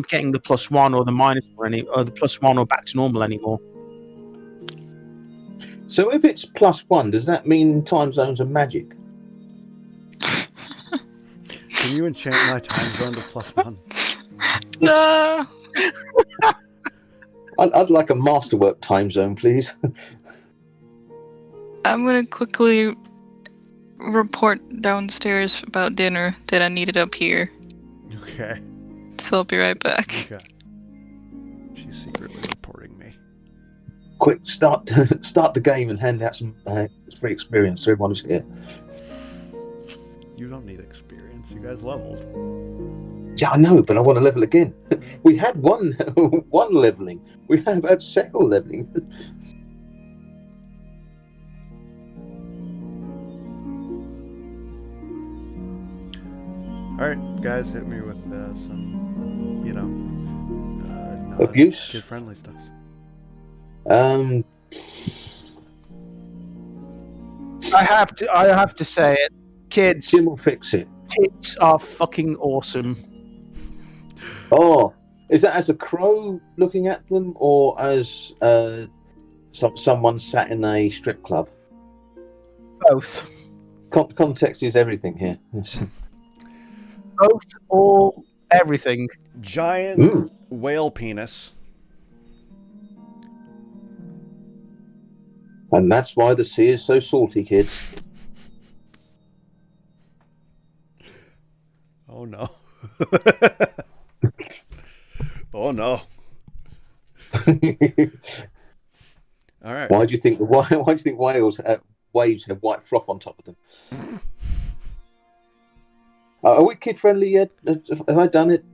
getting the +1 or the -1 or the +1 or back to normal anymore. So if it's +1, does that mean time zones are magic? Can you enchant my time zone to +1? No. I'd like a masterwork time zone, please. I'm gonna quickly report downstairs about dinner that I needed up here. Okay. So I'll be right back. Okay. She's secretly reporting me. Quick, start the game and hand out some free experience to everyone who's here. You don't need experience. You guys leveled. Yeah, I know, but I want to level again. We had one leveling. We have had second leveling. All right, guys, hit me with some, Abuse? kid-friendly stuff. I have to say it, kids. Jim will fix it. Tits are fucking awesome. Oh, is that as a crow looking at them, or as someone sat in a strip club? Both. Context is everything here. Both or everything. Giant whale penis. And that's why the sea is so salty, kids. Oh no. Oh no. All right. Why do you think waves have white froth on top of them? Are we kid friendly yet? Have I done it?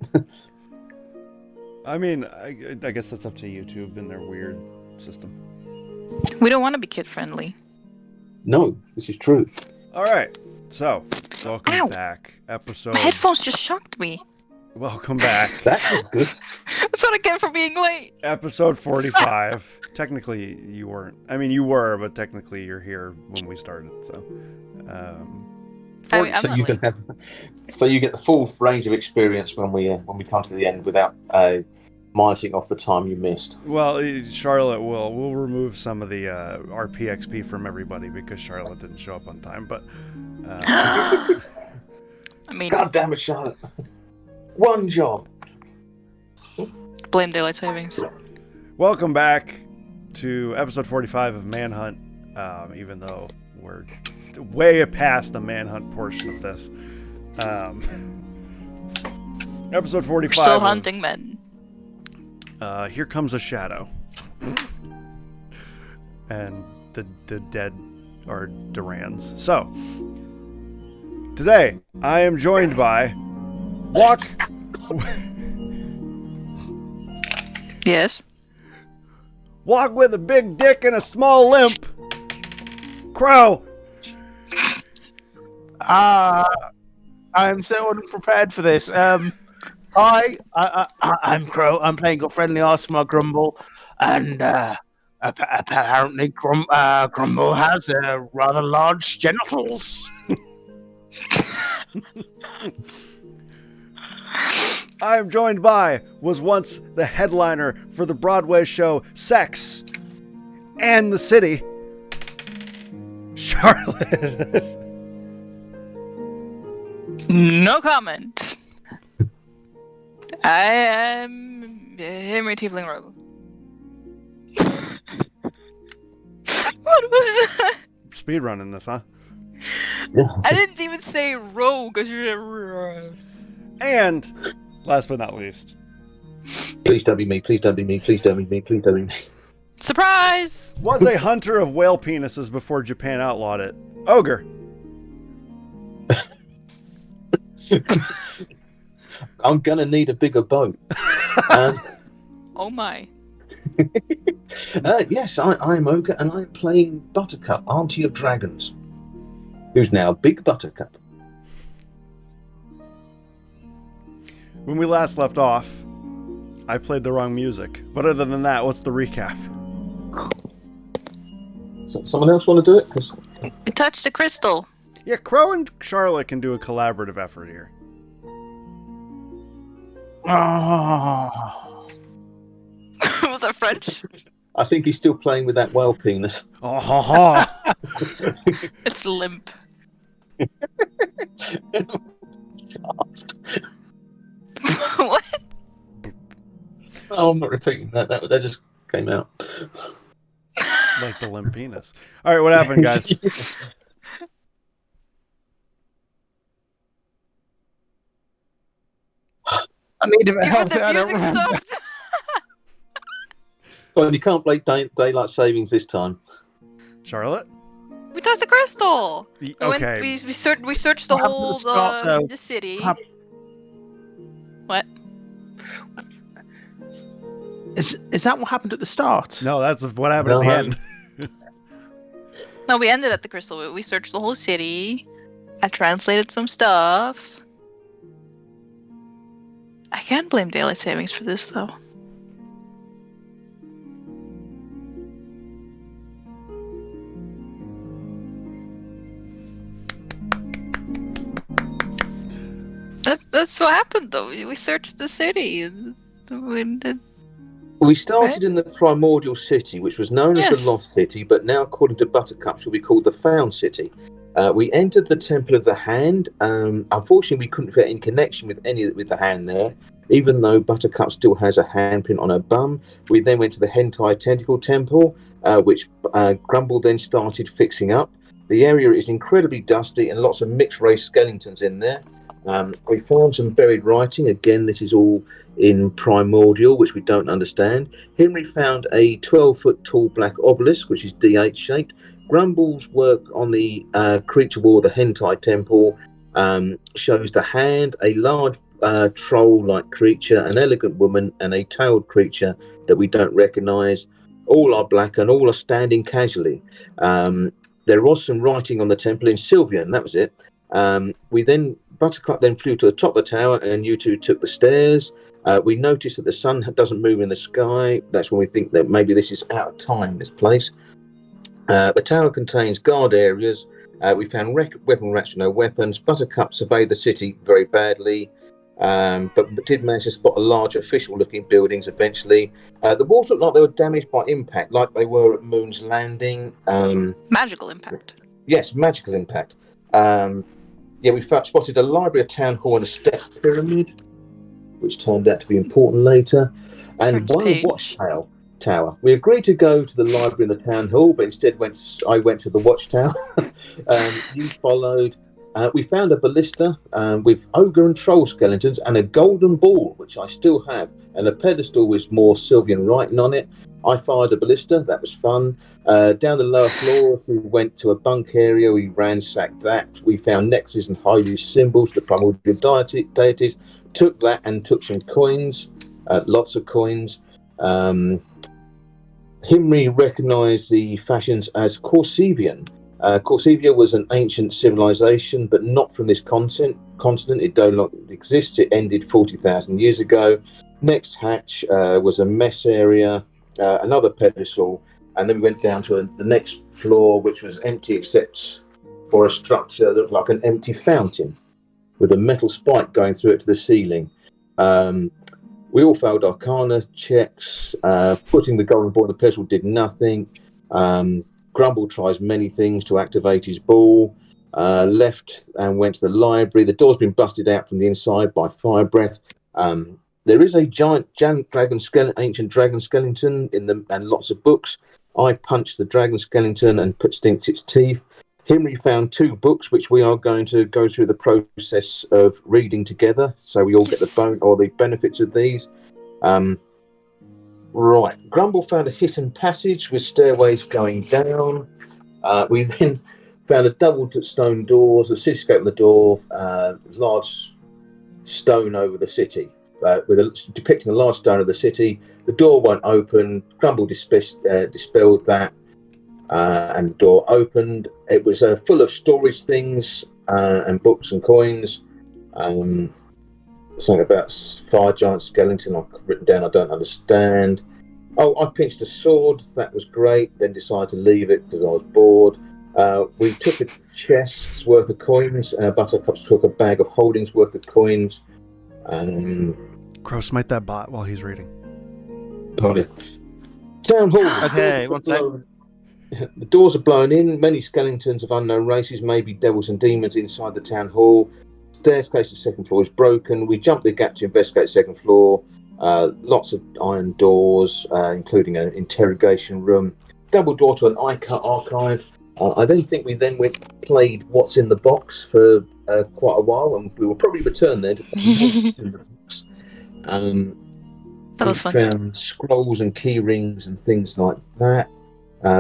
I mean, I guess that's up to YouTube and their weird system. We don't want to be kid friendly. No, this is true. All right. So, welcome Ow. back. Episode. My headphones just shocked me. Welcome back. That's not good. That's what I get for being late. Episode 45. Technically, you weren't. I mean, you were, but technically, you're here when we started. So, I mean, I'm so not you late. can have, so you get the full range of experience when we come to the end without minusing off the time you missed. well, Charlotte will remove some of the RPXP from everybody because Charlotte didn't show up on time. But I mean, God damn it, Charlotte! One job. blame daylight savings. welcome back to episode 45 of Manhunt. Even though we're way past the Manhunt portion of this, episode 45. Still hunting men. Here comes a shadow, and the dead are Durans. So today I am joined by Walk. Yes. Walk with a big dick and a small limp. Crow. I'm so unprepared for this. Hi, I'm Crow. I'm playing Got Friendly Arsma Grumble, and apparently Grumble has rather large genitals. I am joined by was once the headliner for the Broadway show Sex and the City, Charlotte. No comment. I am Henry Tiefling Rogue. What was that? Speedrunning this, huh? I didn't even say rogue because you're. And last but not least, Please don't be me. Please don't be me. Please don't be me. Please don't be me. Surprise! was a hunter of whale penises before Japan outlawed it. Ogre. I'm gonna need a bigger boat. Oh my. Yes, I'm Ogre, and I'm playing Buttercup, Auntie of Dragons, who's now Big Buttercup. When we last left off, I played the wrong music. But other than that, what's the recap? So, someone else want to do it? 'Cause We touched the crystal. Yeah, Crow and Charlotte can do a collaborative effort here. Oh. Was that French? I think he's still playing with that whale penis. Oh, ha, ha. It's limp. What? Oh, I'm not repeating that. That just came out. Like the limp penis. All right, what happened, guys? I need a bit of Even help. the I don't music remember. stopped. So you can't play daylight savings this time. Charlotte? We touched the crystal. Okay. We searched the What happened at the whole start, though? the city. What What? Is that what happened at the start? No, that's what happened at the No. end. No, we ended at the crystal. We searched the whole city. I translated some stuff. I can't blame daylight savings for this, though. That's what happened, though. We searched the city. We started Right. in the primordial city, which was known as Yes. the Lost City, but now, according to Buttercup, shall be called the Found City. We entered the Temple of the Hand. Unfortunately, we couldn't get in connection with with the hand there, even though Buttercup still has a handprint on her bum. We then went to the Hentai Tentacle Temple, which Grumble then started fixing up. The area is incredibly dusty and lots of mixed race skeletons in there. We found some buried writing. Again, this is all in primordial, which we don't understand. Henry found a 12-foot tall black obelisk, which is D8 shaped. Grumble's work on the creature wall, the Hentai Temple, shows the hand, a large troll-like creature, an elegant woman, and a tailed creature that we don't recognise. All are black and all are standing casually. There was some writing on the temple in Sylvian, that was it. Buttercup then flew to the top of the tower, and you two took the stairs. We noticed that the sun doesn't move in the sky. That's when we think that maybe this is out of time, this place. The tower contains guard areas. We found weapon racks with no weapons. Buttercup surveyed the city very badly, but did manage to spot a large official-looking buildings eventually. The walls looked like they were damaged by impact, like they were at Moon's Landing. Magical impact. Yes, magical impact. We spotted a library, a town hall, and a step pyramid, which turned out to be important later. And Turns one page. watchtower. We agreed to go to the library and the town hall, but instead I went to the watchtower. You followed. We found a ballista with ogre and troll skeletons and a golden ball, which I still have, and a pedestal with more Sylvian writing on it. I fired a ballista. That was fun. Down the lower floor, we went to a bunk area. We ransacked that. We found nexus and high-use symbols, the primordial deities. Took that and took some coins, lots of coins. Himri recognised the fashions as Corsivian. Corsivia was an ancient civilization, but not from this continent. It no longer exists. It ended 40,000 years ago. Next hatch was a mess area, another pedestal, and then we went down to the next floor, which was empty except for a structure that looked like an empty fountain with a metal spike going through it to the ceiling. We all failed Arcana checks. Putting the golden ball in the pedestal did nothing. Grumble tries many things to activate his ball. Left and went to the library. The door's been busted out from the inside by fire breath. There is a giant dragon skeleton, ancient dragon skeleton and lots of books. I punched the dragon skeleton and stinked its teeth. Henry found 2 books, which we are going to go through the process of reading together, so we all get the benefits of these. Right. Grumble found a hidden passage with stairways going down. We then found a double stone doors, a cityscape on the door, large stone over the city, depicting a large stone of the city. The door won't open. Grumble dispelled that, and the door opened. It was full of storage things and books and coins. Something about fire giant skeleton I've written down I don't understand. Oh, I pinched a sword. That was great. Then decided to leave it because I was bored. We took a chest's worth of coins. Buttercups took a bag of holdings worth of coins. Crow, smite that bot while he's reading. Got it. Town hall. Okay, one sec. The doors are blown in. Many skeletons of unknown races, maybe devils and demons, inside the town hall. Staircase to the second floor is broken. We jump the gap to investigate the second floor. Lots of iron doors, including an interrogation room. Double door to an iCut archive. I don't think we then played What's in the Box for quite a while, and we will probably return there to play What's in the Box. That was we fun. found scrolls and key rings and things like that.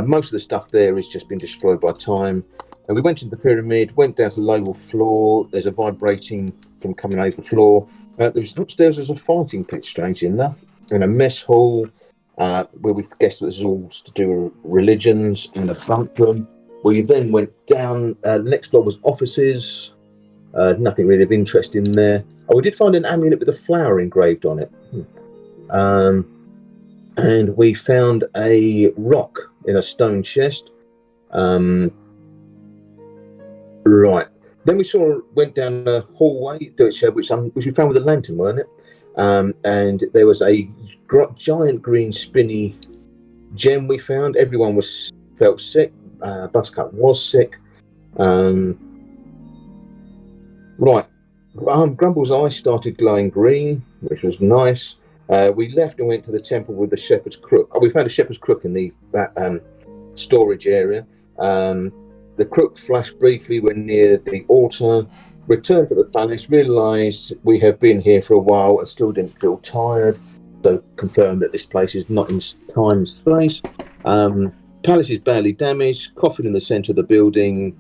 Most of the stuff there has just been destroyed by time. And we went into the pyramid, went down to the lower floor. There's a vibrating from coming over the floor. Upstairs there's a fighting pit, strangely enough, and a mess hall where we guessed it was all to do with religions, and a bunk room. We then went down. The next floor was offices. Nothing really of interest in there. Oh, we did find an amulet with a flower engraved on it. And we found a rock in a stone chest. Right. Then we went down a hallway, which we found with a lantern, weren't it? And there was a giant green spinny gem we found. Everyone felt sick. Buttercup was sick. Right. Grumble's eyes started glowing green, which was nice. We left and went to the temple with the shepherd's crook. Oh, we found a shepherd's crook in that storage area. The crook flashed briefly when near the altar. Returned to the palace, realised we have been here for a while and still didn't feel tired. So confirmed that this place is not in time and space. Palace is badly damaged. Coffin in the centre of the building.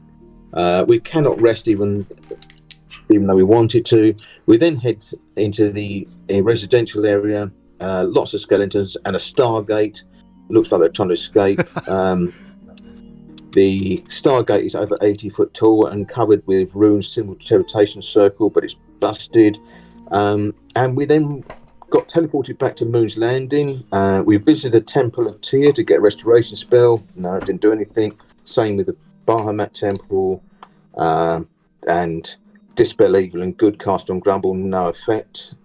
We cannot rest even though we wanted to. We then head into the residential area. Lots of skeletons and a Stargate. Looks like they're trying to escape. The Stargate is over 80 foot tall and covered with runes similar to Teleportation Circle, but it's busted. And we then got teleported back to Moon's Landing. We visited a Temple of Tyr to get a restoration spell. No, it didn't do anything. Same with the Bahamut Temple. And Dispel Evil and Good cast on Grumble, no effect.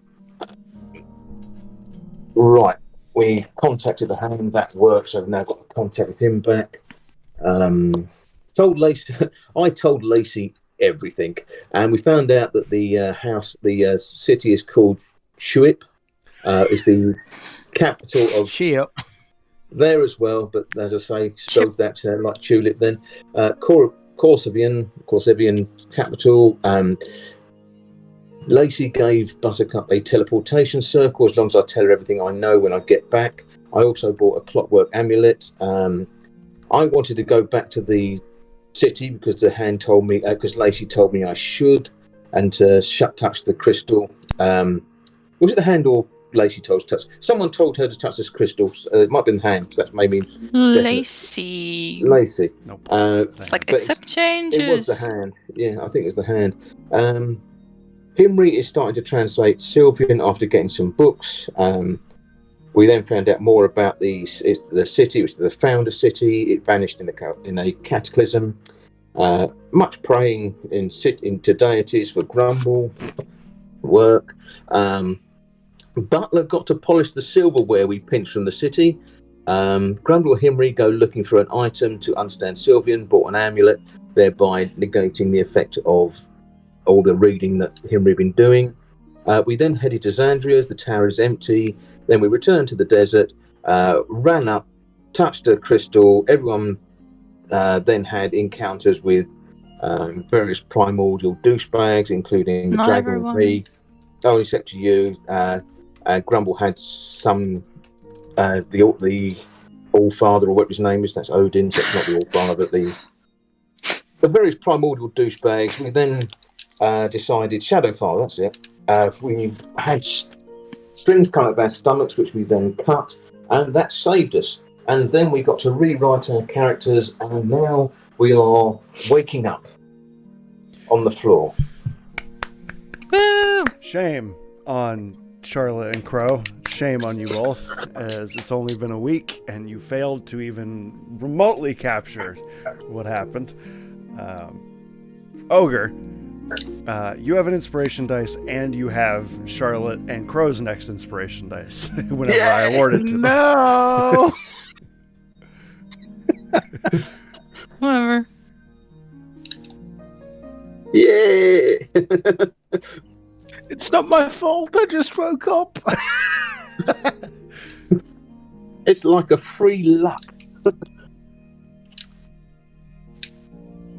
Right. We contacted the Hand, that works, so we've now got contact with him back. Told Lacey everything, and we found out that the city is called Shuip. Is the capital of Shia. there as well, but as I say, spelled that like tulip. Then Corsavian capital. Lacey gave Buttercup a teleportation circle. As long as I tell her everything I know when I get back. I also bought a clockwork amulet. I wanted to go back to the city because the Hand told me, because Lacey told me I should, and to touch the crystal. Was it the Hand or Lacey told us to touch? Someone told her to touch this crystal. It might have been the Hand, because that's made me Lacey. Nope. It's like accept changes. It was the Hand. Yeah, I think it was the Hand. Himri is starting to translate Sylvian after getting some books. We then found out more about the city. It was the founder city. It vanished in a cataclysm. Much praying into deities for Grumble. Work. Butler got to polish the silverware we pinched from the city. Grumble and Himri go looking for an item to understand Sylvian, bought an amulet, thereby negating the effect of all the reading that Himri had been doing. We then headed to Xandria's. The tower is empty. Then we returned to the desert, ran up, touched a crystal. Everyone then had encounters with various primordial douchebags, including the Not dragon everyone. with me. Oh, except to you. Grumble had some the All-Father, or what his name is. That's Odin. So it's not the All-Father. The various primordial douchebags. We then decided Shadowfire. That's it. We had strings come out of our stomachs, which we then cut, and that saved us. And then we got to rewrite our characters, and now we are waking up on the floor. Woo! Shame on Charlotte and Crow. Shame on you both, as it's only been a week and you failed to even remotely capture what happened. Ogre, You have an inspiration dice, and you have Charlotte and Crow's next inspiration dice whenever I award it to them. No. Whatever. Yeah. It's not my fault. I just woke up. It's like a free luck.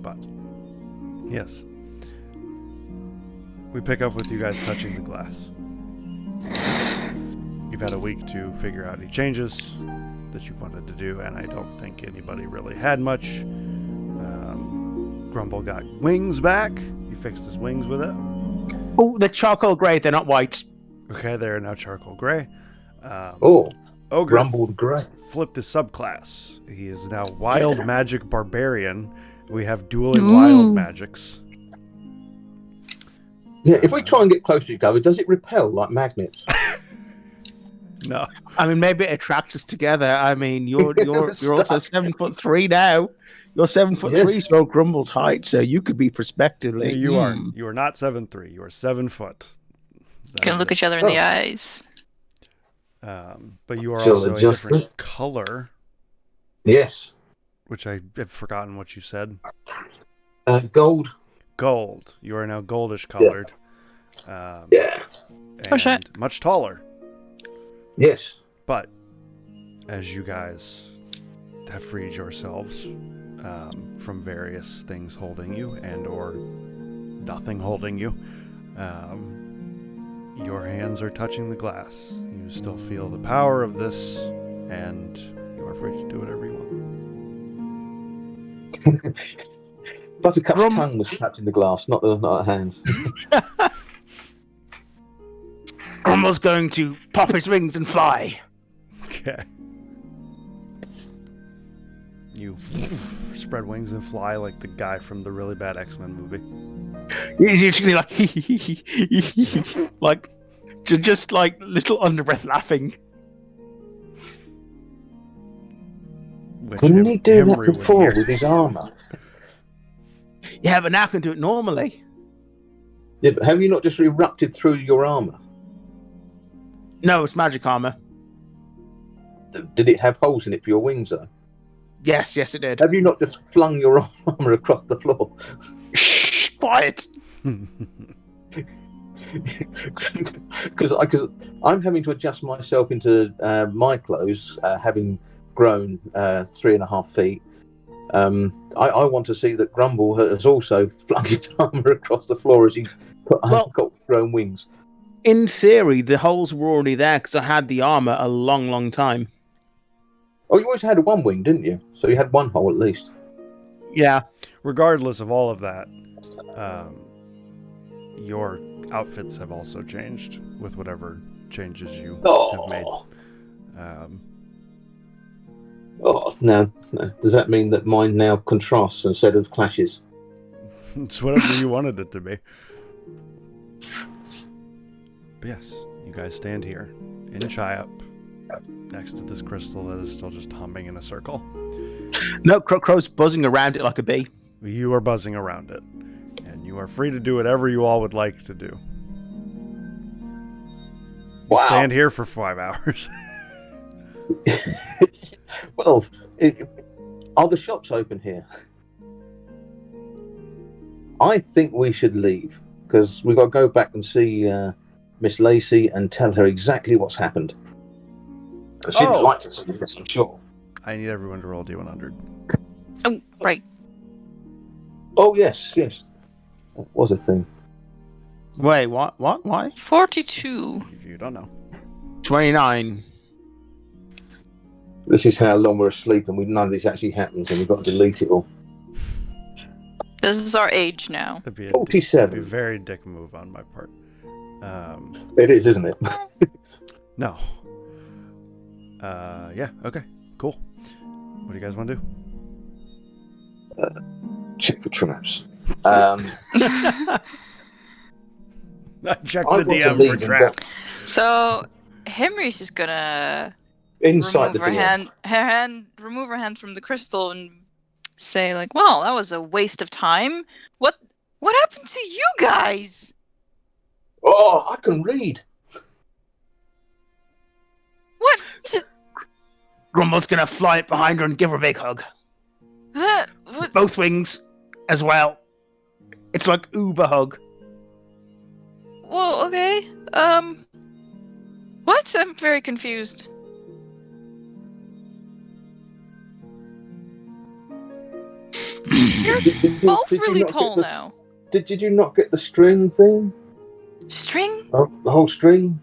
But yes, we pick up with you guys touching the glass. You've had a week to figure out any changes that you wanted to do, and I don't think anybody really had much. Grumble got wings back. You fixed his wings with it. Oh, they're charcoal grey. They're not white. Okay, they're now charcoal gray. Ogre Grumbled grey. flipped his subclass. He is now Wild Magic Barbarian. We have dueling wild magics. Yeah, if we try and get close to each other, does it repel like magnets? No. I mean, maybe it attracts us together. I mean, you're also 7'3" now. You're 7'3", so Grumble's height, so you could be prospectively. You are. You are not 7'3". You are 7 foot. Can look each other in the eyes. But you are also a different color. Yes. Which I have forgotten what you said. Gold. Gold. You are now goldish colored. Yeah. And much taller. Yes. But as you guys have freed yourselves from various things holding you and or nothing holding you, your hands are touching the glass. You still feel the power of this, and you are free to do whatever you want. Buttercup's tongue was trapped in the glass, not her hands. Grumble's going to pop his wings and fly. Okay. You spread wings and fly like the guy from the really bad X-Men movie. He's usually like, like, just like little underbreath laughing. Couldn't he do that before with his armor? Yeah, but now I can do it normally. Yeah, but have you not just erupted through your armor? No, it's magic armor. Did it have holes in it for your wings, though? Yes, it did. Have you not just flung your armor across the floor? Shh, quiet. Because I'm having to adjust myself into my clothes, having grown 3.5 feet. I want to see that Grumble has also flung his armor across the floor as he's got grown wings. In theory, the holes were already there because I had the armor a long, long time. Oh, you always had one wing, didn't you? So you had one hole at least. Yeah. Regardless of all of that, your outfits have also changed with whatever changes you have made. Now, does that mean that mine now contrasts instead of clashes? It's whatever you wanted it to be. But yes, you guys stand here in Chiop next to this crystal that is still just humming in a circle. No, Crow's buzzing around it like a bee. You are buzzing around it, and you are free to do whatever you all would like to do. You stand here for 5 hours. Well, are the shops open here? I think we should leave, because we've got to go back and see Miss Lacey and tell her exactly what's happened. She'd like to see this, I'm sure. I need everyone to roll D100. Oh, right. Oh, yes. That was a thing. Wait, what? Why? 42. You don't know. 29. This is how long we're asleep and none of this actually happens and we've got to delete it all. This is our age now. 47. It'd be a very dick move on my part. It is, isn't it? No. Yeah, okay, cool. What do you guys want to do? Check for traps. Check the DM for traps. So, Henry's just gonna inside remove her hand from the crystal and say, like, well, that was a waste of time. What What happened to you guys? Oh, I can read. What? Grumble's gonna fly it behind her and give her a big hug. What? Both wings as well. It's like Uber hug. Well, okay. What? I'm very confused. You're both really tall now. Did you not get the string thing? String? Oh, the whole string?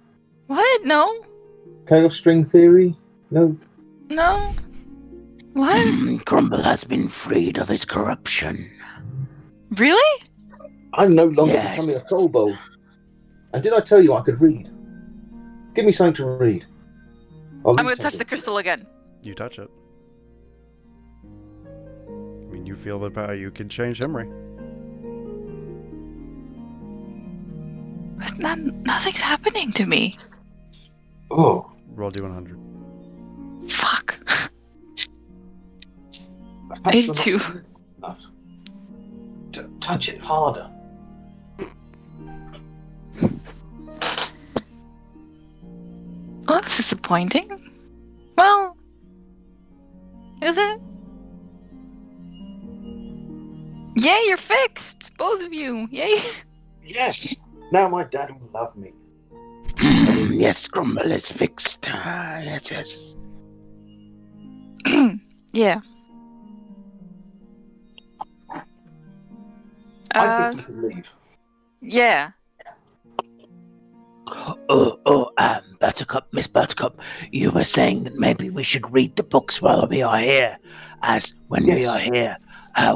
What? No. Chaos string theory? No. No. What? Grumble has been freed of his corruption. Really? I'm no longer Yes. becoming a kobold. And did I tell you I could read? Give me something to read. I'm gonna touch the crystal again. You touch it. I mean, you feel the power. You can change Himri. But nothing's happening to me. Oh. Roll D100. Fuck. Perhaps you're not 82. enough. Touch it harder. Well, that's disappointing. Well, is it? Yay, you're fixed! Both of you! Yay! Yes. Now my dad will love me. Yes, Grumble is fixed. Yes. Yeah. I think we should leave. Yeah. Buttercup, Miss Buttercup, you were saying that maybe we should read the books while we are here, as when we Yes. are here,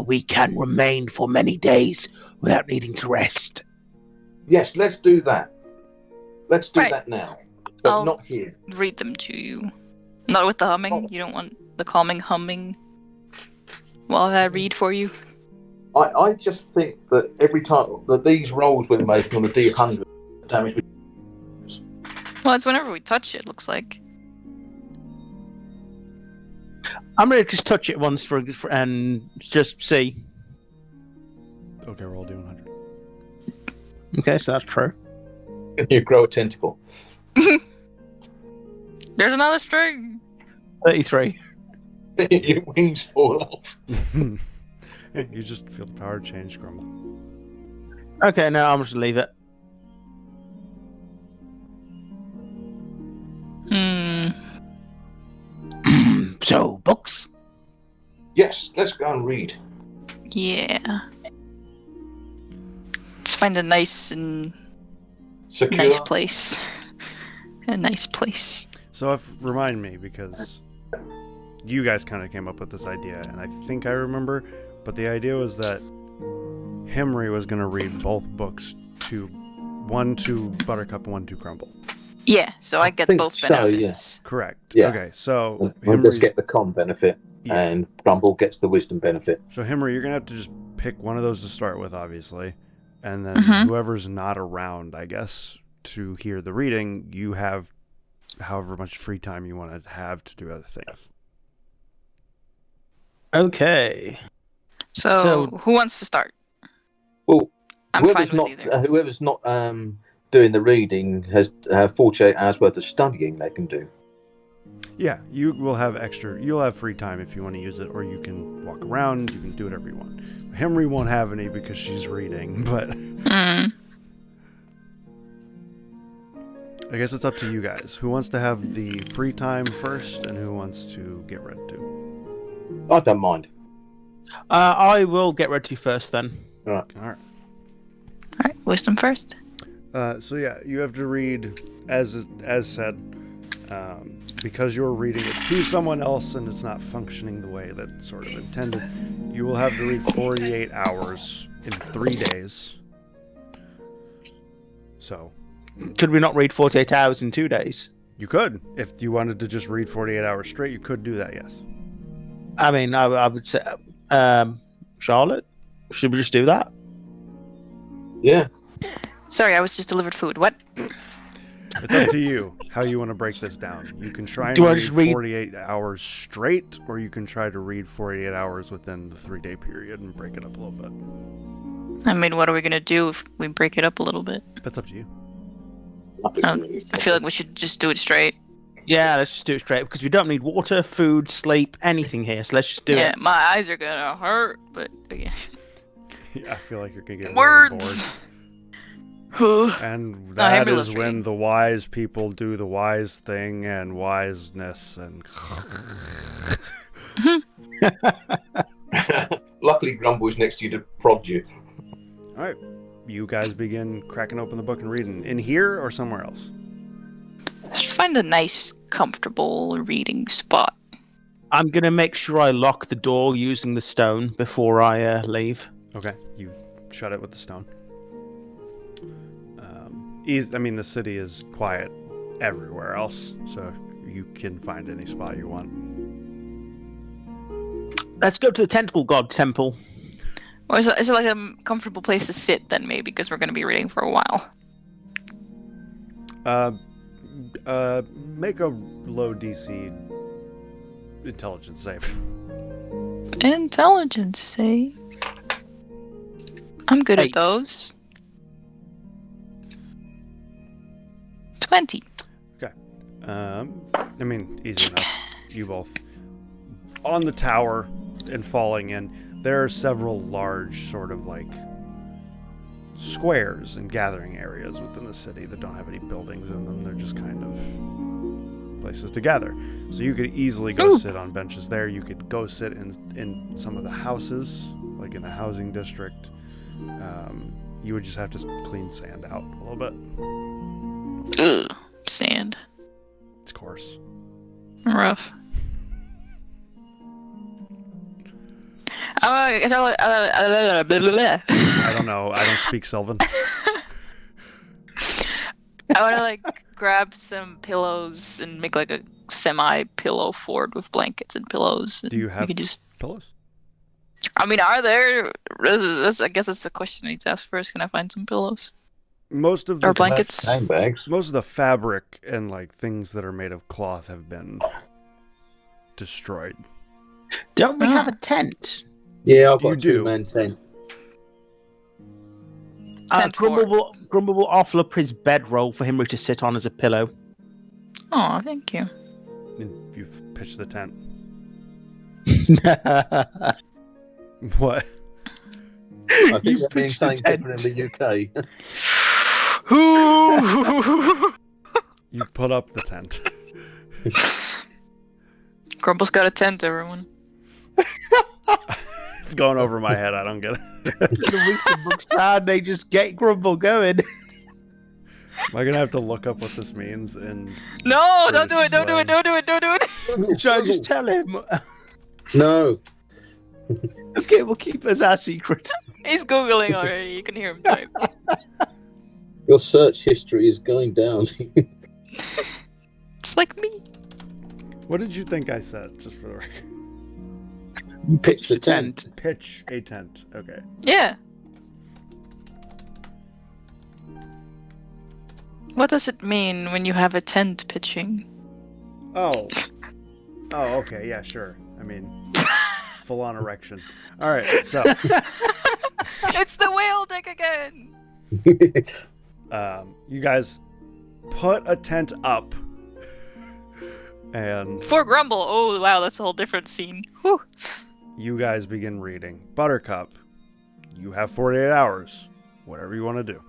we can remain for many days without needing to rest. Yes, let's do that. Let's do Right. that now. But I'll- not here. Read them to you. Not with the humming. Oh. You don't want the calming humming while I read for you. I just think that every time that these rolls we're making on the D100 damage we Well, it's whenever we touch it, looks like. I'm gonna just touch it once for and just see. Okay, roll D100. Okay, so that's true. you grow a tentacle. There's another string! 33. Your wings fall off. Yeah, you just feel the power change, Grumble. Okay, no, I'm just leave it. So, books? Yes, let's go and read. Yeah. Let's find a nice and Secure. nice place. A nice place. So, remind me, because you guys kind of came up with this idea, and I think I remember, but the idea was that Himri was going to read both books one to Buttercup and one to Grumble. Yeah, so I get think both so, benefits. Correct. Yeah. Okay, so We'll just Himri's- get the con benefit, Yeah. and Grumble gets the wisdom benefit. So Himri, you're going to have to just pick one of those to start with, obviously, and then Mhm. whoever's not around, I guess, to hear the reading, you have however much free time you want to have to do other things. Okay. So, who wants to start? Well, I'm fine whoever's with not either. whoever's not doing the reading has 48 hours worth of studying they can do. Yeah, you will have you'll have free time if you want to use it, or you can walk around, you can do whatever you want. Himri won't have any because she's reading, but Mm. I guess it's up to you guys. Who wants to have the free time first, and who wants to get read to? I don't mind. I will get ready first then. All right. Alright, wisdom first. So yeah, you have to read as said, because you're reading it to someone else and it's not functioning the way that's sort of intended. You will have to read 48 hours in 3 days. So Could we not read 48 hours in 2 days? you could, if you wanted to just read 48 hours straight, you could do that. Yes. I mean, I would say, Charlotte, should we just do that? Yeah. Sorry, I was just delivered food. What? It's up to you how you want to break this down. You can try and Do I read just read- 48 hours straight, or you can try to read 48 hours within the 3-day period and break it up a little bit. I mean, what are we gonna do if we break it up a little bit? That's up to you. I feel like we should just do it straight. Yeah, let's just do it straight because we don't need water, food, sleep, anything here. So let's just do Yeah, it. my eyes are gonna hurt, but yeah. I feel like you're gonna get Words. really bored. And that Henry is loves when reading. the wise people do the wise thing and wiseness and. Luckily, Grumble's next to you to prod you. All right, you guys begin cracking open the book and reading. In here or somewhere else? Let's find a nice, comfortable reading spot. I'm gonna make sure I lock the door using the stone before I leave. Okay, you shut it with the stone. The city is quiet everywhere else, so you can find any spot you want. Let's go to the Tentacle God Temple. Or is it like a comfortable place to sit then, maybe, because we're going to be reading for a while? Make a low DC intelligence save. Intelligence save. I'm good 8. at those. 20. Okay. Easy enough. You both. On the tower and falling in, there are several large sort of like squares and gathering areas within the city that don't have any buildings in them. They're just kind of places to gather. So you could easily go sit on benches there. You could go sit in some of the houses, like in the housing district. You would just have to clean sand out a little bit. Ugh. Sand. It's coarse. Rough. I don't know. I don't speak Sylvan. I want to grab some pillows and make like a semi-pillow fort with blankets and pillows. Do you We have could just... pillows? I mean, are there? I guess that's a question I need to ask first. Can I find some pillows Most of or the blankets? Handbags. most of the fabric and things that are made of cloth have been destroyed. Don't we have a tent? Yeah, I've got You a do. two-man tent. Tent Grumble will offer up his bedroll for Henry to sit on as a pillow. Oh, thank you. And you've pitched the tent. I What? I think You that means pitched the something different in the UK. You put up the tent. Grumble's got a tent, everyone. It's going over my head. I don't get it. The wisdom books round, they just get Grumble going. Am I gonna have to look up what this means? And No, don't do it! Don't do it! Don't do it! Don't do it! Should I just tell him? No. Okay, we'll keep it as our secret. He's googling already. You can hear him type. Your search history is going down. Just like me. what did you think I said? Just for the record. You pitched the tent. Pitch a tent. Okay. Yeah. What does it mean when you have a tent pitching? Oh. Oh, okay. Yeah, sure. I mean, full on erection. All right. So, It's the whale deck again. you guys put a tent up, and For Grumble. Oh wow, that's a whole different scene. Whew. you guys begin reading. Buttercup, you have 48 hours. Whatever you want to do.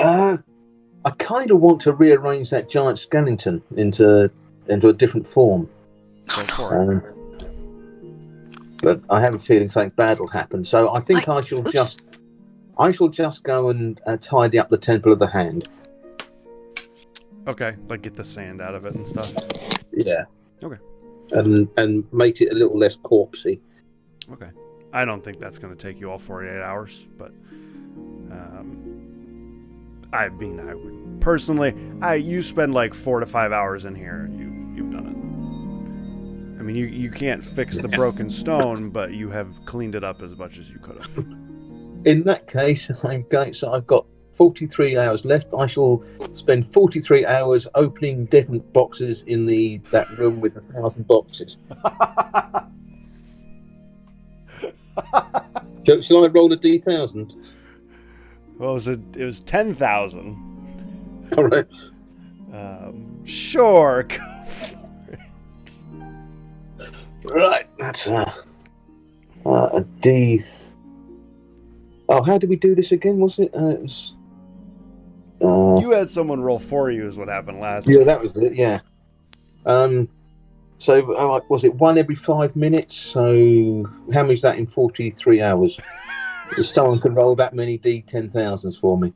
I kind of want to rearrange that giant skeleton into a different form. Go for it. But I have a feeling something bad will happen. So I think I shall oops. just go and tidy up the Temple of the Hand. Okay, get the sand out of it and stuff. Yeah. Okay. And make it a little less corpsey. Okay. I don't think that's going to take you all 48 hours, but I would personally, you spend 4 to 5 hours in here and you've done it. I mean, you can't fix the broken stone, but you have cleaned it up as much as you could have. In that case, I've got 43 hours left. I shall spend 43 hours opening different boxes in that room with 1,000 boxes. Shall I roll a D1000? What was it? It was 10,000. All right. Sure. Go for it. Right. That's a D. Oh, how did we do this again? Was it? It was. You had someone roll for you, is what happened last Yeah, time. that was it. Yeah. So was it 1 every 5 minutes? So how many is that in 43 hours? If someone can roll that many D10,000s for me.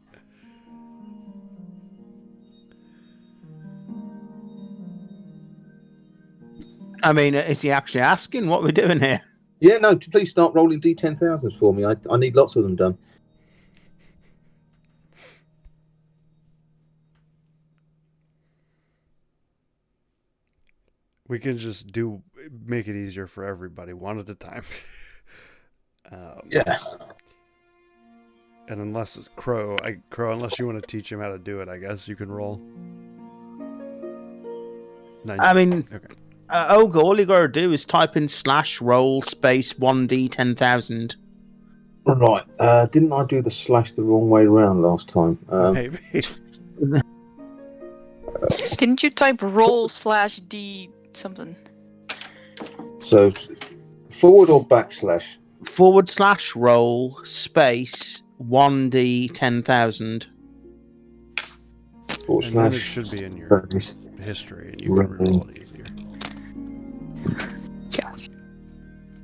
I mean, is he actually asking what we're doing here? Yeah, no, please start rolling D10,000s for me. I need lots of them done. We can just make it easier for everybody, one at a time. Yeah. And unless it's Crow, unless you want to teach him how to do it, I guess you can roll. I mean, Okay. Olga, all you gotta do is type in /roll space 1d10,000. Right. Didn't I do the slash the wrong way around last time? Maybe. Didn't you type roll/d something? So forward or backslash? /roll space 1d10,000. Forward And then it slash. should be in your history, and you can roll it easier. Yes.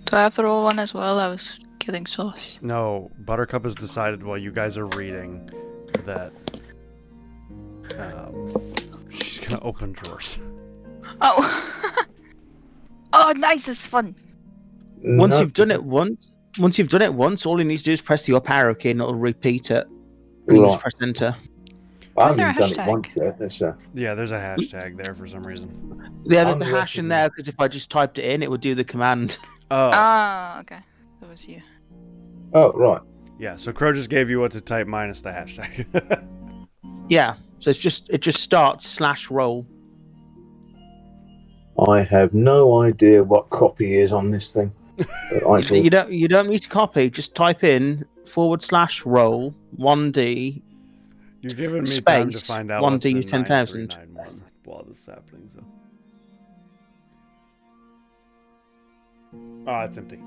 Do I have to roll one as well? I was getting sauce. No, Buttercup has decided while you guys are reading that she's gonna open drawers. Oh. Oh, nice. It's fun. Once No. you've done it once, all you need to do is press the up arrow key and it'll repeat it. And you just press enter. I Is there haven't a even done it hashtag? once yet. That's Yeah, there's a hashtag there for some reason. Yeah, there's I'm the hash in working. there because if I just typed it in, it would do the command. Oh, Ah, okay. That was you. Oh, right. yeah. So Crow just gave you what to type minus the hashtag. Yeah, so it just starts /roll. I have no idea what copy is on this thing. You don't need to copy. Just type in /roll 1d. You're giving me time to Space, find out 1D what's in 10,000. 9391 while this is happening. So. Oh, it's empty.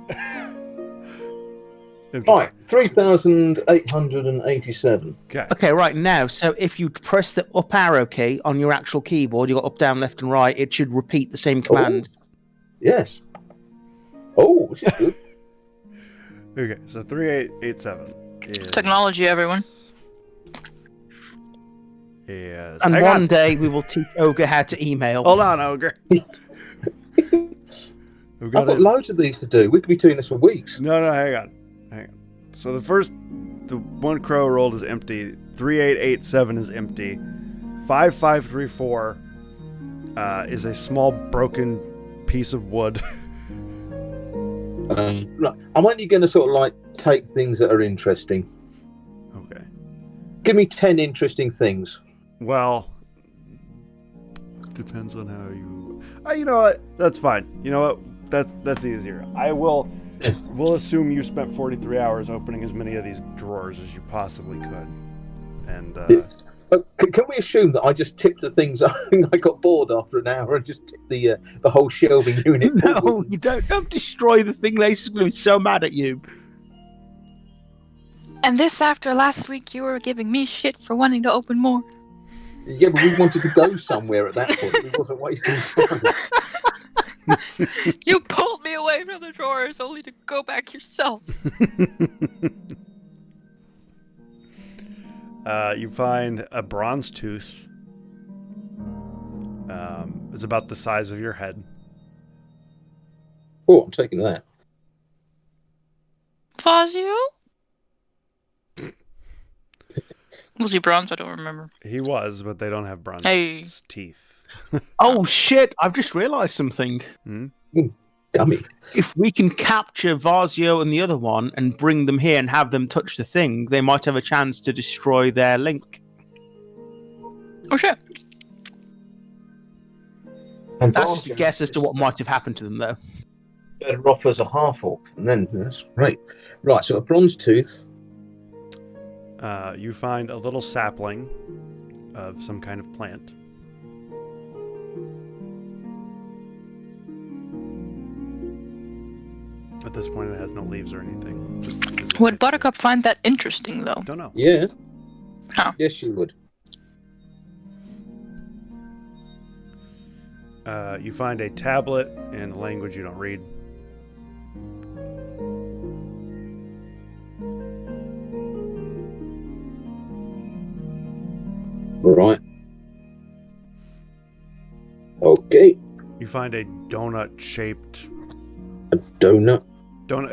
Empty. Right, 3,887. Okay. Okay, right now. So if you press the up arrow key on your actual keyboard, you got up, down, left, and right. It should repeat the same command. Yes. Oh, which is good. Okay, so 3887 is... Technology, everyone. Yes. And Hang one on. day we will teach Ogre how to email. Hold on, Ogre. We've I've got got it. loads of these to do. We could be doing this for weeks. No, hang on. So the one Crow rolled is empty. 3887 is empty. 5534 is a small broken piece of wood. Right, I'm only going to sort of like take things that are interesting. Okay. Give me 10 interesting things. Well, depends on how you. You know what? That's fine. You know what? That's easier. We'll assume you spent 43 hours opening as many of these drawers as you possibly could. And Can we assume that I just tipped the things? I got bored after an hour and just tipped the whole shelving unit. No, forward. you don't destroy the thing. Lacer's going to be so mad at you. And this after last week you were giving me shit for wanting to open more. Yeah, but we wanted to go somewhere at that point. We wasn't wasting time. You pulled me away from the drawers only to go back yourself. You find a bronze tooth. It's about the size of your head. Oh, I'm taking that. Fazio? Was he bronze? I don't remember. He was, but they don't have bronze Hey. teeth. Oh shit! I've just realised something. Gummy. If we can capture Varzio and the other one and bring them here and have them touch the thing, they might have a chance to destroy their link. Oh shit. And That's just a Varzio- guess as to what might have happened to them, though. better off as a half orc. And then that's great. Right, so a bronze tooth. You find a little sapling of some kind of plant. At this point, it has no leaves or anything. Would Buttercup find that interesting, though? Don't know. Yeah. Oh. Yes, you would. You find a tablet in a language you don't read. Right. Okay. You find a donut-shaped. A donut.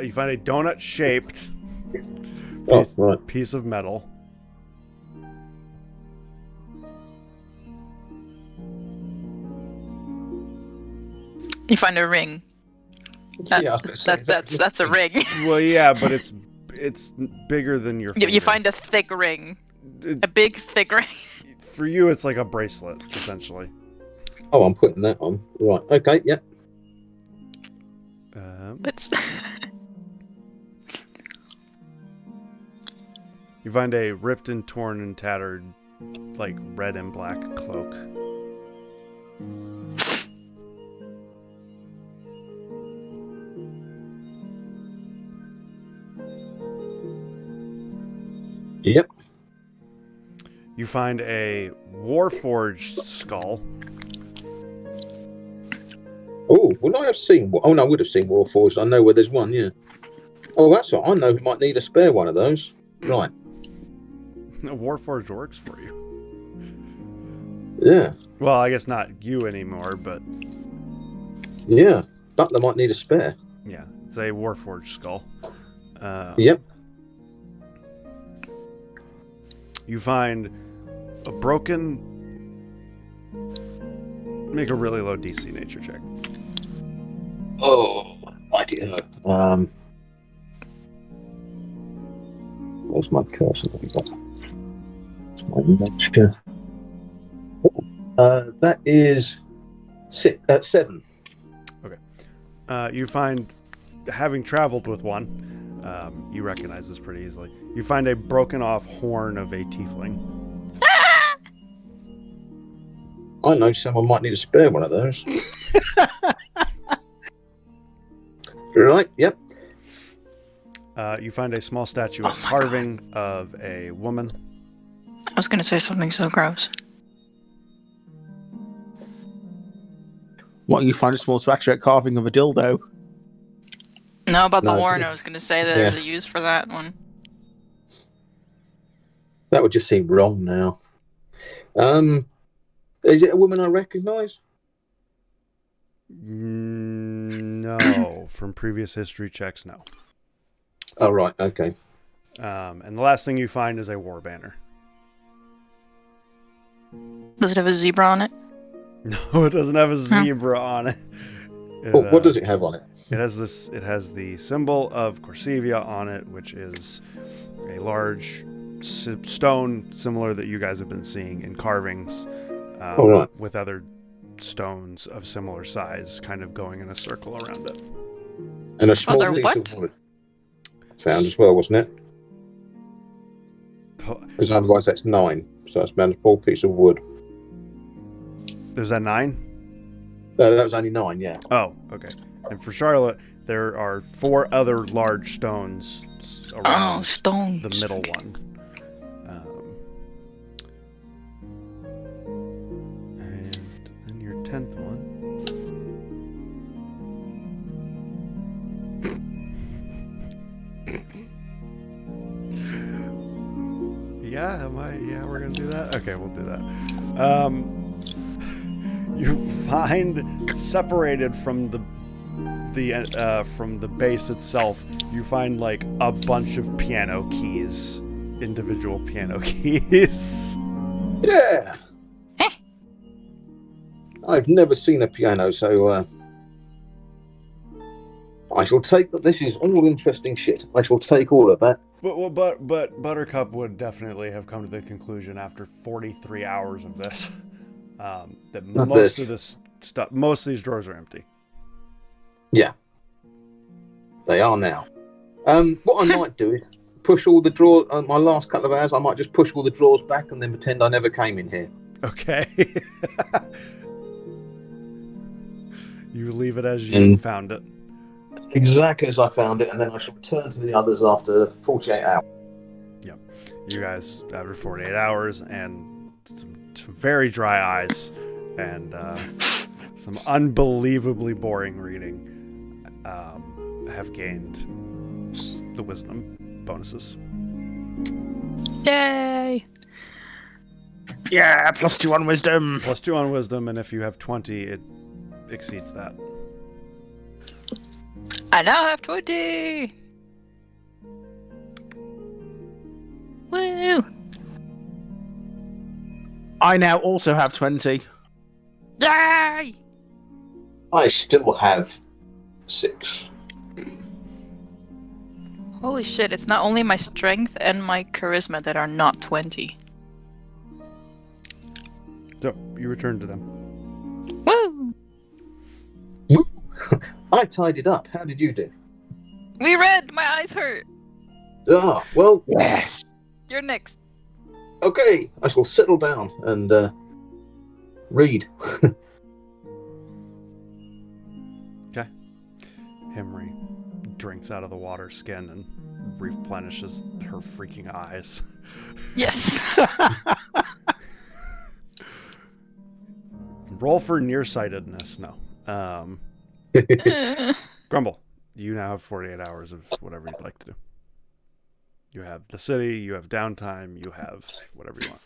You find a donut-shaped Right. piece of metal. You find a ring. Yeah, That's a ring. Well, yeah, but it's bigger than your finger. You find a thick ring. A big, thick ring. For you, it's like a bracelet, essentially. Oh, I'm putting that on. Right. Okay. Yeah. It's... You find a ripped and torn and tattered, like, red and black cloak. Yep. You find a Warforged skull. Oh, would I have seen? Oh no, I would have seen Warforged. I know where there's one. Yeah. Oh, that's right. I know who might need a spare one of those. Right. Warforged works for you. Yeah. Well, I guess not you anymore, but Yeah. Butler might need a spare. yeah, it's a Warforged skull. Yep. You find a broken. Make a really low DC nature check. Oh, I do. Where's my cursor? It's my nature. Oh, that is 7. You find, having traveled with one, you recognize this pretty easily. You find a broken off horn of a tiefling. I know someone might need a spare one of those. Right, yep. You find a small statuette carving of a woman. I was gonna say something so gross. What, you find a small statuette carving of a dildo? No, about the No. horn, I was gonna say that Yeah. there's a use for that one. That would just seem wrong now. Is it a woman I recognise? No, from previous history checks, no. Oh, right, okay. And the last thing you find is a war banner. Does it have a zebra on it? No, it doesn't have a zebra on it. What does it have on it? It has this. It has the symbol of Corsevia on it, which is a large stone similar that you guys have been seeing in carvings, Right. with other stones of similar size, kind of going in a circle around it. And a small they're piece what? of wood found as well, wasn't it? Because otherwise that's 9. So it's about a small piece of wood. Is that 9? No, that was only 9, yeah. Oh, okay. And for Charlotte, there are 4 other large stones around stones. the middle one. And then your 10th one. Yeah, we're gonna do that? Okay, we'll do that. You find, separated from the base itself, you find like a bunch of piano keys, individual piano keys. Yeah! I've never seen a piano, so I shall take that. This is all interesting shit. I shall take all of that. But Buttercup would definitely have come to the conclusion after 43 hours of this that most of this stuff, most of these drawers are empty. Yeah. They are now. What I might do is push all the drawers. My last couple of hours, I might just push all the drawers back and then pretend I never came in here. Okay. You leave it as you found it. Exactly as I found it, and then I shall return to the others after 48 hours. Yep. You guys, after 48 hours and some very dry eyes and some unbelievably boring reading, have gained the wisdom bonuses. Yay! Yeah, +2 on wisdom. +2 on wisdom, and if you have 20, it exceeds that. I now have 20! Woo! I now also have 20. Yay! I still have 6. Holy shit, it's not only my strength and my charisma that are not 20. So, you return to them. Woo! I tidied up. How did you do? We read! My eyes hurt! Ah, well, Yes. You're next. okay. I shall settle down and read. Okay. Himri drinks out of the water skin and replenishes her freaking eyes. Yes. Roll for nearsightedness. No. Grumble, you now have 48 hours of whatever you'd like to do. You have the city, you have downtime, you have whatever you want.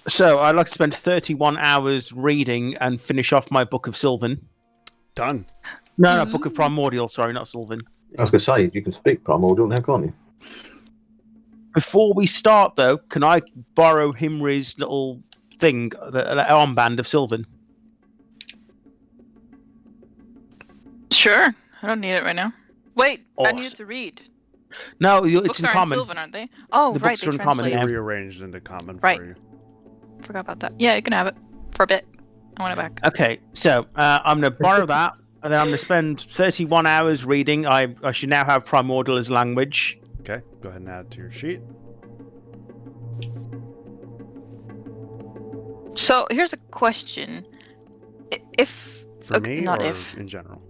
So I'd like to spend 31 hours reading and finish off my Book of Sylvan. Done. No, Book of Primordial. Sorry, not Sylvan. I was going to say, you can speak Primordial now, can't you? Before we start, though, can I borrow Himri's little thing, the armband of Sylvan? Sure. I don't need it right now. Wait, I Awesome. need it to read. No, it's Books in are common. in Sylvan, aren't they? Oh, The right, books they are in common translate. now. Rearranged into common Right. for you. Forgot about that. Yeah, you can have it. For a bit. I want it back. Okay, so I'm going to borrow that, and then I'm going to spend 31 hours reading. I should now have Primordial as language. Okay, go ahead and add it to your sheet. So, here's a question. If... For Okay, me not or if. in general?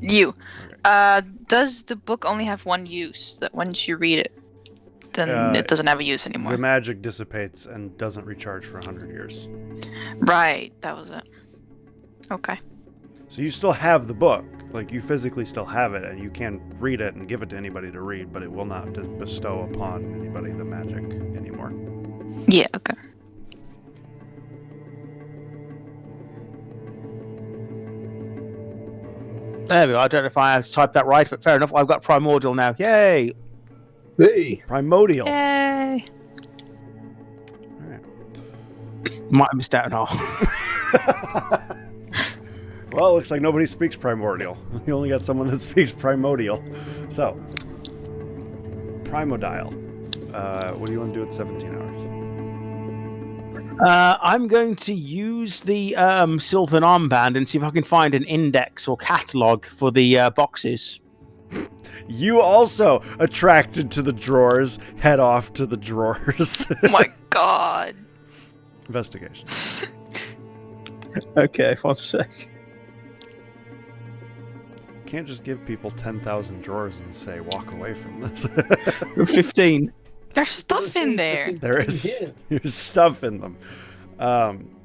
You. Okay. Does the book only have one use? That once you read it, then it doesn't have a use anymore? The magic dissipates and doesn't recharge for 100 years. Right, that was it. Okay. So you still have the book. Like, you physically still have it, and you can read it and give it to anybody to read, but it will not bestow upon anybody the magic anymore. Yeah, okay. There we go. I don't know if I typed that right, but fair enough. I've got Primordial now. Yay! Hey. Primordial. Yay! Might have missed out on half. Well, it looks like nobody speaks primordial. You only got someone that speaks primordial. So, primodial. What do you want to do at 17 hours? I'm going to use the Sylvan armband and see if I can find an index or catalog for the boxes. You also, attracted to the drawers, head off to the drawers. Oh my god. Investigation. Okay, 1 sec. Can't just give people 10,000 drawers and say, walk away from this. 15. There's stuff in there. There is there's stuff in them.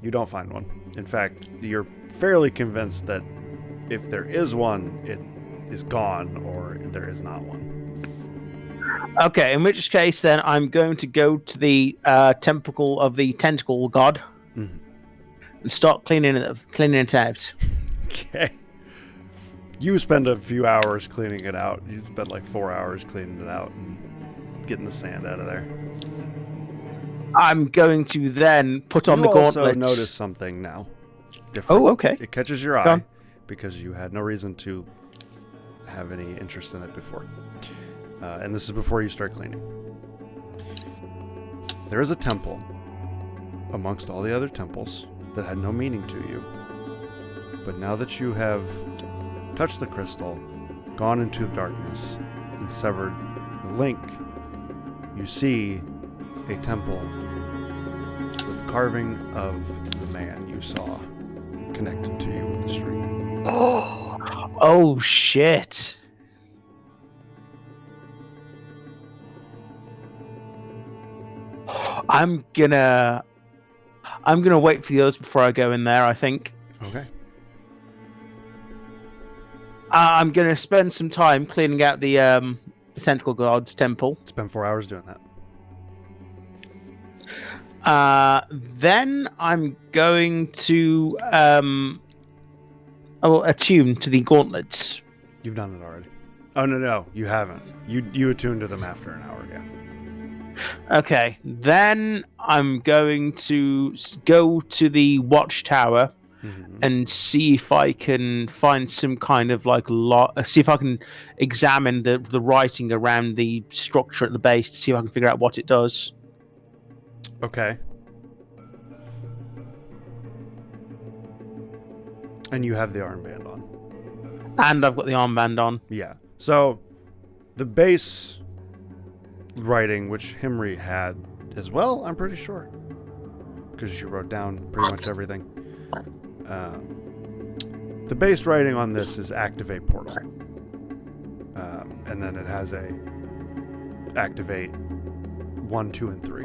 You don't find one. In fact, you're fairly convinced that if there is one, it is gone, or there is not one. Okay, in which case then I'm going to go to the temple of the tentacle god and start cleaning it out. Okay. You spend a few hours cleaning it out. You spend like 4 hours cleaning it out and getting the sand out of there. I'm going to then put on the You also gauntlets. notice something now. Different. Oh, okay. It catches your Go eye on. because you had no reason to have any interest in it before. And this is before you start cleaning. There is a temple amongst all the other temples that had no meaning to you. But now that you have touched the crystal gone into darkness and severed the link, you see a temple with carving of the man you saw connected to you with the string. Oh shit. I'm gonna wait for the others before I go in there, I think. Okay. I'm gonna spend some time cleaning out the Tentacle God's temple. Spend 4 hours doing Uh, that. then I'm going to attune to the gauntlets. You've done it already. Oh, no, you haven't. You attuned to them after an hour, yeah. Okay, then I'm going to go to the watchtower and see if I can find some kind of like see if I can examine the writing around the structure at the base to see if I can figure out what it does. Okay. And you have the armband on. And I've got the armband on. Yeah. So, the base writing, which Himri had as well, I'm pretty sure. Because she wrote down pretty much everything. The base writing on this is activate portal. And then it has a activate 1, 2, and 3.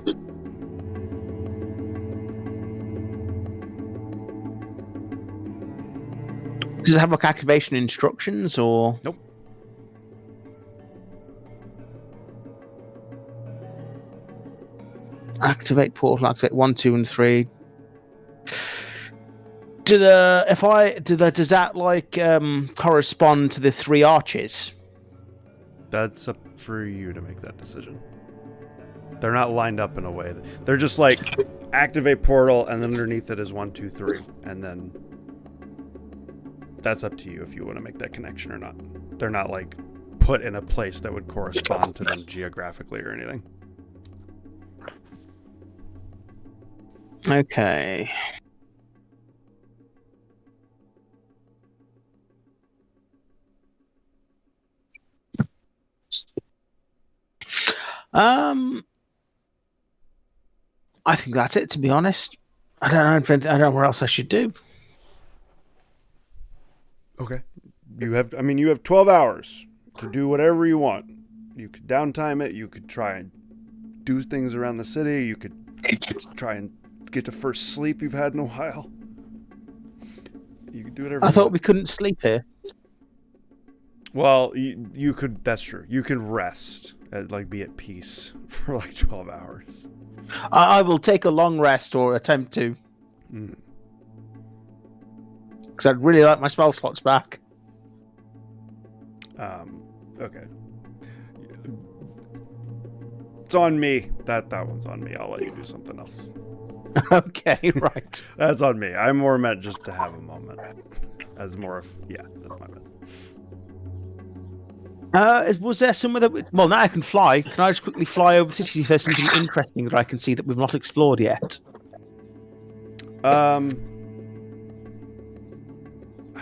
Does it have like activation instructions or? Nope. Activate portal, activate 1, 2, and 3. Does that like correspond to the 3 arches? That's up for you to make that decision. They're not lined up in a way. They're just like activate portal, and then underneath it is 1, 2, 3, and then that's up to you if you want to make that connection or not. They're not like put in a place that would correspond to them geographically or anything. Okay. I think that's it, to be honest. I don't know what else I should do. Okay. You have 12 hours to do whatever you want. You could downtime it. You could try and do things around the city. You could try and get to first sleep you've had in a while. You could do whatever I you thought want. we couldn't sleep here. Well, you could. That's true. You can rest, be at peace for like 12 hours. I will take a long rest or attempt to. Because I'd really like my spell slots back. Okay. It's on me. That one's on me. I'll let you do something else. Okay, right. That's on me. I'm more meant just to have a moment. As more of... Yeah, that's my bad. Was there somewhere that... Well, now I can fly. Can I just quickly fly over the city if there's something interesting that I can see that we've not explored yet? I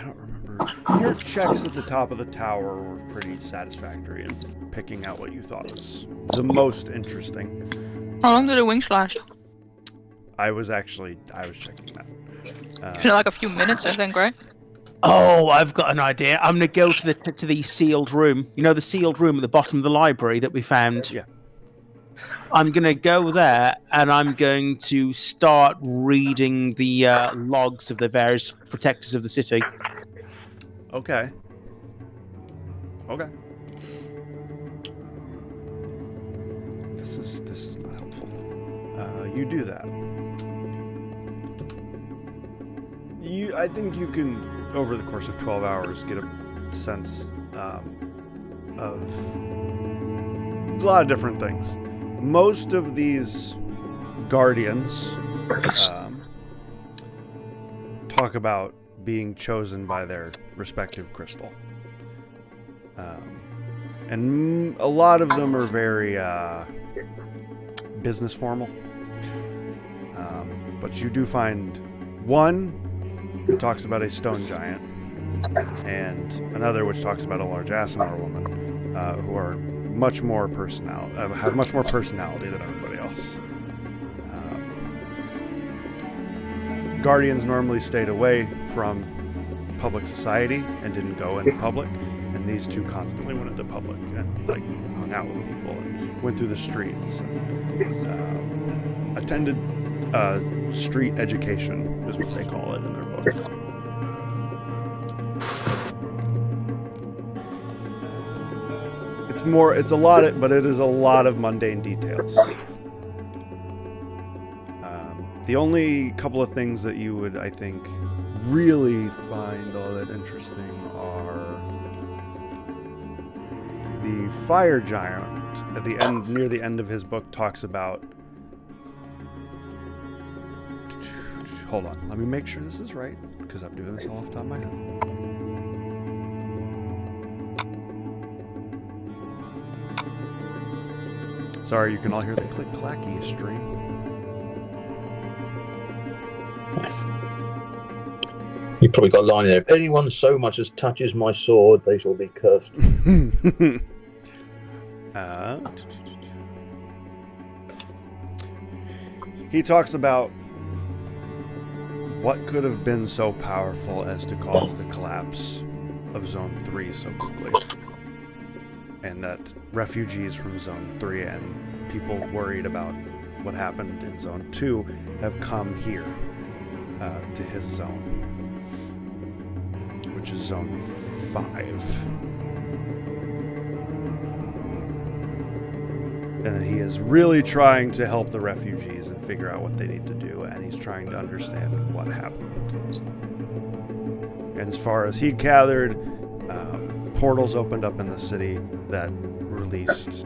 don't remember. Your checks at the top of the tower were pretty satisfactory in picking out what you thought was the most interesting. How long did the wings last? I was checking that. Like a few minutes, I think, right? Oh, I've got an idea. I'm going to go to the sealed room. You know the sealed room at the bottom of the library that we found? Yeah. I'm going to go there, and I'm going to start reading the logs of the various protectors of the city. Okay. This is not helpful. You do that. I think you can, over the course of 12 hours, get a sense of a lot of different things. Most of these guardians talk about being chosen by their respective crystal. And a lot of them are very business formal. But you do find one who talks about a stone giant and another which talks about a large Aasimar woman, who are much more have much more personality than everybody else. Guardians normally stayed away from public society and didn't go into public, and these two constantly went into public and like hung out with people and went through the streets and attended street education is what they call it in their book. It's a lot but it is a lot of mundane details. The only couple of things that you would, I think, really find all that interesting are the fire giant at the end, near the end of his book, talks about. Hold on, let me make sure this is right because I'm doing this all off the top of my head. Sorry, you can all hear the click-clacky stream. You probably got a line there. If anyone so much as touches my sword, they shall be cursed. He talks about what could have been so powerful as to cause the collapse of Zone 3 so quickly. And that refugees from Zone 3 and people worried about what happened in Zone 2 have come here to his zone, which is Zone 5. And he is really trying to help the refugees and figure out what they need to do, and he's trying to understand what happened. And as far as he gathered, portals opened up in the city that released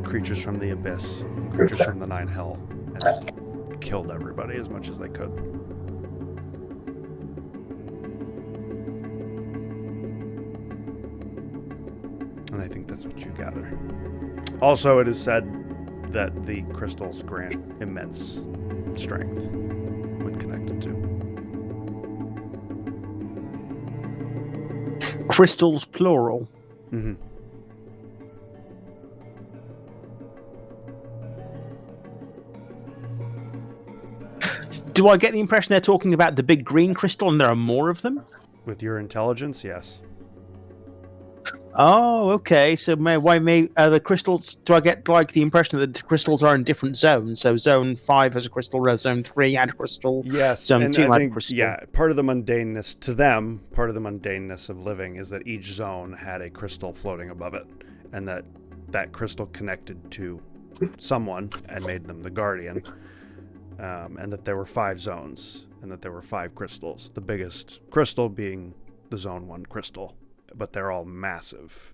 creatures from the abyss, creatures from the Nine Hell, and killed everybody as much as they could. And I think that's what you gather. Also, it is said that the crystals grant immense strength when connected to. Crystals, plural. Mm-hmm. Do I get the impression they're talking about the big green crystal and there are more of them? With your intelligence, yes. Oh, okay. So why may the crystals? Do I get like the impression that the crystals are in different zones? So Zone 5 has a crystal, Zone 3 had a crystal. Yes, Zone and 2 I had think, a crystal. yeah, part of the mundaneness to them, part of the mundaneness of living is that each zone had a crystal floating above it, and that crystal connected to someone and made them the guardian, and that there were 5 zones, and that there were 5 crystals. The biggest crystal being the Zone 1 crystal. But they're all massive.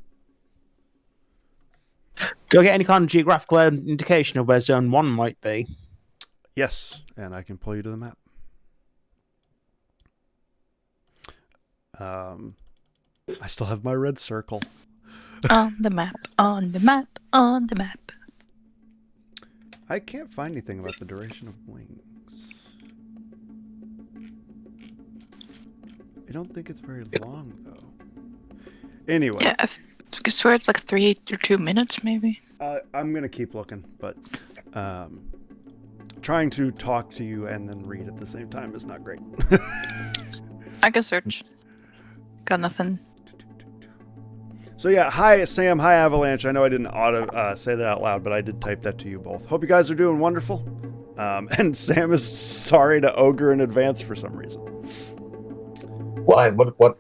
Do I get any kind of geographical indication of where Zone 1 might be? Yes, and I can pull you to the map. I still have my red circle. On the map, on the map, on the map. I can't find anything about the duration of wings. I don't think it's very long, though. Anyway. Yeah, I swear it's like 3 or 2 minutes, maybe. I'm going to keep looking, but trying to talk to you and then read at the same time is not great. I can search. Got nothing. So yeah, hi Sam, hi Avalanche. I know I didn't say that out loud, but I did type that to you both. Hope you guys are doing wonderful. And Sam is sorry to Ogre in advance for some reason. Why? What?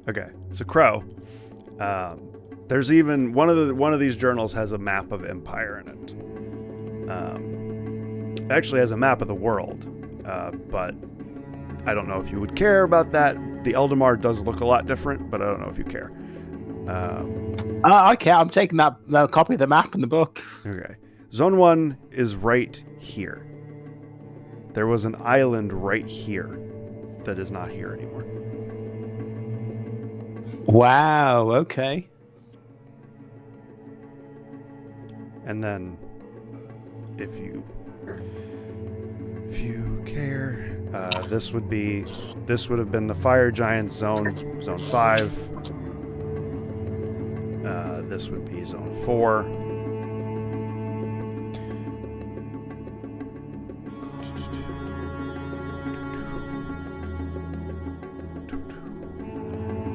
Okay, so Crow. There's even one of these journals has a map of Empire in it. It actually has a map of the world, but I don't know if you would care about that. The Eldamar does look a lot different, but I don't know if you care. I care. I'm taking that copy of the map in the book. Okay, Zone 1 is right here. There was an island right here that is not here anymore. Wow, okay. And then, if you care, This would have been the fire giant zone 5. This would be zone 4.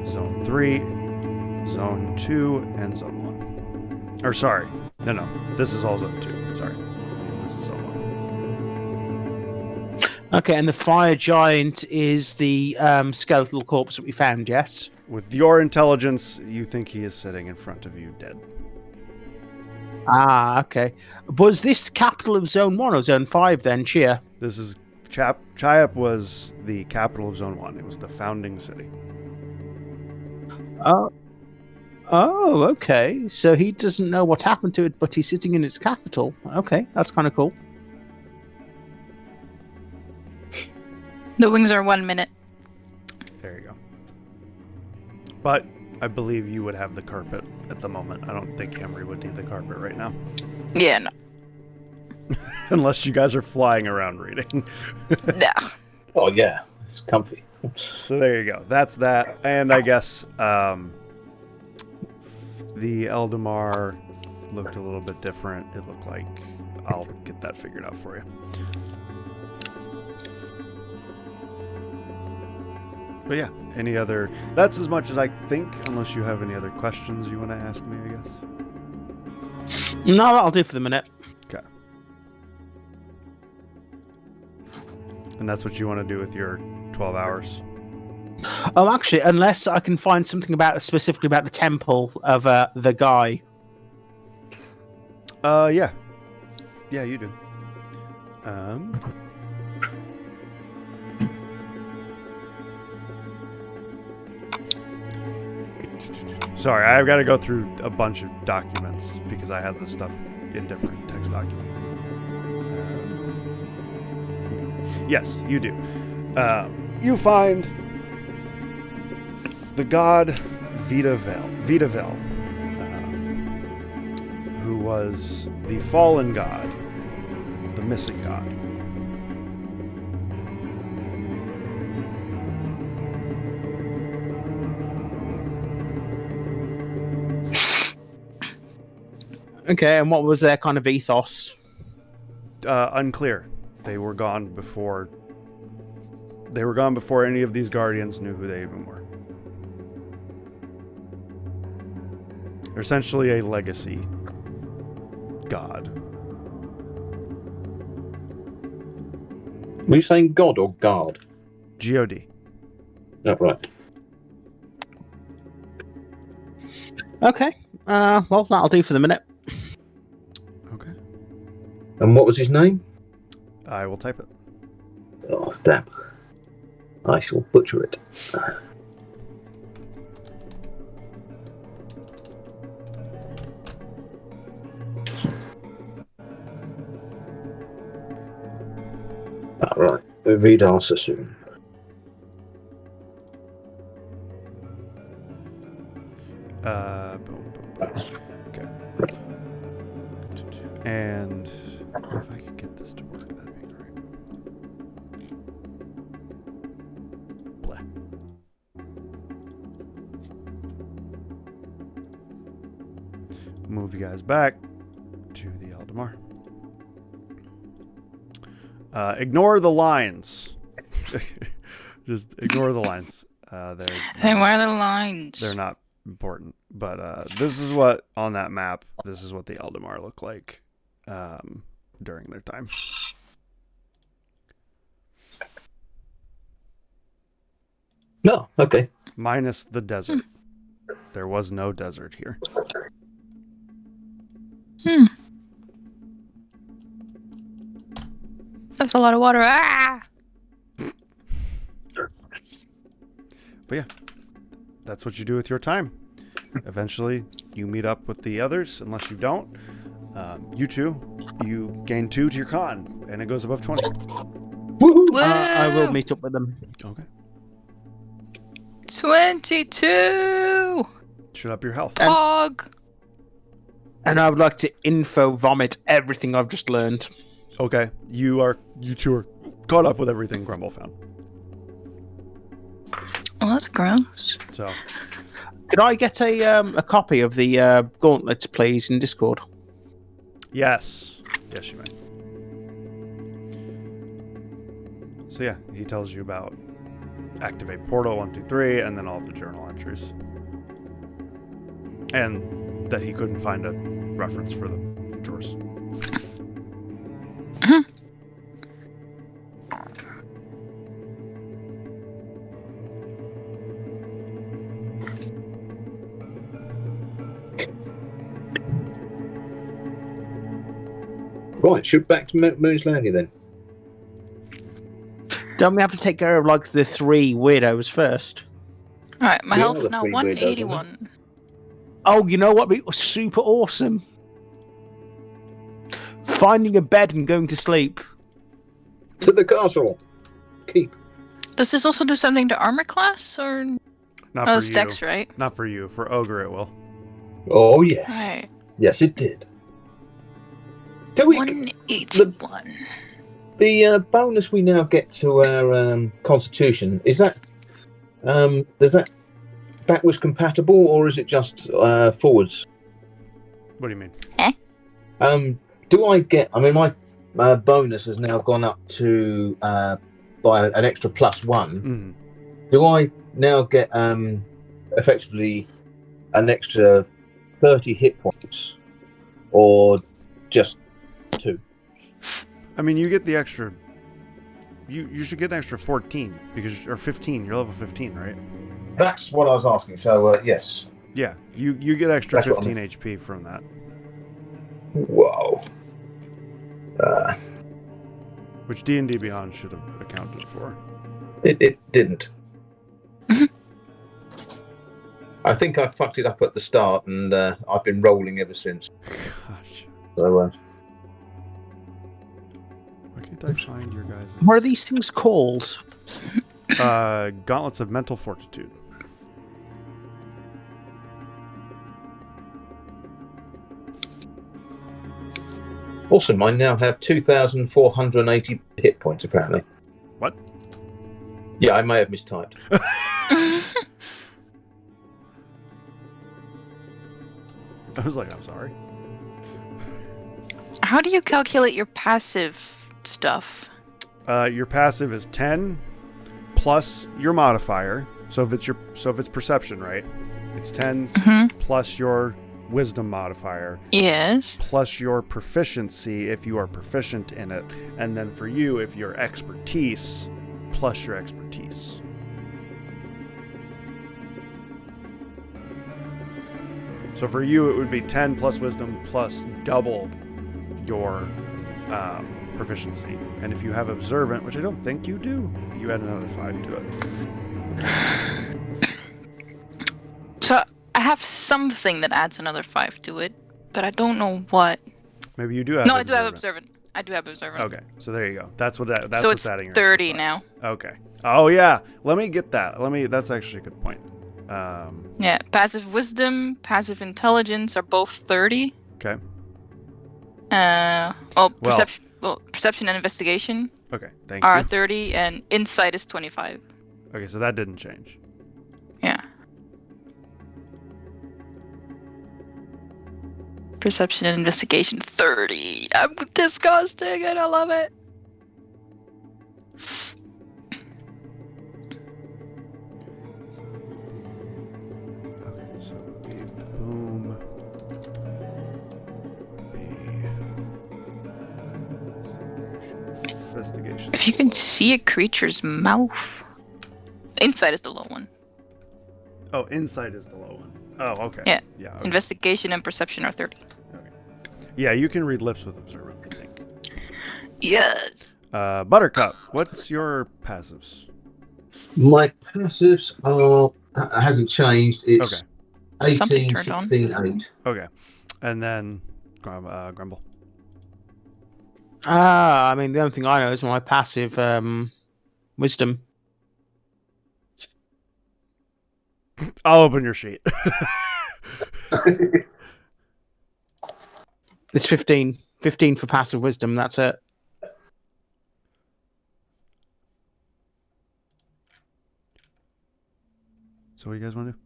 Zone 3, zone 2, and zone 1. Or sorry, no, this is all zone 2. Sorry, this is zone 1. Okay, and the fire giant is the skeletal corpse that we found, yes? With your intelligence, you think he is sitting in front of you, dead. Ah, okay. Was this capital of Zone 1 or Zone 5 then, Chia? This is Chiap was the capital of Zone 1. It was the founding city. Oh, okay. So he doesn't know what happened to it, but he's sitting in its capital. Okay, that's kind of cool. The wings are 1 minute. There you go. But I believe you would have the carpet at the moment. I don't think Henry would need the carpet right now. Yeah, no. Unless you guys are flying around reading. No. Oh yeah, it's comfy. So there you go. That's that. And I guess the Eldamar looked a little bit different. It looked like I'll get that figured out for you. But yeah, any other... That's as much as I think, unless you have any other questions you want to ask me, I guess. No, that'll do for the minute. Okay. And that's what you want to do with your 12 hours? Oh, actually, unless I can find something specifically about the temple of the guy. Yeah. Yeah, you do. Sorry, I've got to go through a bunch of documents because I have this stuff in different text documents. Yes, you do. You find the god Vitavel, who was the fallen god, the missing god. Okay, and what was their kind of ethos? Unclear. They were gone before any of these guardians knew who they even were. They're essentially a legacy god. Were you saying God or guard? God. Oh, right. Okay, well, that'll do for the minute. Okay. And what was his name? I will type it. Oh, damn. I shall butcher it. Alright, Vidal Sassoon. Okay. And if I could get this to work, that'd be great. Blah. Move you guys back to the Eldamar. Ignore the lines. Just ignore the lines. Hey, where are the lines? They're not important. But this is what, on that map, this is what the Eldamar look like during their time. No, okay. Minus the desert. There was no desert here. That's a lot of water. Ah! But yeah, that's what you do with your time. Eventually, you meet up with the others, unless you don't. You two, you gain 2 to your con, and it goes above 20. I will meet up with them. Okay. 22! Shoot up your health. Fog! And I would like to info vomit everything I've just learned. Okay. You two are caught up with everything Grumble found. Oh, that's gross. So, Could I get a copy of the gauntlets, please, in Discord? yes, you may. So yeah, he tells you about activate portal 1, 2, 3, and then all the journal entries, and that he couldn't find a reference for the drawers. Right, shoot back to Moon's Landing then. Don't we have to take care of like the 3 weirdos first? All right, my We health are is the now three weirdos, aren't we? 181. Oh, you know what? It was super awesome. Finding a bed and going to sleep. To the castle. Keep. Does this also do something to armor class or? Not Oh, for it's you. Dex, right? Not for you. For Ogre, it will. Oh, yes. Right. Yes, it did. Do we... 181. The bonus we now get to our constitution, is that... Is that backwards compatible, or is it just forwards? What do you mean? Do I get... I mean, my bonus has now gone up to... by an extra +1. Mm-hmm. Do I now get effectively an extra 30 hit points, or just 2? I mean, you get the extra. You should get an extra 14 because or 15. You're level 15, right? That's what I was asking. So yes. Yeah, you get extra That's what 15 HP from that. Whoa. Which D&D Beyond should have accounted for. It didn't. I think I fucked it up at the start, and I've been rolling ever since. Gosh. So, Why can't I find your guys'... What are these things called? Gauntlets of Mental Fortitude. awesome. I now have 2,480 hit points, apparently. What? Yeah, I may have mistyped. I was like, I'm sorry. How do you calculate your passive stuff? Your passive is 10 plus your modifier. So if it's perception, right? It's 10 plus your wisdom modifier. Yes. Plus your proficiency if you are proficient in it. And then for you, if you're expertise, plus your expertise. So for you, it would be 10 plus wisdom plus double your proficiency. And if you have observant, which I don't think you do, you add another 5 to it. So I have something that adds another 5 to it, but I don't know what. Maybe you do have No, I do have observant. I do have observant. Okay, so there you go. That's that's so what's it's adding your 30 extra 5. now. Okay. Oh yeah. Let me get that. That's actually a good point. Yeah, passive wisdom, passive intelligence are both 30. Okay. Perception and investigation Okay, thank are you. 30, and insight is 25. Okay, so that didn't change. Yeah. Perception and investigation 30. I'm disgusting and I love it. Okay, so boom. Investigation. If you can see a creature's mouth. Insight is the low one. Oh, insight is the low one. Oh, okay. Yeah. Yeah. Okay. Investigation and perception are 30. Okay. Yeah, you can read lips with observant, I think. Yes. Buttercup, what's your passives? My passives hasn't changed. It's Okay. 18, Something turned 16, 8. Okay. And then Grumble. I mean, the only thing I know is my passive wisdom. I'll open your sheet. It's 15. 15 for passive wisdom, that's it. So what do you guys want to do?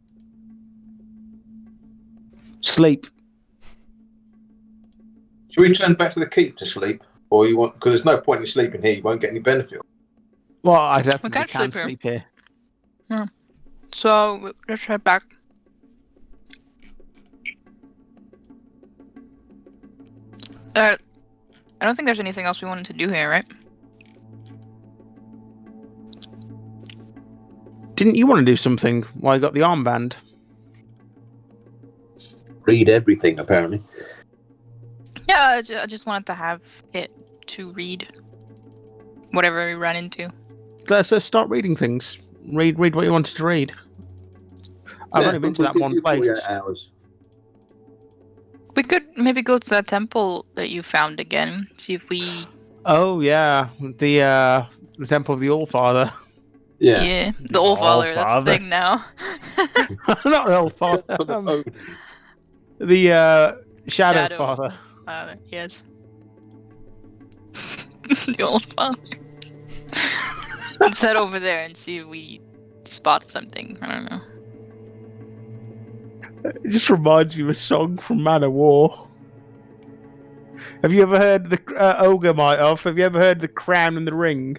Sleep. Should we turn back to the keep to sleep? Or you want... Because there's no point in sleeping here. You won't get any benefit. Well, I don't think we can't can sleep sleep here. So let's head back. I don't think there's anything else we wanted to do here, right? Didn't you want to do something while you got the armband? Read everything, apparently. Yeah, I just wanted to have it to read whatever we run into. Let's start reading things. Read what you wanted to read. I've only been to that one place. 48 hours. We could maybe go to that temple that you found again. See if we. Oh yeah, the Temple of the All-Father. Yeah. The All-Father. That's the thing now. Not the All-Father. The Shadow Father. Father, yes. The All-Father. Let's head over there and see if we spot something. I don't know. It just reminds me of a song from Man of War. Have you ever heard the Ogre might have? Have you ever heard the Crown and the Ring?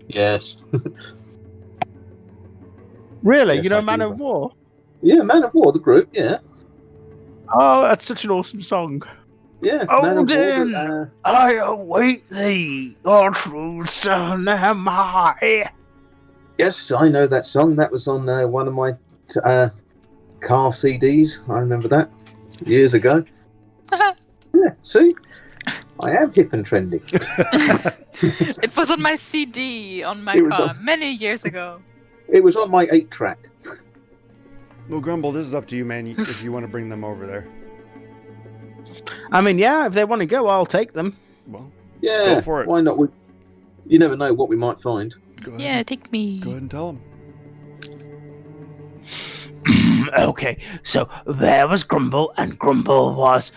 Yes. Really? Yes, you know I Man do. of War? Yeah, Man of War, the group, yeah. Oh, that's such an awesome song. Yeah, Odin, I await thee, O true son am I. Yes, I know that song. That was on one of my car CDs. I remember that years ago. Yeah, see? I am hip and trendy. It was on my CD on my car many years ago. It was on my 8-track. Well, Grumble, this is up to you, man, if you want to bring them over there. I mean, yeah, if they want to go, I'll take them. Well, Yeah, go for it. Why not? You never know what we might find. Go ahead. Yeah, take me. Go ahead and tell them. Okay, so there was Grumble, and Grumble was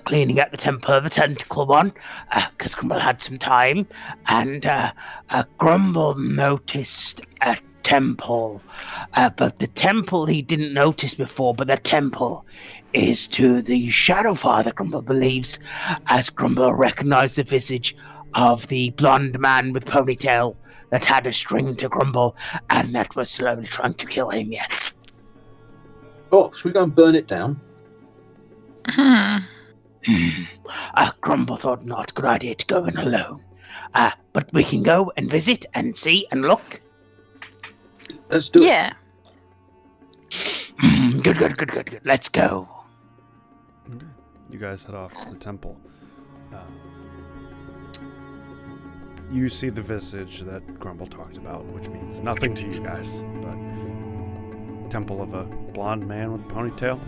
cleaning at the Temple of the Tentacle one, because Grumble had some time, and Grumble noticed a temple, but the temple he didn't notice before, but the temple is to the Shadow Father, Grumble believes, as Grumble recognized the visage of the blonde man with ponytail that had a string to Grumble, and that was slowly trying to kill him, yes. Oh, should we go and burn it down? Grumble thought not a good idea to go in alone. But we can go and visit and see and look. Let's do it. Yeah. Good. Let's go. Okay. You guys head off to the temple. You see the visage that Grumble talked about, which means nothing to you guys, but temple of a blonde man with a ponytail.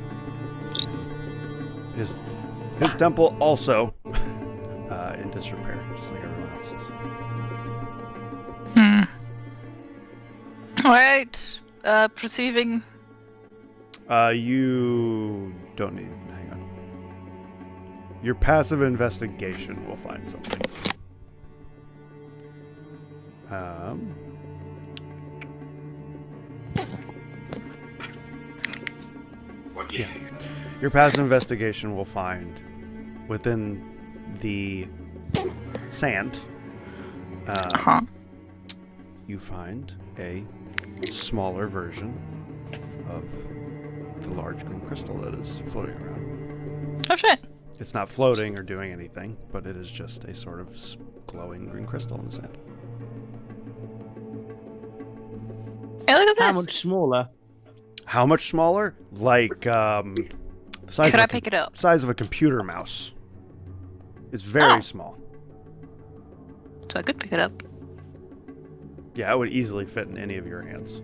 His temple also in disrepair, just like everyone else's. Alright. Perceiving. You don't need. Hang on. Your passive investigation will find something. Yeah. Your passive investigation will find within the sand. You find a smaller version of the large green crystal that is floating around. Oh shit. It's not floating or doing anything, but it is just a sort of glowing green crystal in the sand. Hey, look at this. How much smaller? How much smaller? Like the size. Could of I pick it up? Size of a computer mouse. It's very small. So I could pick it up. Yeah, it would easily fit in any of your hands.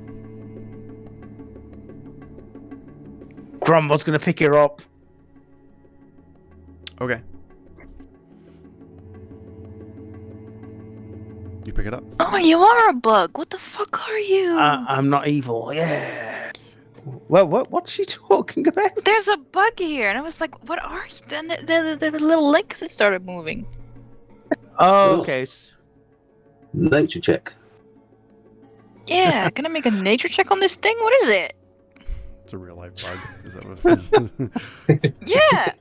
Grumble's gonna pick her up. Okay. You pick it up. Oh, you are a bug. What the fuck are you? I'm not evil. Yeah. Well, what's she talking about? There's a bug here, and I was like, "What are you?" Then the little legs that started moving. Oh, okay. Nature check. Yeah, can I make a nature check on this thing? What is it? It's a real life bug. Is that what it is? Yeah.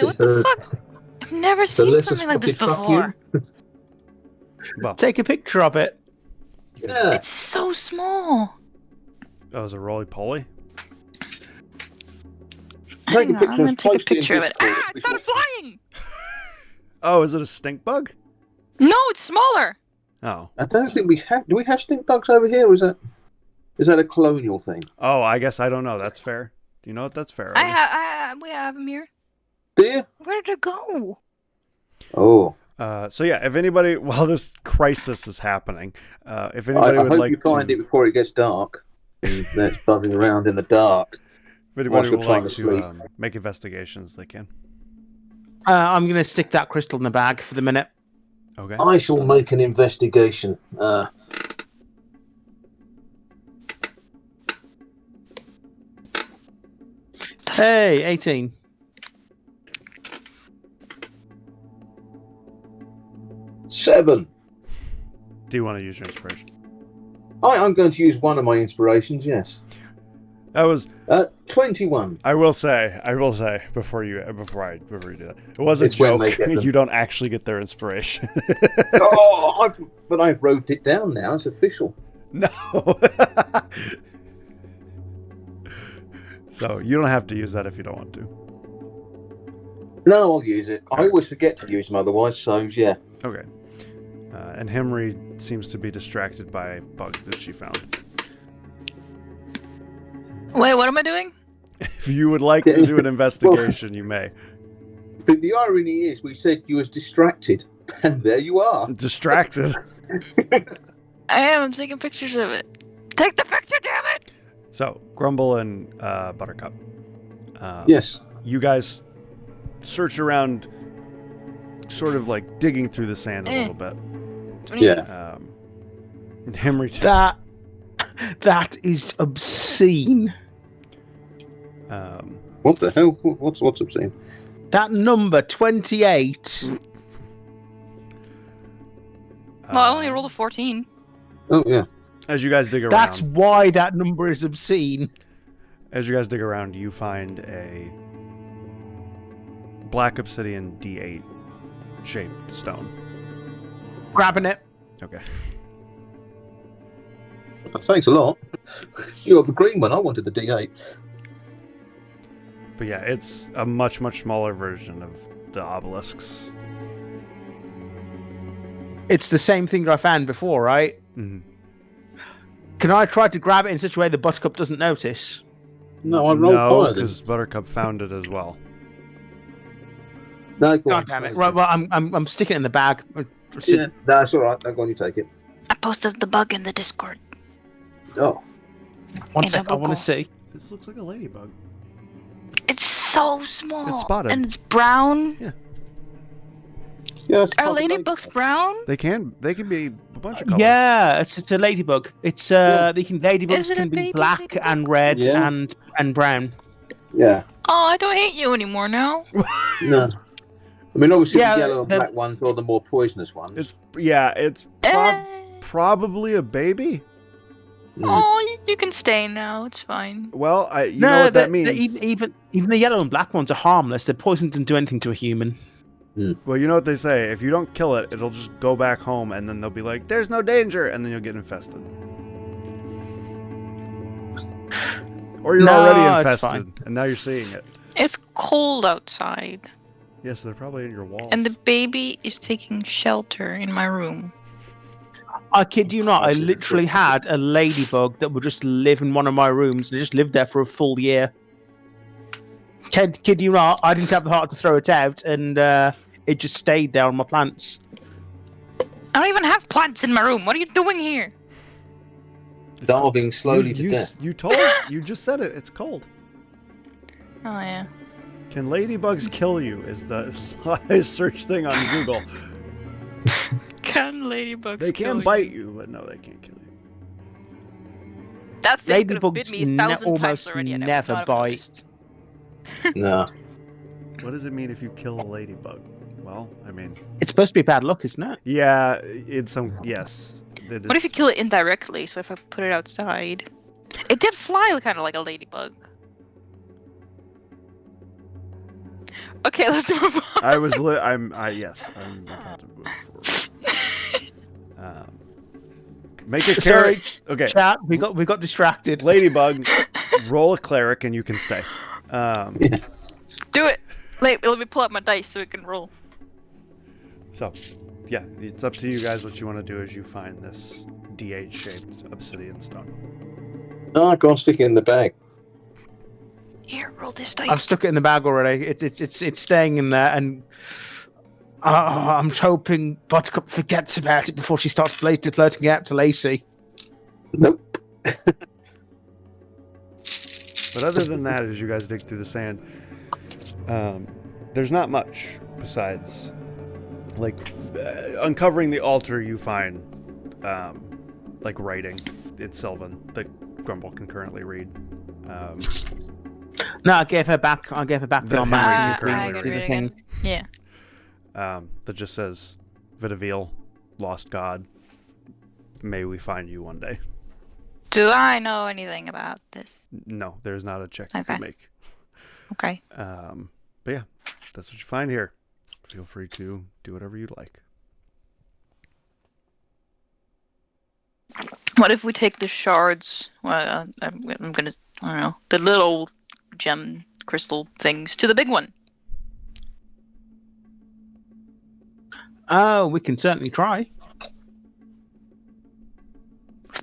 Ew, what the fuck? I've never seen something like this before. Well, Take a picture of it. Yeah. It's so small. oh, is it roly-poly? Take a Hang on, picture I'm gonna and take a post it in picture of it. Discord Ah, it started flying! Oh, is it a stink bug? No, it's smaller. Oh. I don't think we have. Do we have stink bugs over here? Or is that a colonial thing? Oh, I guess I don't know. That's fair. Do you know what that's fair? We have him here. Do you? Where did it go? Oh. So yeah, if anybody, while this crisis is happening, if anybody I would hope like you find to, it before it gets dark. And then it's buzzing around in the dark. if anybody whilst we're would trying like to sleep. to make investigations, they can. I'm going to stick that crystal in the bag for the minute. Okay. I shall make an investigation. Hey, 18. Seven. Do you want to use your inspiration? I'm going to use one of my inspirations. Yes. That was. 21. I will say before you do that, it was a It's when joke. they get them. You don't actually get their inspiration. But I've wrote it down now. It's official. No. So you don't have to use that if you don't want to. No, I'll use it. I always forget to use them otherwise. So yeah. Okay. And Henry seems to be distracted by a bug that she found. Wait, what am I doing? If you would like to do an investigation, you may. The irony is, we said you was distracted, and there you are. Distracted. I am. I'm taking pictures of it. Take the picture, damn it! So, Grumble and Buttercup. Yes. You guys search around, sort of like digging through the sand a little bit. Yeah. And Henry too. That is obscene. What the hell? What's obscene? That number 28. Well, I only rolled a 14. Oh yeah. As you guys dig around, That's why that number is obscene. As you guys dig around, you find a black obsidian D8 shaped stone. Grabbing it. Okay. Thanks a lot. You got the green one. I wanted the D8. But yeah, it's a much, much smaller version of the obelisks. It's the same thing that I found before, right? Mm-hmm. Can I try to grab it in such a way the Buttercup doesn't notice? No, I rolled higher than. because Buttercup found it as well. No, go God on. damn it! Right, well, I'm sticking it in the bag. Yeah, that's all right. No, go on, you take it. I posted the bug in the Discord. Oh, One In sec, a I want bubble. to see. This looks like a ladybug. It's so small. It's spotted. And it's brown. yeah. That's Are not the ladybugs brown? They can be a bunch of colors. Yeah, it's a ladybug. It's Yeah. ladybugs Is it a can be baby black ladybug? and red Yeah. and brown. Yeah. Oh, I don't hate you anymore now. No. I mean, obviously Yeah, the yellow and the- black ones are the more poisonous ones. It's Eh. probably a baby. Mm. Oh, you can stay now. It's fine. Well, you know what that means. Even the yellow and black ones are harmless. They're poisoned and do anything to a human. Well, you know what they say. If you don't kill it, it'll just go back home, and then they'll be like, "There's no danger," and then you'll get infested. Or you're No, already it's fine. infested, and now you're seeing it. It's cold outside, Yes, they're probably in your walls. and the baby is taking shelter in my room. I kid you not. I literally had a ladybug that would just live in one of my rooms and it just lived there for a full year. Kid you not. I didn't have the heart to throw it out, and it just stayed there on my plants. I don't even have plants in my room. What are you doing here? Starving slowly to death. You just said it. It's cold. Oh yeah. Can ladybugs kill you? Is the highest search thing on Google. Can ladybugs They kill can bite you, but no, they can't kill you. That thing could have bit Ladybugs me 1,000 times almost already. and I never would not have bite. noticed. No. What does it mean if you kill a ladybug? Well, I mean, It's supposed to be bad luck, isn't it? yeah, in some yes. What if you kill it indirectly? So if I put it outside, It did fly kind of like a ladybug. Okay, let's move on. I'm about to move forward. Make a Sorry, carrot. Okay, chat. We got distracted. Ladybug, roll a cleric and you can stay. Do it. Let me pull up my dice so we can roll. So, yeah, it's up to you guys what you want to do as you find this D8-shaped obsidian stone. Oh, go on, stick it in the bag. Here, roll this dice. I've stuck it in the bag already. It's staying in there, and I'm hoping Buttercup forgets about it before she starts flirting out to Lacey. Nope. But other than that, as you guys dig through the sand, there's not much besides, like, uncovering the altar. You find, like, writing. It's Sylvan that Grumble can currently read. No, I gave her back the armor. I gotta read it again. Yeah. That just says, Vitaville, lost god, may we find you one day. Do I know anything about this? No, there's not a check you can make. Okay. But yeah, that's what you find here. Feel free to do whatever you'd like. What if we take the shards? Well, I'm gonna, I don't know, the little gem crystal things to the big one. Oh, we can certainly try.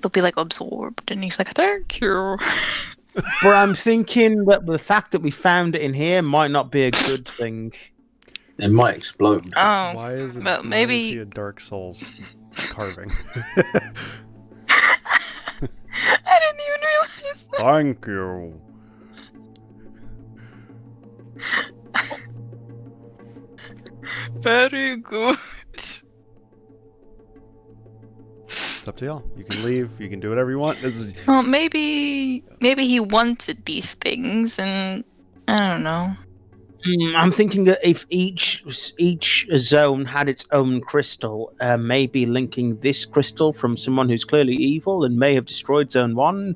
They'll be like absorbed, and he's like, "Thank you." But I'm thinking that the fact that we found it in here might not be a good thing. It might explode. Oh, Why is it? well, Why maybe is he a Dark Souls carving? I didn't even realize that. Thank you. Very good. It's up to y'all. You can leave. You can do whatever you want. This is Well, maybe he wanted these things, and I don't know. I'm thinking that if each zone had its own crystal, maybe linking this crystal from someone who's clearly evil and may have destroyed Zone 1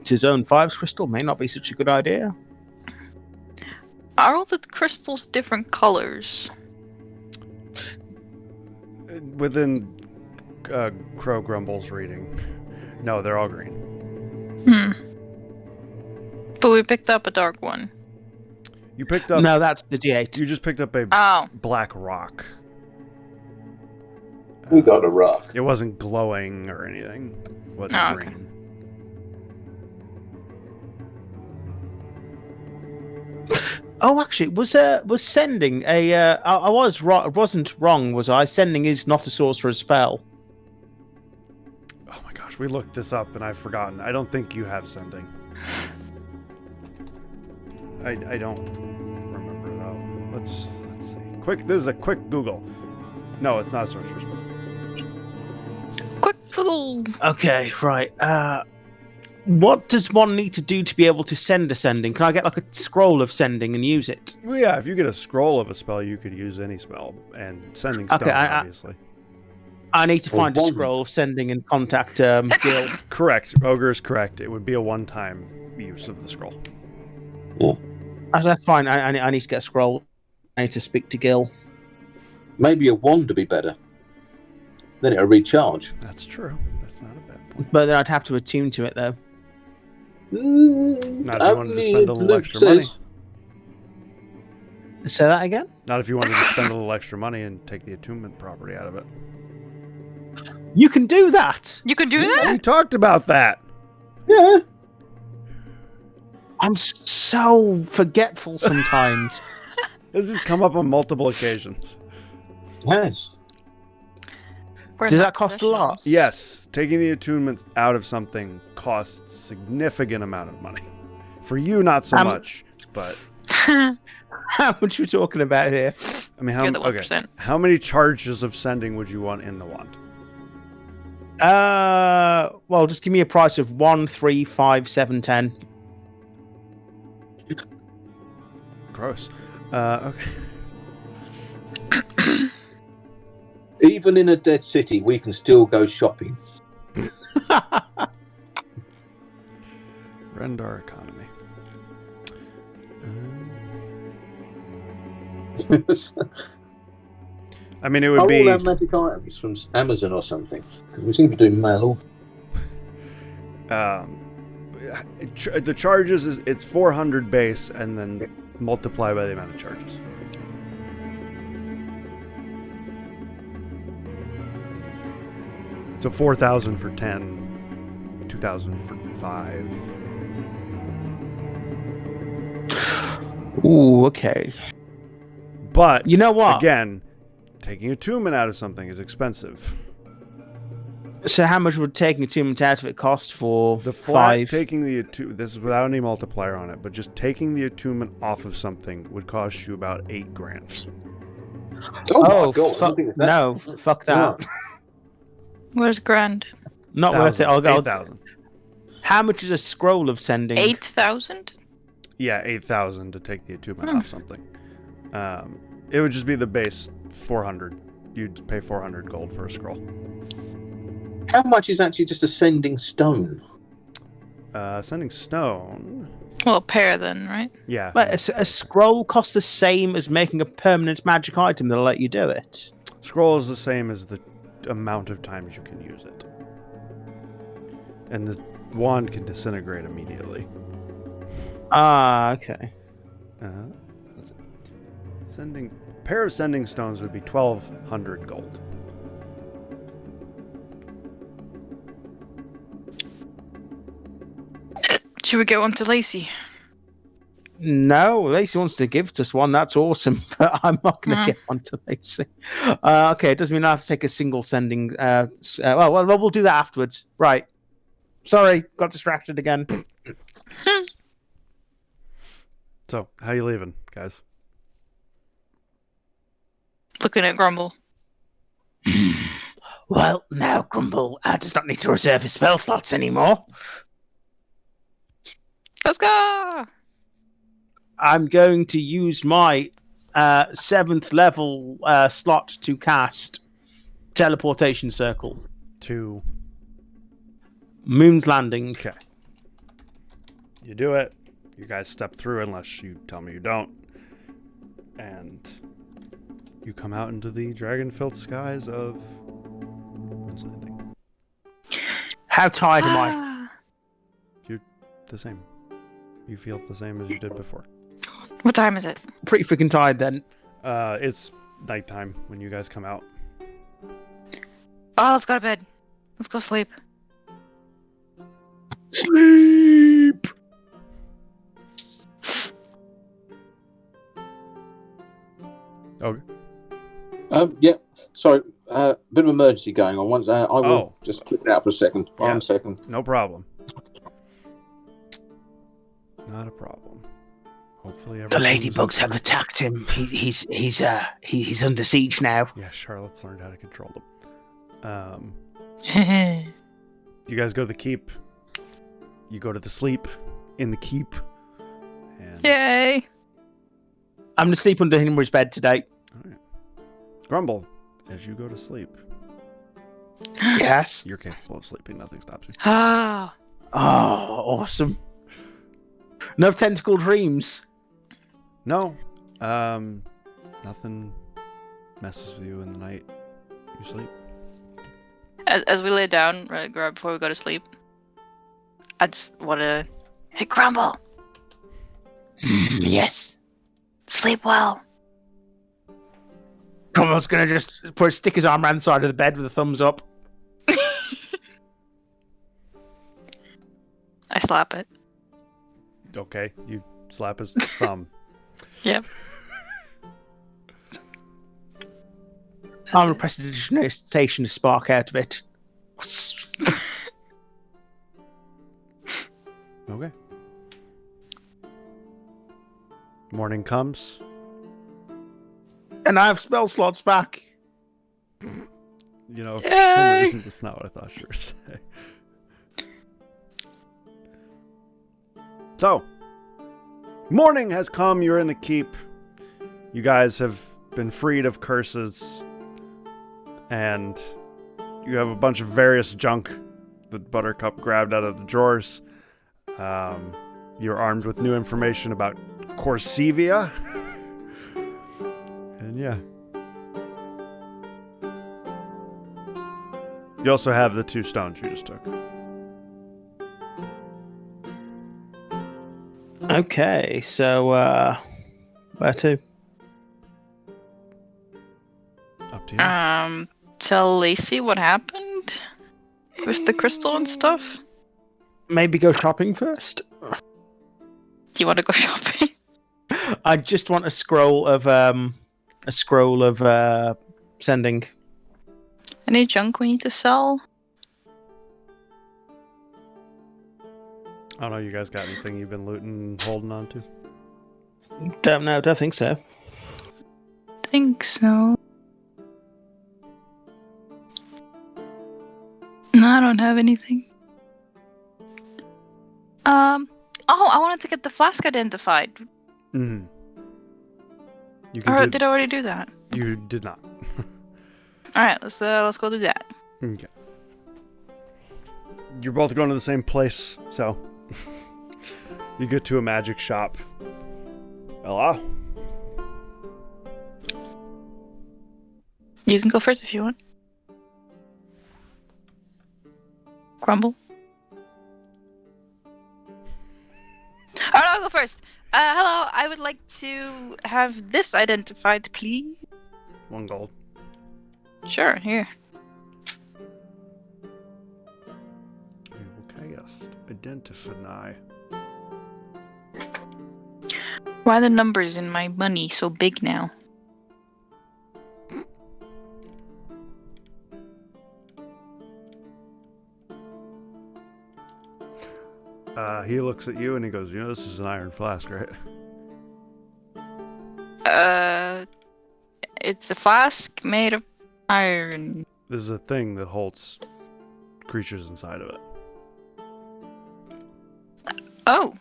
to Zone 5's crystal may not be such a good idea. Are all the crystals different colors? within Crow Grumble's reading. No, they're all green. But we picked up a dark one. You picked up... No, that's the D8. You just picked up a black rock. We got a rock. It wasn't glowing or anything. It wasn't green. Okay. Oh, actually, was sending a? I was wrong. I wasn't wrong, was I? Sending is not a sorcerer's spell. Oh my gosh, we looked this up and I've forgotten. I don't think you have sending. I don't remember though. Let's see. Quick, this is a quick Google. No, it's not a sorcerer's spell. Quick Google. Okay, right. What does one need to do to be able to send a sending? Can I get like a scroll of sending and use it? Well, yeah, if you get a scroll of a spell, you could use any spell, and sending stones, obviously. I need to find a scroll of sending and contact Gil. Correct. Ogre is correct. It would be a one-time use of the scroll. Yeah. That's fine. I need to get a scroll. I need to speak to Gil. Maybe a wand would be better. Then it'll recharge. That's true. That's not a bad point. But then I'd have to attune to it, though. Not if you wanted to spend a little extra money. Say that again? Not if you wanted to spend a little extra money and take the attunement property out of it. You can do that! You can do that? We talked about that! Yeah. I'm so forgetful sometimes. This has come up on multiple occasions. Yes. Does that cost a lot? Yes, taking the attunement out of something costs significant amount of money. For you, not so much, but... How much are we talking about here? I mean, You're the 1%. How many charges of sending would you want in the wand? Well, just give me a price of 1, 3, 5, 7, 10. Gross. Okay. Even in a dead city, we can still go shopping. end our economy. I mean, it would Are be... all our magic items from Amazon or something? Because we seem to be doing mail order. The charges is it's 400 base and then multiply by the amount of charges. So 4,000 for 10, 2,000 for 5. Ooh, okay. But you know what? Again, taking attunement out of something is expensive. So how much would taking attunement out of it cost for The flat 5? taking the this is without any multiplier on it, but just taking the attunement off of something would cost you about 8 grand. Oh my god! I don't think it's that. No, fuck that. No. Where's grand? Not worth it. I'll go. 8,000. How much is a scroll of sending? 8,000? Yeah, 8,000 to take the attunement off something. It would just be the base 400. You'd pay 400 gold for a scroll. How much is actually just a sending stone? Sending stone. Well, a pair then, right? Yeah. But a scroll costs the same as making a permanent magic item that'll let you do it. Scroll is the same as the amount of times you can use it. And the wand can disintegrate immediately. Ah, okay. That's it. Pair of sending stones would be 1,200 gold. Should we get one to Lacey? No, Lacey wants to give us one. That's awesome, but I'm not going to get one to Lacey. Okay, it doesn't mean I have to take a single sending. Well, we'll do that afterwards. Right. Sorry, got distracted again. So, how you leaving, guys? Looking at Grumble. Well, now Grumble does not need to reserve his spell slots anymore. Let's go! I'm going to use my 7th level slot to cast Teleportation Circle. To Moon's Landing. Okay. You do it. You guys step through unless you tell me you don't. And you come out into the dragon-filled skies of Moon's Landing. How tired am I? You're the same. You feel the same as you did before. What time is it? Pretty freaking tired then. It's nighttime when you guys come out. Oh, let's go to bed. Let's go sleep. Sleep! Okay. Yeah. Sorry. Bit of emergency going on. Once I will Oh. just click it out for a second. Yeah. 1 second. No problem. Not a problem. Hopefully The ladybugs have attacked him. He's under siege now. Yeah, Charlotte's learned how to control them. Yay! You guys go to the keep. You go to the sleep in the keep. And I'm going to sleep under Henry's bed today. all right. Grumble, as you go to sleep, Yes. you're capable of sleeping. Nothing stops you. Ah. Oh, awesome. No tentacle dreams. No. Nothing messes with you in the night. You sleep. As we lay down, right before we go to sleep, I just want to... Hey, Grumble! Yes. Sleep well. Grumble's going to just stick his arm around the side of the bed with a thumbs up. I slap it. Okay. You slap his thumb. Yep. I'm going to press the station to spark out of it. Okay. Morning comes. And I have spell slots back. You know, for some reason, that's not what I thought you were saying. So, morning has come. You're in the keep. You guys have been freed of curses. And you have a bunch of various junk that Buttercup grabbed out of the drawers. You're armed with new information about Corsevia. And yeah. You also have the 2 stones you just took. Okay, so where to? Up to you. Tell Lacey what happened with the crystal and stuff. Maybe go shopping first. Do you want to go shopping? I just want a scroll of sending. Any junk we need to sell? I don't know, you guys got anything you've been looting and holding on to? Don't think so. Think so. No, I don't have anything. Oh, I wanted to get the flask identified. Mm-hmm. Or did I already do that? You did not. Alright, let's go do that. Okay. You're both going to the same place, so you get to a magic shop. Hello? You can go first if you want. Grumble. Alright, I'll go first. Hello, I would like to have this identified, please. 1 gold. Sure, here. Okay, yes. Identify. Why are the numbers in my money so big now? He looks at you and he goes, you know, this is an iron flask, right? It's a flask made of iron. This is a thing that holds creatures inside of it. Oh.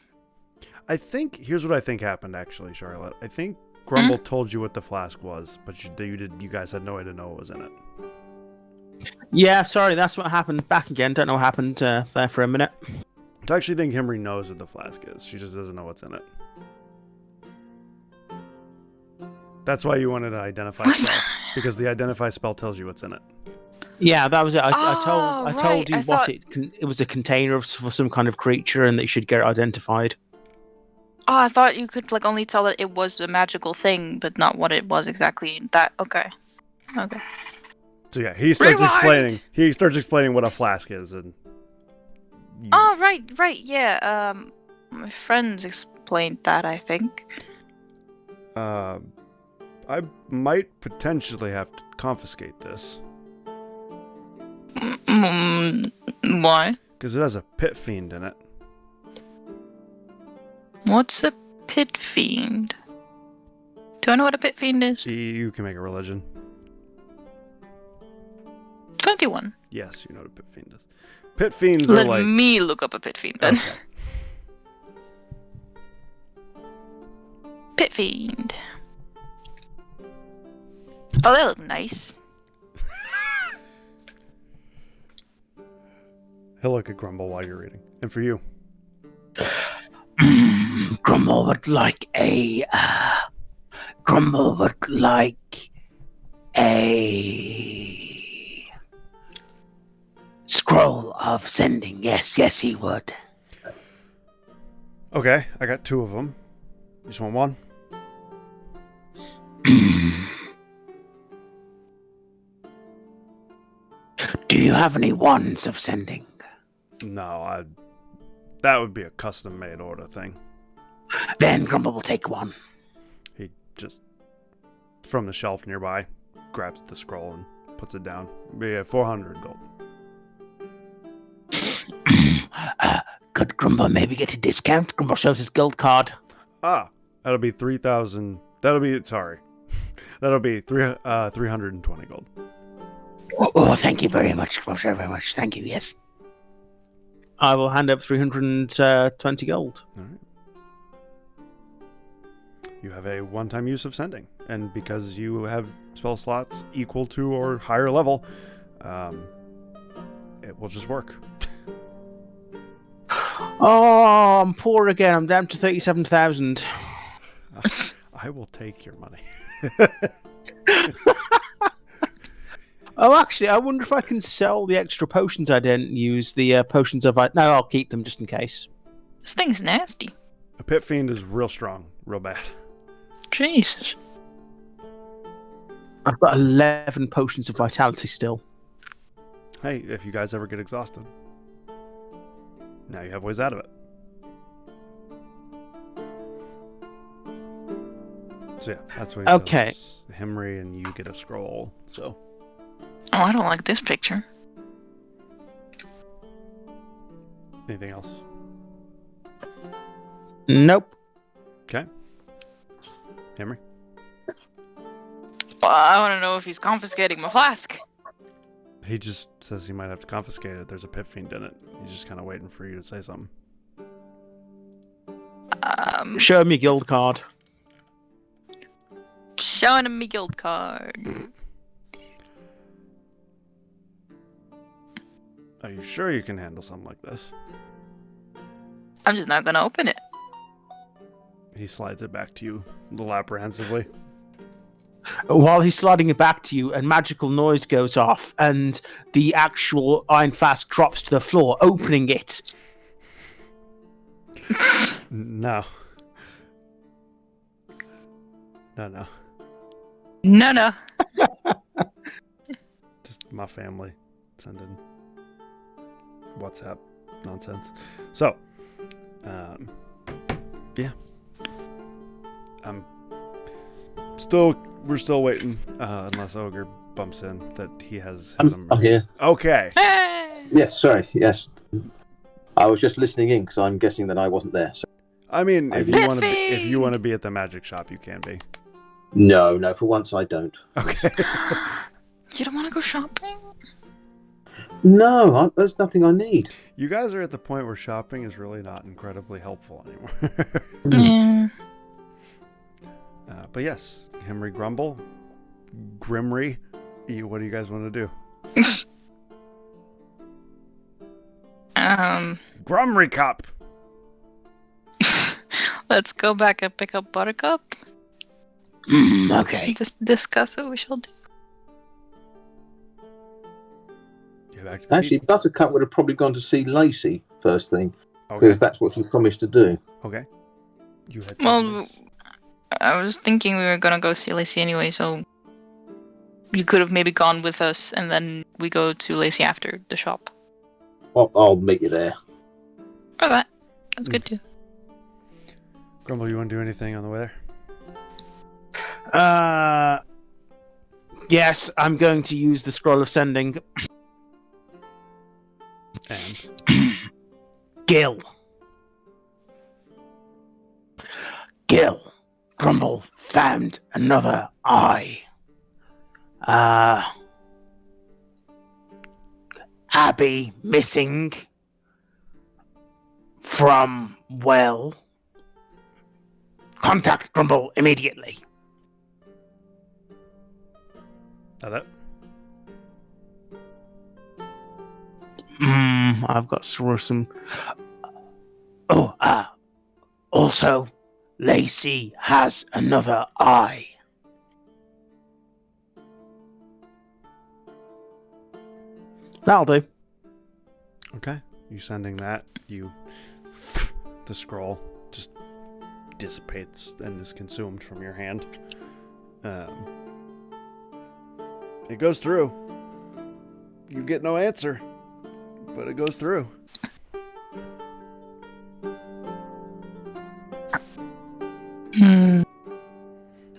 I think, here's what I think happened actually, Charlotte. I think Grumble told you what the flask was, but you guys had no way to know what was in it. Yeah, sorry, that's what happened. Back again. Don't know what happened there for a minute. I actually think Himri knows what the flask is. She just doesn't know what's in it. That's why you wanted to identify spell, because the identify spell tells you what's in it. Yeah, that was it. I told you it was a container for some kind of creature, and that you should get it identified. Oh, I thought you could only tell that it was a magical thing, but not what it was exactly. That okay. So yeah, he starts explaining. He starts explaining what a flask is, and. Oh right, yeah. My friends explained that. I think. I might potentially have to confiscate this. Why? Because it has a pit fiend in it. What's a pit fiend? Do I know what a pit fiend is? You can make a religion. 21. Yes, you know what a pit fiend is. Pit fiends are like... Let me look up a pit fiend then. Okay. Pit fiend. Oh, they look nice. He'll look at Grumble while you're reading. And for you? Grumble would like a scroll of sending. Yes, he would. Okay, I got 2 of them. You just want 1? Do you have any wands of sending? No, that would be a custom-made order thing. Then Grumble will take 1. He just, from the shelf nearby, grabs the scroll and puts it down. Be 400 gold. Could Grumble maybe get a discount? Grumble shows his gold card. That'll be 3,000. That'll be 320 gold. Oh, thank you very much, Grumble, very much. Thank you, yes. I will hand up 320 gold. All right. You have a one-time use of sending, and because you have spell slots equal to or higher level, it will just work. Oh, I'm poor again. I'm down to 37,000. I will take your money. Oh, actually, I wonder if I can sell the extra potions I didn't use. The potions of... No, I'll keep them just in case. This thing's nasty. A pit fiend is real strong, real bad. Jesus. I've got 11 potions of vitality still. Hey, if you guys ever get exhausted, now you have ways out of it. So yeah, that's what he Okay. says. Henry and you get a scroll, so... Oh, I don't like this picture. Anything else? Nope. Okay. Henry? Well, I want to know if he's confiscating my flask. He just says he might have to confiscate it. There's a pit fiend in it. He's just kind of waiting for you to say something. Show me guild card. Showing him my guild card. Are you sure you can handle something like this? I'm just not gonna open it. He slides it back to you a little apprehensively. While he's sliding it back to you, a magical noise goes off, and the actual iron flask drops to the floor, opening it. No. No. No. Just my family sending WhatsApp nonsense. So, yeah. We're still waiting, unless Ogre bumps in that he has his I'm here. Okay. Hey! Yes, sorry. Yes. I was just listening in because I'm guessing that I wasn't there. So. I mean, if Biffy! you want to be at the magic shop, you can be. No, for once I don't. Okay. You don't want to go shopping? No, there's nothing I need. You guys are at the point where shopping is really not incredibly helpful anymore. Yeah. But yes, Henry Grumble, Grimry, what do you guys want to do? Grumry Cup! Let's go back and pick up Buttercup. Okay. Just discuss what we shall do. Get back to the Actually, feet. Buttercup would have probably gone to see Lacey first thing Okay. because that's what she promised to do. Okay. You had Well, I was thinking we were gonna go see Lacey anyway, so you could have maybe gone with us, and then we go to Lacey after the shop. I'll meet you there. Or that. That's good too. Grumble, you want to do anything on the way there? Yes, I'm going to use the scroll of sending. And Gil. Grumble found another eye. Abby missing from well. Contact Grumble immediately. that it? I've got some. Also, Lacey has another eye. That'll do. Okay. You sending that, the scroll just dissipates and is consumed from your hand. It goes through. You get no answer, but it goes through. And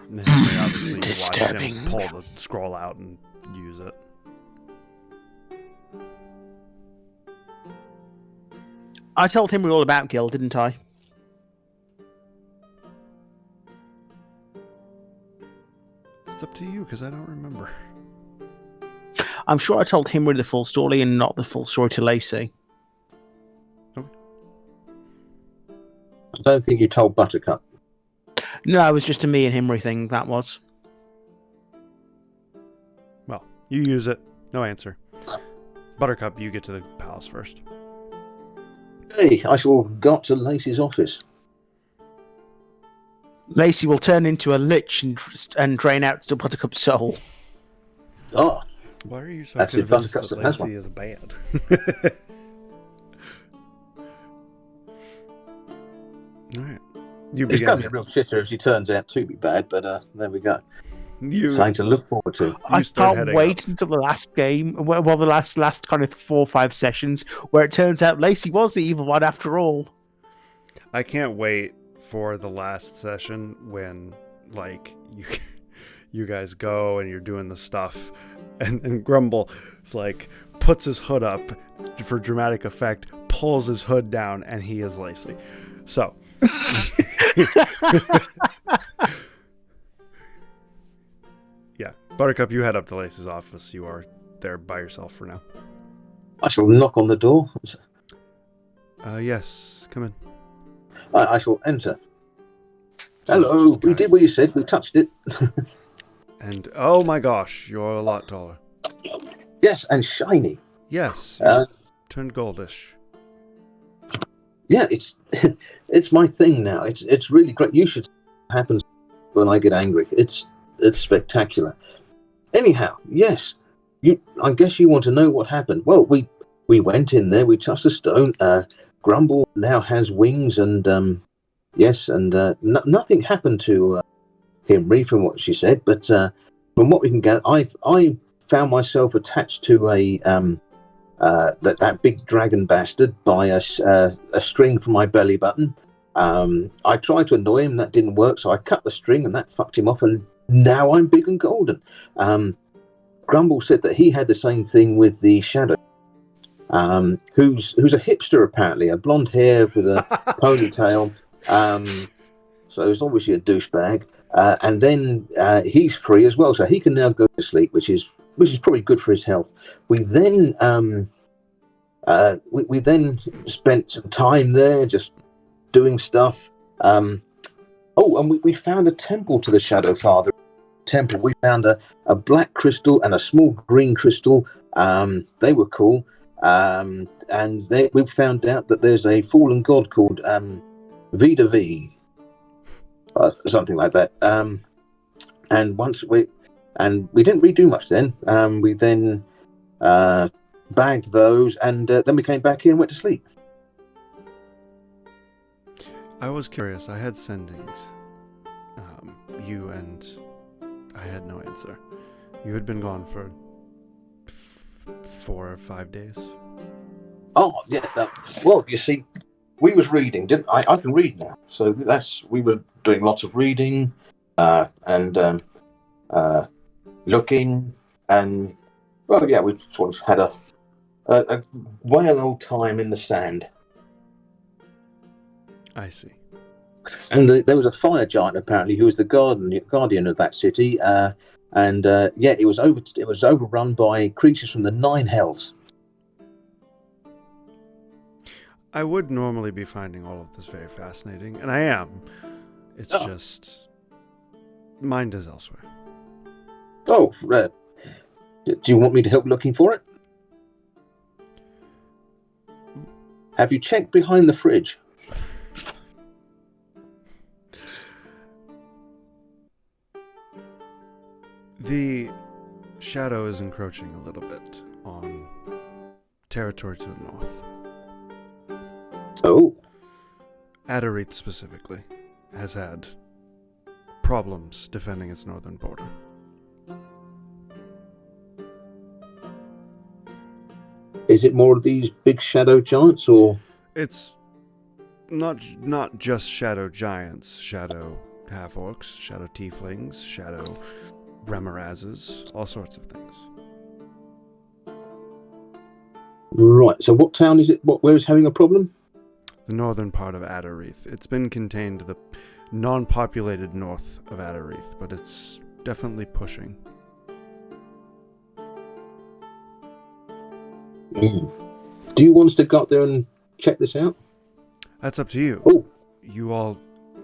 then obviously you watched Disturbing. him pull the scroll out and use it. I told him all about Gil, didn't I? It's up to you, because I don't remember. I'm sure I told him the full story and not the full story to Lacey. I don't think you told Buttercup. No, it was just a me and Himry thing, that was. Well, you use it. No answer. Buttercup, you get to the palace first. Hey, I shall go up to Lacey's office. Lacey will turn into a lich and drain out the Buttercup's soul. Oh, Why are you so that's it. convinced Buttercup that has Lacey one. is bad? Alright. You It's going to be begin. a real shitter if she turns out to be bad, but there we go. You Something to look forward to. I start can't heading wait up. until the last game, well, the last kind of 4 or 5 sessions, where it turns out Lacey was the evil one after all. I can't wait for the last session when, like, you guys go and you're doing the stuff, and Grumble is like puts his hood up for dramatic effect, pulls his hood down, and he is Lacey. So. Yeah, Buttercup, you head up to Lacey's office. You are there by yourself for now. I shall knock on the door. Yes, come in. I shall enter. So Hello, just a we guy. did what you said. We touched it. And oh my gosh, you're a lot taller. Yes, and shiny. Yes, Uh, turned goldish. Yeah, it's my thing now. It's really great. You should see what happens when I get angry. It's spectacular. Anyhow, yes. I guess you want to know what happened. Well, we went in there. We touched the stone. Grumble now has wings, and yes, and nothing happened to him, from what she said. But from what we can get, I found myself attached to a that big dragon bastard by a string from my belly button. I tried to annoy him, that didn't work, so I cut the string and that fucked him off, and now I'm big and golden. Grumble said that he had the same thing with the shadow, who's a hipster apparently, a blonde hair with a ponytail. So he's obviously a douchebag. And then he's free as well, so he can now go to sleep, which is probably good for his health. We then we then spent some time there just doing stuff. And we found a temple to the Shadow Father. Temple. We found a black crystal and a small green crystal. They were cool. And we found out that there's a fallen god called Vida V. Something like that. And we didn't really do much then. We then bagged those, and then we came back here and went to sleep. I was curious. I had sendings. You and I had no answer. You had been gone for 4 or 5 days. Oh yeah. Well, you see, we was reading, didn't I? I can read now, so we were doing lots of reading, and looking, and well, yeah, we sort of had a whale old time in the sand. I see. And there was a fire giant apparently who was the guardian of that city, and it was overrun by creatures from the 9 hells. I would normally be finding all of this very fascinating, and I am. It's just mind is elsewhere. Oh, do you want me to help looking for it? Have you checked behind the fridge? The shadow is encroaching a little bit on territory to the north. Oh. Adarith specifically has had problems defending its northern border. Is it more of these big shadow giants, or? It's not just shadow giants, shadow half-orcs, shadow tieflings, shadow remorazes, all sorts of things. Right, so what town is it? Where is having a problem? The northern part of Adarith. It's been contained to the non-populated north of Adarith, but it's definitely pushing. Do you want us to go up there and check this out? That's up to you. Oh. You all,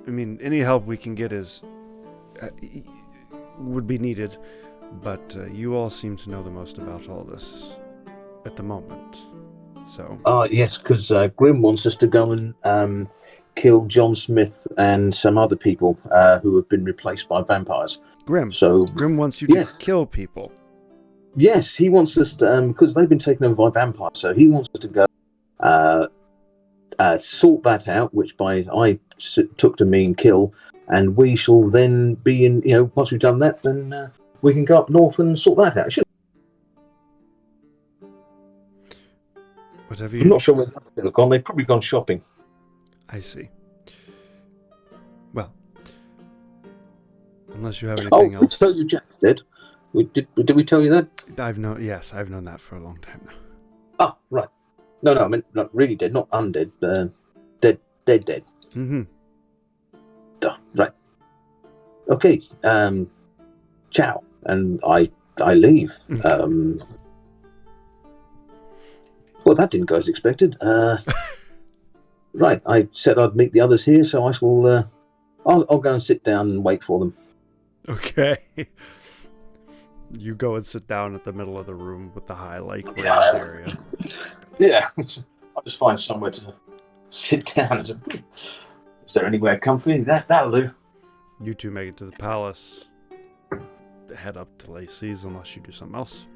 I mean, any help we can get would be needed, but you all seem to know the most about all this at the moment. So. Yes, because Grim wants us to go and kill John Smith and some other people who have been replaced by vampires. Grim. So Grim wants you to kill people. Yes, he wants us to, because they've been taken over by vampires. So he wants us to go sort that out, which I took to mean kill, and we shall then be in. Once we've done that, then we can go up north and sort that out. What have you? I'm not sure where they've gone. They've probably gone shopping. I see. Well, unless you have anything else. Did we tell you Jack's dead? Did we tell you that? I've known that for a long time now. Oh, right. No, I meant not really dead, not undead. Dead. Mm-hmm. Right. Okay. Ciao. And I leave. Well, that didn't go as expected. Right. I said I'd meet the others here, so I shall. I'll go and sit down and wait for them. Okay. You go and sit down at the middle of the room with the highlight raised area. Yeah. I'll just find somewhere to sit down. Is there anywhere comfy? That'll do. You two make it to the palace. Head up to Lacey's unless you do something else.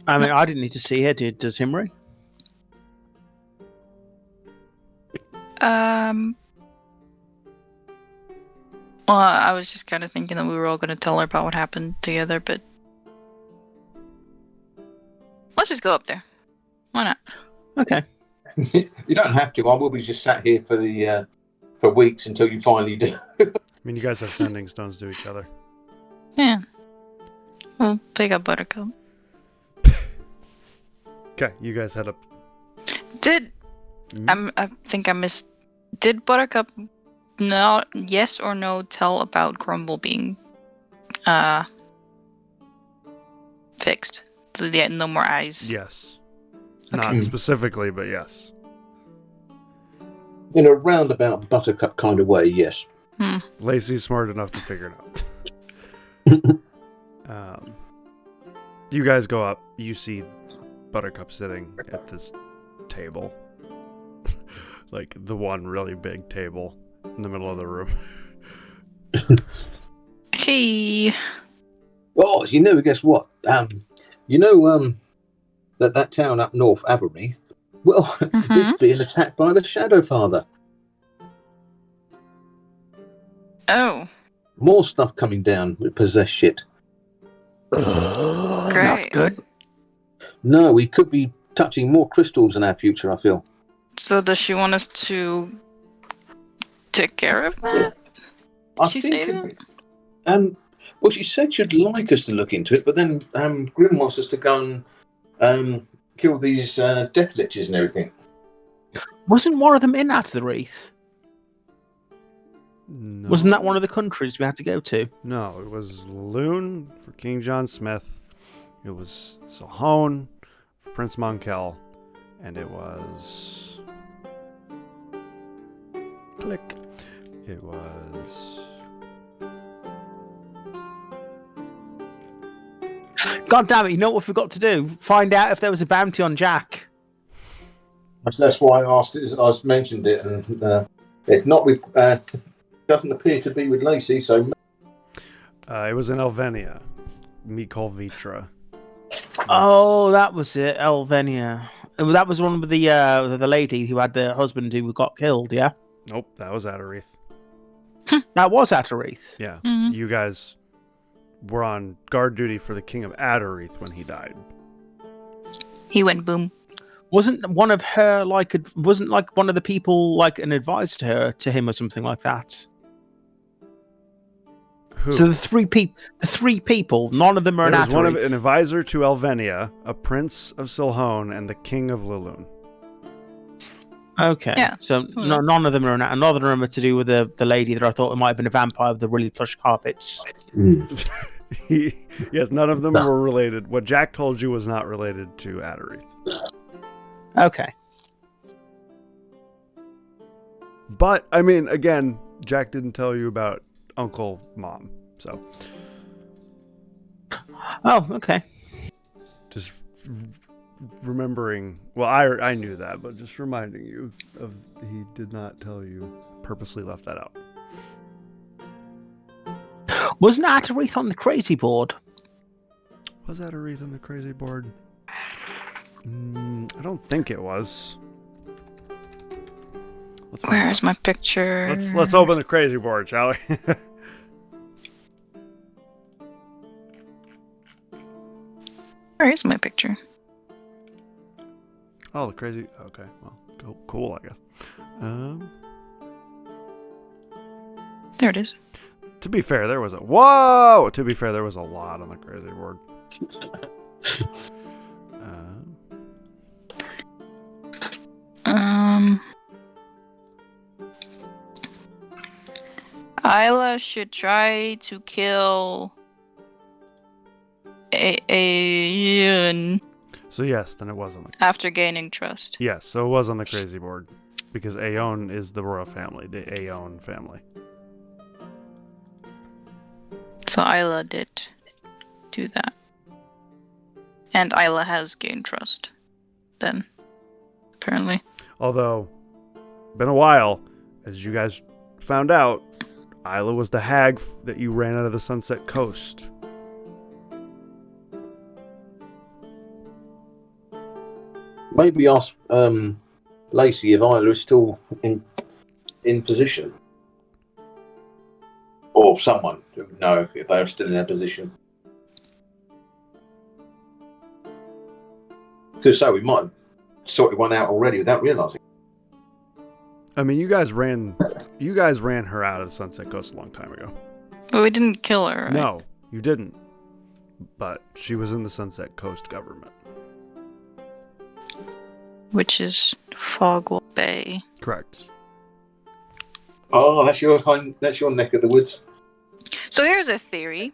I mean, I didn't need to see her. Does Himri? Well, I was just kind of thinking that we were all going to tell her about what happened together, but let's just go up there. Why not? Okay. You don't have to. I will be just sat here for weeks until you finally do. I mean, you guys have sending stones to each other. Yeah. We'll pick up Buttercup. Okay, you guys head up. I think I missed. Did Buttercup yes or no tell about Grumble being fixed? No more eyes. Yes. Okay. Not specifically, but yes. In a roundabout Buttercup kind of way, yes. Lacey's smart enough to figure it out. You guys go up. You see Buttercup sitting at this table. Like the one really big table in the middle of the room. Hey. Oh, guess what? That town up north, Abermeath, well, it's being attacked by the Shadow Father. Oh. More stuff coming down with possessed shit. Great. Not good. No, we could be touching more crystals in our future, I feel. So does she want us to take care of that? Did she say that? Well, she said she'd like us to look into it, but then Grim wants us to go and kill these death liches and everything. Wasn't one of them in Atterreath? No. Wasn't that one of the countries we had to go to? No, it was Lilune for King John Smith. It was Silhone for Prince Monkel. And it was... Click. It was... God damn it, you know what we forgot to do? Find out if there was a bounty on Jack. That's why I asked it. I mentioned it, and it's not with... doesn't appear to be with Lacey, so... it was in Elvenia. Mikol Vitra. Oh, that was it, Elvenia. That was one with the lady who had the husband who got killed, yeah? Nope, that was Atterreath. That was Atterreath. Yeah, You guys were on guard duty for the King of Atterreath when he died. He went boom. Wasn't one of her wasn't one of the people an advisor to him or something like that? Who? So the three people, none of them are There was an an advisor to Elvenia, a prince of Silhone, and the king of Lilune. Okay. Yeah. So none of them are none of them are to do with the lady that I thought might have been a vampire with the really plush carpets. Yes, none of them were related. What Jack told you was not related to Atterreath. Okay. But, I mean, again, Jack didn't tell you about Uncle Mom, so. Oh, okay. Just remembering. Well, I knew that, but just reminding you of he did not tell you. Purposely left that out. Wasn't Atarith on the crazy board? Was that a wreath on the crazy board? I don't think it was. Let's find Where's out. my picture? Let's open the crazy board, shall we? Where is my picture? Oh, the crazy. Okay, well, cool, I guess. There it is. To be fair, there was a whoa. To be fair, there was a lot on the crazy board. Isla should try to kill Aeon So yes, then it was on the. after gaining trust. Yes, so it was on the crazy board because Aeon is the royal family, the Aeon family. So Isla did do that. And Isla has gained trust. Then, apparently. Although, been a while, as you guys found out, Isla was the hag that you ran out of the Sunset Coast. Maybe ask Lacey if Isla is still in position. Or someone who would know if they're still in their position. So we might have sorted one out already without realising. I mean, you guys ran her out of the Sunset Coast a long time ago. But we didn't kill her, right? No, you didn't. But she was in the Sunset Coast government. Which is Fogwell Bay. Correct. Oh, that's your neck of the woods. So here's a theory.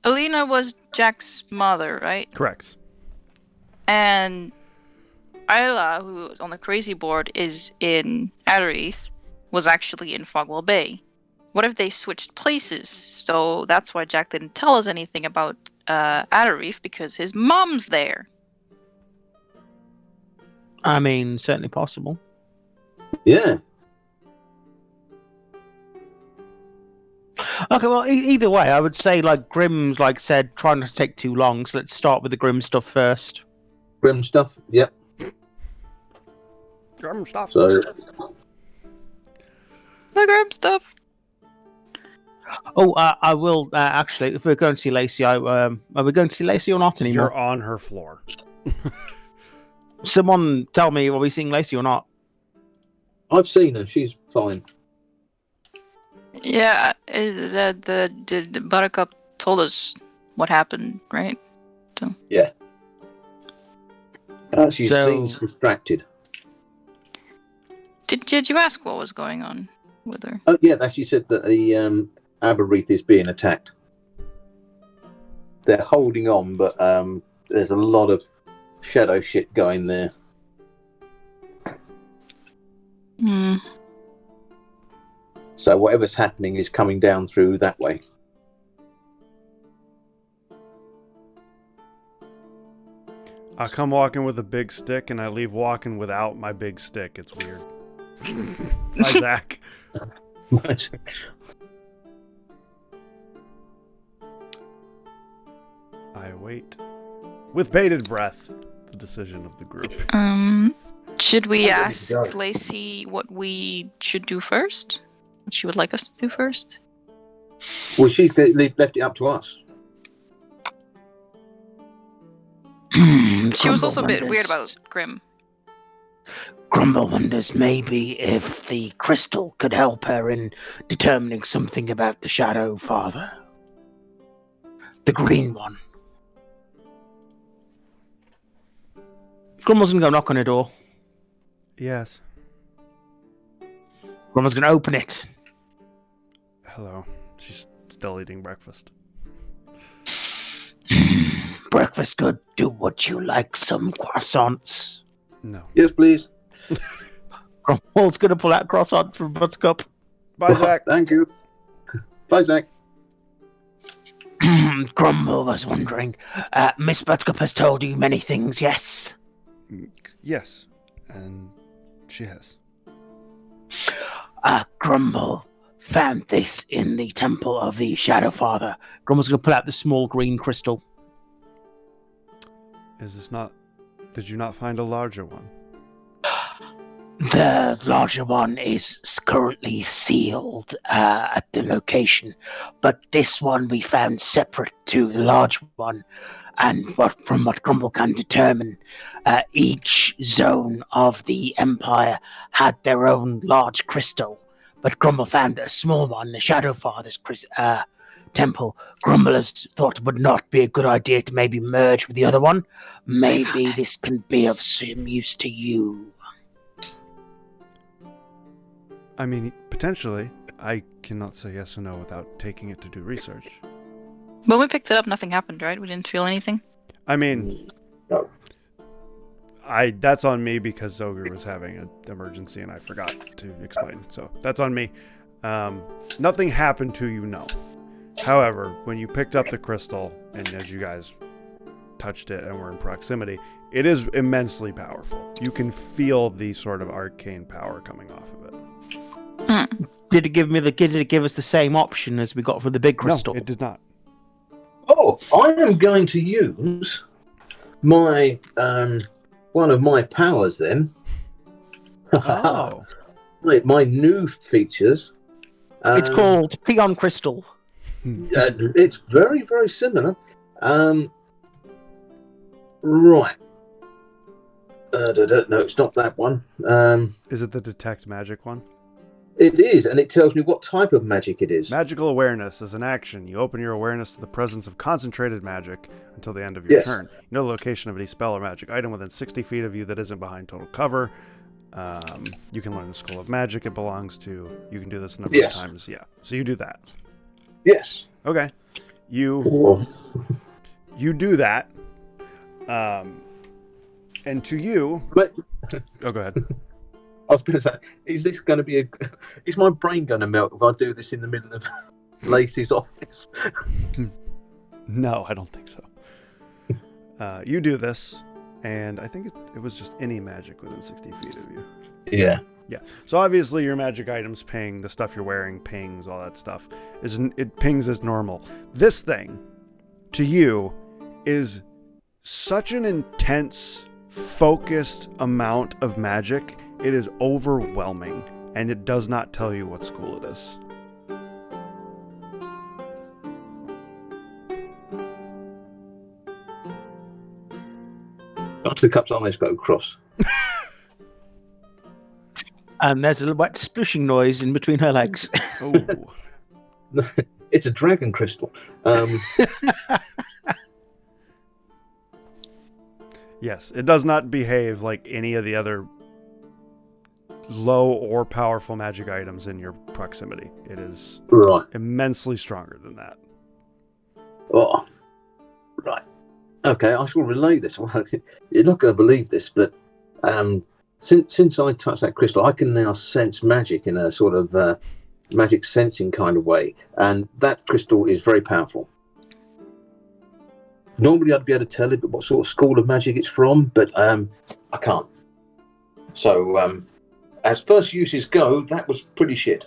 Alina was Jack's mother, right? Correct. And Isla, who was on the crazy board, is in Adareth, was actually in Fogwell Bay. What if they switched places? So that's why Jack didn't tell us anything about Adareth, because his mom's there. I mean, certainly possible. Yeah. Okay, well, either way, I would say, like, Grimm's, like, said, trying not to take too long, so let's start with the Grimm stuff first. Grim stuff, yep. Grim stuff. So, The Grim stuff. Oh, I will, actually, if we're going to see Lacey, are we going to see Lacey or not anymore? You're on her floor. Someone tell me, are we seeing Lacey or not? I've seen her, she's fine. Yeah, the Buttercup told us what happened, right? So. Yeah. She seems distracted. Did you ask what was going on with her? Oh, yeah, she said that the Aberreath is being attacked. They're holding on, but there's a lot of shadow shit going there. Hmm. So whatever's happening is coming down through that way. I come walking with a big stick and I leave walking without my big stick. It's weird. Hi, Zach. I await with bated breath the decision of the group. Should we I'm ready to go. ask Lacey what we should do first? What she would like us to do first? Well, she left it up to us. She was also a bit weird about Grim. Grumble wonders maybe if the crystal could help her in determining something about the Shadow Father. The green one. Grumble's gonna go knock on her door. Yes. Grumble's gonna open it. Hello. She's still eating breakfast. Breakfast good. Do what you like. Some croissants. No. Yes, please. Grumble's gonna pull out a croissant from Buttercup. Bye, Zach. Thank you. Bye, Zach. Grumble was wondering. Miss Buttercup has told you many things, yes? Yes, and she has. Grumble found this in the temple of the Shadow Father. Grumble's going to pull out the small green crystal. Is this not... Did you not find a larger one? The larger one is currently sealed at the location, but this one we found separate to the large one. And from what Grumble can determine, each zone of the Empire had their own large crystal. But Grumble found a small one, the Shadow Father's temple. Grumble has thought it would not be a good idea to maybe merge with the other one. Maybe this can be of some use to you. I mean, potentially. I cannot say yes or no without taking it to do research. When we picked it up, nothing happened, right? We didn't feel anything? I mean... No. That's on me because Zogre was having an emergency and I forgot to explain. So that's on me. Nothing happened to you, no. However, when you picked up the crystal and as you guys touched it and were in proximity, it is immensely powerful. You can feel the sort of arcane power coming off of it. Did it give us the same option as we got for the big crystal? No, it did not. Oh, I am going to use my one of my powers then. Oh. My new features. It's called Peon Crystal. It's very, very similar. Right. No, it's not that one. Is it the detect magic one? It is, and it tells me what type of magic it is. Magical awareness is an action. You open your awareness to the presence of concentrated magic until the end of your turn. You know the location of any spell or magic item within 60 feet of you that isn't behind total cover. You can learn the school of magic it belongs to. You can do this a number of times. Yeah. So you do that. Yes. Okay. You do that. And to you... But... Oh, go ahead. I was going to say, is my brain going to melt if I do this in the middle of Lacey's office? No, I don't think so. You do this, and I think it was just any magic within 60 feet of you. Yeah. Yeah. So obviously your magic items ping, the stuff you're wearing pings, all that stuff. It pings as normal. This thing, to you, is such an intense, focused amount of magic. It is overwhelming, and it does not tell you what school it is. Buttercup's eyes go across. And there's a little wet splishing noise in between her legs. Oh. It's a dragon crystal. Yes, it does not behave like any of the other low or powerful magic items in your proximity. It is immensely stronger than that. Oh, right. Okay, I shall relay this. Well, you're not going to believe this, but since I touched that crystal, I can now sense magic in a sort of magic sensing kind of way, and that crystal is very powerful. Normally, I'd be able to tell it what sort of school of magic it's from, but I can't. So, as first uses go, that was pretty shit.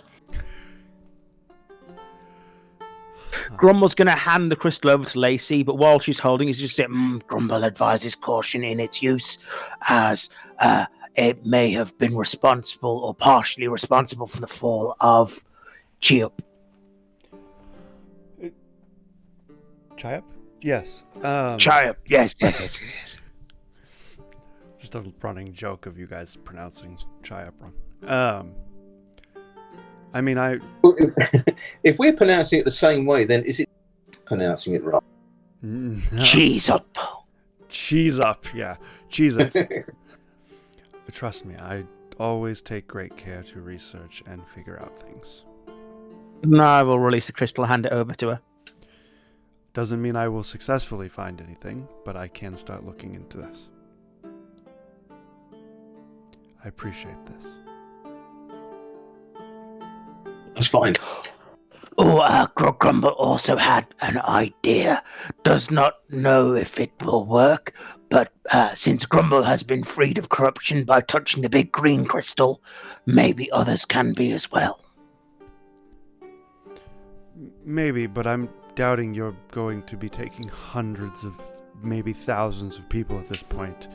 Grumble's going to hand the crystal over to Lacey, but while she's holding it, she's just saying, Grumble advises caution in its use, as it may have been responsible or partially responsible for the fall of Chiup. Chiup? Yes. Chiup, yes. Just a running joke of you guys pronouncing Chiup wrong. I mean, Well, if we're pronouncing it the same way, then is it pronouncing it wrong? No. Cheese up, yeah. Cheese it. Trust me, I always take great care to research and figure out things. No, I will release the crystal and hand it over to her. Doesn't mean I will successfully find anything, but I can start looking into this. I appreciate this. That's fine. Oh, Grumble also had an idea. Does not know if it will work, but since Grumble has been freed of corruption by touching the big green crystal, maybe others can be as well. Maybe, but I'm doubting you're going to be taking hundreds of, maybe thousands of people at this point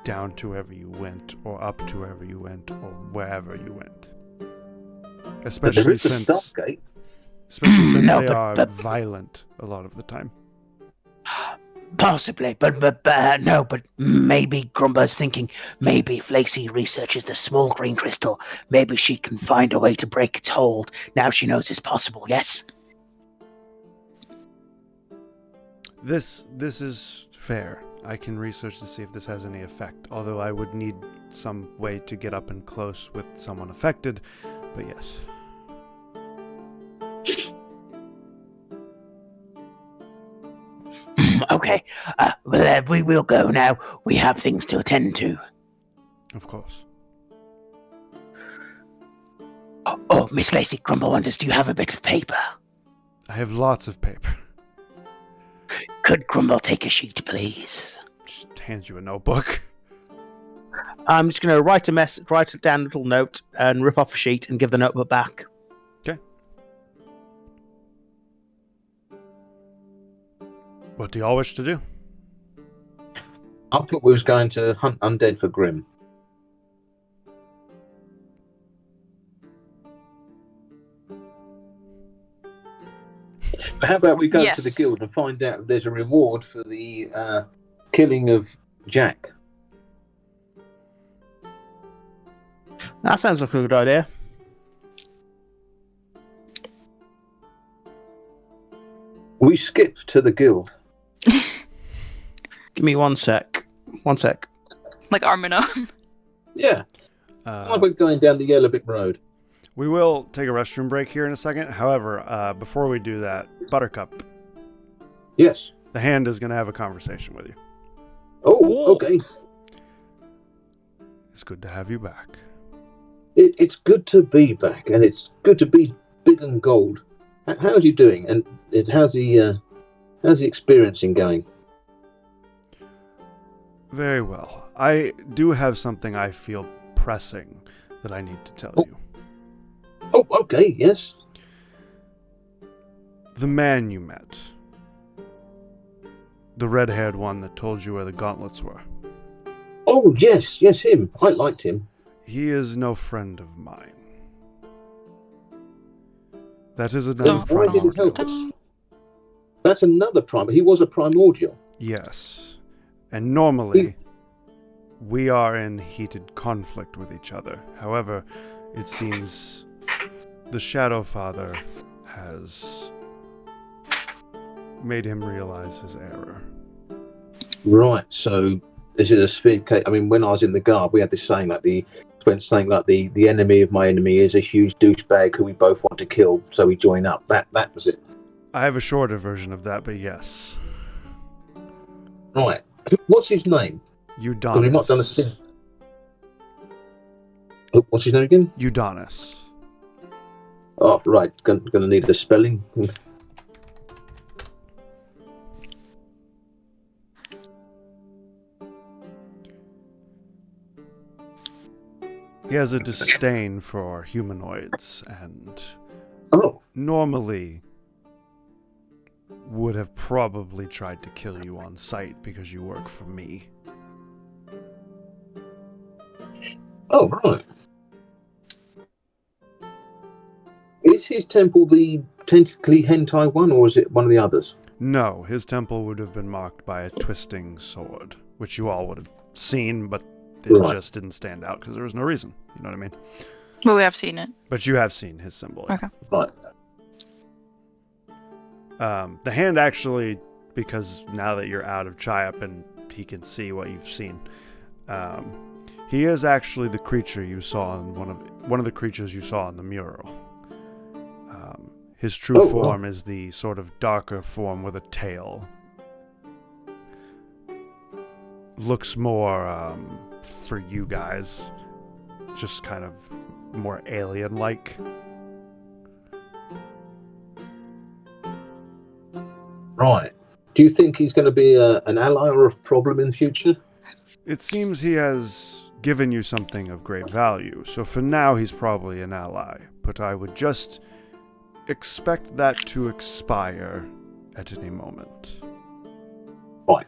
down to wherever you went, or up to wherever you went, or wherever you went. Especially since they are violent a lot of the time. Possibly, but maybe Grumba's thinking, maybe if Lacey researches the small green crystal, maybe she can find a way to break its hold. Now she knows it's possible, yes? This is fair. I can research to see if this has any effect, although I would need some way to get up and close with someone affected, but yes. Okay, well, we will go now. We have things to attend to. Of course. Oh, Miss Lacey, Grumble wonders, do you have a bit of paper? I have lots of paper. Could Grumble take a sheet, please? Just hands you a notebook. I'm just going to write down a little note and rip off a sheet and give the notebook back. Okay. What do you all wish to do? I thought we was going to hunt undead for Grim. How about we go to the guild and find out if there's a reward for the killing of Jack? That sounds like a good idea. We skip to the guild. Give me 1 sec. 1 sec. Like arm in arm. Yeah. Like we're going down the Yellow Brick Road. We will take a restroom break here in a second. However, before we do that, Buttercup. Yes. The hand is going to have a conversation with you. Oh, okay. It's good to have you back. It's good to be back, and it's good to be big and gold. How's you doing? And how's the experiencing going? Very well. I do have something I feel pressing that I need to tell you. Oh, okay, yes. The man you met. The red-haired one that told you where the gauntlets were. Oh, yes, him. I liked him. He is no friend of mine. That is another Why did he help primordial. us? That's another primordial. He was a primordial. Yes. And normally, we are in heated conflict with each other. However, it seems the Shadow Father has made him realize his error. Right, so this is a speed case. I mean, when I was in the guard, we had this saying like the enemy of my enemy is a huge douchebag who we both want to kill, so we join up. That was it. I have a shorter version of that, but yes. Right. What's his name? Udonis. Because we've not done a sin. Oh, what's his name again? Udonis. Oh, right. Gonna need a spelling. He has a disdain for humanoids and normally would have probably tried to kill you on sight because you work for me. Oh, right. Is his temple the tentacly hentai one, or is it one of the others? No, his temple would have been marked by a twisting sword, which you all would have seen, but it just didn't stand out because there was no reason. You know what I mean? Well, we have seen it. But you have seen his symbol. Okay. Right. The hand actually, because now that you're out of Chiap and he can see what you've seen, he is actually the creature you saw in one of the creatures you saw in the mural. His true form is the sort of darker form with a tail. Looks more, for you guys, just kind of more alien-like. Right. Do you think he's going to be an ally or a problem in the future? It seems he has given you something of great value, so for now he's probably an ally. But I would just expect that to expire at any moment. Right.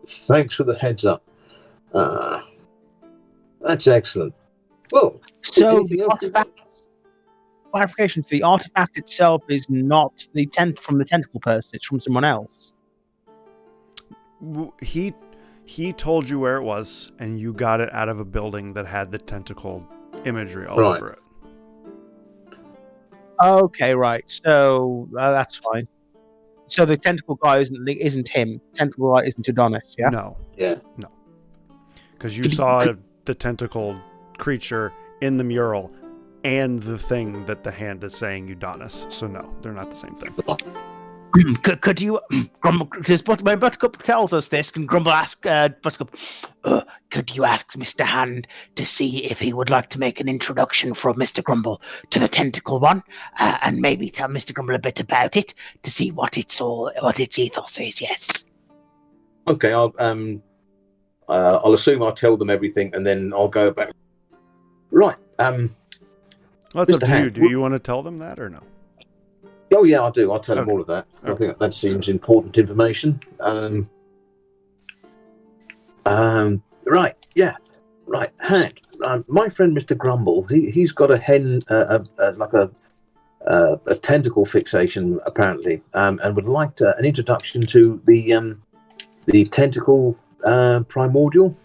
Thanks for the heads up. That's excellent. Well, So anything the else? artifact, clarification, the artifact itself is not from the tentacle person, it's from someone else. He told you where it was, and you got it out of a building that had the tentacle imagery all Right. over it. Okay, right. So that's fine. So the tentacle guy isn't him. Tentacle guy isn't Adonis, yeah? No. Yeah. No. Because you saw the tentacle creature in the mural and the thing that the hand is saying Udonis. So no, they're not the same thing. Could you, Grumble, because when Buttercup tells us this, can Grumble ask Buttercup, could you ask Mr. Hand to see if he would like to make an introduction from Mr. Grumble to the tentacle one, and maybe tell Mr. Grumble a bit about it to see what its ethos is, yes. Okay, I'll assume I'll tell them everything, and then I'll go back. Right. Well, that's up Mr. to you. Hand, Do you want to tell them that or no? Oh yeah, I do. I'll tell them Okay. all of that. I Okay. think that seems important information. Right. Yeah. Right. Hank, my friend Mr. Grumble, he's got a hen, like a tentacle fixation apparently, and would like an introduction to the tentacle primordial,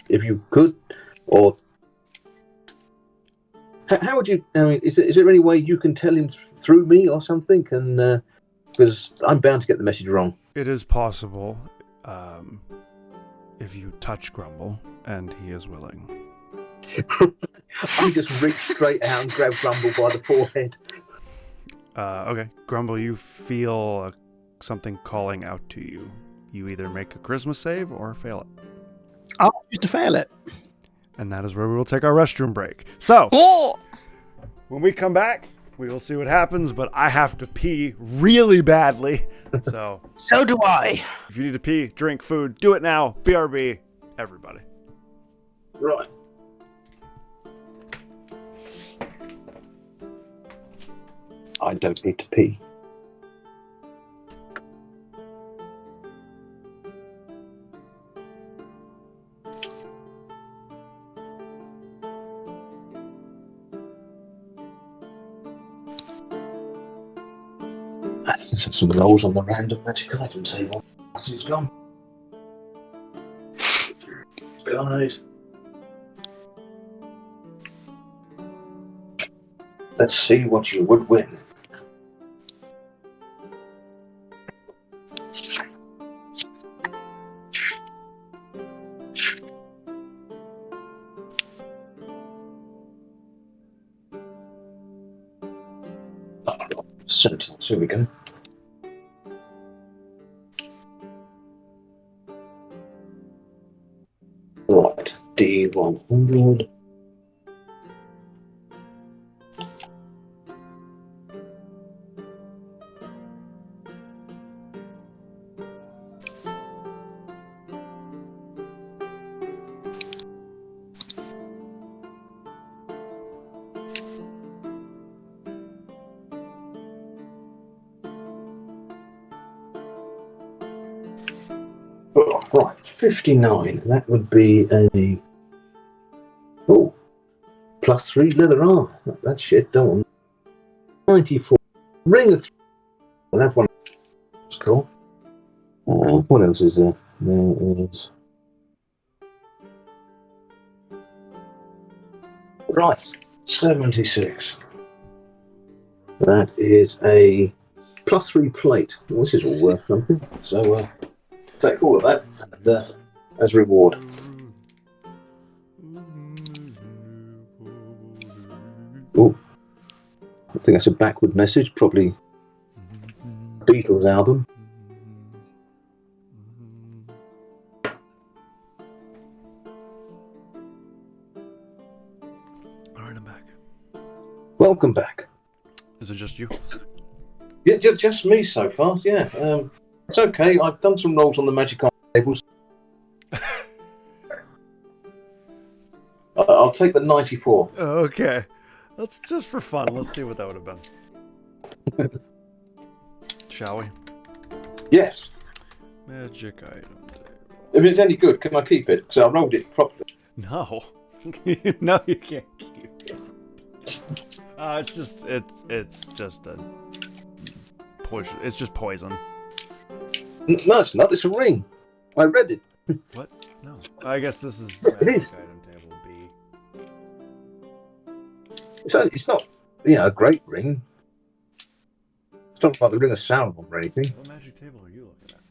if you could, or how would you? I mean, is there any way you can tell him through me or something? And because I'm bound to get the message wrong. It is possible if you touch Grumble, and he is willing. I just reach straight out and grab Grumble by the forehead. Okay. Grumble, you feel something calling out to you. You either make a charisma save or fail it. I'll choose to fail it. And that is where we will take our restroom break. So, Whoa! when we come back, we will see what happens, but I have to pee really badly. So do I. if you need to pee, drink, food, do it now. BRB, everybody. Right. I don't need to pee. Let's have some rolls on the random magic item table. He's gone. Guys. Let's see what you would win. Sentinels, here we go. Right, D100. Oh, right, 59. That would be a... Oh, +3 leather armor. That shit, don't want. 94. Ring of 3. Well, that one. That's cool. What else is there? There is... Right, 76. That is a +3 plate. Well, this is all worth something. So, take all of that and, as reward. Oh, I think that's a backward message. Probably Beatles album. All right, I'm back. Welcome back. Is it just you? Yeah, just me so far. Yeah. It's okay. I've done some rolls on the magic item tables. I'll take the 94. Okay. Let's just for fun. Let's see what that would have been. Shall we? Yes. Magic item table. If it's any good, can I keep it? Because I rolled it properly. No. No, you can't keep it. It's just a poison. It's just poison. No, it's not. It's a ring. I read it. What? No. I guess this is It is. item table B. It's not, a great ring. It's not like the ring of Sauron or anything. What magic table are you looking at?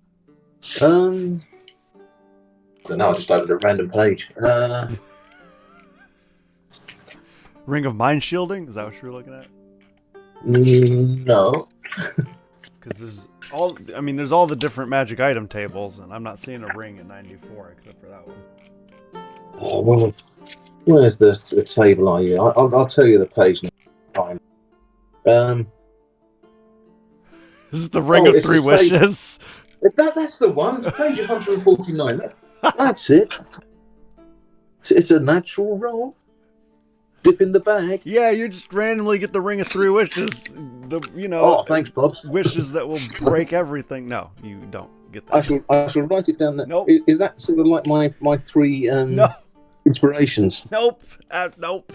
I don't know. I just opened a random page. Ring of mind shielding? Is that what you're looking at? No. Because there's all the different magic item tables, and I'm not seeing a ring at 94 except for that one. Well, where's the table are you? I'll tell you the page next time. This is the ring of three wishes. That's the one. Page 149. That's it. It's a natural roll. Dip in the bag. Yeah, you just randomly get the ring of three wishes. Oh, thanks, Bob. Wishes that will break everything. No, you don't get that. I shall write it down there. Nope. Is that sort of like my three No. inspirations? Nope. Nope.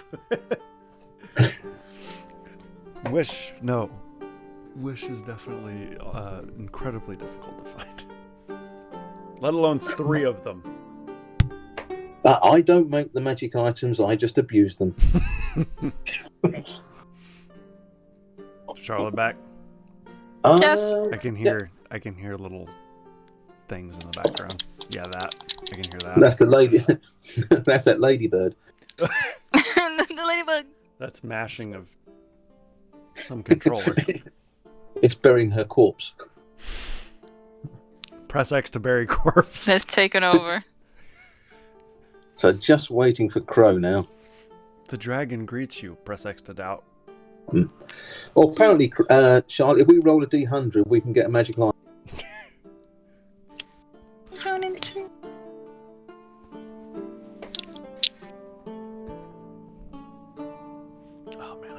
Wish. No. Wish is definitely incredibly difficult to find. Let alone 3 of them. I don't make the magic items. I just abuse them. Charlotte back. Yes. I can hear little things in the background. Yeah, that. I can hear that. That's the lady. That's that ladybird. The ladybug. That's mashing of some controller. It's burying her corpse. Press X to bury corpse. It's taken over. So just waiting for Crow now. The dragon greets you. Press X to doubt. Well, apparently, Charlotte, if we roll a D100, we can get a magic line. Down into. Oh man,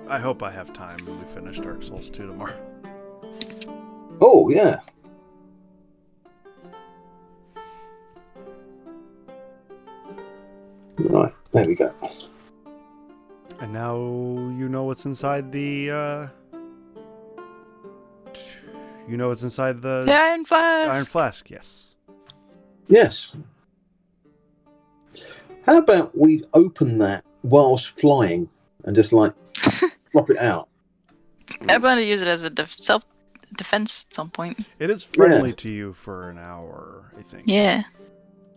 I hope I have time when we finish Dark Souls 2 tomorrow. Oh, yeah. Right, there we go. And now you know what's inside the The Iron Flask. Iron Flask, yes. Yes. How about we open that whilst flying and just like flop it out? I'm going to use it as a self-defense at some point. It is friendly to you for an hour, I think. Yeah.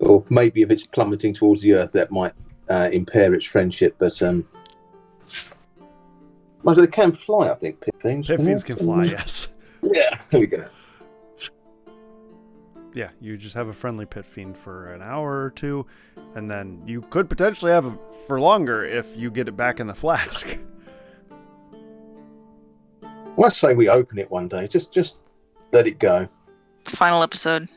Or maybe if it's plummeting towards the earth, that might impair its friendship. But well, they can fly, I think. Pit fiends can fly, yes. Yeah, there we go. Yeah, you just have a friendly pit fiend for an hour or two, and then you could potentially have it for longer if you get it back in the flask. Let's say we open it one day. Just let it go. Final episode.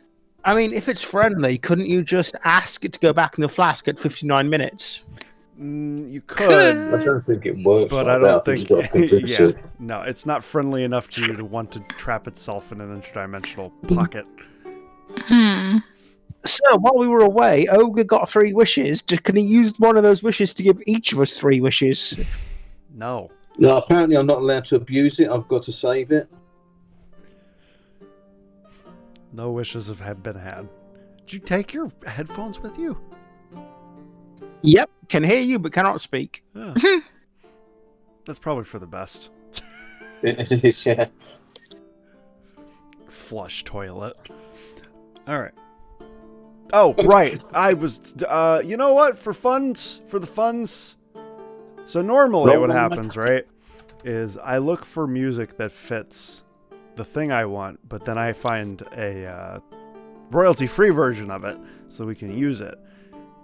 I mean, if it's friendly, couldn't you just ask it to go back in the flask at 59 minutes? You could, I don't think it works. but like I don't that. think. You've got to convince Yeah, it. no, it's not friendly enough to you to want to trap itself in an interdimensional pocket. So, while we were away, Ogre got 3 wishes. Can he use one of those wishes to give each of us 3 wishes? No. No, apparently I'm not allowed to abuse it. I've got to save it. No wishes have been had. Did you take your headphones with you? Yep, can hear you but cannot speak. Yeah. That's probably for the best. It is, yeah. Flush toilet. All right. Oh, right. I was, you know what? For the funds. So normally what happens, right, is I look for music that fits the thing I want, but then I find a royalty-free version of it so we can use it.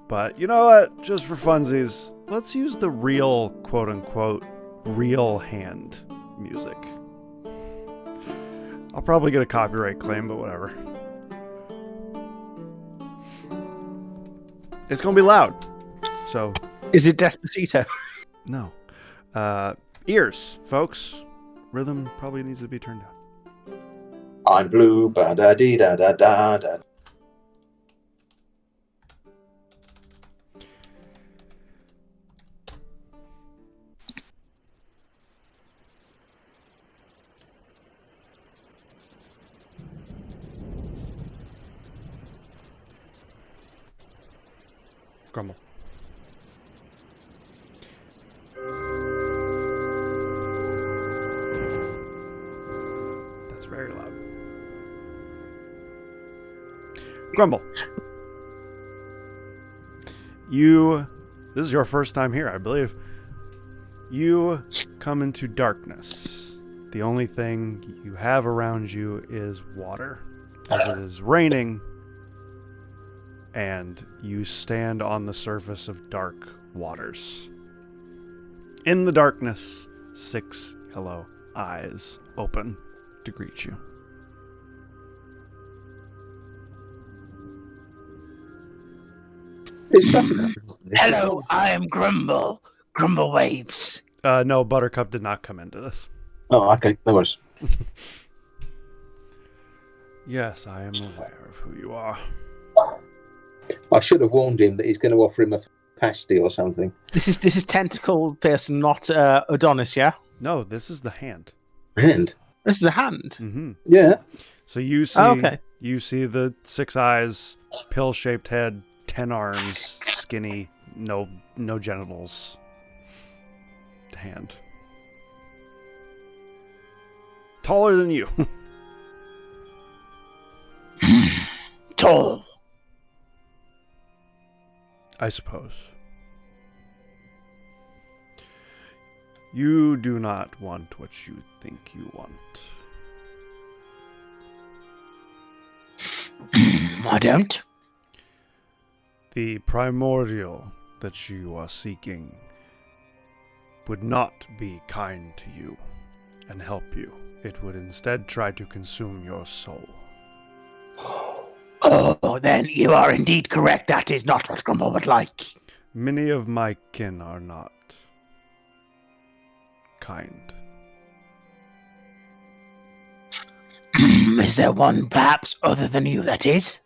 But you know what? Just for funsies, let's use the real, quote-unquote, real hand music. I'll probably get a copyright claim, but whatever. It's gonna be loud. So. Is it Despacito? No. Ears, folks. Rhythm probably needs to be turned down. I'm blue, ba da dee da da da da. Grumble. That's very loud. Grumble. This is your first time here, I believe. You come into darkness. The only thing you have around you is water, as it is raining, and you stand on the surface of dark waters. In the darkness, 6 yellow eyes open to greet you. It's Buttercup. Hello, I am Grumble. Grumble waves. No, Buttercup did not come into this. Oh, okay. No worries. Yes, I am aware of who you are. I should have warned him that he's going to offer him a pasty or something. This is tentacle person, not Adonis, yeah? No, this is the hand. And This is a hand. Mm-hmm. yeah, So you see, Okay. you see the 6 eyes, pill-shaped head, 10 arms, skinny, no genitals. Hand. Taller than you. Tall. I suppose. You do not want what you think you want. I don't. The primordial that you are seeking would not be kind to you and help you. It would instead try to consume your soul. Oh, then you are indeed correct. That is not what Grumble would like. Many of my kin are not kind. Is there one perhaps other than you that is?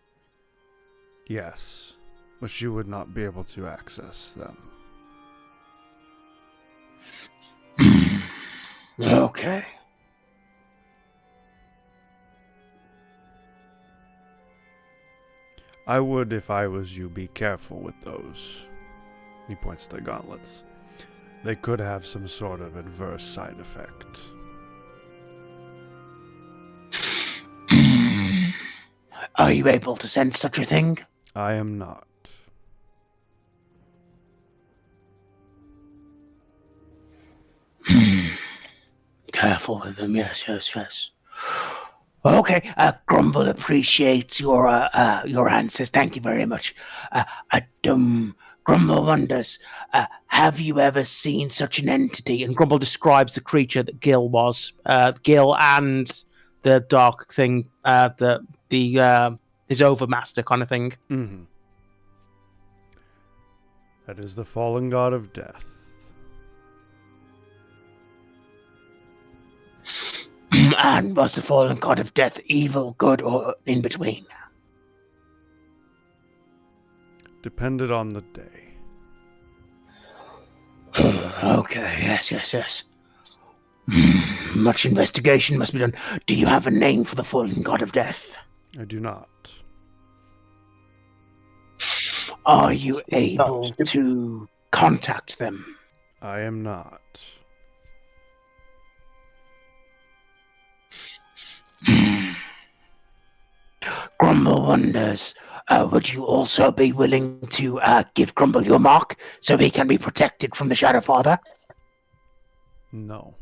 Yes, but you would not be able to access them. Okay. I would, if I was you, be careful with those. He points to the gauntlets. They could have some sort of adverse side effect. Are you able to sense such a thing? I am not. Careful with them, yes. Okay, Grumble appreciates your answers. Thank you very much. Grumble wonders, have you ever seen such an entity? And Grumble describes the creature that Gil was. Gil and the dark thing, his overmaster kind of thing. Mm-hmm. That is the fallen god of death. And was the fallen god of death evil, good, or in between? Depended on the day. Okay, yes. Much investigation must be done. Do you have a name for the fallen god of death? I do not. Are you able to contact them? I am not. Grumble wonders, would you also be willing to give Grumble your mark so he can be protected from the Shadow Father? No.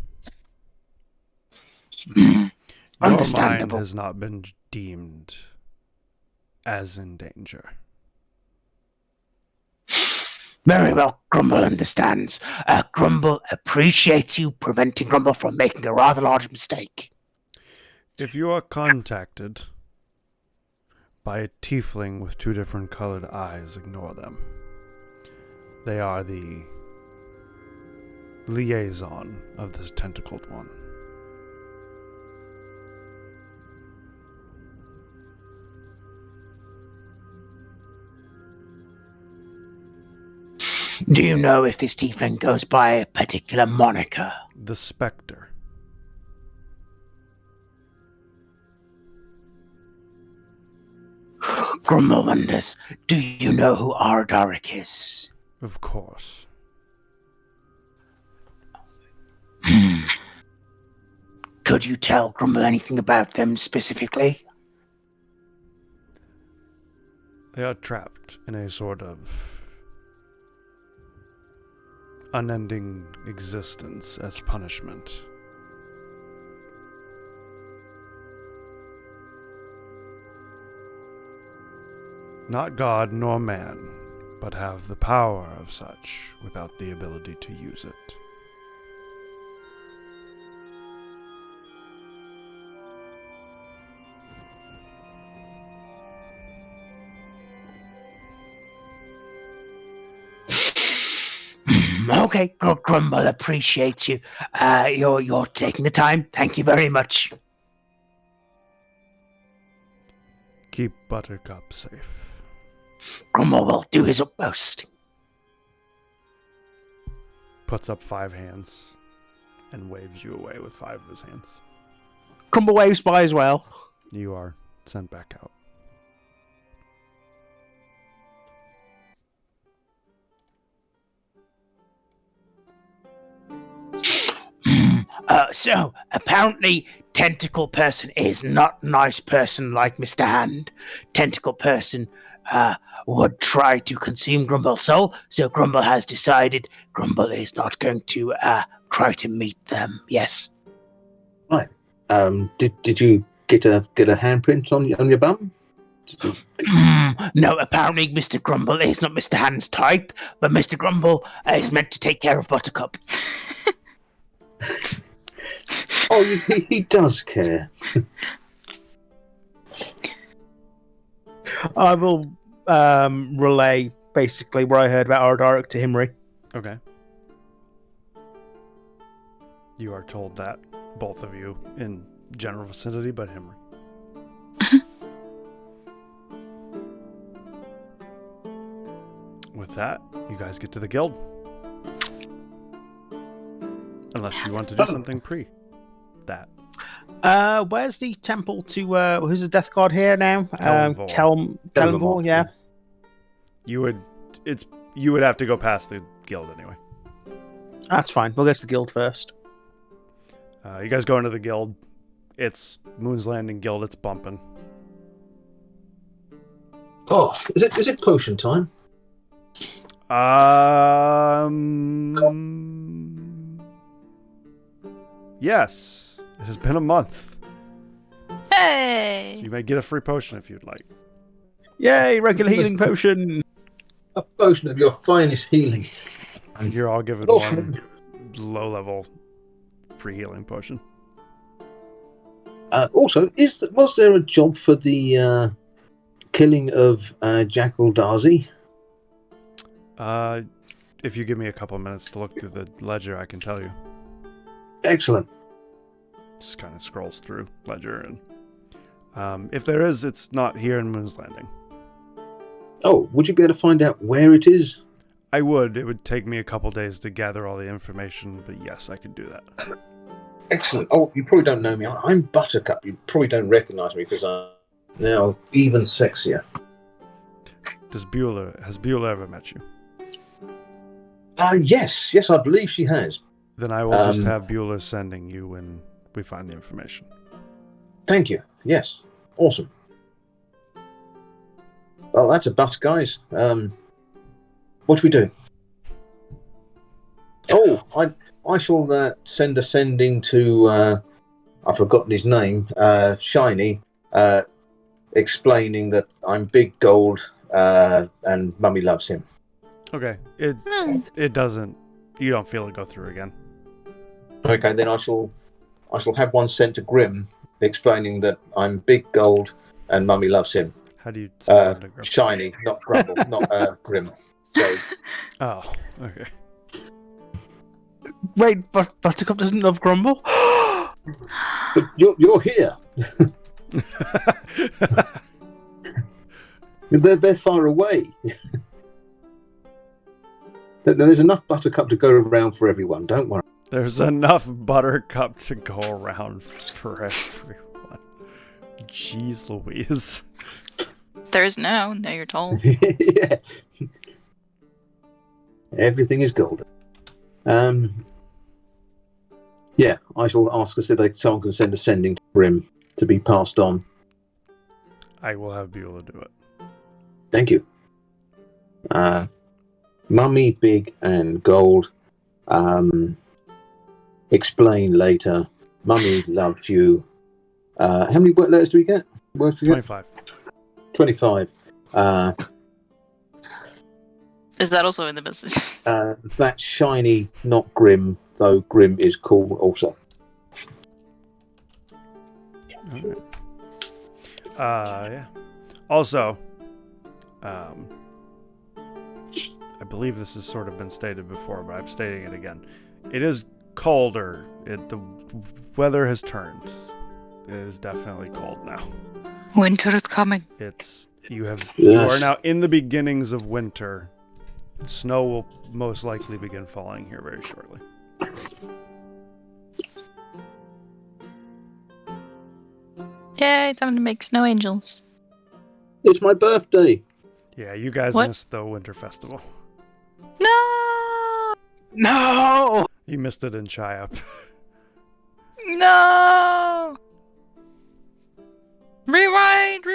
Your Understandable. mind has not been deemed as in danger. Very well, Grumble understands. Grumble appreciates you preventing Grumble from making a rather large mistake. If you are contacted by a tiefling with 2 different colored eyes, ignore them. They are the liaison of this tentacled one. Do you know if this tiefling goes by a particular moniker? The Spectre. Grumble wonders, do you know who Ardaric is? Of course. Could you tell Grumble anything about them specifically? They are trapped in a sort of unending existence as punishment. Not God nor man, but have the power of such without the ability to use it. Okay, Grumble appreciates you. You're taking the time. Thank you very much. Keep Buttercup safe. Grumble will do his utmost. Puts up 5 hands and waves you away with 5 of his hands. Grumble waves by as well. You are sent back out. So, apparently, Tentacle Person is not nice person like Mr. Hand. Tentacle Person would try to consume Grumble's soul, so Grumble has decided Grumble is not going to try to meet them. Yes. Right. Did you get a handprint on your bum? No, apparently Mr. Grumble is not Mr. Hand's type, but Mr. Grumble is meant to take care of Buttercup. Oh, he does care. I will relay basically what I heard about Ardaric to Himri. Okay. You are told that, both of you, in general vicinity, but Himri. With that, you guys get to the guild. Unless you want to do something pre that. Where's the temple to who's the death god here now? Kelmvor, yeah. You would have to go past the guild anyway. That's fine. We'll go to the guild first. You guys go into the guild. It's Moon's Landing Guild. It's bumping. Oh, is it potion time? Yes. It has been a month. Hey! So you may get a free potion if you'd like. Yay, regular healing potion. A potion of your finest healing. You're all given one low-level free healing potion. Also, was there a job for the killing of Jackal Darcy? If you give me a couple of minutes to look through the ledger, I can tell you. Excellent. Just kind of scrolls through ledger, and if there is, it's not here in Moon's Landing. Oh, would you be able to find out where it is? I would. It would take me a couple days to gather all the information, but yes, I could do that. Excellent. Oh, you probably don't know me. I'm Buttercup. You probably don't recognize me because I'm now even sexier. Has Beulah ever met you? Yes, I believe she has. Then I will just have Beulah sending you when we find the information. Thank you. Yes. Awesome. Well, that's a bust, guys. What do we do? Oh, I shall send a sending to I've forgotten his name, Shiny, explaining that I'm Big Gold and Mummy loves him. Okay. It doesn't. You don't feel it go through again. Okay, then I shall have one sent to Grim explaining that I'm big gold and Mummy loves him. How do you say Grumble? Shiny, not Grumble, not Grim. So, Oh, okay. Wait, but Buttercup doesn't love Grumble? but you're here. They're far away. There's enough Buttercup to go around for everyone. Don't worry. There's enough Buttercup to go around for everyone. Jeez Louise. There's now you're told. Yeah. Everything is golden. Yeah, I shall ask us if someone can send a sending to Grim to be passed on. I will have Beulah do it. Thank you. Mummy, big and gold. Explain later. Mummy loves you. How many word letters do we get? 25. 25. Is that also in the message? That's shiny, not Grim, though Grim is cool also. Okay. Yeah. Also, I believe this has sort of been stated before, but I'm stating it again. It is colder. The weather has turned. It is definitely cold now. Winter is coming. You are now in the beginnings of winter. Snow will most likely begin falling here very shortly. Yay, time to make snow angels. It's my birthday. Yeah, you guys What? missed the winter festival. No! No! You missed it in Chiap. No! Rewind!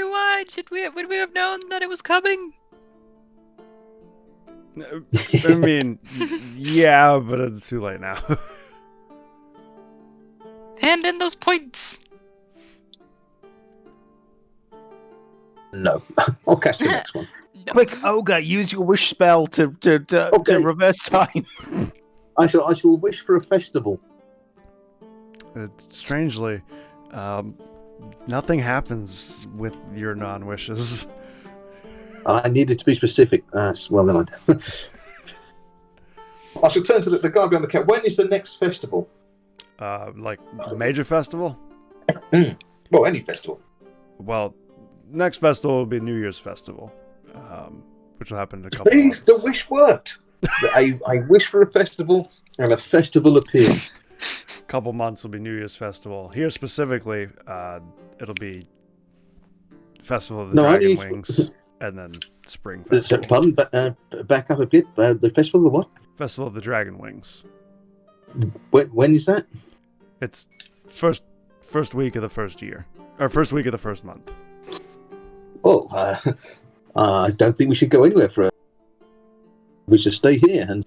Would we have known that it was coming? I mean, yeah, but it's too late now. Hand in those points. No. I'll catch the next one. No. Quick, Ogre, use your wish spell to reverse time. I shall wish for a festival. Strangely, nothing happens with your non-wishes. I needed to be specific. Well, then I shall turn to the guy behind the cat. When is the next festival? Like a major festival? Well, any festival. Well, next festival will be New Year's festival, which will happen in a couple See, months. the wish worked. I wish for a festival, and a festival appeared. Couple months will be New Year's festival. Here specifically, it'll be Festival of the Dragon Wings, and then Spring Festival. Pardon, back up a bit. The festival of what? Festival of the Dragon Wings. When is that? It's first week of the first year, or first week of the first month. Well, I don't think we should go anywhere for it. We should stay here and.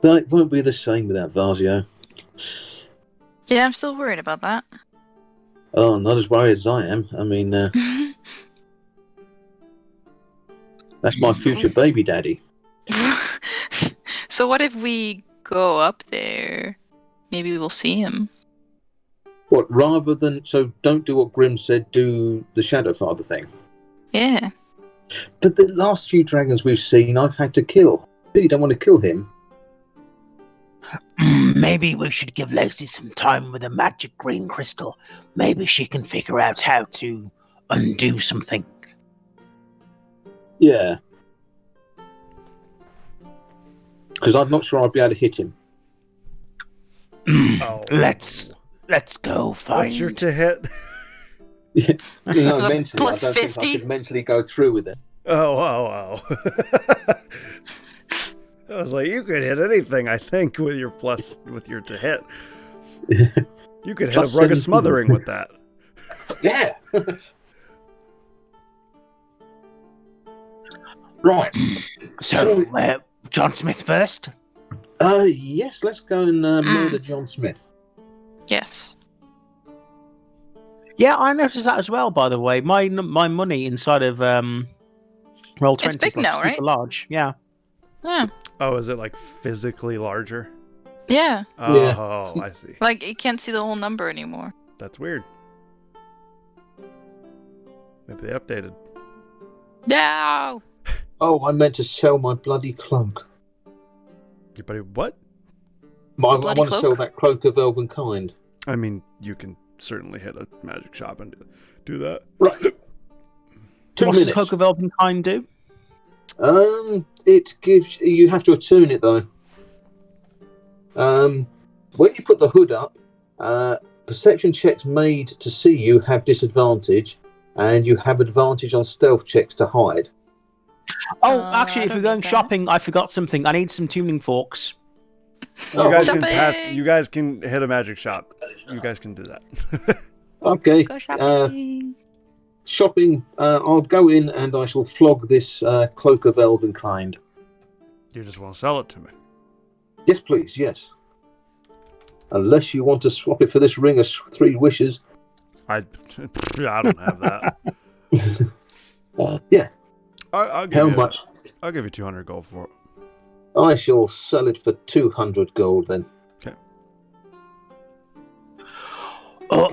That won't be the same without Varzio. Yeah, I'm still worried about that. Oh, not as worried as I am. I mean, that's my future baby daddy. So what if we go up there? Maybe we'll see him. What, rather than... So don't do what Grim said, do the Shadow Father thing. Yeah. But the last few dragons we've seen, I've had to kill. I really don't want to kill him. Maybe we should give Lacey some time with a magic green crystal. Maybe she can figure out how to undo something. Yeah. Because I'm not sure I'd be able to hit him. Oh. Let's go find... What's your to hit? No, mentally. Plus I don't think 50? I could mentally go through with it. Oh. I was like, you could hit anything, I think, with your to hit. You could hit a rug of smothering with that. Yeah. Right. So, John Smith first? Yes, let's go and murder John Smith. Yes. Yeah, I noticed that as well, by the way. My money inside of Roll20 It's big is like now, super right? large. Yeah. Yeah. Oh, is it like physically larger? Yeah. Oh, I see. Like, you can't see the whole number anymore. That's weird. Maybe they updated. No! Oh, I meant to sell my bloody cloak. Your buddy, what? I Bloody want to cloak? sell that cloak of elven kind. I mean, you can certainly hit a magic shop and do that. Right. 2 What does minutes. Cloak of Elvenkind do? It gives you have to attune it though. When you put the hood up, perception checks made to see you have disadvantage, and you have advantage on stealth checks to hide. Oh, actually, I if don't you're going need that. shopping, I forgot something. I need some tuning forks. You guys Shopping! can pass. You guys can hit a magic shop. You guys can do that. Okay. Go shopping! Shopping. I'll go in and I shall flog this cloak of elven kind. You just want to sell it to me. Yes, please. Yes. Unless you want to swap it for this ring of 3 wishes. I don't have that. Yeah. I'll give How you, much? I'll give you 200 gold for it. I shall sell it for 200 gold then. Oh,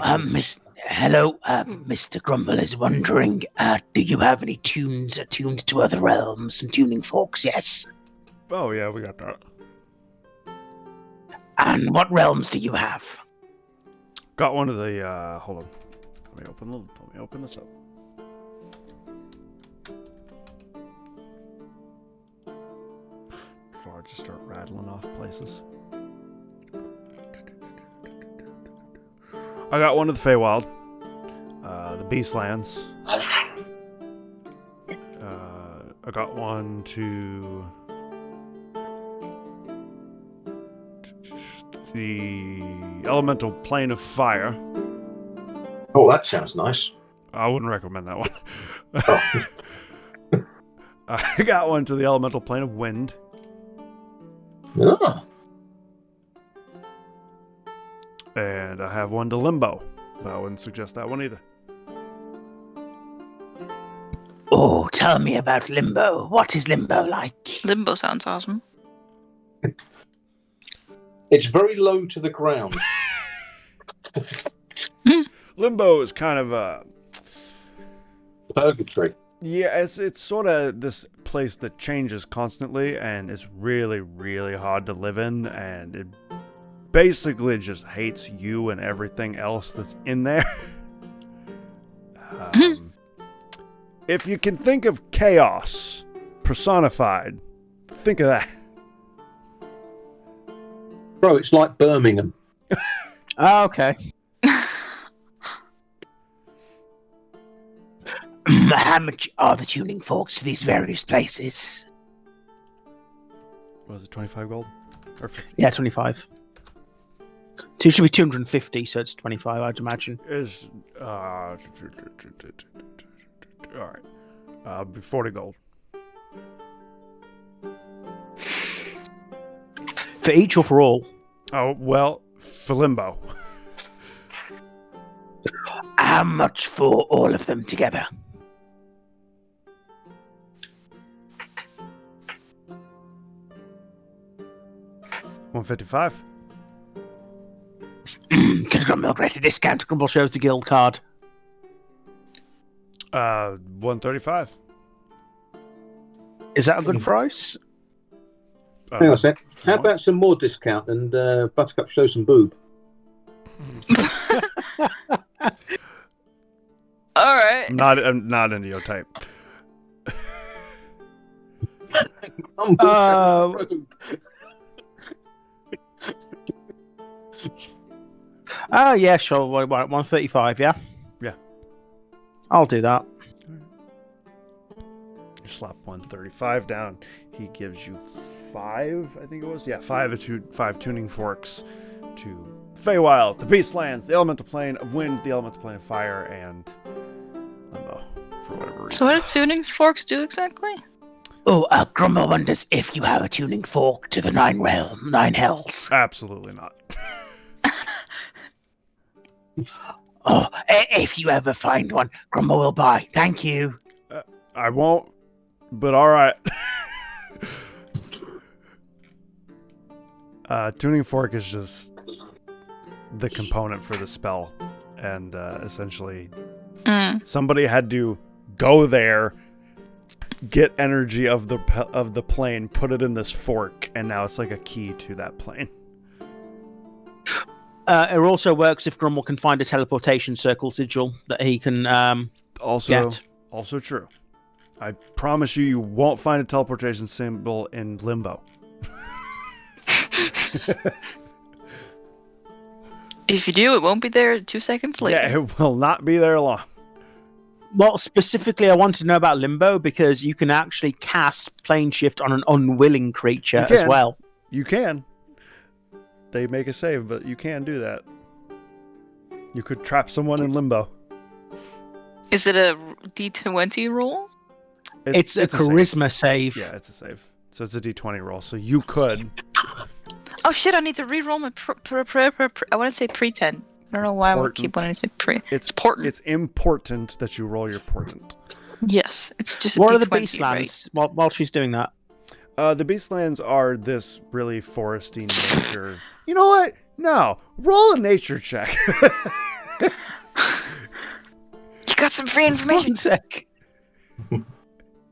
hello, Mr. Grumble is wondering, do you have any tunes attuned to other realms? Some tuning forks, yes. Oh yeah, we got that. And what realms do you have? Got one of the. Hold on. Let me open this up. Before I just start rattling off places. I got one of the Feywild, the Beastlands. I got one to the Elemental Plane of Fire. Oh, that sounds nice. I wouldn't recommend that one. Oh. I got one to the Elemental Plane of Wind. Ah. And I have one to Limbo. But I wouldn't suggest that one either. Oh, tell me about Limbo. What is Limbo like? Limbo sounds awesome. It's very low to the ground. Limbo is kind of a... Purgatory. Yeah, it's sort of this place that changes constantly and is really, really hard to live in, and it basically just hates you and everything else that's in there. If you can think of chaos personified, think of that. Bro, it's like Birmingham. Oh, okay. How much are the tuning forks to these various places? Was it 25 gold? Or 50? Yeah, 25. So it should be 250, so it's 25, I'd imagine. Is all right. Be 40 gold. For each or for all? Oh, well, for Limbo. How much for all of them together? $155. Can Grumble get a discount? Grumble shows the guild card. $135. Is that a good price? Hang on a sec. How about some more discount and Buttercup show some boob? All right. I'm not into your type. Oh, yeah, sure. 135, yeah? Yeah. I'll do that. You slap 135 down. He gives you 5, I think it was. Yeah, 5 tuning forks to Feywild, the Beastlands, the Elemental Plane of Wind, the Elemental Plane of Fire, and Limbo, for whatever reason. So what do tuning forks do exactly? Oh, Grumble wonders if you have a tuning fork to the 9 hells. Absolutely not. Oh, if you ever find one, Grumble will buy. Thank you. I won't, but all right. Tuning fork is just the component for the spell, and essentially somebody had to go there, get energy of the plane, put it in this fork, and now it's like a key to that plane. It also works if Grummel can find a teleportation circle sigil that he can get. Also true. I promise you won't find a teleportation symbol in Limbo. If you do, it won't be there 2 seconds later. Yeah, it will not be there long. Well, specifically, I wanted to know about Limbo because you can actually cast plane shift on an unwilling creature as well. You can. They make a save, but you can do that. You could trap someone in Limbo. Is it a D20 roll? It's a charisma save. Yeah, it's a save. So it's a D20 roll. So you could. Oh shit! I need to re-roll my I want to say pretend. I don't know why I keep wanting to say pre. It's important. It's important that you roll your portent. Yes, it's just. What a are the D20, Beastlands right? while she's doing that? The Beastlands are this really foresty nature. You know what? No, roll a nature check. You got some free information. 1 sec.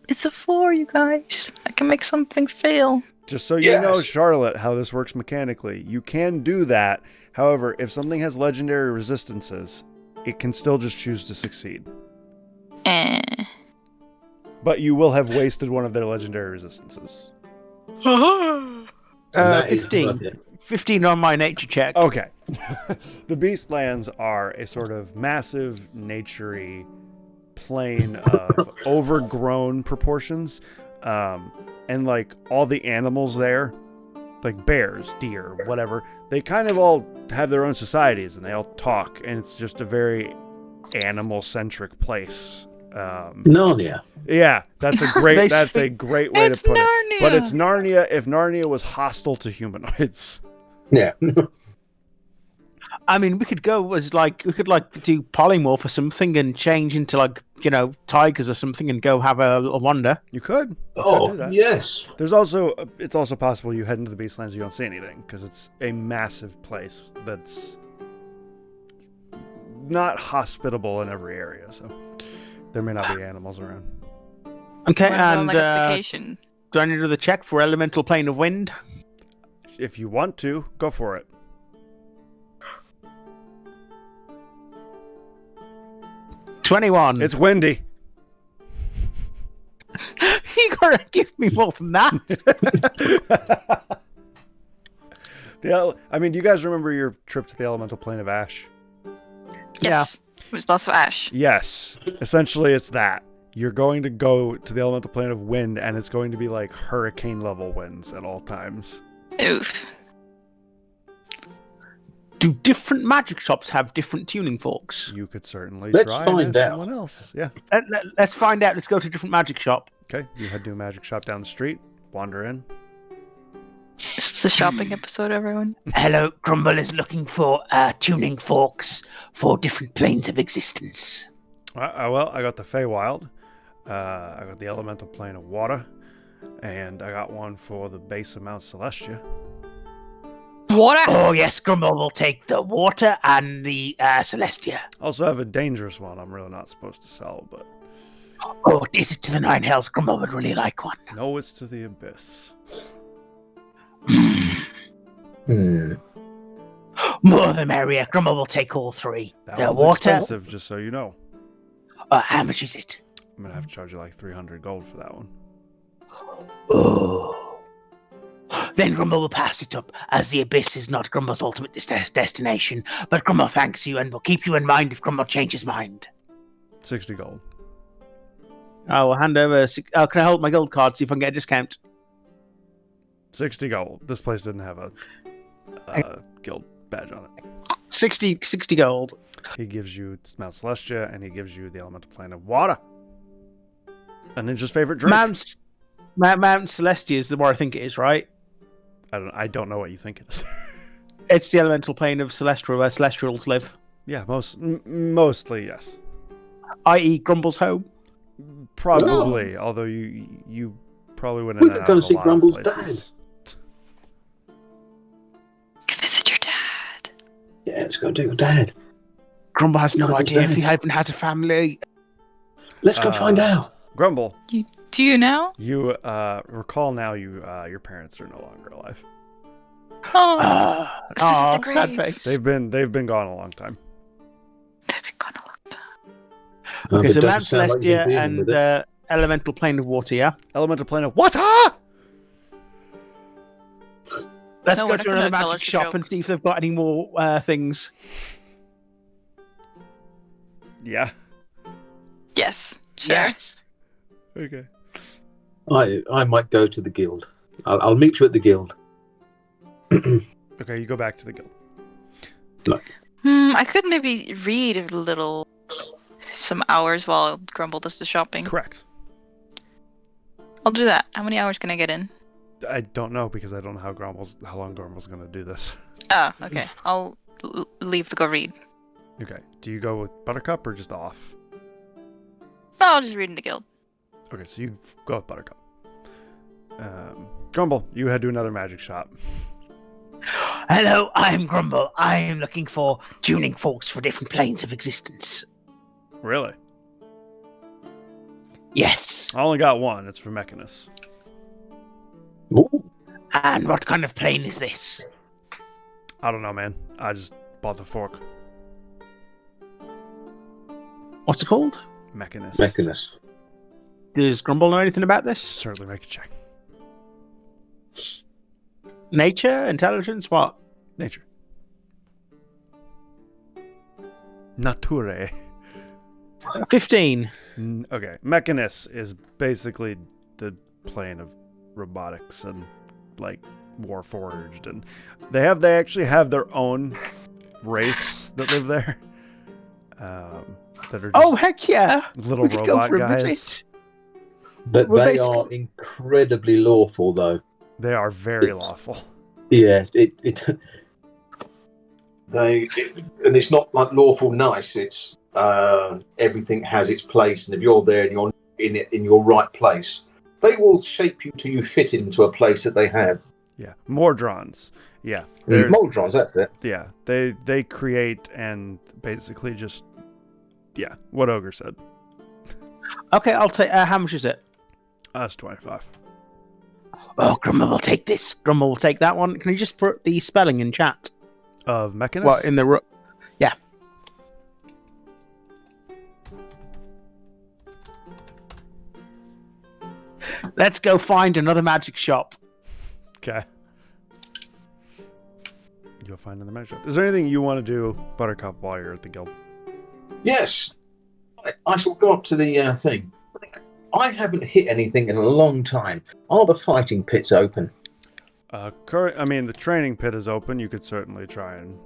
It's a 4, you guys. I can make something fail. Just so you know, Charlotte, how this works mechanically. You can do that. However, if something has legendary resistances, it can still just choose to succeed. But you will have wasted one of their legendary resistances. 15. 15 on my nature check. Okay. The Beastlands are a sort of massive, nature-y plane of overgrown proportions. And like all the animals there, like bears, deer, whatever, they kind of all have their own societies and they all talk, and it's just a very animal-centric place. Narnia. Yeah, that's a great a great way to put Narnia. it. But it's Narnia if Narnia was hostile to humanoids. Yeah. I mean, we could do polymorph or something and change into tigers or something and go have a little wander. You could. Oh, do that. yes. It's also possible you head into the Beastlands and you don't see anything because it's a massive place that's not hospitable in every area, so there may not be animals around. Okay, What and about, vacation? do I need another check for elemental plane of wind? If you want to, go for it. 21. It's windy. You gotta give me more than that. Do you guys remember your trip to the elemental plane of ash? Yes. It was lots of ash. Yes. Essentially, it's that. You're going to go to the elemental plane of wind, and it's going to be like hurricane-level winds at all times. Oof. Do different magic shops have different tuning forks? You could certainly Let's try find and ask out. someone else. Yeah. Let's find out. Let's go to a different magic shop. Okay. You head to a magic shop down the street. Wander in. It's a shopping episode, everyone. Hello, Grumble is looking for tuning forks for different planes of existence. Well, I got the Feywild. I got the elemental plane of water. And I got one for the base of Mount Celestia. Water? Oh, yes, Grumble will take the water and the Celestia. Also have a dangerous one I'm really not supposed to sell, but... Oh, is it to the Nine Hells? Grumble would really like one. No, it's to the Abyss. More the merrier. Grumble will take all three. That The one's water. expensive, just so you know. How much is it? I'm going to have to charge you like 300 gold for that one. Oh. Then Grumble will pass it up, as the Abyss is not Grumble's ultimate destination. But Grumble thanks you and will keep you in mind if Grumble changes mind. 60 gold. I will hand over. Can I hold my gold card, see if I can get a discount? 60 gold. This place didn't have a guild badge on it. 60 gold. He gives you Mount Celestia, and he gives you the elemental plane of water. A ninja's favorite drink. Mount Celestia is the more I think it is, right? I don't know what you think it is. It's the elemental plane of Celestial where Celestials live. Yeah, mostly yes. I.e. Grumble's home. Probably, although you probably wouldn't. We could go and see Grumble's dad. let's go do Dad. Grumble has no Grumble idea if dead. he even has a family. Let's go find out. Grumble, Do you now? you recall now your parents are no longer alive. Oh, It's 'cause of the sad grave. face. They've been gone a long time. they've been gone a long time. Okay, It so doesn't Mount sound like you've Celestia been dealing with and it. Elemental Plane of Water, yeah? Elemental plane of water. Let's No, go we're not to gonna another magic acknowledge the shop joke. and see if they've got any more things. Yeah. Yes. Sure. Yes. Okay. I might go to the guild. I'll meet you at the guild. Okay, you go back to the guild. I could maybe read a little, some hours while Grumble does the shopping. Correct. I'll do that. How many hours can I get in? I don't know because I don't know how long Grumble's gonna do this. Ah, okay. I'll leave to go read. Okay. Do you go with Buttercup or just off? No, I'll just read in the guild. Okay, so you go with Buttercup. Grumble, you head to another magic shop. Hello, I'm Grumble. I am looking for tuning forks for different planes of existence. Really? Yes. I only got one. It's for Mechanus. Ooh. And what kind of plane is this? I don't know, man. I just bought the fork. What's it called? Mechanus. Mechanus. Does Grumble know anything about this? Certainly make a check. Nature? Intelligence? What? Nature. Nature. 15. Okay. Mechanus is basically the plane of robotics and like Warforged, and they actually have their own race that live there. That are just Oh, heck yeah. little We could go robot for a guys. visit. But We're they basically- are incredibly lawful, though. They are very It's- lawful. Yeah, and it's not like lawful nice. It's everything has its place, and if you're there and you're in your right place, they will shape you till you fit into a place that they have. Yeah, Mordrons. Yeah, they're- Moldrons, that's it. yeah. They create and basically just what Ogre said. Okay, I'll take. How much is it? That's 25. Oh, Grumble will take this. Grumble will take that one. Can you just put the spelling in chat? Of Mechanus. Well, in the yeah. Let's go find another magic shop. Okay. You'll find another magic shop. Is there anything you want to do, Buttercup, while you're at the guild? Yes, I shall go up to the thing. I haven't hit anything in a long time. Are the fighting pits open? The training pit is open. You could certainly try and.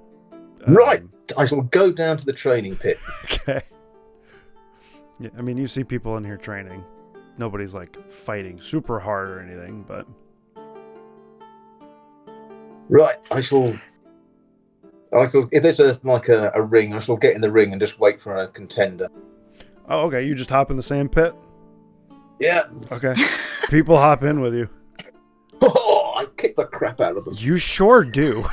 Right. I shall go down to the training pit. Okay. Yeah, I mean, you see people in here training. Nobody's like fighting super hard or anything, but. Right. I shall. If there's a ring, I shall get in the ring and just wait for a contender. Oh, okay. You just hop in the same pit. Yeah. Okay. People hop in with you. Oh, I kick the crap out of them. You sure do.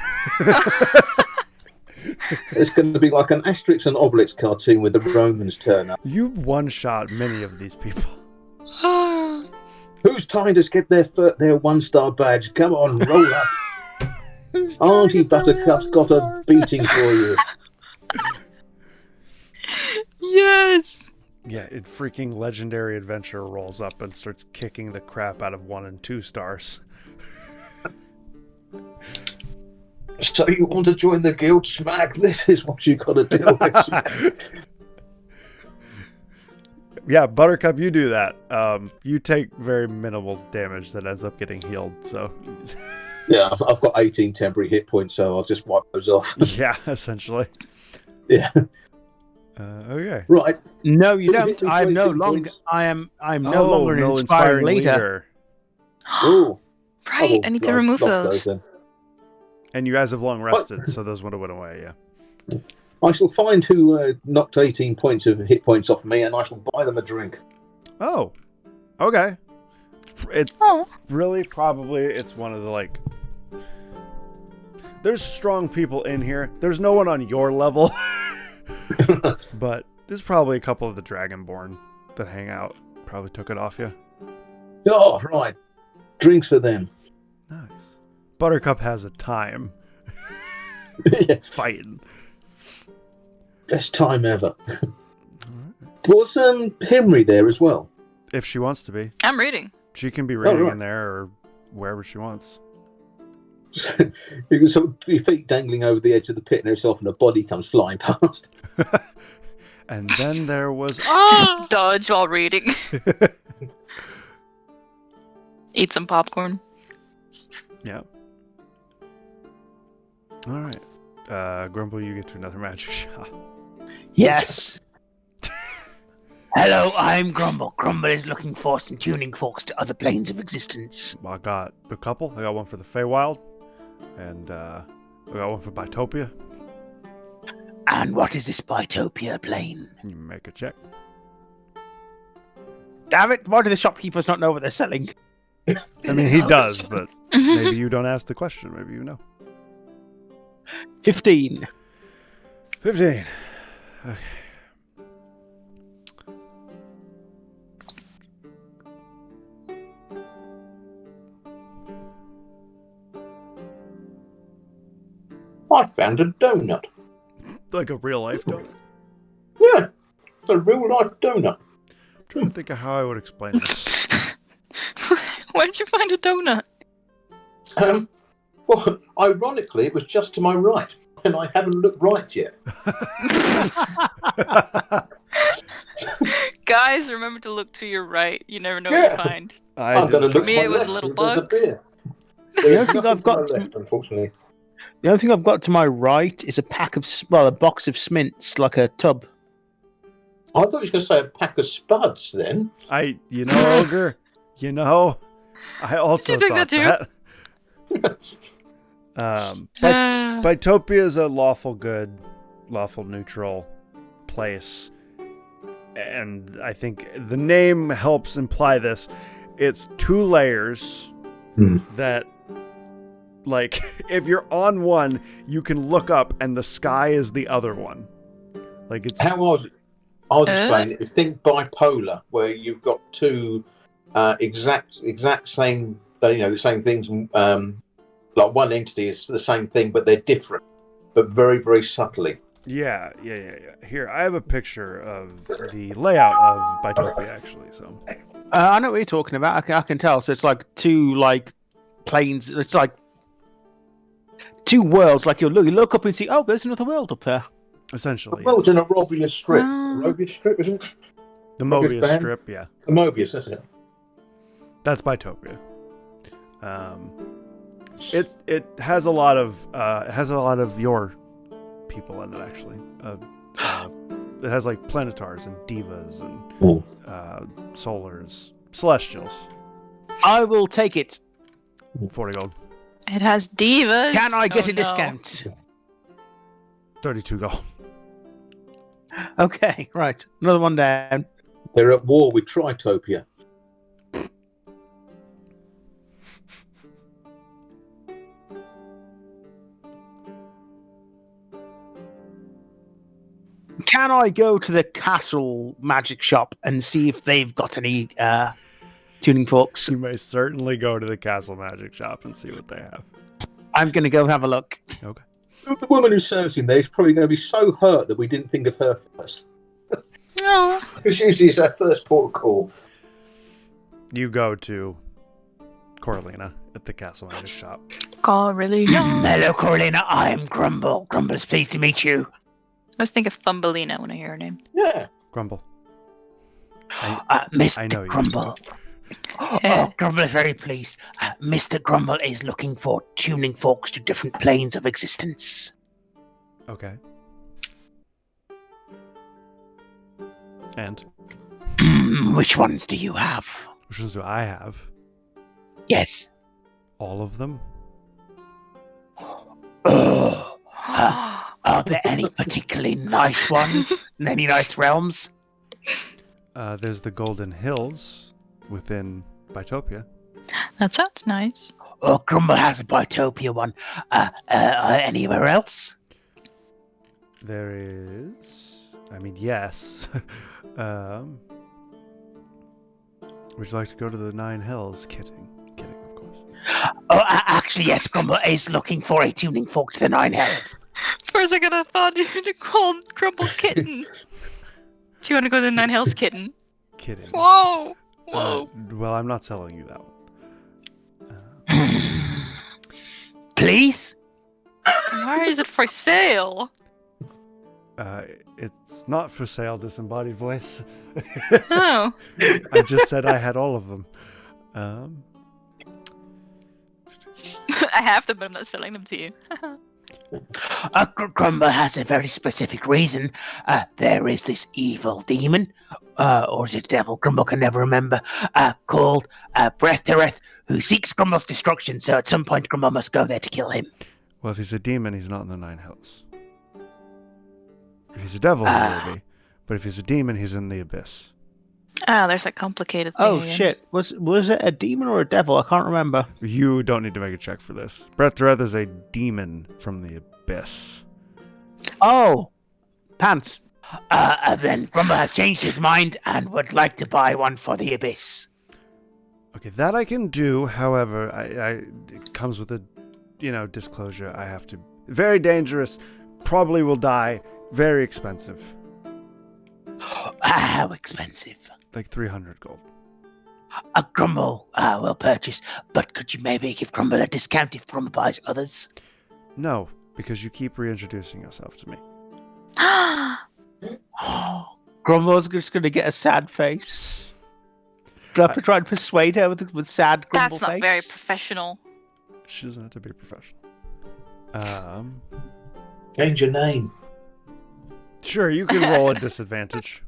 It's going to be like an Asterix and Obelix cartoon with the Romans turn up. You one-shot many of these people. Who's trying to get their 1-star badge? Come on, roll up. Auntie Buttercup's got a beating for you. Yes. Yeah, it freaking legendary adventure rolls up and starts kicking the crap out of 1 and 2 stars. So you want to join the guild, Smack? This is what you got to deal with. Yeah, Buttercup, you do that. You take very minimal damage that ends up getting healed, so... Yeah, I've got 18 temporary hit points, so I'll just wipe those off. Yeah, essentially. Yeah. Okay. Right. No, you Who don't. hit me for I'm no 18 longer. points? I'm no longer an inspiring leader. Oh. Right, I need to remove those. Then. And you guys have long rested, so those would have went away, yeah. I shall find who knocked 18 points of hit points off me, and I shall buy them a drink. Oh. Okay. It Oh. really probably it's one of the like there's strong people in here. There's no one on your level. But there's probably a couple of the Dragonborn that hang out. Probably took it off you. Oh, right. Drinks for them. Nice. Buttercup has a time. Yeah. Fighting. Best time ever. Was Henry there as well? If she wants to be. I'm reading. She can be reading right. in there or wherever she wants. You can sort of, your feet dangling over the edge of the pit and herself and a body comes flying past. And then there was... Just dodge while reading. Eat some popcorn. Yeah. All right. Grumble, you get to another magic shop. Yes. Hello, I'm Grumble. Grumble is looking for some tuning forks to other planes of existence. I got a couple. I got one for the Feywild. And I got one for Bitopia. And what is this Bitopia plane? You make a check. Damn it, why do the shopkeepers not know what they're selling? I mean, he does, but maybe you don't ask the question. Maybe you know. 15. 15. Okay. I found a donut. Like a real life donut. Yeah, a real life donut. I'm trying to think of how I would explain this. Where'd you find a donut? Well, ironically, it was just to my right, and I haven't looked right yet. Guys, remember to look to your right. You never know Yeah. what you find. I'm going to look Me, to my it was a left, little see if there's bug. a beer. The There's only thing nothing I've got to my left, unfortunately. The only thing I've got to my right is a box of Smints, like a tub. I thought you were going to say a pack of spuds then. You know, Ogre, I also Did you think thought that. Bitopia is a lawful good, lawful neutral place. And I think the name helps imply this. It's 2 layers that, like, if you're on one, you can look up and the sky is the other one. Like, it's... How I'll explain it. It's think bipolar, where you've got 2 exact same, the same things. Like one entity is the same thing, but they're different, but very, very subtly. Yeah. Here, I have a picture of the layout of Bitopia, actually. So I know what you're talking about. I can tell. So it's like 2 like planes. It's like 2 worlds. Like you look up and see, oh, there's another world up there. essentially, Well, it's in a Mobius strip. Mobius strip, isn't it? the Mobius band? strip. Yeah, The Mobius, isn't it? that's Bitopia. It has a lot of your people in it, actually. It has like planetars and divas and solars, celestials. I will take it. 40 gold. It has divas. Can I get Oh, a discount? 32 gold. Okay, right. Another one down. They're at war with Tritopia. Can I go to the castle magic shop and see if they've got any tuning forks? You may certainly go to the castle magic shop and see what they have. I'm going to go have a look. Okay. The woman who serves in there is probably going to be so hurt that we didn't think of her first. No. Because usually it's our first port of call. You go to Coralina at the castle magic shop. Hello, Coralina. I'm Grumble. Grumble is pleased to meet you. I always think of Thumbelina when I hear her name. Yeah. Grumble. Mr. I know you. Grumble. Oh, Grumble is very pleased. Mr. Grumble is looking for tuning forks to different planes of existence. Okay. And? Which ones do you have? Which ones do I have? Yes. All of them? Are there any particularly nice ones in any nice realms? There's the Golden Hills within Bitopia. That sounds nice. Oh, Grumble has a Biotopia one. Anywhere else? There is. I mean, yes. Would you like to go to the Nine Hells? Kidding, of course. Oh, actually, yes, Grumble is looking for a tuning fork to the Nine Hells. For a second, I thought you called Grumble Kitten. Do you want to go to the Nine Hells, Kitten? Kidding. Whoa! Whoa! Well, I'm not selling you that one. Please? Why is it for sale? It's not for sale, disembodied voice. Oh. I just said I had all of them. I have them, but I'm not selling them to you. Grumble has a very specific reason. There is this evil demon, or is it devil? Grumble can never remember. Called Breath who seeks Grumble's destruction. So at some point, Grumble must go there to kill him. Well, if he's a demon, he's not in the Nine Hells. If he's a devil, he will be. But if he's a demon, he's in the abyss. Oh, there's a complicated thing. Oh again. shit! Was it a demon or a devil? I can't remember. You don't need to make a check for this. Breath is a demon from the abyss. Oh, pants. Then Grumble has changed his mind and would like to buy one for the abyss. Okay, that I can do. However, it comes with a, disclosure. I have to. Very dangerous. Probably will die. Very expensive. How expensive? Like 300 gold. Grumble will purchase, but could you maybe give Grumble a discount if Grumble buys others? No, because you keep reintroducing yourself to me. Grumble's just going to get a sad face. Do I have to try and persuade her with sad Grumble That's not face? very professional. She doesn't have to be professional. Change your name. Sure, you can roll a disadvantage.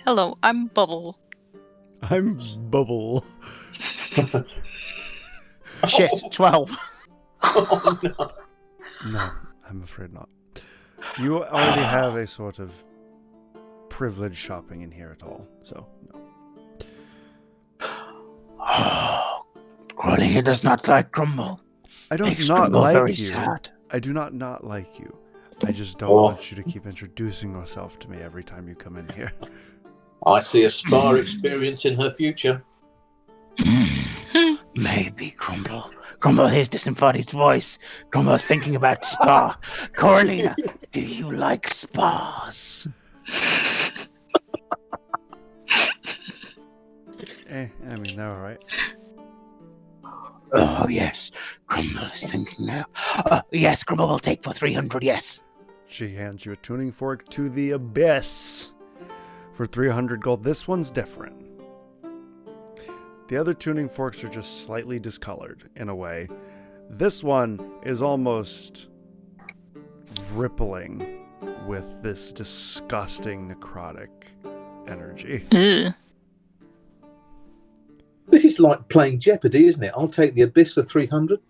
Hello, I'm Bubble. I'm Bubble. Shit, 12. Oh, no. No, I'm afraid not. You already have a sort of privilege shopping in here at all, so no. Crawling does not like Grumble. I don't Makes not Grumble like very you. sad. I do not like you. I just don't want you to keep introducing yourself to me every time you come in here. I see a spa experience in her future. Maybe Grumble. Grumble hears disembodied voice. Grumble's thinking about spa. Coralina, do you like spas? I mean, they're alright. Oh, yes. Grumble is thinking now. Yes, Grumble will take for 300, yes. She hands you a tuning fork to the abyss for 300 gold. This one's different. The other tuning forks are just slightly discolored in a way. This one is almost rippling with this disgusting necrotic energy. Ugh. This is like playing Jeopardy, isn't it? I'll take the abyss for 300.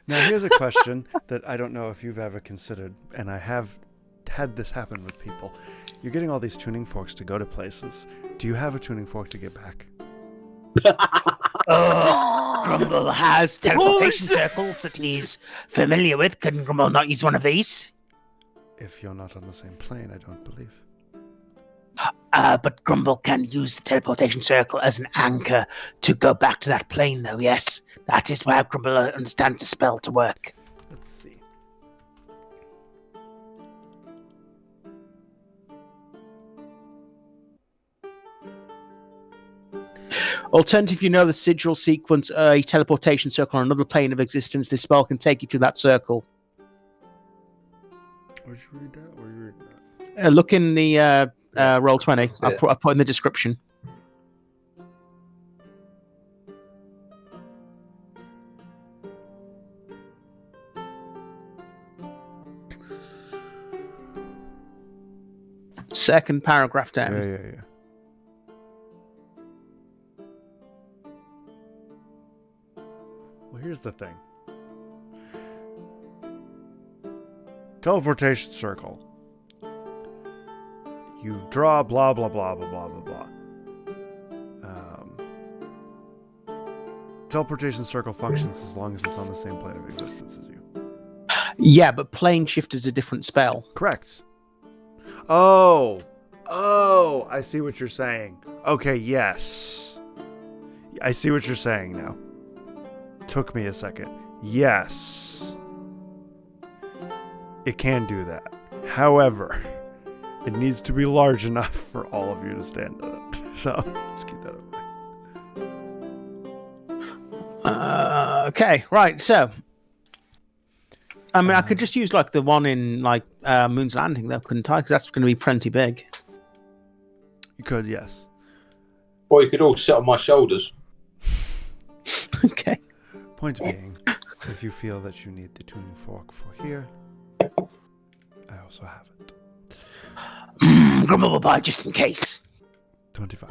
Now, here's a question that I don't know if you've ever considered, and I have had this happen with people. You're getting all these tuning forks to go to places. Do you have a tuning fork to get back? Grumble has teleportation circles that he's familiar with. Couldn't Grumble not use one of these? If you're not on the same plane, I don't believe. But Grumble can use the teleportation circle as an anchor to go back to that plane, though, yes. That is why Grumble understands the spell to work. Let's see. Alternative, you know the sigil sequence, a teleportation circle on another plane of existence. This spell can take you to that circle. Would you read that, or are you reading that? Look in the roll 20. That's I'll it. put in the description. Second paragraph down. Yeah. Well, here's the thing. Teleportation circle. You draw blah blah blah blah blah blah blah. Teleportation circle functions as long as it's on the same plane of existence as you. Yeah, but plane shift is a different spell. Correct. Oh, I see what you're saying. Okay, yes. I see what you're saying now. Took me a second. Yes. It can do that. However, it needs to be large enough for all of you to stand on it. So, just keep that in mind. Okay, right, so... I mean, I could just use, like, the one in, like, Moon's Landing, though, couldn't I? Because that's going to be plenty big. You could, yes. Or you could all sit on my shoulders. Okay. Point being, if you feel that you need the tuning fork for here, I also have it. Grumble will buy just in case. 25.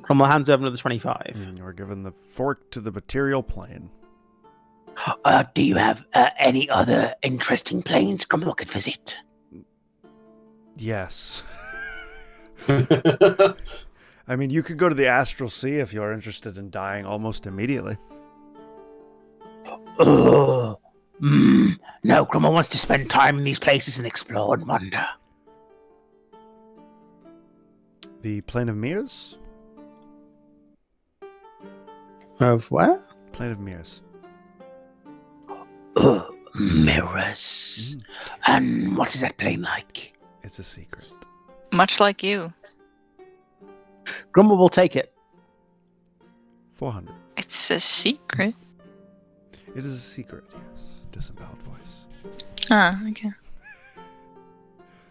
Grumble hands over another 25. You are given the fork to the material plane. Do you have any other interesting planes Grumble could visit? Yes. I mean, you could go to the Astral Sea if you're interested in dying almost immediately. No, Grumble wants to spend time in these places and explore and wonder. The Plane of Mirrors? Of where? Plane of Mirrors. Mirrors. And what is that plane like? It's a secret. Much like you. Grumble will take it. 400. It's a secret. It is a secret, yes. Disemboweled voice. Ah, okay.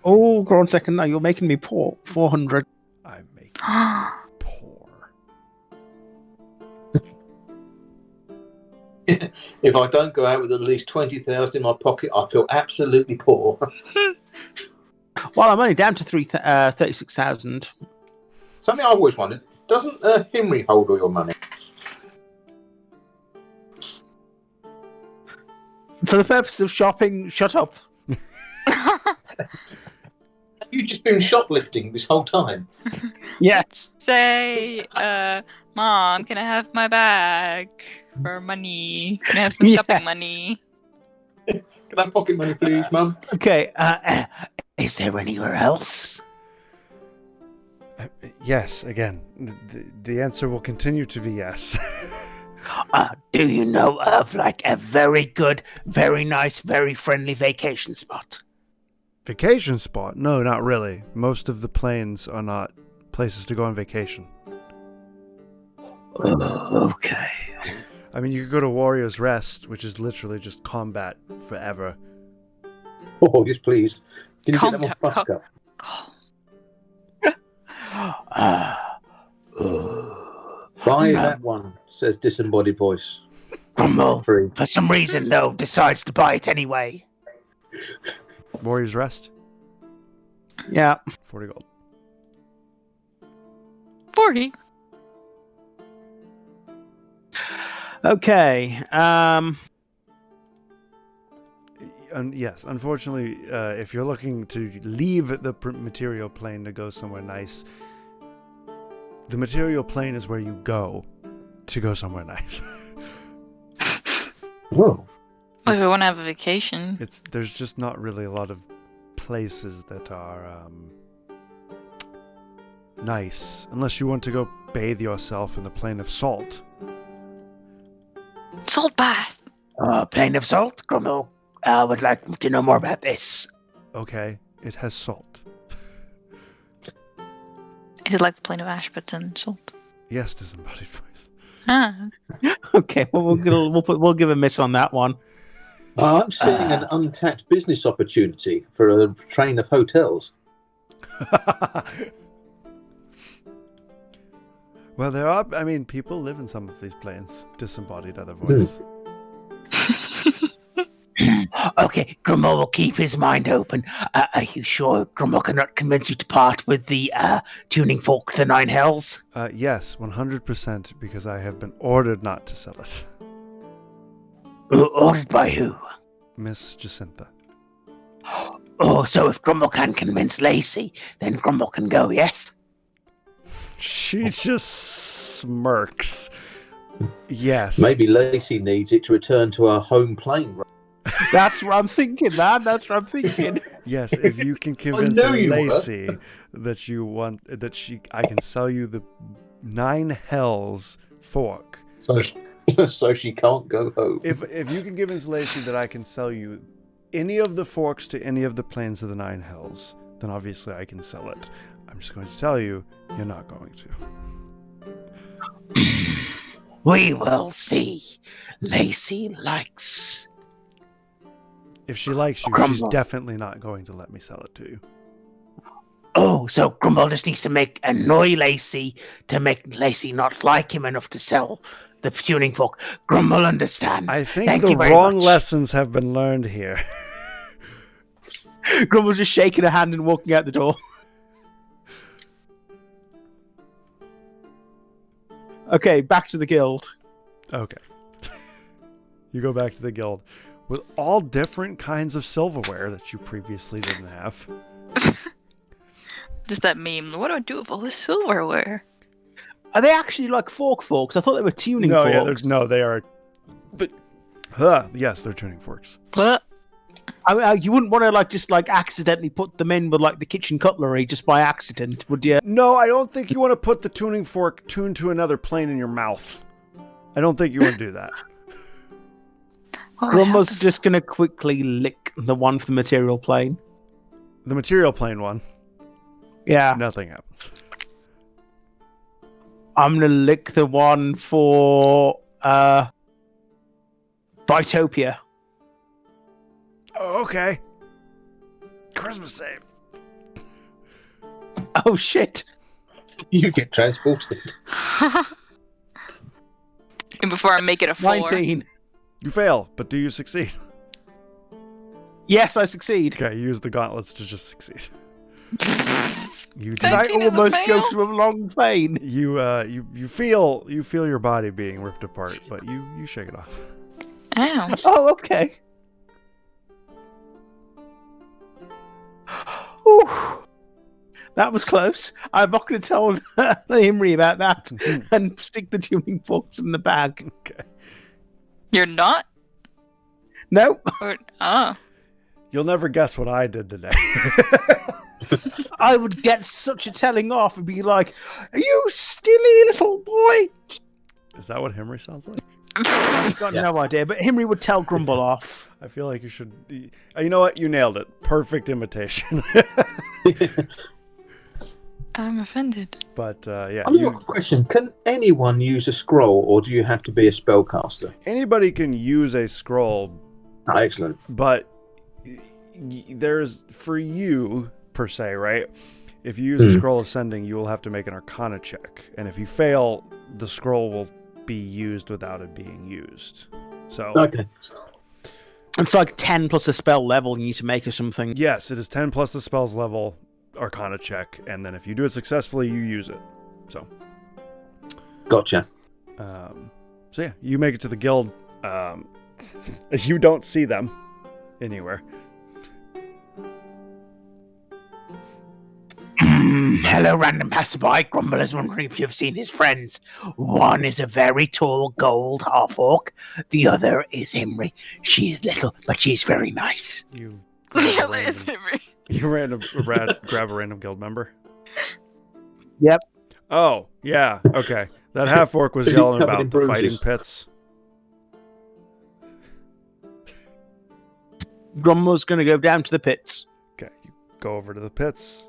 Oh, go on a second now. You're making me poor. 400. I'm making you poor. If I don't go out with at least 20,000 in my pocket, I feel absolutely poor. Well, I'm only down to 36,000. Something I've always wondered, doesn't Henry hold all your money? For the purpose of shopping, shut up. You've just been shoplifting this whole time. Yeah. Say, Mom, can I have my bag for money? Can I have some shopping money? Can I have pocket money, please, Mum? Okay. Is there anywhere else? Yes, again. The answer will continue to be yes. Do you know of, like, a very good, very nice, very friendly vacation spot? Vacation spot? No, not really. Most of the planes are not places to go on vacation. Okay. I mean, you could go to Warrior's Rest, which is literally just combat forever. Oh, yes, please. Can you get them off Buttercup? Buy that one, says disembodied voice. Grumble, for some reason, though, decides to buy it anyway. Warrior's Rest? Yeah. 40 gold. 40. Okay. Yes, unfortunately, if you're looking to leave the material plane to go somewhere nice, the material plane is where you go to go somewhere nice. Whoa. Well, if we want to have a vacation. There's just not really a lot of places that are nice, unless you want to go bathe yourself in the plane of salt. Salt bath. Plane of salt? Grumble would like to know more about this. Okay, it has salt. Is it like the plane of ash, but then salt? Yes, disembodied voice. Ah. Okay, well we'll give a miss on that one. I'm seeing an untapped business opportunity for a train of hotels. Well, there are, I mean, people live in some of these planes. Disembodied other voice. Okay, Grumble will keep his mind open. Are you sure Grumble cannot convince you to part with the tuning fork, the 9 hells? Yes, 100%, because I have been ordered not to sell it. Ordered by who? Miss Jacinta. Oh, so if Grumble can convince Lacey, then Grumble can go, yes? She just smirks. Yes. Maybe Lacey needs it to return to her home plane. That's what I'm thinking, man. That's what I'm thinking. Yes, if you can convince knew you were. Lacey that you want I can sell you the 9 hells fork. So she can't go home. If you can convince Lacey that I can sell you any of the forks to any of the planes of the 9 hells, then obviously I can sell it. I'm just going to tell you, you're not going to. We will see. Lacey likes. If she likes you, Grumble. she's definitely not going to let me sell it to you. Oh, so Grumble just needs to annoy Lacey to make Lacey not like him enough to sell the tuning fork. Grumble understands. I think Thank the you very wrong much. lessons have been learned here. Grumble's just shaking her hand and walking out the door. Okay, back to the guild. Okay. You go back to the guild with all different kinds of silverware that you previously didn't have. Just that meme. What do I do with all this silverware? Are they actually like forks? I thought they were tuning No, forks. yeah, they are. Yes, they're tuning forks. What? I mean, you wouldn't want to just accidentally put them in with the kitchen cutlery just by accident, would you? No, I don't think you want to put the tuning fork tuned to another plane in your mouth. I don't think you want to do that. Grumble's just gonna quickly lick the one for the material plane. The material plane one, Yeah. nothing happens. I'm gonna lick the one for Bitopia. Oh, okay. Christmas save. Oh shit! You get transported. And before I make it a 4. 19. You fail, but do you succeed? Yes, I succeed. Okay, use the gauntlets to just succeed. You Did I 19 is a almost go fail? through a long plane? you feel your body being ripped apart, but you shake it off. Ow. Oh, okay. Ooh, that was close. I'm not going to tell Imri about that and stick the tuning forks in the bag. Okay. You're not? No. Or, oh. You'll never guess what I did today. I would get such a telling off and be like, "You silly little boy." Is that what Henry sounds like? I've got no idea, but Henry would tell Grumble off. I feel like you should. You know what? You nailed it. Perfect imitation. I'm offended. But yeah, I've got a question. Can anyone use a scroll, or do you have to be a spellcaster? anybody can use a scroll, Oh, excellent. but there's for you per se, right? If you use a scroll of sending, you will have to make an Arcana check, and if you fail, the scroll will be used without it being used. So Okay. It's like 10 plus a spell level you need to make or something. yes, it is 10 plus the spell's level Arcana check, and then if you do it successfully, you use it. So Gotcha. so yeah, you make it to the guild. You don't see them anywhere. Hello, random passerby. Grumble is wondering if you've seen his friends. One is a very tall gold half-orc. The other is Henry. She is little, but she's very nice. You Yeah, grab that is grab a random guild member. Yep. Oh yeah, okay. That half orc was Is he yelling covered about in the fighting bruises? pits. Grumble's going to go down to the pits. Okay, you go over to the pits.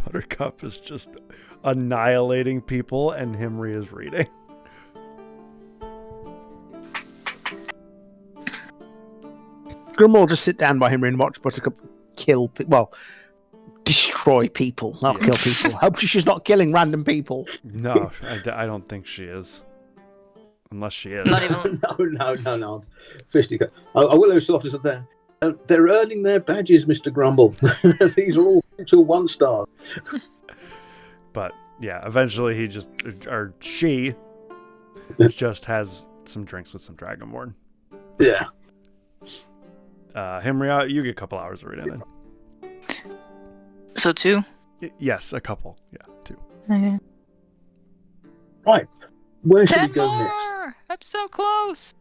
Buttercup is just annihilating people, and Henry is reading. Grumble will just sit down by Henry and watch Buttercup destroy people, not kill people. Hope she's not killing random people. No, I don't think she is. Unless she is. Not even. No. Fisticuff. I will have officers up there. They're earning their badges, Mr. Grumble. These are all to 1 star. But yeah, eventually she just has some drinks with some Dragonborn. Yeah. Henry, you get a couple hours of reading then. So 2? Yes, a couple. Yeah, 2. Okay. Right. Where should we 10 go more! next? I'm so close.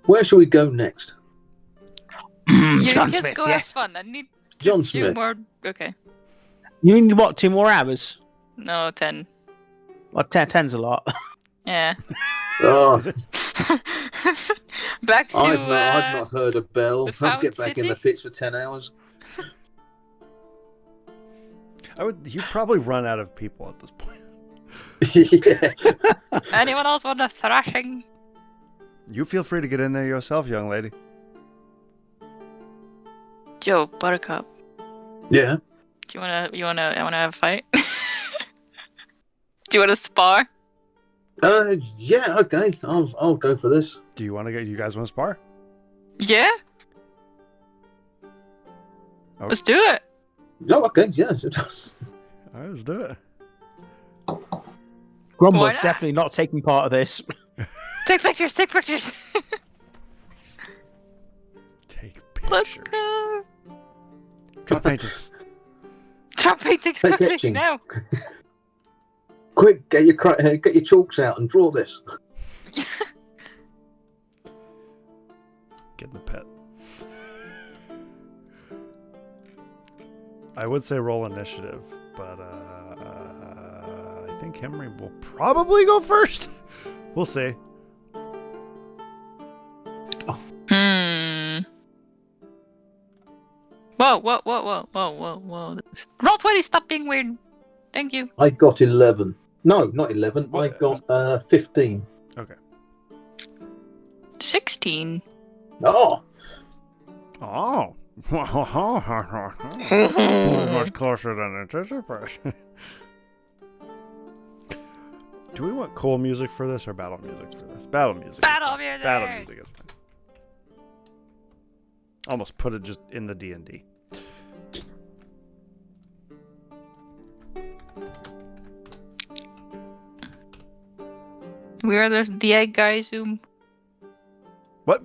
Where shall we go next? You John kids Smith, go yes. have fun. I need to John do Smith. more. Okay. You need what? 2 more hours? No, 10. Well, 10's a lot. Yeah. Oh, Back to I've not heard a bell. the I'll Found get back in City? the pits for 10 hours. You'd probably run out of people at this point. Yeah. Anyone else want a thrashing? You feel free to get in there yourself, young lady. Yo, Buttercup. Yeah. Do you wanna have a fight? Do you wanna spar? Yeah, okay. I'll go for this. Do you guys want to spar? Yeah. Oh. Let's do it. Oh, okay, yes. All right, let's do it. Why Grumble's not? definitely not taking part of this. Take pictures. Take pictures. Take Let's pictures. go. Drop paintings. Drop paintings Take quickly etchings. now. Quick, get your chalks out and draw this. Get in the pit. I would say roll initiative, but I think Henry will probably go first. We'll see. Whoa. Roll 20, stop being weird. Thank you. I got 11. No, not 11. I What? got 15. Okay. 16. Oh, Oh. Much closer than anticipated. Do we want cool music for this or battle music for this? Battle music. Battle music! Battle music is fine. Almost put it just in the D&D. We are the egg guy, Zoom. What?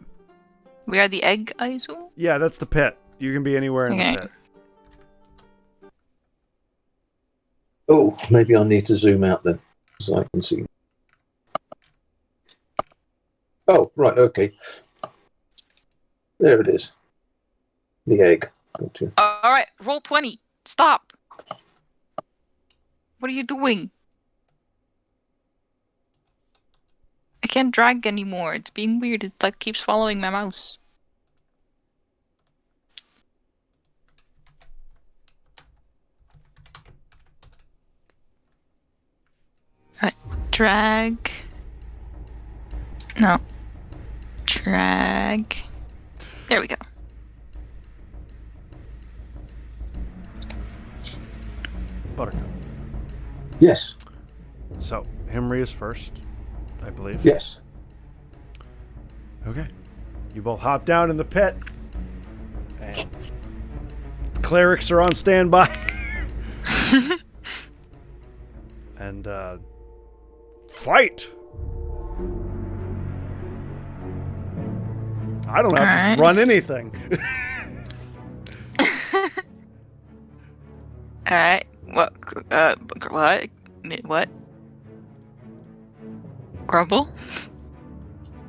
We are the egg, I assume? Yeah, that's the pit. You can be anywhere in Okay. the pit. oh, maybe I need to zoom out then, so I can see. Oh, right, okay. There it is. The egg. Gotcha. Alright, roll 20. Stop. What are you doing? I can't drag anymore. It's being weird. It like keeps following my mouse. Alright, drag. No. Drag. There we go. Buttercup. Yes, So, Henry is first, I believe. yes. Okay. You both hop down in the pit. And the clerics are on standby. And, fight! I don't have Alright. to run anything. Alright. What? What? What? Grumble?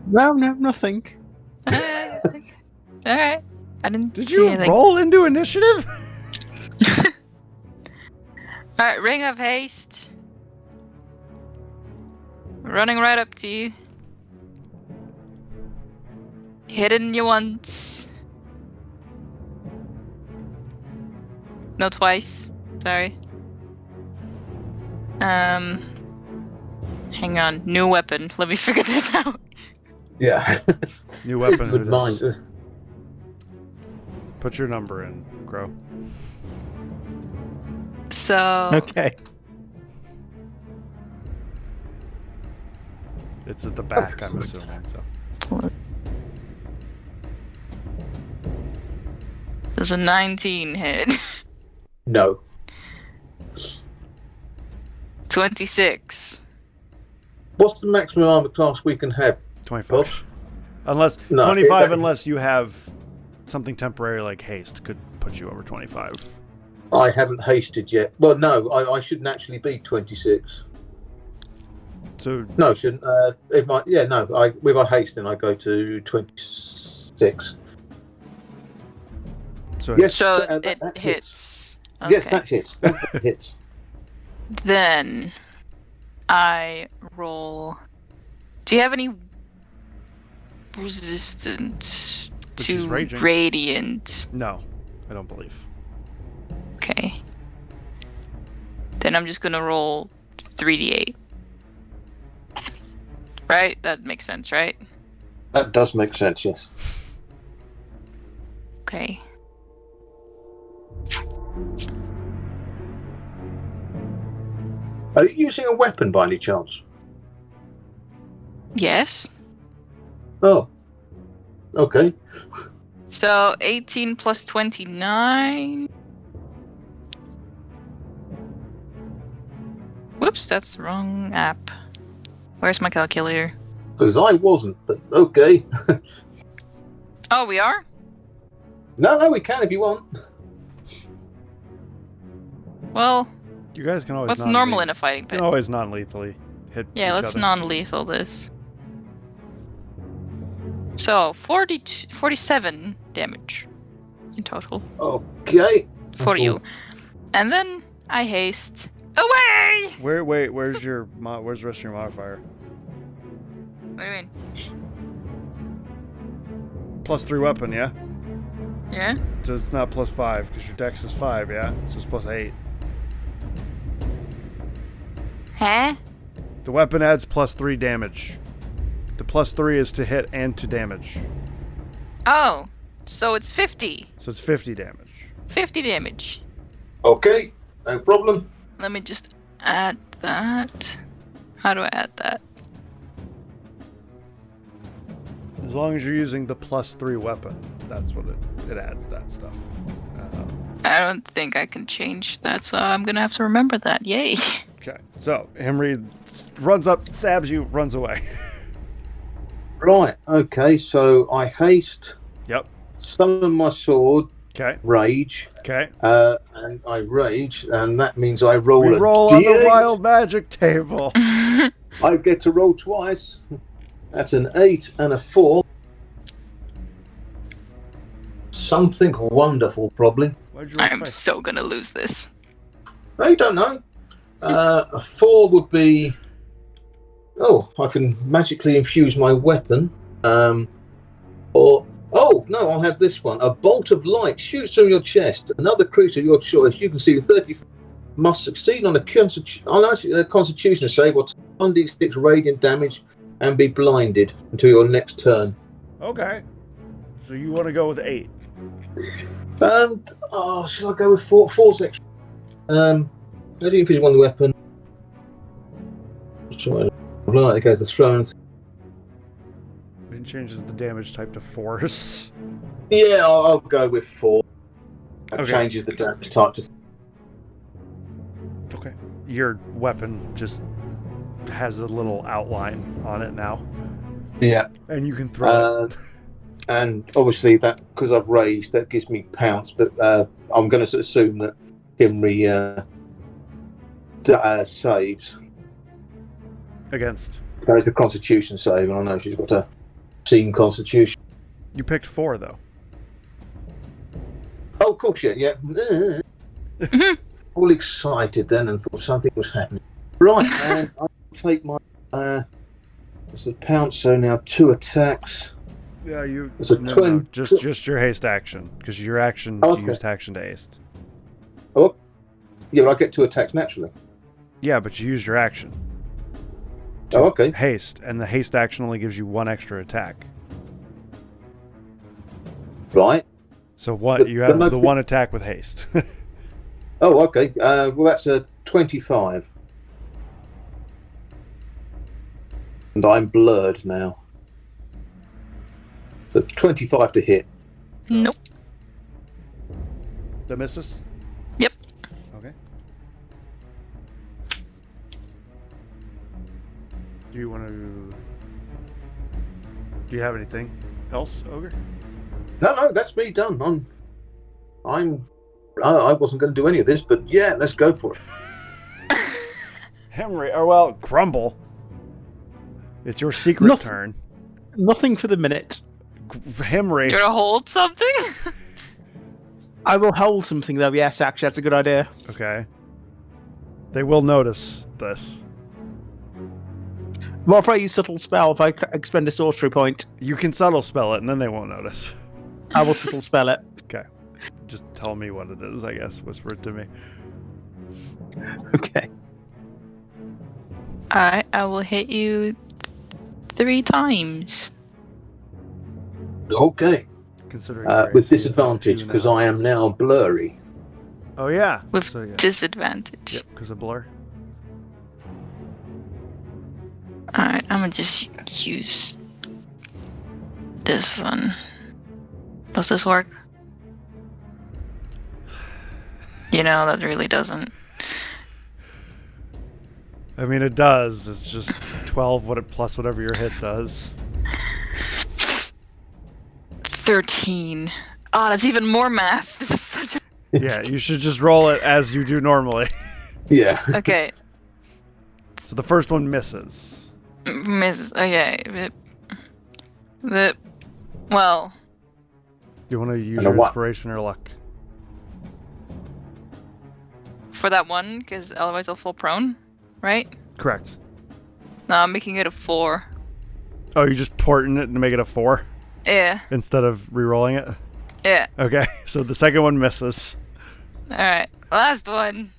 No, nothing. Alright. I didn't Did see you anything. roll into initiative? Alright, Ring of Haste. Running right up to you. Hitting you once. No, twice. Sorry. Hang on. New weapon. Let me figure this out. Yeah. New weapon. Good who mind. does? Put your number in, Crow. So. Okay. It's at the back, I'm assuming. So Does a 19 hit? No. 26. What's the maximum armor class we can have? 25. Boss? Unless No, 25, that- unless you have something temporary like haste, could put you over 25. I haven't hasted yet. Well, no, I should naturally be 26. So No, shouldn't. With my haste, then I go to 26. so Yes, So that it hits. hits. Yes, Okay. that hits. That hits. Then I roll. Do you have any resistance But she's to raging. radiant? No, I don't believe. Okay. Then I'm just gonna roll 3d8. Right? That makes sense, right? That does make sense. Yes. Okay. Are you using a weapon by any chance? Yes. Oh. Okay. So 18 plus 29. Whoops, that's the wrong app. Where's my calculator? Because I wasn't, but okay. Oh, we are? No, we can if you want. Well, You guys can always what's normal in a fighting You pit? can always non-lethally hit Yeah, each let's other. non-lethal this. So, 47 damage in total Okay. for you. And then I haste away! Where's the rest of your modifier? What do you mean? +3 weapon, yeah? Yeah? So it's not +5, because your dex is 5, yeah? So it's +8. Huh? The weapon adds +3 damage. The +3 is to hit and to damage. Oh, so it's 50. So it's 50 damage. 50 damage. Okay. No problem. Let me just add that. How do I add that? As long as you're using the +3 weapon, that's what it adds that stuff. I don't think I can change that, so I'm gonna have to remember that. Yay. Okay, so Henry runs up, stabs you, runs away. Right. Okay. So I haste. Yep. Summon my sword. Okay. Rage. Okay. And I rage, and that means I roll We a roll on the D8. wild magic table. I get to roll twice. That's an 8 and a 4. Something wonderful, probably. Why'd you roll I'm twice? so gonna lose this. I don't know. A 4 would be. Oh, I can magically infuse my weapon. Or. Oh, no, I'll have this one. A bolt of light shoots from your chest. Another creature of your choice. You can see 30 must succeed on a constitution save or 1d6 radiant damage and be blinded until your next turn. Okay. So you want to go with 8. And shall I go with 4? 4's extra. How do you infuse one weapon? Right, it goes to throwing. It changes the damage type to force. Yeah, I'll go with 4. That Okay. changes the damage type to. Okay. Your weapon just has a little outline on it now. Yeah. And you can throw it. And obviously that, because I've raged, that gives me pounce, but I'm going to assume that Henry saves. Against. Goes to Constitution save, and I know she's got a seen Constitution. You picked 4, though. Oh, of course, yeah. All excited then and thought something was happening. Right, and I'll take my it's a pounce, so now 2 attacks. Yeah, you. It's a twin. Just your haste action, because your action you used action to haste. Oh, yeah, but I get 2 attacks naturally. Yeah, but you used your action. Oh, okay. Haste, and the haste action only gives you 1 extra attack. Right. So what you have the 1 attack with haste. Oh, okay. Well, that's a 25. And I'm blurred now. So 25 to hit. Nope. That misses? Yep. Okay. Do you want to... Do you have anything else, Ogre? No, that's me done. I wasn't going to do any of this, but yeah, let's go for it. Henry, or well, Grumble. It's your secret turn. Nothing for the minute. Henry. You're gonna hold something? I will hold something though. Yes, actually, that's a good idea. Okay. They will notice this. What if I use subtle spell? If I expend a sorcery point, You can subtle spell it, and then they won't notice. I will subtle spell it. Okay. Just tell me what it is, I guess. Whisper it to me. Okay. Alright, I will hit you 3 times. Okay. Considering With Gracie is disadvantage, at 2 because now. I am now blurry. Oh, yeah. With So, yeah. disadvantage. Yep, because of blur. Alright, I'm gonna just use this one. Does this work? You know, that really doesn't. I mean, it does. It's just 12 plus whatever your hit does. 13. Oh, that's even more math. This is such a... Yeah, you should just roll it as you do normally. Yeah. Okay. So the first one misses. Misses. Okay. Well, You want to use And a your what? inspiration or luck? for that one, because otherwise I'll fall prone, right? Correct. No, I'm making it a 4. Oh, you're just porting it to make it a 4 Yeah. instead of re-rolling it? Yeah. Okay, so the second one misses. Alright. Last one.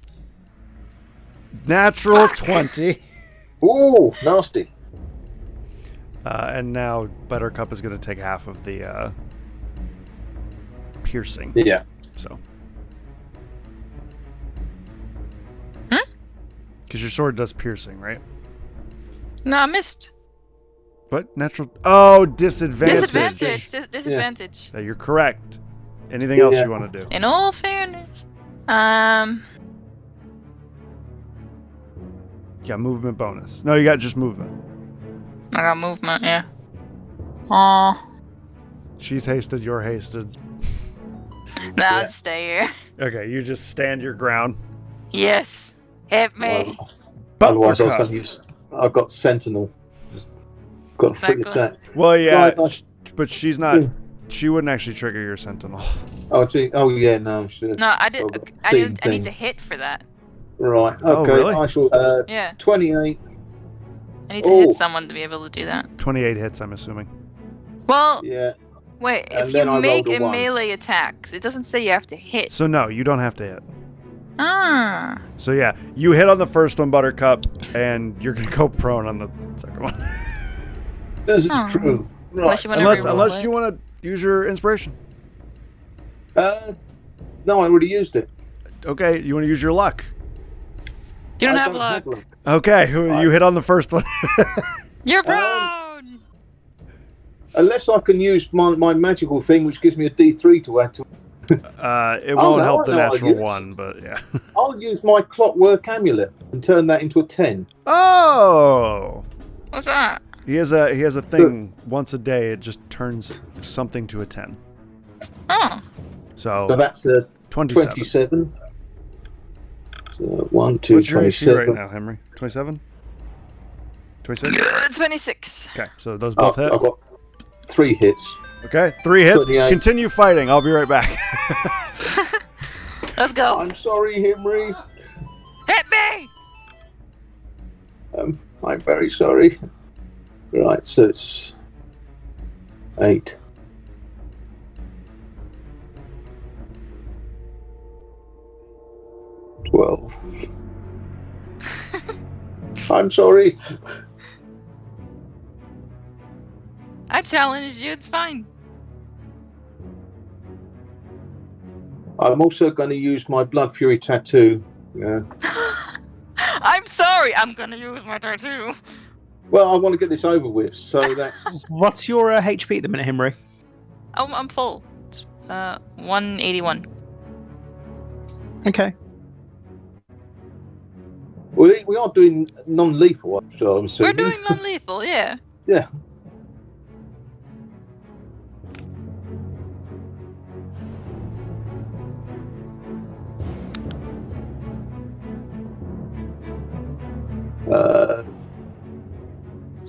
Natural 20. Ooh, nasty. And now Buttercup is going to take half of the piercing. Yeah. So. Hmm? Because your sword does piercing, right? No, I missed. What? Natural... Oh, disadvantage. Disadvantage. Yeah, you're correct. Anything else Yeah. you want to do? In all fairness. Yeah, movement bonus. No, you got just movement. I got movement, yeah. Aw. She's hasted, you're hasted. Nah, Yeah. I'll stay here. Okay, you just stand your ground. Yes. Hit me. Otherwise, I was Buttercup. going to use. I've got Sentinel. Just got a free Exactly. attack. Well, yeah, Right, but- but she's not... She wouldn't actually trigger your sentinel. Oh, gee. Oh, yeah, no. Shit. No, I did. Well, I need things. to hit for that. Right. Oh, Okay. really? I shall. Yeah. 28. I need to Oh. hit someone to be able to do that. 28 hits, I'm assuming. Well, Yeah. wait. And If then you I make rolled a a 1. melee attack, it doesn't say you have to hit. So no, you don't have to hit. Ah. So yeah, you hit on the first one, Buttercup, and you're going to go prone on the second one. This is Oh. true. Right. Unless you wanna unless reroll unless it. you want to use your inspiration. No, I already used it. Okay, you want to use your luck. You don't I have luck. Okay, you hit on the first one. You're prone. Unless I can use my magical thing, which gives me a D3 to add to. It Oh, won't no, help I the know what I natural use. one, but yeah. I'll use my clockwork amulet and turn that into a 10. Oh! What's that? He has a thing once a day. It just turns something to a 10. Oh. So So that's a 27. 27. So 1, 2, What's your AC 27. right now, Henry? 27? 26? 26. Okay, so those both hit. I've got 3 hits. Okay, 3 hits. 28. Continue fighting. I'll be right back. Let's go. I'm sorry, Henry. Hit me. I'm very sorry. Right, so it's 8. I'm sorry. I challenged you. It's fine. I'm also going to use my Blood Fury tattoo. Yeah. I'm sorry. I'm gonna use my tattoo. Well, I want to get this over with, so that's What's your HP at the minute, Himri? Oh, I'm full. It's, 181. Okay. we are doing non-lethal. So I'm We're assuming. doing non-lethal, yeah. Yeah.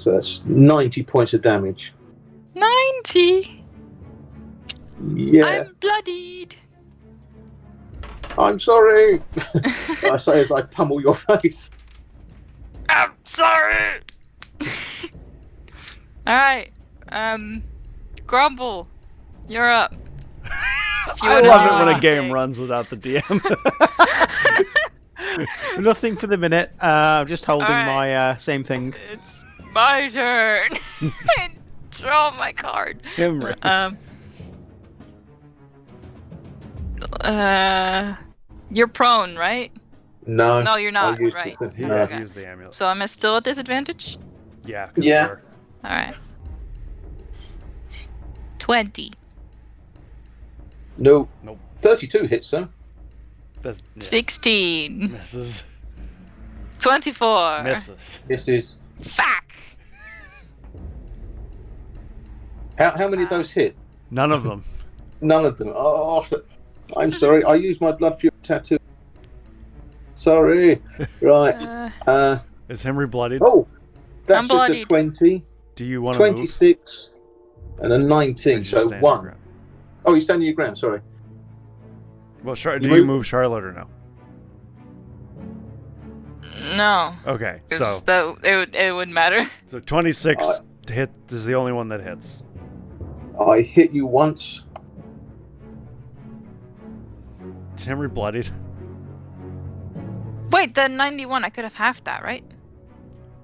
So that's 90 points of damage. 90. Yeah. I'm bloodied. I'm sorry. I say as I pummel your face. I'm sorry. All right. Grumble, you're up. I love it when a game runs without the DM. Nothing for the minute. I'm just holding my same thing. It's my turn. I draw my card. Henry. You're prone, right? No. No, you're not. I used Right. it. He No. used the amulet. So I'm still at disadvantage. Yeah. Yeah. Sure. All right. 20. No. Nope. 32 hits, though. That's, 16. Misses. 24. Misses. This is. Fuck. How many of those hit? None of them. None of them. Oh, I'm sorry. I used my blood fury tattoo. Sorry. Right. Is Henry bloodied? Oh, that's I'm just bloodied. a 20, Do you want to move? 26, and a 19. Or So just stand your 1. ground? Oh, you're standing your ground. Sorry. Well, do You you move- move Charlotte or no? No. Okay, 'Cause so it wouldn't matter. 26 hit is the only one that hits. I hit you once. Is Henry bloodied? Wait, the 91. I could have halved that, right?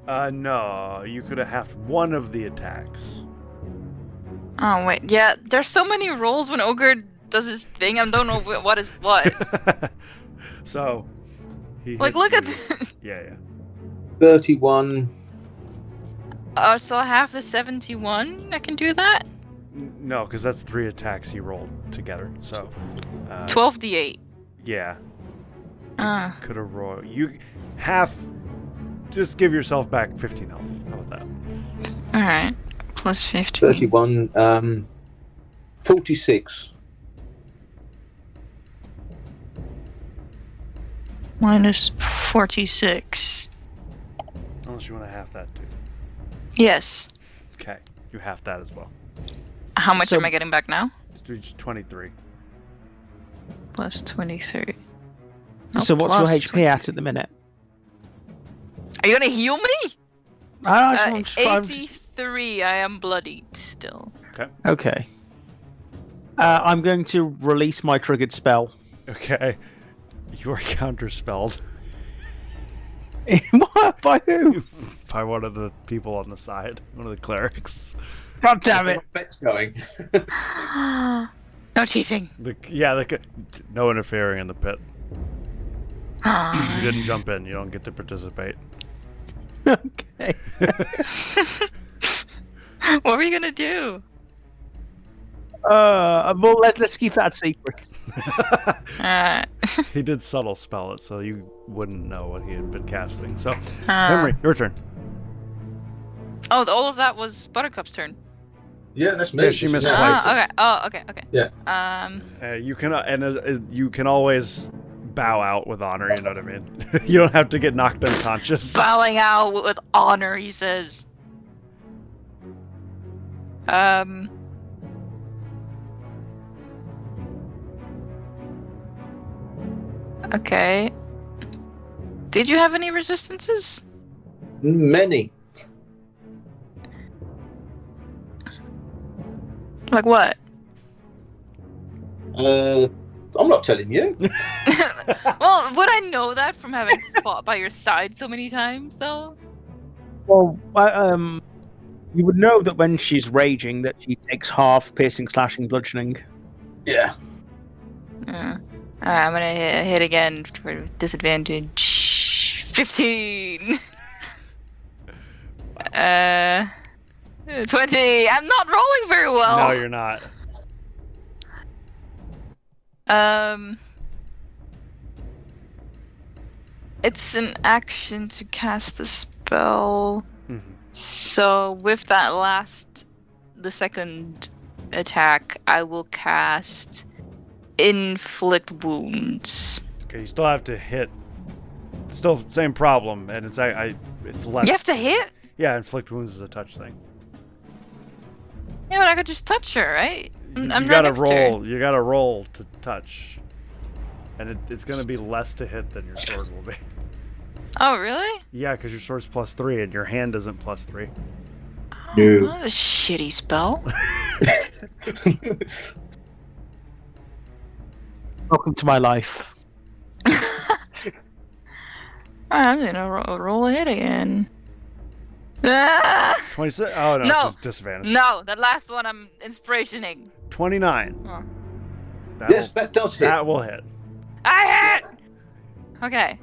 No. You could have halved one of the attacks. Oh wait, yeah. There's so many rolls when Ogre does his thing. I don't know what is what. So, he Like, hits look at. you. Yeah. 31. So half the 71. I can do that. No, because that's 3 attacks he rolled together. So, 12d8. yeah, Uh, could have rolled. You half. Just give yourself back 15 health. How about that? all right. Plus 15. 31. 46. Minus 46. Unless you want to half that too. Yes. Okay, you half that as well. How much So- am I getting back now? It's 23. Plus 23. So what's your plus HP at the minute? Are you gonna heal me? I'm just trying- 83. I am bloodied still. Okay. I'm going to release my triggered spell. Okay, you are counterspelled What? By who? by one of the people on the side, one of the clerics. God damn it! Bet's going. No cheating. No interfering in the pit. You what didn't jump in. You don't get to participate. Okay. were you gonna do? Well, let's keep that secret. Alright. He did subtle spell it, so you wouldn't know what he had been casting. So, Uh, Henry, your turn. Oh, all of that was Buttercup's turn. Yeah, that's me. Yeah, she missed twice. Okay. Oh, okay. Yeah. You can you can always bow out with honor. You know what I mean? You don't have to get knocked unconscious. Bowing out with honor, he says. Okay. Did you have any resistances? Many. Like what? I'm not telling you. Well, would I know that from having fought by your side so many times, though? Well, you would know that when she's raging, that she takes half piercing, slashing, bludgeoning. Yeah. Alright, I'm gonna hit again for disadvantage. 15! 20! I'm not rolling very well! No, you're not. It's an action to cast a spell. Mhm. So with that the second attack, I will cast Inflict Wounds. Okay, you still have to hit. Still same problem, and it's less. You have to hit? Yeah, inflict wounds is a touch thing. Yeah, but I could just touch her, right? I'm You right gotta next to her. roll. You gotta roll to touch, and it's gonna be less to hit than your sword will be. Oh, really? Yeah, because your sword's +3 and your hand isn't +3. No. What a shitty spell. Welcome to my life. I'm gonna roll a hit again. Ah! 26. Oh no, No. it's disadvantage. No, the last one I'm inspirationing. 29. Oh. Yes, that does hit. That will hit. I hit! Okay.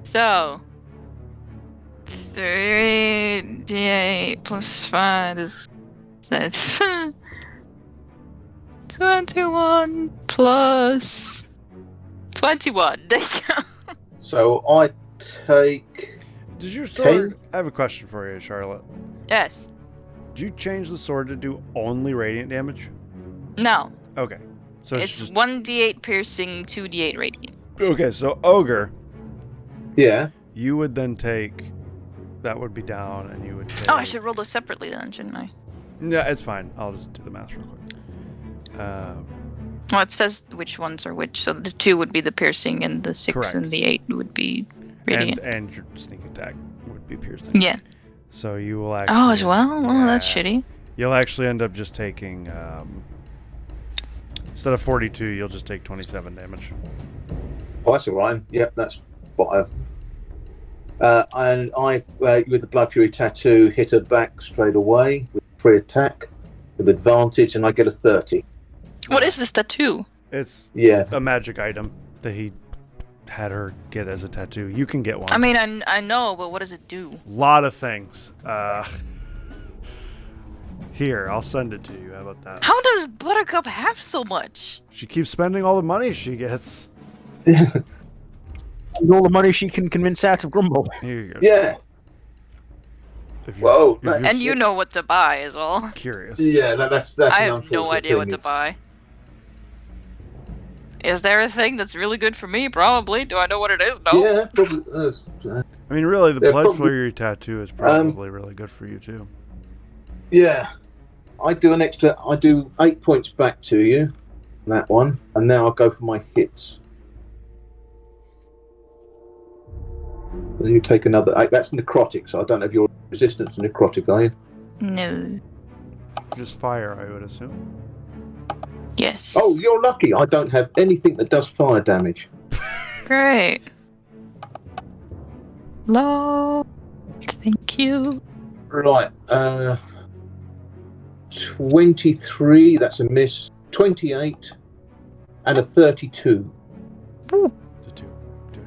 So 3d8 plus 5 is 21 plus 21. There you go. So I take. Does your sword... I have a question for you, Charlotte. Yes. Do you change the sword to do only radiant damage? No. Okay. So It's just... 1d8 piercing, 2d8 radiant. Okay, so Ogre, Yeah. you would then take... That would be down, and you would take... Oh, I should roll those separately then, shouldn't I? Yeah, it's fine. I'll just do the math real quick. Well, it says which ones are which, so the 2 would be the piercing, and the 6 Correct. and the 8 would be radiant. And your sneak attack would be piercing. Yeah. So you will actually... Oh, as well? Oh, that's Yeah. shitty. You'll actually end up just taking... instead of 42, you'll just take 27 damage. Oh, that's all right. Yep, that's what and I, with the Blood Fury tattoo, hit her back straight away with free attack with advantage, and I get a 30. What is this tattoo? It's Yeah. a magic item that he had her get as a tattoo. You can get one. I mean, I know, but what does it do? Lot of things. Here, I'll send it to you. How about that? How does Buttercup have so much? She keeps spending all the money she gets. And all the money she can convince out of Grumble. Here you go. Yeah. If Whoa, if you're And you know what to buy as well. curious. Yeah, that's I an have no unfortunate idea what thing to is- buy. Is there a thing that's really good for me? Probably. Do I know what it is? No. Yeah, probably. I mean, really, the Yeah, blood probably- flurry tattoo is probably really good for you too. Yeah. I do 8 points back to you, that one, and now I'll go for my hits. Then you take another 8. That's necrotic, so I don't have your resistance to necrotic, are you? No. Just fire, I would assume. Yes. Oh, you're lucky. I don't have anything that does fire damage. Great. Lord, thank you. Right. 23, that's a miss. 28, and a 32. It's a 2. Do it.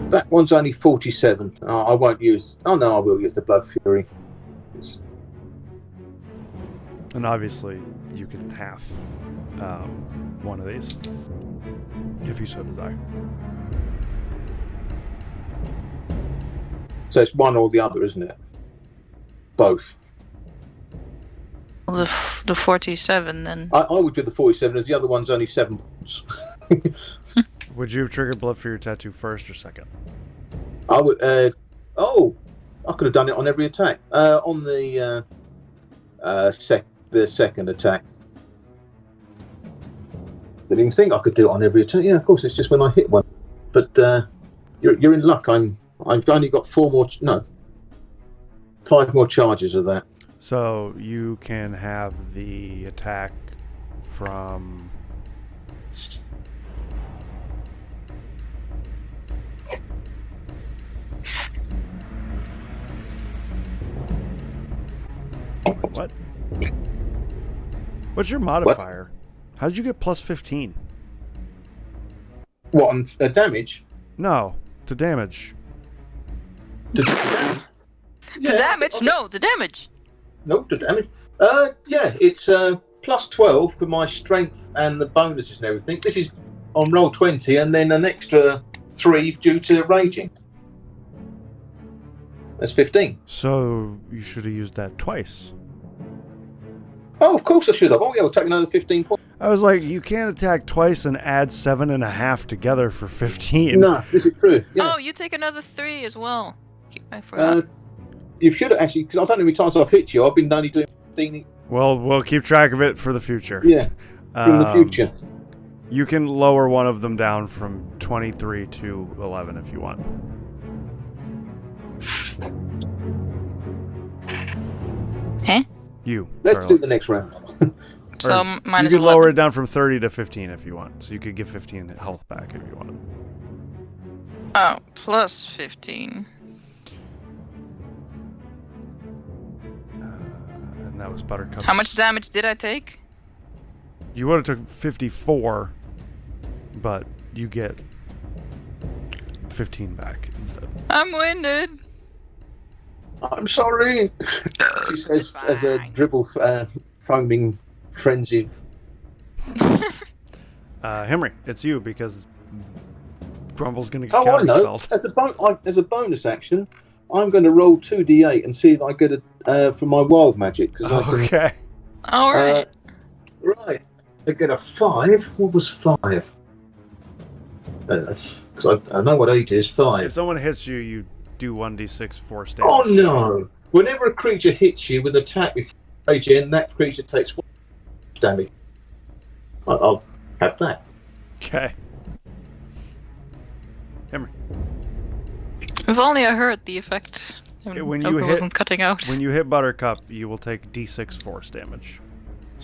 That one's only 47. I won't use... Oh, no, I will use the Blood Fury. And obviously, you can half one of these if you so desire. So it's one or the other, isn't it? Both. The 47 then. I would do the 47 as the other one's only 7 points. Would you have triggered blood for your tattoo first or second? I would... I could have done it on every attack. On the second attack. I didn't think I could do it on every attack. Yeah, of course, it's just when I hit one. But you're in luck. I've only got 5 more charges of that. So you can have the attack from... What? What's your modifier? How did you get plus 15? What, on damage? No, to damage. To damage? The damage? No, the damage. No, to damage. Yeah, it's plus 12 for my strength and the bonuses and everything. This is on roll 20 and then an extra 3 due to raging. That's 15. So you should have used that twice. Oh, of course I should have. Oh, yeah, we'll take another 15 points. I was like, you can't attack twice and add 7.5 together for 15. No, this is true. Yeah. Oh, you take another 3 as well. I forgot. You should have actually, because I don't know how many times I've hit you. I've been only doing 15. Well, we'll keep track of it for the future. Yeah, in the future. You can lower one of them down from 23 to 11 if you want. Huh? You. Let's do the next round. So You minus could 11. lower it down from 30 to 15 if you want. So you could give 15 health back if you want. Oh, plus 15. And that was Buttercup. How much damage did I take? You would have took 54, but you get 15 back instead. I'm winded. I'm sorry. She says as a dribble foaming frenzy. Henry, it's you because Grumble's going to get Oh, I know. counterspelled. As a bonus action, I'm going to roll 2d8 and see if I get a for my wild magic. Okay. All right. Right. I get a 5. What was 5? Because I know what 8 is. 5. If someone hits you, you do 1d6 force damage. Oh no! Whenever a creature hits you with an attack with rage in, that creature takes 1 damage. I'll have that. Okay. Henry. If only I heard the effect. When Hope you it hit- wasn't cutting out. When you hit Buttercup, you will take d6 force damage.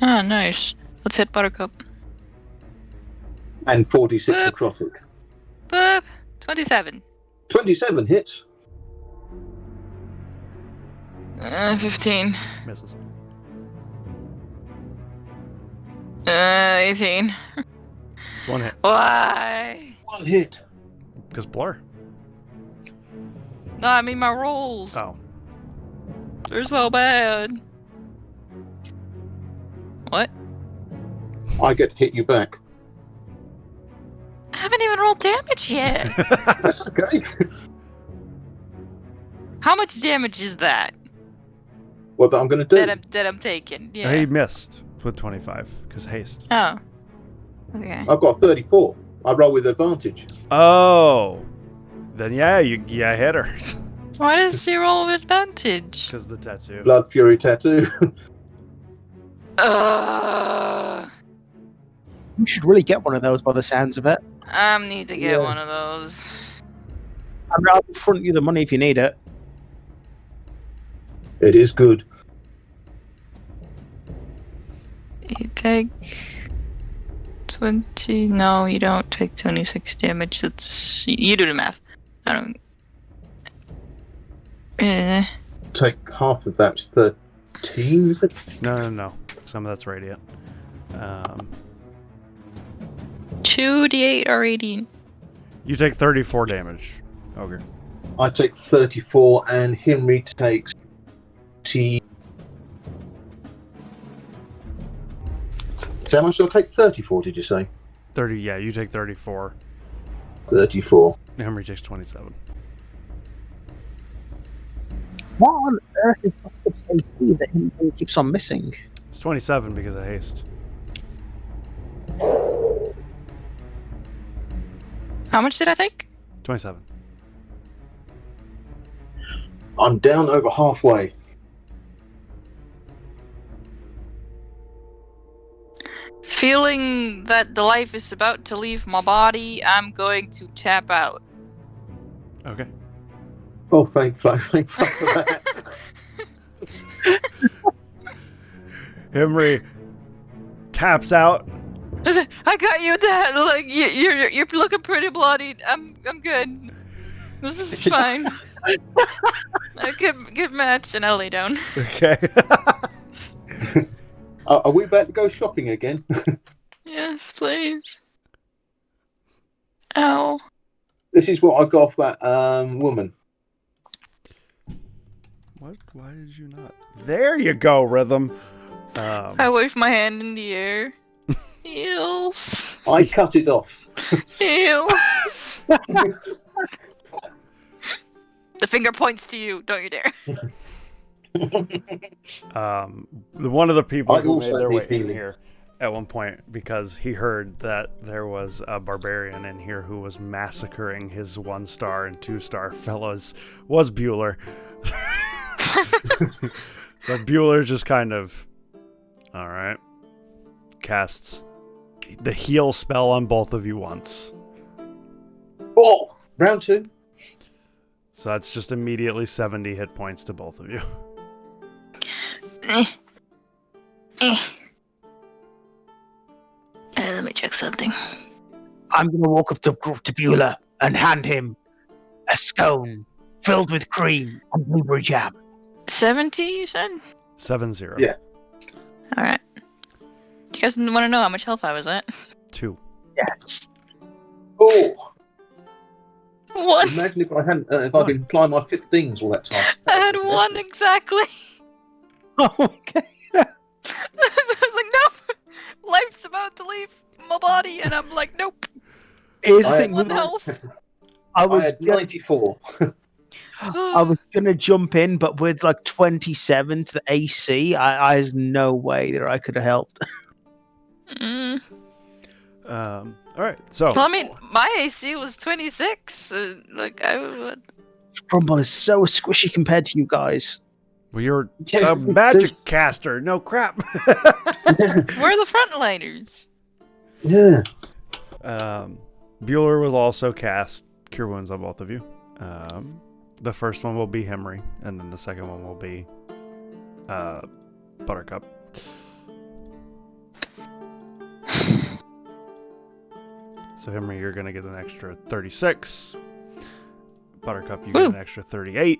Ah, nice. Let's hit Buttercup. And 46 Boop. necrotic. Boop. 27. 27 hits. 15. Misses. 18. It's one hit. Why? 1 hit. Because Blur. No, I mean my rolls. Oh. They're so bad. What? I get to hit you back. I haven't even rolled damage yet. That's okay. How much damage is that? What I'm going to do? That I'm taking? Yeah. He missed with 25 because haste. Oh. Okay. I've got 34. I roll with advantage. Oh. Then yeah, you hit her. Why does he roll with advantage? Because the tattoo. Blood Fury Tattoo. You should really get one of those by the sounds of it. I need to get Yeah. one of those. I'll front you the money if you need it. It is good. You take 20. No, you don't take 26 damage. It's you do the math. I don't. Take half of that. 13, is it? No. Some of that's radiant. 2d8 or 18. You take 34 damage. Okay. I take 34 and Henry takes T. So how much do I take? 34, did you say? 30. Yeah, you take 34. 34. Henry takes 27. What on earth is Buttercup's AC that he keeps on missing? It's 27 because of haste. How much did I take? 27. I'm down over halfway. Feeling that the life is about to leave my body, I'm going to tap out. Okay. Oh, thank fuck for that. Henry taps out. I got you, Dad. Like you're looking pretty bloodied. I'm good. This is fine. A good match, and I'll lay down. Okay. Are we about to go shopping again? Yes, please. Ow. This is what I got off that woman. What? Why did you not? There you go, Rhythm. I wave my hand in the air. Heals. I cut it off. Heals. The finger points to you. Don't you dare. One of the people I who made also their way need in healing. here at one point because he heard that there was a barbarian in here who was massacring his 1-star and 2-star fellows was Bueller. So Bueller just kind of, all right, casts the heal spell on both of you once. Oh, round 2. So that's just immediately 70 hit points to both of you. Let me check something. I'm going to walk up to Bueller and hand him a scone filled with cream and blueberry jam. 70, you said? 7-0. Yeah. All right. Do you guys want to know how much health I was at? 2. Yes. Oh, One. imagine if I hadn't, if I'd been applying my 15s all that time. I had one exactly. Oh, okay. I was like, no, life's about to leave my body, and I'm like, nope. Here's the I thing. One health. I I was had 94. I was gonna jump in, but with like 27 to the AC, there's no way that I could have helped. Mm. All right, so Well, I mean, my AC was 26. Like, I would. Grumble is so squishy compared to you guys. well, you're Yeah, a magic there's- caster. No crap. We're the frontliners. Yeah. Bueller will also cast Cure Wounds on both of you. The first one will be Henry, and then the second one will be Buttercup. So Henry, you're gonna get an extra 36. Buttercup, you get Woo. an extra 38.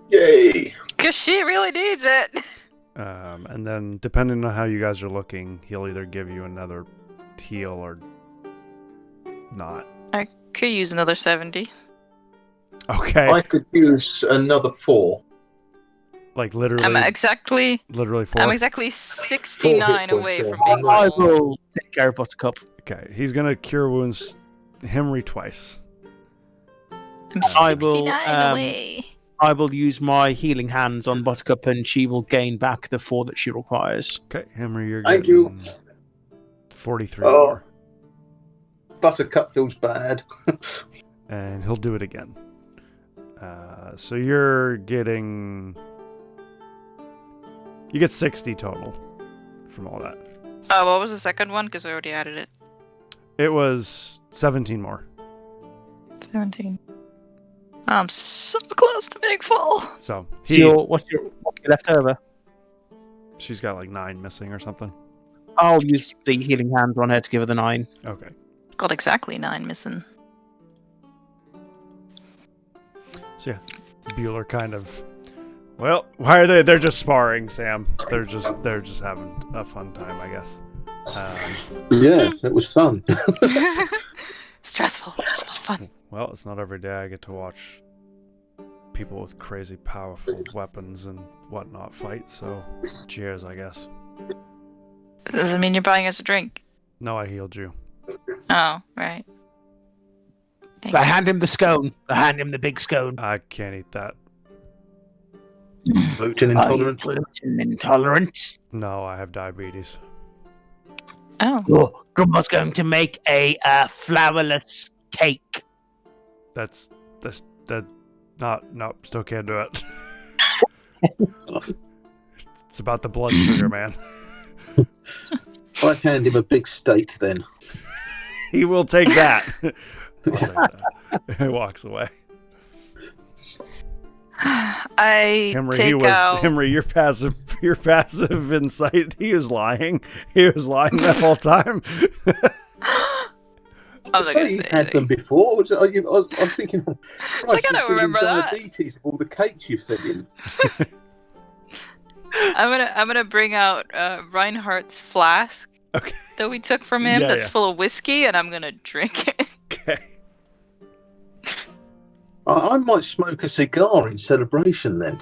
Yay. Because she really needs it. And then, depending on how you guys are looking, he'll either give you another heal or not. I could use another 70. Okay, I could use another 4. like literally, I'm exactly 4. I'm exactly 69 points, away yeah. from being I normal. will take care of Buttercup. Okay, he's gonna Cure Wounds Henry twice. I'm I will, 69 away. I will use my healing hands on Buttercup, and she will gain back the 4 that she requires. Okay, Henry, you're Thank getting you. 43 Oh. more. Buttercup feels bad. And he'll do it again. So you're getting... You get 60 total from all that. Oh, what was the second one? Because I already added it. It was 17 more. 17. I'm so close to being full. So What's your left over? she's got like 9 missing or something. I'll use the healing hands on her to give her the 9. Okay. Got exactly 9 missing. So yeah, Bueller kind of... Well, why are they? They're just sparring, Sam. They're just having a fun time, I guess. Yeah, it was fun. Stressful, but fun. Well, it's not every day I get to watch people with crazy powerful weapons and whatnot fight, so cheers, I guess. Does it mean you're buying us a drink? No, I healed you. Oh, right. Thank I you. hand him the scone. I hand him the big scone. I can't eat that. Gluten Are you intolerant. gluten intolerant? No, I have diabetes. Oh. Oh, Grumble's going to make a flourless cake. That nope, still can't do it. It's about the blood sugar, man. I'd hand him a big steak then. He will take that. I'll take that. He walks away. I Henry, take out. Henry, your passive insight. He was lying. He was lying that whole time. I was So gonna he's say, had them before. I was thinking, like, I don't remember that. diabetes of all the cakes you fed him. I'm gonna bring out Reinhardt's flask Okay. that we took from him. Yeah, that's yeah. full of whiskey, and I'm gonna drink it. Okay. I might smoke a cigar in celebration then.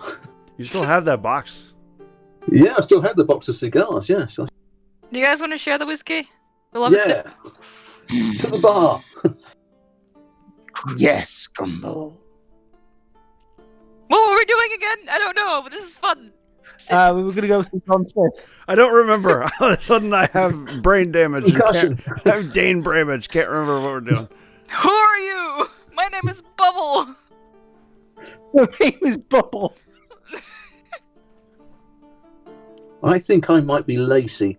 You still have that box. Yeah, I still have the box of cigars. Yes. Do you guys want to share the whiskey? We'll have a sip. Yeah. To the bar. Yes, Grumble. again? I don't know, but this is fun. We were going to go to John Smith. I don't remember. All of a sudden, I have brain damage. Concussion. I have Dane Bramage. Can't remember what we're doing. Who are you? My name is Bubble. Her name is Bubble. I think I might be Lacey.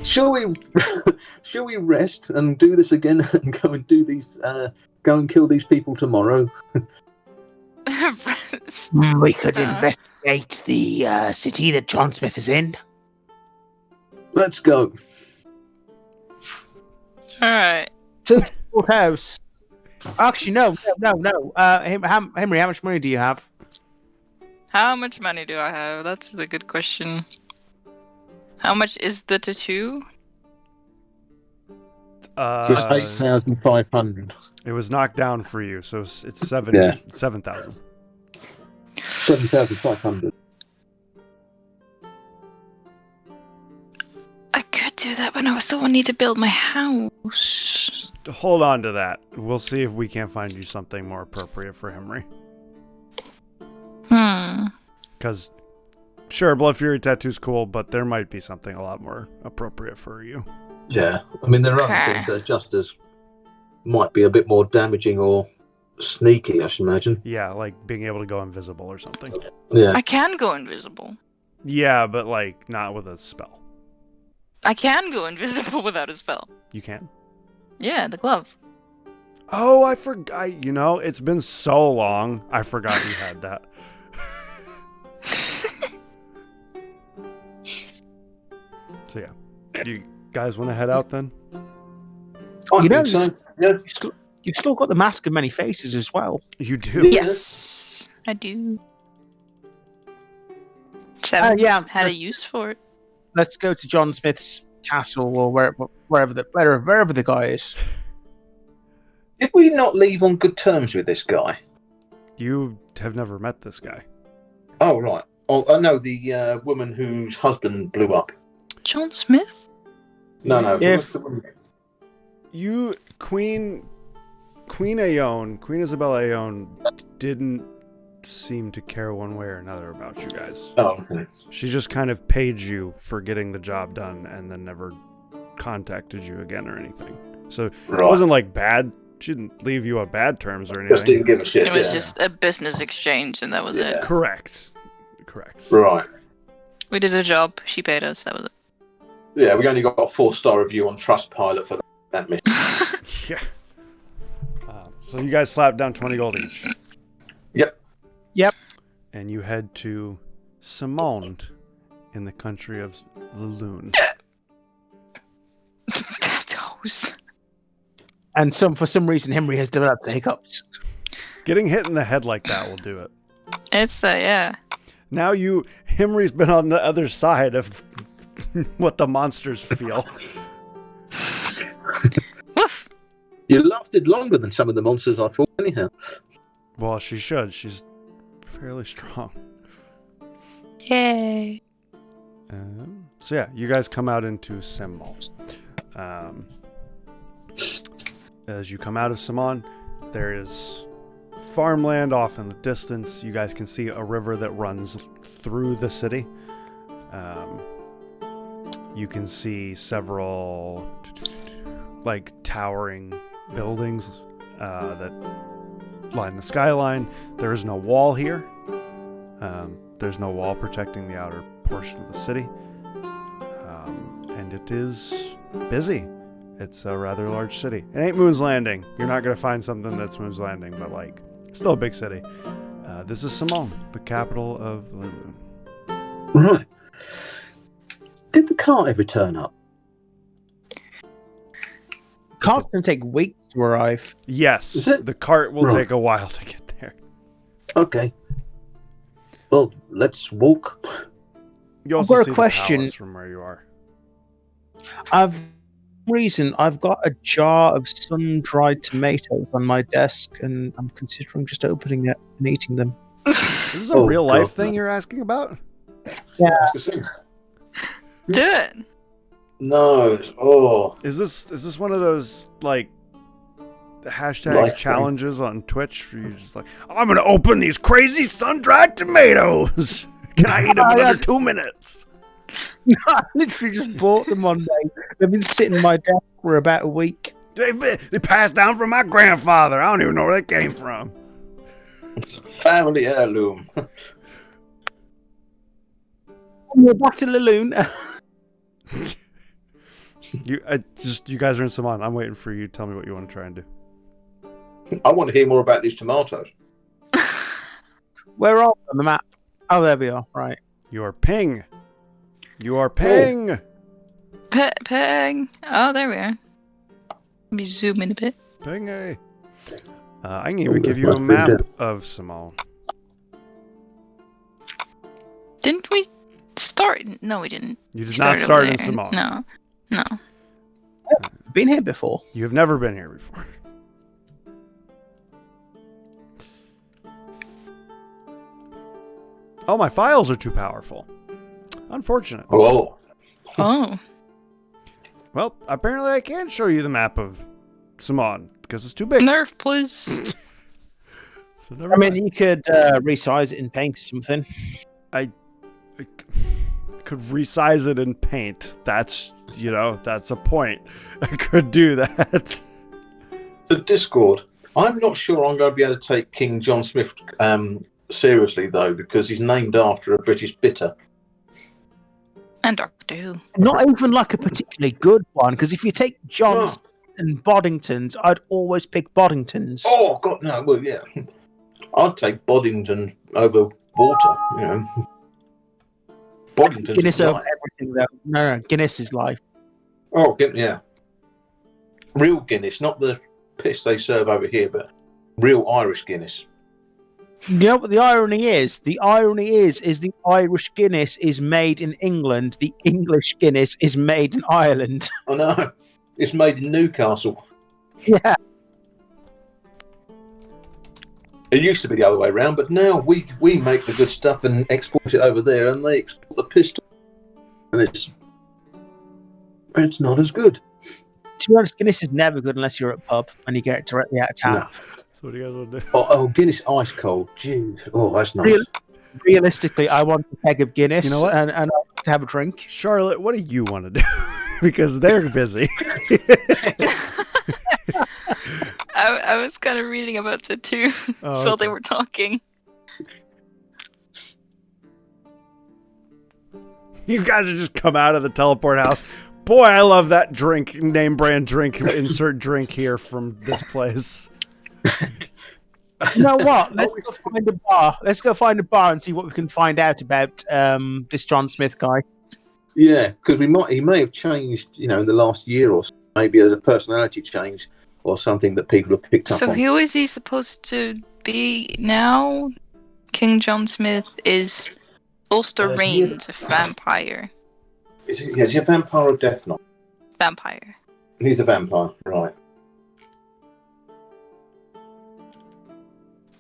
Shall we rest and do this again and go and do these? Go and kill these people tomorrow. We could investigate the city that John Smith is in. Let's go. All right. To the house. Actually, no. Henry, how much money do you have? How much money do I have? That's a good question. How much is the tattoo? Just 8,500. It was knocked down for you, so it's 7,000. 7,500. I could do that, but I still need to build my house. Hold on to that. We'll see if we can't find you something more appropriate for Henry. Because, sure, Blood Fury tattoo's cool, but there might be something a lot more appropriate for you. Yeah, I mean, there are other things that are just as might be a bit more damaging or sneaky, I should imagine. Yeah, like being able to go invisible or something. Yeah. I can go invisible. Yeah, but like not with a spell. I can go invisible without a spell. You can? Yeah, the glove. Oh, I forgot. You know, it's been so long. I forgot you had that. So yeah, you guys want to head out then? I think so. Yeah. You've still got the Mask of Many Faces as well. You do? Yes, I do. Seven yeah. had a use for it. Let's go to John Smith's castle or wherever the guy is. Did we not leave on good terms with this guy? You have never met this guy. Oh, right. Oh, no, the woman whose husband blew up. John Smith? No. If- You, Queen Isabella Aeon didn't seem to care one way or another about you guys. Oh, okay. She just kind of paid you for getting the job done and then never contacted you again or anything. So it wasn't like bad. She didn't leave you on bad terms or anything. Just didn't give a shit. It was just a business exchange, and that was it. Correct. Right. We did a job. She paid us. That was it. Yeah, we only got a 4-star review on Trustpilot for that mission. Yeah. So you guys slapped down 20 gold each. Yep. And you head to Simond in the country of Lilune. Tattoos. And for some reason, Henry has developed the hiccups. Getting hit in the head like that will do it. It's yeah. Now Henry's been on the other side of what the monsters feel. Woof. You lasted longer than some of the monsters I fought, anyhow. Well, she should. She's fairly strong. Yay. So yeah, you guys come out into Simond. As you come out of Simond, there is farmland off in the distance. You guys can see a river that runs through the city. You can see several like towering buildings that line the skyline. There is no wall here. There's no wall protecting the outer portion of the city. And it is busy. It's a rather large city. It ain't Moon's Landing. You're not going to find something that's Moon's Landing, but like, still a big city. This is Simond, the capital of Lilune. Right. Did the car ever turn up? Cart's going to take weeks to arrive. Yes, Is it? the cart will Right. take a while to get there. Okay. Well, let's walk. You also got a see question. the palace from where you are. I've got a jar of sun-dried tomatoes on my desk, and I'm considering just opening it and eating them. Is this a Oh, real life God, thing no. you're asking about? Yeah. Do it. No. Oh. Is this one of those like hashtag Life challenges on Twitch where you're just like, I'm going to open these crazy sun-dried tomatoes. Can I eat them in under 2 minutes? I literally just bought them one day. They've been sitting on my desk for about a week. They passed down from my grandfather. I don't even know where they came from. It's a family heirloom. We're back to Lilune. You guys are in Saman. I'm waiting for you to tell me what you want to try and do. I want to hear more about these tomatoes. Where are we on the map? Oh, there we are. Right. You are ping. You are ping. Ping. Oh, there we are. Let me zoom in a bit. Ping a. I can even give you a map of Samal. Didn't we start? No, we didn't. You did not start in Samal. No. Been here before. You have never been here before. Oh, my files are too powerful. Unfortunate. Oh. Oh. Well, apparently I can't show you the map of Saman because it's too big. Nerf, please. So never mind. You could resize it in paint or something. I could resize it in paint. That's a point. I could do that. The Discord. I'm not sure I'm going to be able to take King John Smith seriously, though, because he's named after a British bitter. And Doctor Who. Not even like a particularly good one, because if you take John's and Boddington's, I'd always pick Boddington's. Oh, God, no. Well, yeah. I'd take Boddington over water, Boddington's Guinness over life. everything, though. No, Guinness is life. Oh, yeah. Real Guinness, not the piss they serve over here, but real Irish Guinness. You know what the irony is? The irony is the Irish Guinness is made in England. The English Guinness is made in Ireland. I know. It's made in Newcastle. Yeah. It used to be the other way around, but now we make the good stuff and export it over there, and they export the pistol. And it's not as good. To be honest, Guinness is never good unless you're at a pub and you get it directly out of tap. No. So what do you guys want to do? Oh, Guinness ice cold. Jeez. Oh, that's nice. Realistically, I want a keg of Guinness. You know what? And I want to have a drink. Charlotte, what do you want to do? Because they're busy. I was kind of reading about it too, so they were talking. You guys have just come out of the teleport house. Boy, I love that drink, name brand drink, insert drink here from this place. You know what? Let's go find a bar. Let's go find a bar and see what we can find out about this John Smith guy. Yeah, because he may have changed, in the last year or so. Maybe there's a personality change or something that people have picked up on. So who is he supposed to be now? King John Smith is Ulster Reigns, a vampire. Is he a vampire or Death Knight? Vampire. He's a vampire, right.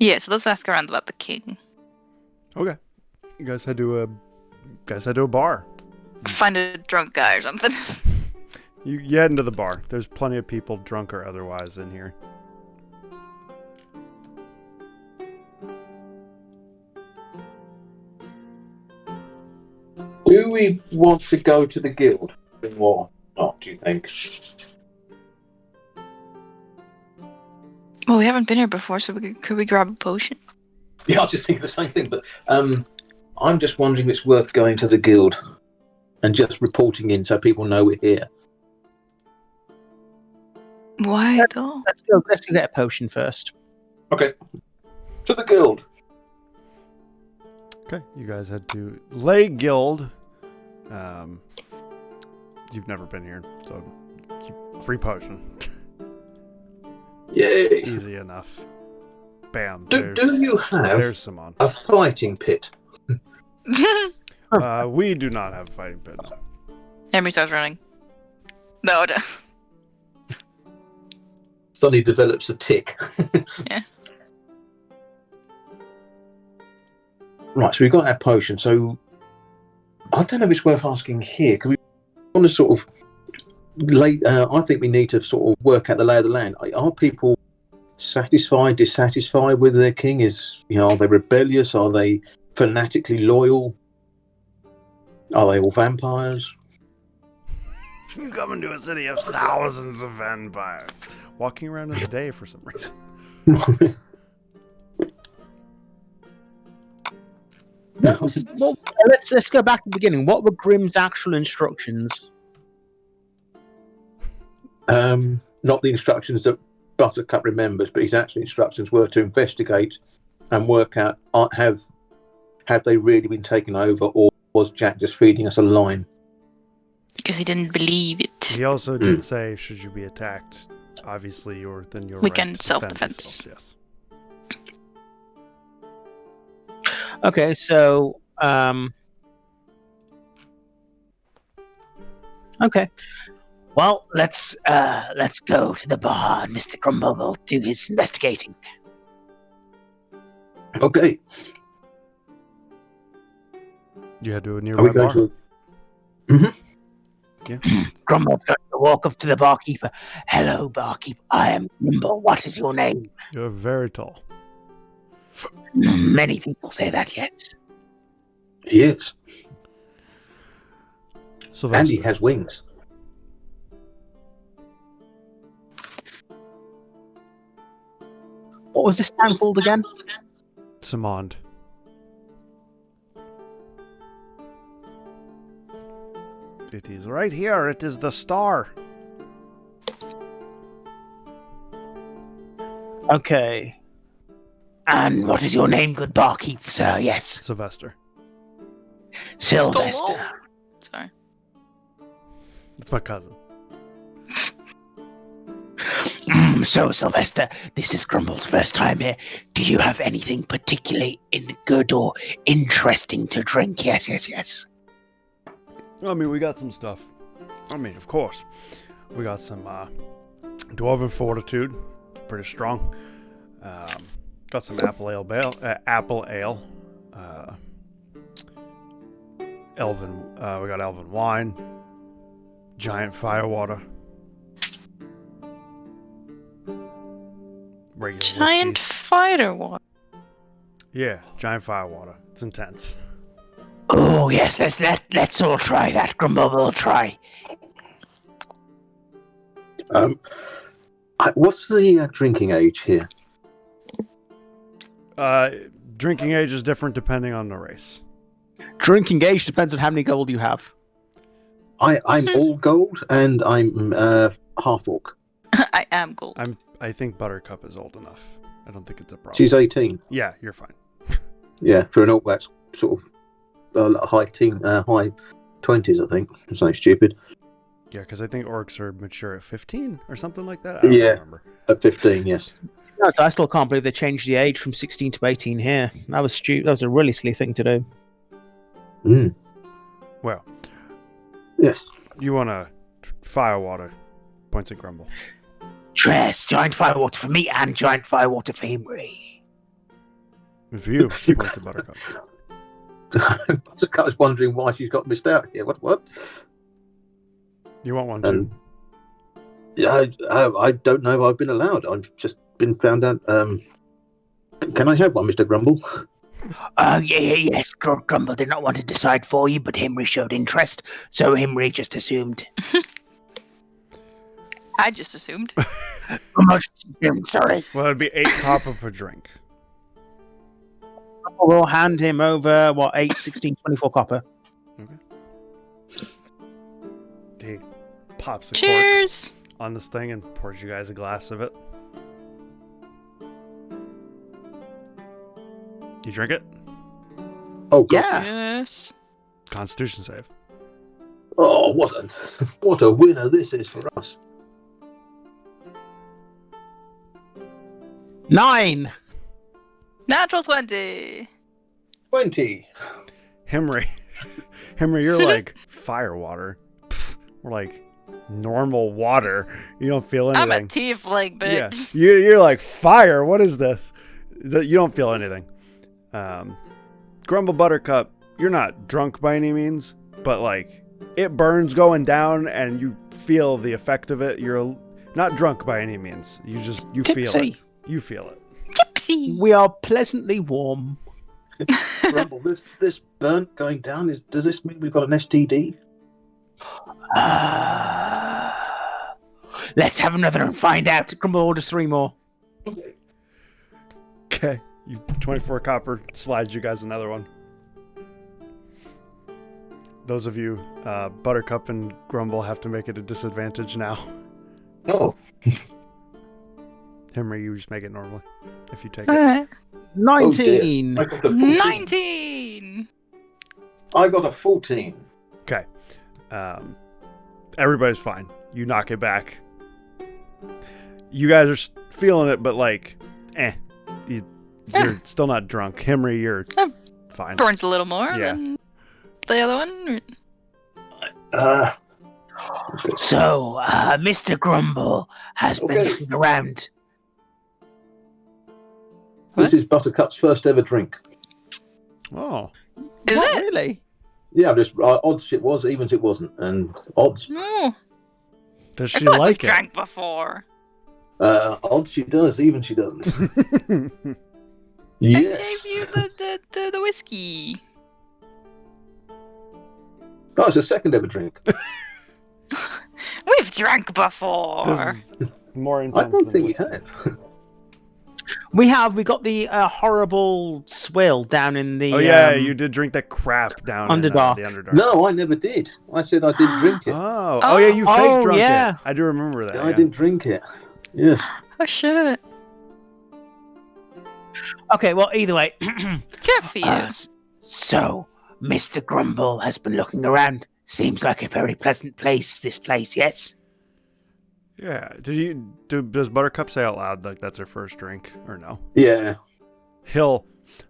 Yeah, so let's ask around about the king. Okay. You guys head to a bar. Find a drunk guy or something. You head into the bar. There's plenty of people, drunk or otherwise, in here. Do we want to go to the guild or not, do you think? Well, we haven't been here before, so could we grab a potion? Yeah, I was just thinking the same thing, but I'm just wondering if it's worth going to the guild and just reporting in so people know we're here. Why though? Let's go get a potion first. Okay. To the guild. Okay, you guys head to Lay Guild. You've never been here, so free potion. Yay! Easy enough. Bam. Do you have there's Simon. a fighting pit? We do not have a fighting pit. Henry starts running. No. Suddenly develops a tick. Yeah. Right, so we've got our potion. So I don't know if it's worth asking here because we want to sort of I think we need to sort of work out the lay of the land. Are people satisfied, dissatisfied with their king? Are they rebellious? Are they fanatically loyal? Are they all vampires? You come into a city of thousands of vampires, walking around in the day for some reason. Let's go back to the beginning. What were Grimm's actual instructions? Not the instructions that Buttercup remembers, but his actual instructions were to investigate and work out have they really been taken over, or was Jack just feeding us a line? Because he didn't believe it. He also did say, should you be attacked, obviously you're We right can to self-defense. defend yourself, yes. Okay, so okay. Well, let's go to the bar, and Mr. Grumble will do his investigating. Okay. You head to a Are nearby we going bar? to? Yeah. Grumble's going to walk up to the barkeeper. Hello, barkeeper. I am Grumble. What is your name? You're very tall. Many people say that, yes. He is. Sylvester. And he has wings. What was this town called again? Samond. It is right here. It is the star. Okay. And what is your name, good barkeep, sir? Yes. Sylvester. Sylvester. Sorry. That's my cousin. So, Sylvester, this is Grumble's first time here. Do you have anything particularly good or interesting to drink? Yes, yes, yes. I mean, we got some stuff. I mean, of course. We got some Dwarven Fortitude. Pretty strong. Got some apple ale. Elven. We got Elven wine. Giant firewater. Regular Giant whiskey. fighter water. Yeah, giant firewater. It's intense. Oh, yes, let's all try that. Grumble will try. What's the drinking age here? Drinking age is different depending on the race. Drinking age depends on how many gold you have. I'm all gold, and I'm half orc. I am gold. I think Buttercup is old enough. I don't think it's a problem. She's 18. Yeah, you're fine. Yeah, for an orc, that's sort of high 20s, I think. It's not stupid. Yeah, because I think orcs are mature at 15 or something like that. I don't remember. At 15, yes. No, so I still can't believe they changed the age from 16 to 18 here. That was stupid. That was a really silly thing to do. Mm. Well, Yes. you want a firewater? Points at Grumble. Yes, giant firewater for me and giant firewater for Himri. And for you, points at Buttercup. Buttercup's wondering why she's got missed out here. What? You want one too? And yeah, I don't know if I've been allowed. I've just been found out. Can I have one, Mr. Grumble? Yes. Grumble did not want to decide for you, but Himri showed interest, so Himri just assumed. I just assumed. I'm sorry. Well, it'd be 8 copper per drink. We'll hand him over, 8, 16, 24 copper. He pops a Cheers! cork on this thing and pours you guys a glass of it. You drink it? Oh, God. Yeah. Yes. Constitution save. Oh, what a winner this is for us. 9. Natural 20. 20. Himri, you're like firewater. We're like normal water. You don't feel anything. I'm a tiefling, bitch. Yeah, you're like fire. What is this? You don't feel anything. Grumble Buttercup, you're not drunk by any means, but like it burns going down, and you feel the effect of it. You're not drunk by any means. You feel it. You feel it. Tipsy. We are pleasantly warm. Grumble, this burnt going down, does this mean we've got an STD? Let's have another and find out. Grumble orders 3 more. Okay. 24 copper slides you guys another one. Those of you, Buttercup and Grumble, have to make it a disadvantage now. Oh. Henry, you just make it normally if you take All it. right. 19. I got the 14. 19. I got a 14. Okay. Everybody's fine. You knock it back. You guys are feeling it, but like, you're still not drunk. Henry, you're fine. Burns a little more Yeah. than the other one. So, Mr. Grumble has been looking around. This is Buttercup's first ever drink. Oh. Is What, it? really? Yeah, just odds it was, evens it wasn't, and odds. No. Does I she feel like like we've it? drank before. Odds she does, even she doesn't. Yes. I gave you the whiskey. Oh, it's a second ever drink. We've drank before. This is more I intense. don't than think we whiskey. have. We got the horrible swill down in the... Oh yeah, you did drink that crap down Underdark. in the Underdark. No, I never did. I said I didn't drink it. Oh yeah, you fake Oh, drunk yeah. it. I do remember that. I yeah. didn't drink it. Yes. Oh shit. Okay, well, either way. Good for you. So, Mr. Grumble has been looking around. Seems like a very pleasant place, this place, yes? Yeah. Does Buttercup say out loud like that's her first drink or no? Yeah. He'll,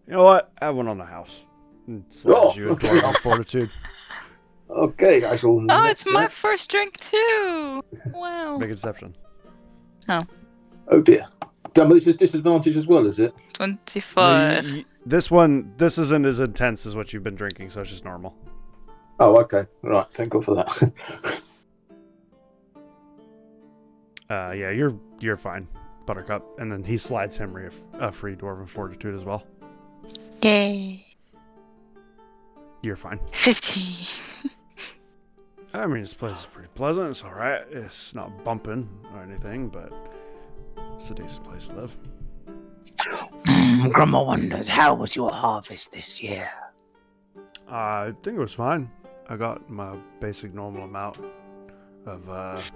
you know what? Have one on the house. And slides you a okay. dwarven fortitude. Okay, I shall. Oh, it's my first drink too. Wow. Make a deception. Oh dear. This is disadvantage as well, is it? 25. This isn't as intense as what you've been drinking, so it's just normal. Oh, okay. Right. Thank God for that. Yeah, you're fine, Buttercup. And then he slides Henry a free dwarven fortitude as well. Yay. You're fine. 50. I mean, this place is pretty pleasant. It's all right. It's not bumping or anything, but it's a decent place to live. Grumble wonders, how was your harvest this year? I think it was fine. I got my basic normal amount of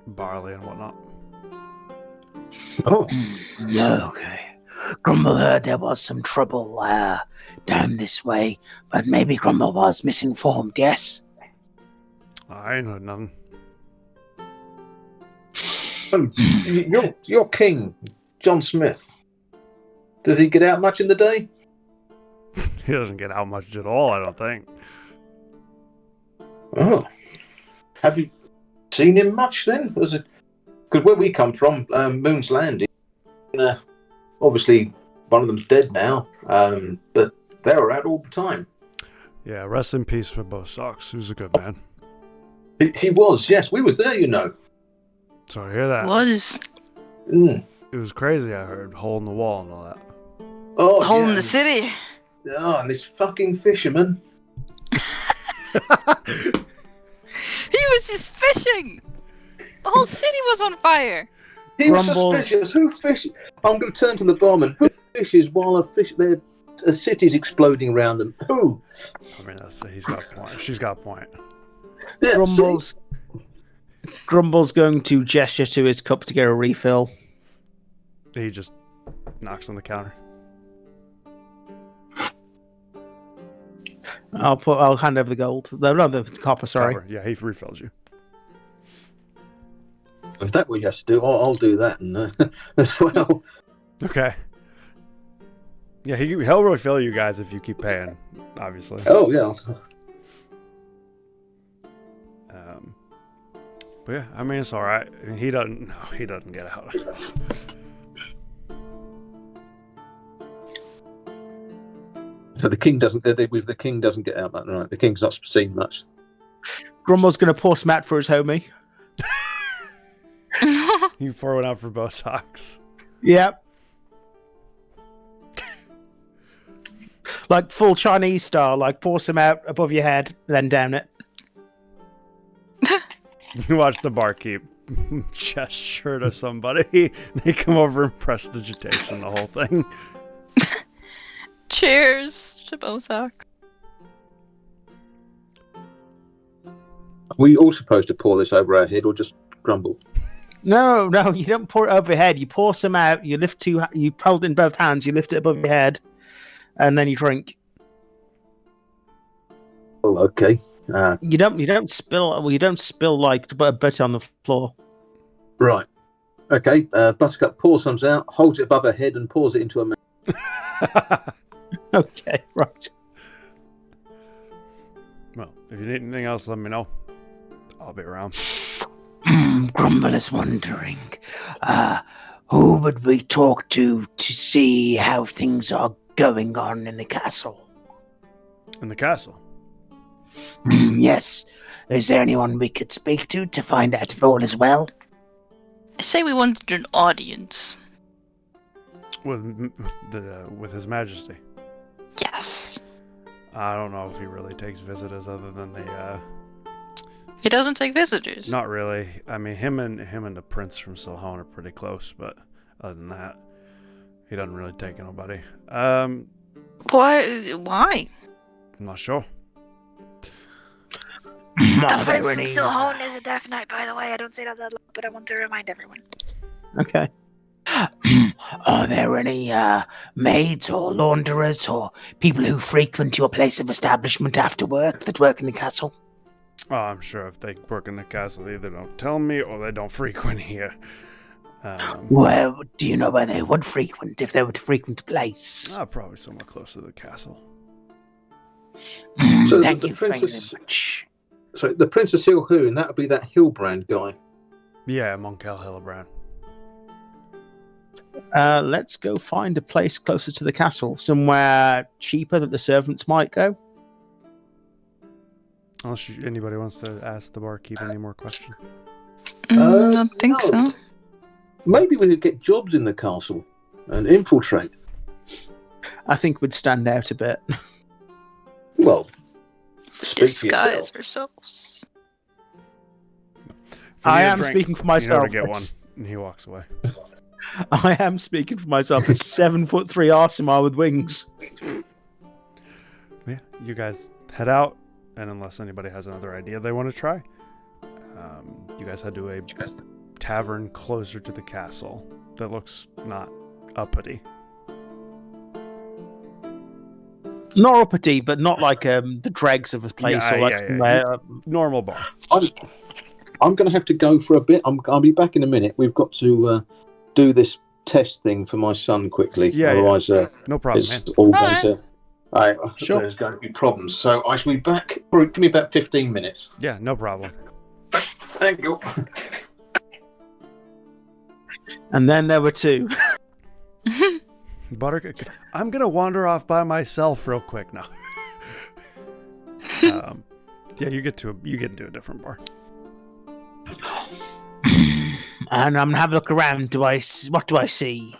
barley and whatnot. Oh. Okay. Grumble heard there was some trouble down this way, but maybe Grumble was misinformed, yes? I ain't heard nothing. Your king, John Smith. Does he get out much in the day? He doesn't get out much at all, I don't think. Oh. Have you seen him much then? Was it because where we come from, Moon's Landing, obviously one of them's dead now, but they were out all the time. Yeah, rest in peace for Bo Sox. He was a good man. He was, yes. We was there, you know. Sorry to hear that. Was. Mm. It was crazy, I heard. Hole in the wall and all that. Oh, Hole yeah. in the city. Oh, and this fucking fisherman. He was just fishing. The whole city was on fire. He was Grumbles. suspicious. Who fishes? I'm going to turn to the barman. Who fishes while a city's exploding around them? Who? I mean, he's got a point. She's got a point. Yeah, Grumble's going to gesture to his cup to get a refill. He just knocks on the counter. I'll hand over the gold. No, the copper, sorry. Copper. Yeah, he refills you. If that's what you have to do, I'll do that and, as well. Okay. Yeah, he'll refill you guys if you keep paying, obviously. Oh, yeah. But yeah, I mean, it's all right. He doesn't get out. So the king doesn't. The king doesn't get out that night. The king's not seen much. Grumble's going to pour smat for his homie. You pour one out for Bo Sox. Yep. Like full Chinese style, like pour some out above your head, then down it. You watch the barkeep gesture to somebody. They come over and prestidigitation the whole thing. Cheers to Bozak. Are we all supposed to pour this over our head or just grumble? No, you don't pour it over your head. You pour some out. You lift you hold it in both hands. You lift it above your head, and then you drink. Oh, okay. You don't spill. Well, you don't spill like butter on the floor. Right. Okay. Buttercup pours some out, holds it above her head, and pours it into her mouth. Okay, right. Well, if you need anything else, let me know. I'll be around. Grumble is wondering, who would we talk to see how things are going on in the castle? In the castle? Yes. Is there anyone we could speak to find out if all is well? I say we wanted an audience. With His Majesty. Yes. I don't know if he really takes visitors other than the He doesn't take visitors. Not really. I mean, him and the prince from Silhone are pretty close, but other than that, he doesn't really take nobody. Why? I'm not sure. The Prince from Silhone is a Death Knight, by the way. I don't say that loud, but I want to remind everyone. Okay. Are there any maids or launderers or people who frequent your place of establishment after work that work in the castle? Oh, I'm sure if they work in the castle, they either don't tell me or they don't frequent here. Well, do you know where they would frequent if they were to frequent a place? Probably somewhere close to the castle. So Thank the you very princess- much. Sorry, the Prince of Silhoon, that would be that Hillbrand guy. Yeah, Monkel Hillebrand. Let's go find a place closer to the castle, somewhere cheaper that the servants might go. Unless anybody wants to ask the barkeep any more questions. I don't think no. so. Maybe we could get jobs in the castle and infiltrate. I think we'd stand out a bit. Well, speak for Disguise yourself. ourselves. I am speaking for myself. You know to get one. And he walks away. I am speaking for myself. A 7'3" Arsimar with wings. Yeah, you guys head out, and unless anybody has another idea they want to try, you guys head to a tavern closer to the castle that looks not uppity. Not uppity, but not like the dregs of a place or like somewhere. Normal bar. I'm going to have to go for a bit. I'll be back in a minute. We've got to do this test thing for my son quickly. Yeah, otherwise, no problem, it's man. all going to. Sure. There's going to be problems. So I shall be back. Give me about 15 minutes. Yeah, no problem. Thank you. And then there were two. Buttercup, I'm gonna wander off by myself real quick now. Yeah, you get into a different bar. And I'm gonna have a look around. What do I see?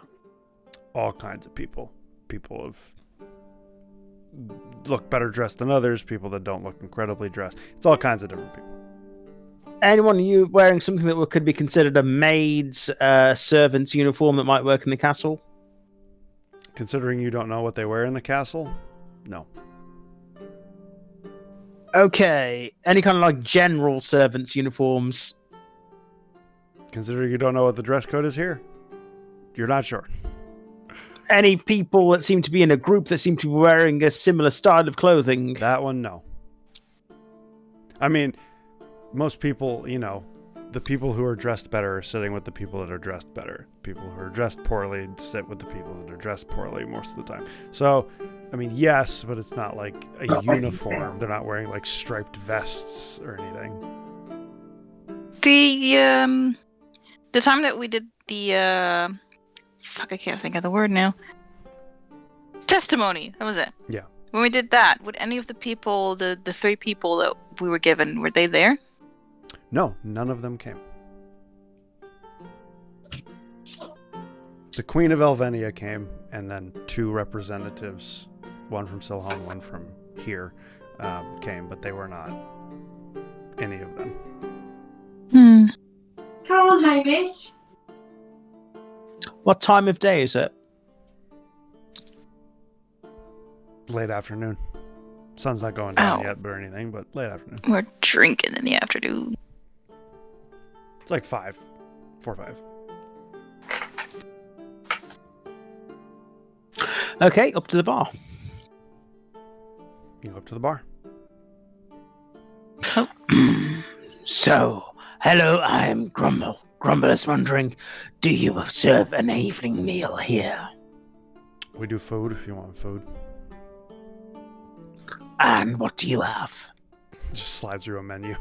All kinds of people. People of look better dressed than others. People that don't look incredibly dressed. It's all kinds of different people. Anyone you wearing something that could be considered a maid's servant's uniform that might work in the castle? Considering you don't know what they wear in the castle, no. Okay. Any kind of like general servants' uniforms? Considering you don't know what the dress code is here, you're not sure. Any people that seem to be in a group that seem to be wearing a similar style of clothing? That one, no. I mean, most people, the people who are dressed better are sitting with the people that are dressed better. People who are dressed poorly sit with the people that are dressed poorly most of the time. So, I mean, yes, but it's not like a uniform. They're not wearing like striped vests or anything. The time that we did the I can't think of the word now. Testimony. That was it. Yeah. When we did that, would any of the people, the 3 people that we were given, were they there? No, none of them came. The Queen of Elvenia came, and then 2 representatives, one from Silhone, one from here, came, but they were not any of them. Come on, Hamish. What time of day is it? Late afternoon. Sun's not going down Ow. yet or anything, but late afternoon. We're drinking in the afternoon. It's like 4 or 5. Okay, up to the bar. You go up to the bar. So, hello, I'm Grumble. Grumble is wondering, do you serve an evening meal here? We do food if you want food. And what do you have? Just slide through a menu.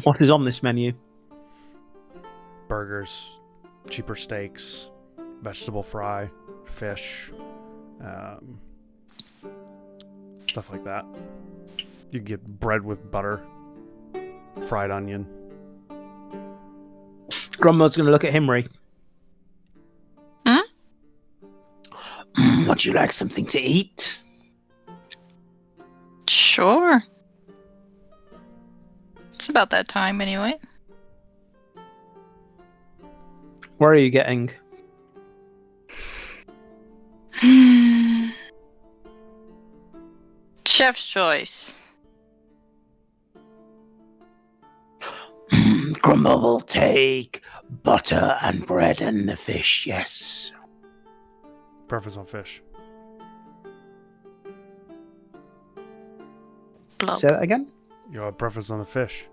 What is on this menu? Burgers, cheaper steaks, vegetable fry, fish, stuff like that. You get bread with butter, fried onion. Grummel's going to look at Himri. Would you like something to eat? Sure. It's about that time anyway. Where are you getting? Chef's choice. Grumble will take butter and bread and the fish, yes. Preference on fish. Blub. Say that again? You have preference on the fish.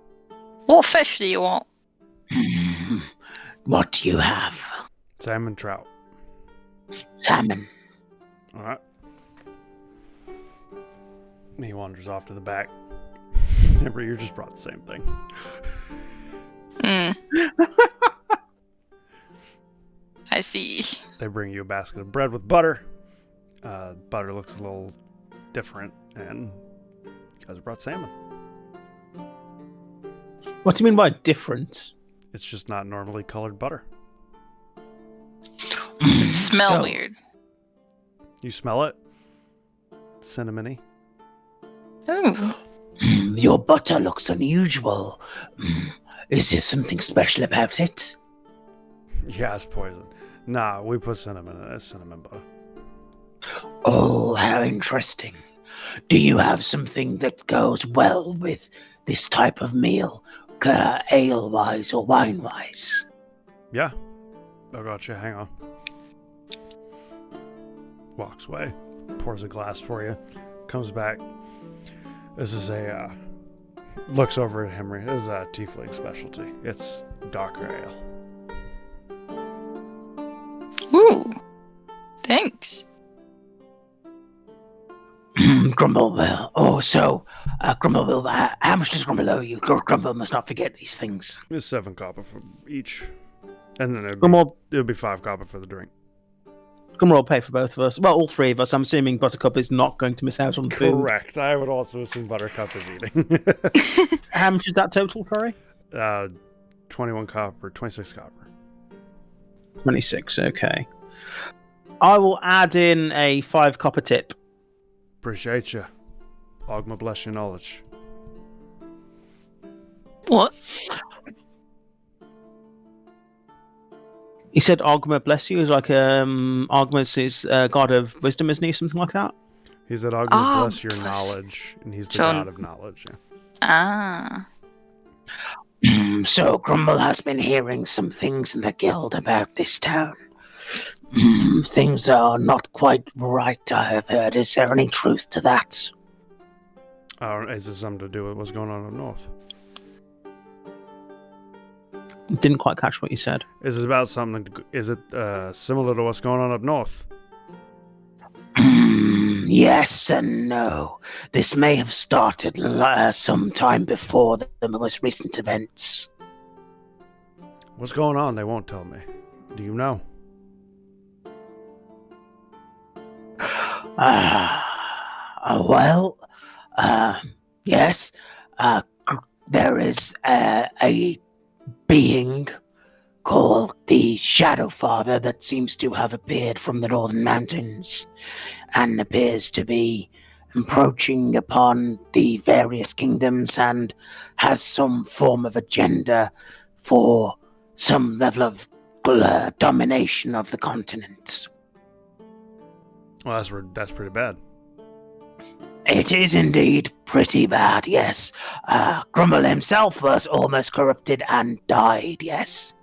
What fish do you want? What do you have? Salmon, trout. Salmon. Alright. He wanders off to the back. Remember, you just brought the same thing. I see. They bring you a basket of bread with butter. Butter looks a little different, and you guys brought salmon. What do you mean by different? It's just not normally colored butter. It smell So, weird. You smell it? Cinnamony. Ooh. Your butter looks unusual. Is there something special about it? Yeah, it's poison. Nah, we put cinnamon in it. It's cinnamon butter. Oh, how interesting. Do you have something that goes well with this type of meal, ale-wise or wine-wise? Yeah. I got you. Hang on. Walks away. Pours a glass for you. Comes back. This is a... looks over at Henry. This is a tiefling specialty. It's darker ale. Ooh. Thanks. Grumble will. Grumble will. How much does Grumble owe you? Grumble must not forget these things. It's 7 copper for each. And then Grummel it'll be 5 copper for the drink. will pay for both of us. Well, all 3 of us. I'm assuming Buttercup is not going to miss out on food. Correct. I would also assume Buttercup is eating. How much is that total, sorry? 21 copper, 26 copper. 26, okay. I will add in a 5 copper tip. Appreciate you. Ogma bless your knowledge. What? He said Ogma bless you. Is like Ogma's his god of wisdom, isn't he? Something like that. He said Ogma bless your knowledge, and he's the So- god of knowledge. Yeah. Ah. So Grumble has been hearing some things in the guild about this town. Things are not quite right, I have heard. Is there any truth to that? Is this something to do with what's going on up north? Didn't quite catch what you said. Is this about something? Is it similar to what's going on up north? Yes and no. This may have started some time before the most recent events. What's going on? They won't tell me. Do you know? Yes. There is a being call the Shadow Father that seems to have appeared from the northern mountains and appears to be encroaching upon the various kingdoms and has some form of agenda for some level of domination of the continent. Well, that's pretty bad. It is indeed pretty bad, yes. Grumble himself was almost corrupted and died, yes.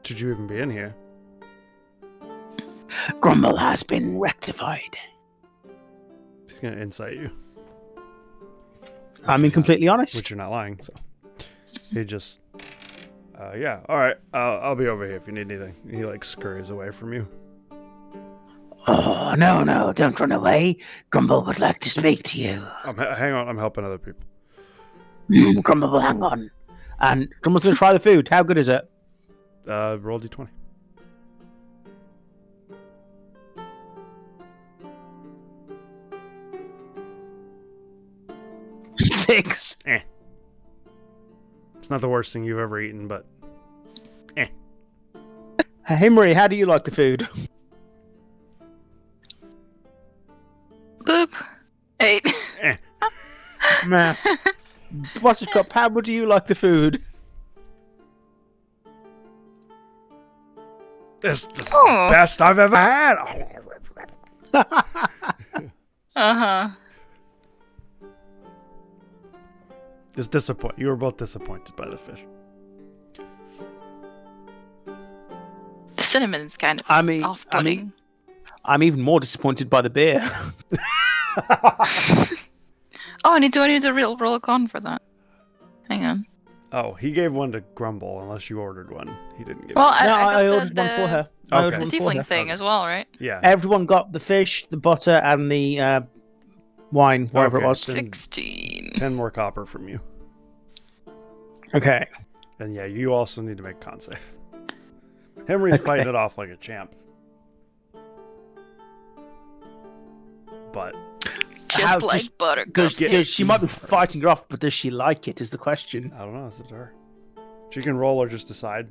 Should you even be in here? Grumble has been rectified. He's gonna insight you. I'm being completely honest. Which you're not lying, so. He just... yeah, alright. I'll be over here if you need anything. He, scurries away from you. Oh, no, don't run away. Grumble would like to speak to you. Hang on, I'm helping other people. Grumble will hang on. And Grumble's going to try the food. How good is it? Roll D20. Six. It's not the worst thing you've ever eaten, but... Hey, Marie, how do you like the food? Boop. 8. Man. Buttercup, how do you like the food? This is the best I've ever had! Uh-huh. It's disappointing. You were both disappointed by the fish. The cinnamon's kind of off-putting. I'm even more disappointed by the beer. Oh, I need to roll a con for that. Hang on. Oh, he gave one to Grumble, unless you ordered one. He didn't give Well, one. I ordered one for her. Okay. The tiefling thing as well, right? Yeah. Everyone got the fish, the butter, and the wine, whatever it was. 16. 10 more copper from you. Okay. And yeah, you also need to make con save. Henry's fighting it off like a champ. But... Just Buttercup. She might be fighting her off, but does she like it is the question. I don't know, it's up to her. She can roll or just decide.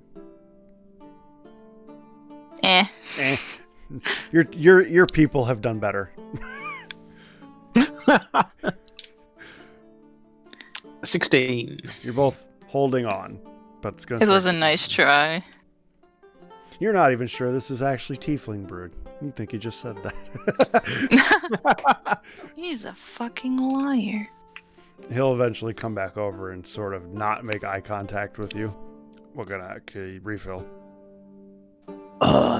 Your people have done better. 16. You're both holding on, but it's gonna. It was a nice try. You're not even sure this is actually tiefling brood. You think he just said that? He's a fucking liar. He'll eventually come back over and sort of not make eye contact with you. We're gonna refill.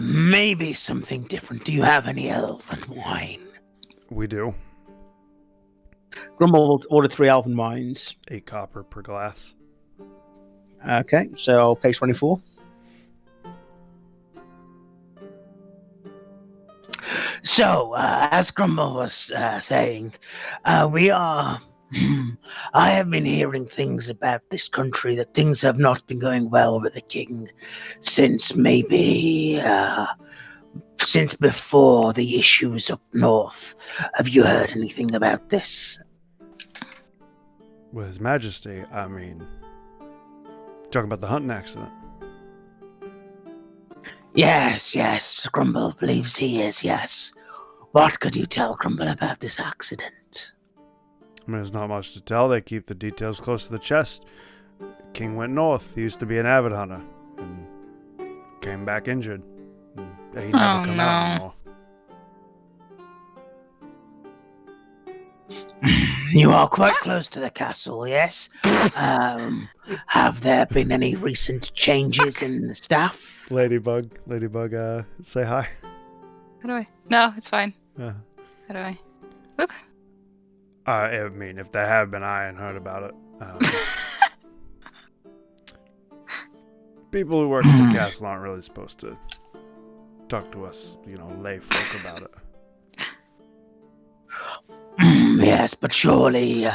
Maybe something different. Do you have any elven wine? We do. Grumble ordered 3 elven wines. 8 copper per glass. Okay, so I'll pay 24. So, as Grumble was saying, we are... I have been hearing things about this country, that things have not been going well with the king since maybe... since before the issues up north. Have you heard anything about this? With His Majesty, I mean... Talking about the hunting accident. Yes, Grumble believes he is, yes. What could you tell Grumble about this accident? I mean, there's not much to tell. They keep the details close to the chest. King went north. He used to be an avid hunter. And came back injured. And he never come out anymore. You are quite close to the castle, yes? Have there been any recent changes in the staff? Ladybug, say hi. How do I? No, it's fine. Yeah. How do I? Whoop. I mean, if there have been, I hadn't heard about it. People who work at the castle aren't really supposed to talk to us, lay folk about it. Yes, but surely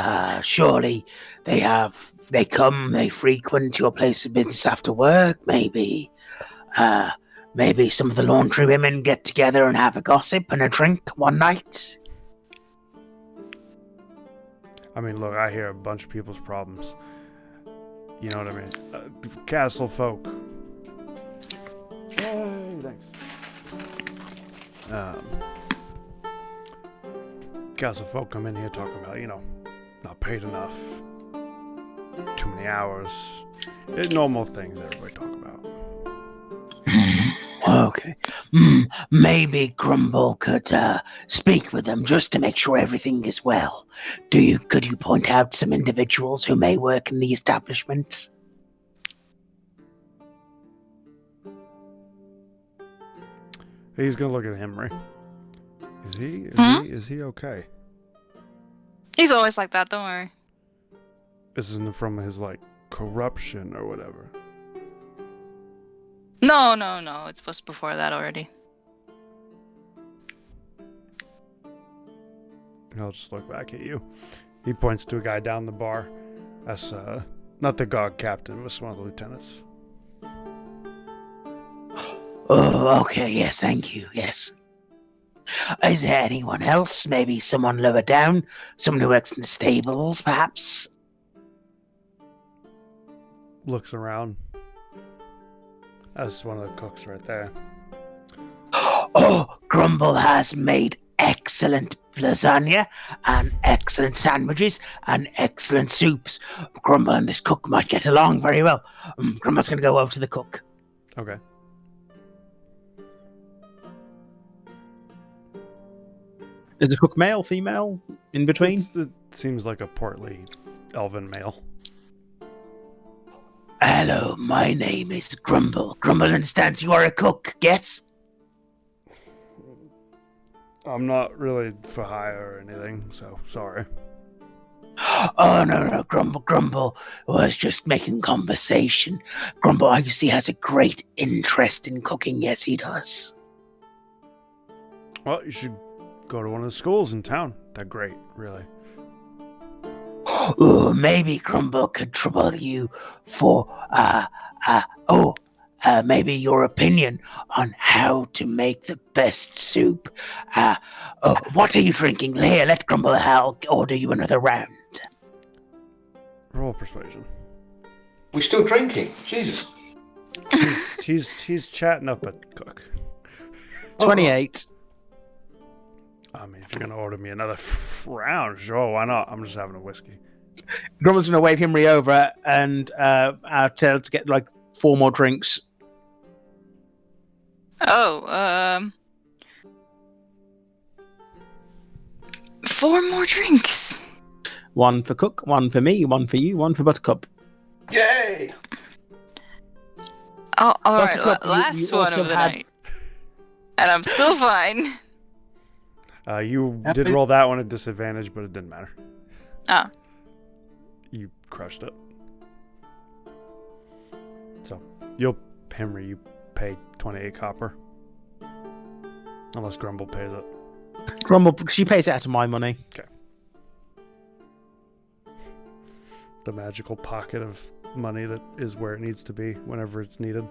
they frequent your place of business after work, maybe some of the laundry women get together and have a gossip and a drink one night. I mean, look, I hear a bunch of people's problems. You know what I mean? Castle folk. Hey, thanks. Castle folk come in here talking about, not paid enough, too many hours, normal things everybody talk about. Okay. Maybe Grumble could speak with them just to make sure everything is well. Could you point out some individuals who may work in the establishment? He's gonna look at Henry. Is he okay? He's always like that, don't worry. This isn't from his, corruption or whatever. No. It was before that already. I'll just look back at you. He points to a guy down the bar. That's, not the guard captain, it was one of the lieutenants. Oh, okay, yes, thank you, yes. Is there anyone else? Maybe someone lower down? Someone who works in the stables, perhaps? Looks around. That's one of the cooks right there. Oh, Grumble has made excellent lasagna and excellent sandwiches and excellent soups. Grumble and this cook might get along very well. Grumble's going to go over to the cook. Okay. Is the cook male, female, in between? It seems like a portly elven male. Hello, my name is Grumble. Grumble understands you are a cook, yes? I'm not really for hire or anything, so sorry. Oh, no, Grumble was just making conversation. Grumble, I see, has a great interest in cooking. Yes, he does. Well, you should go to one of the schools in town. They're great, really. Oh, maybe Grumble could trouble you for, maybe your opinion on how to make the best soup. What are you drinking? Here, let Grumble order you another round. Roll persuasion. We're still drinking. Jesus. He's chatting up at cook. 28. I mean, if you're gonna order me another round, sure, why not? I'm just having a whiskey. Grumble's going to wave Henry over and tell to get 4 more drinks. Oh, 4 more drinks. 1 for Cook, 1 for me, 1 for you, 1 for Buttercup. Yay! Oh, all right, Buttercup, last you one also of the had- night. And I'm still fine. You did roll that one at disadvantage, but it didn't matter. Ah. You crushed it. So, Henry, you pay 28 copper. Unless Grumble pays it. Grumble, she pays it out of my money. Okay. The magical pocket of money that is where it needs to be whenever it's needed.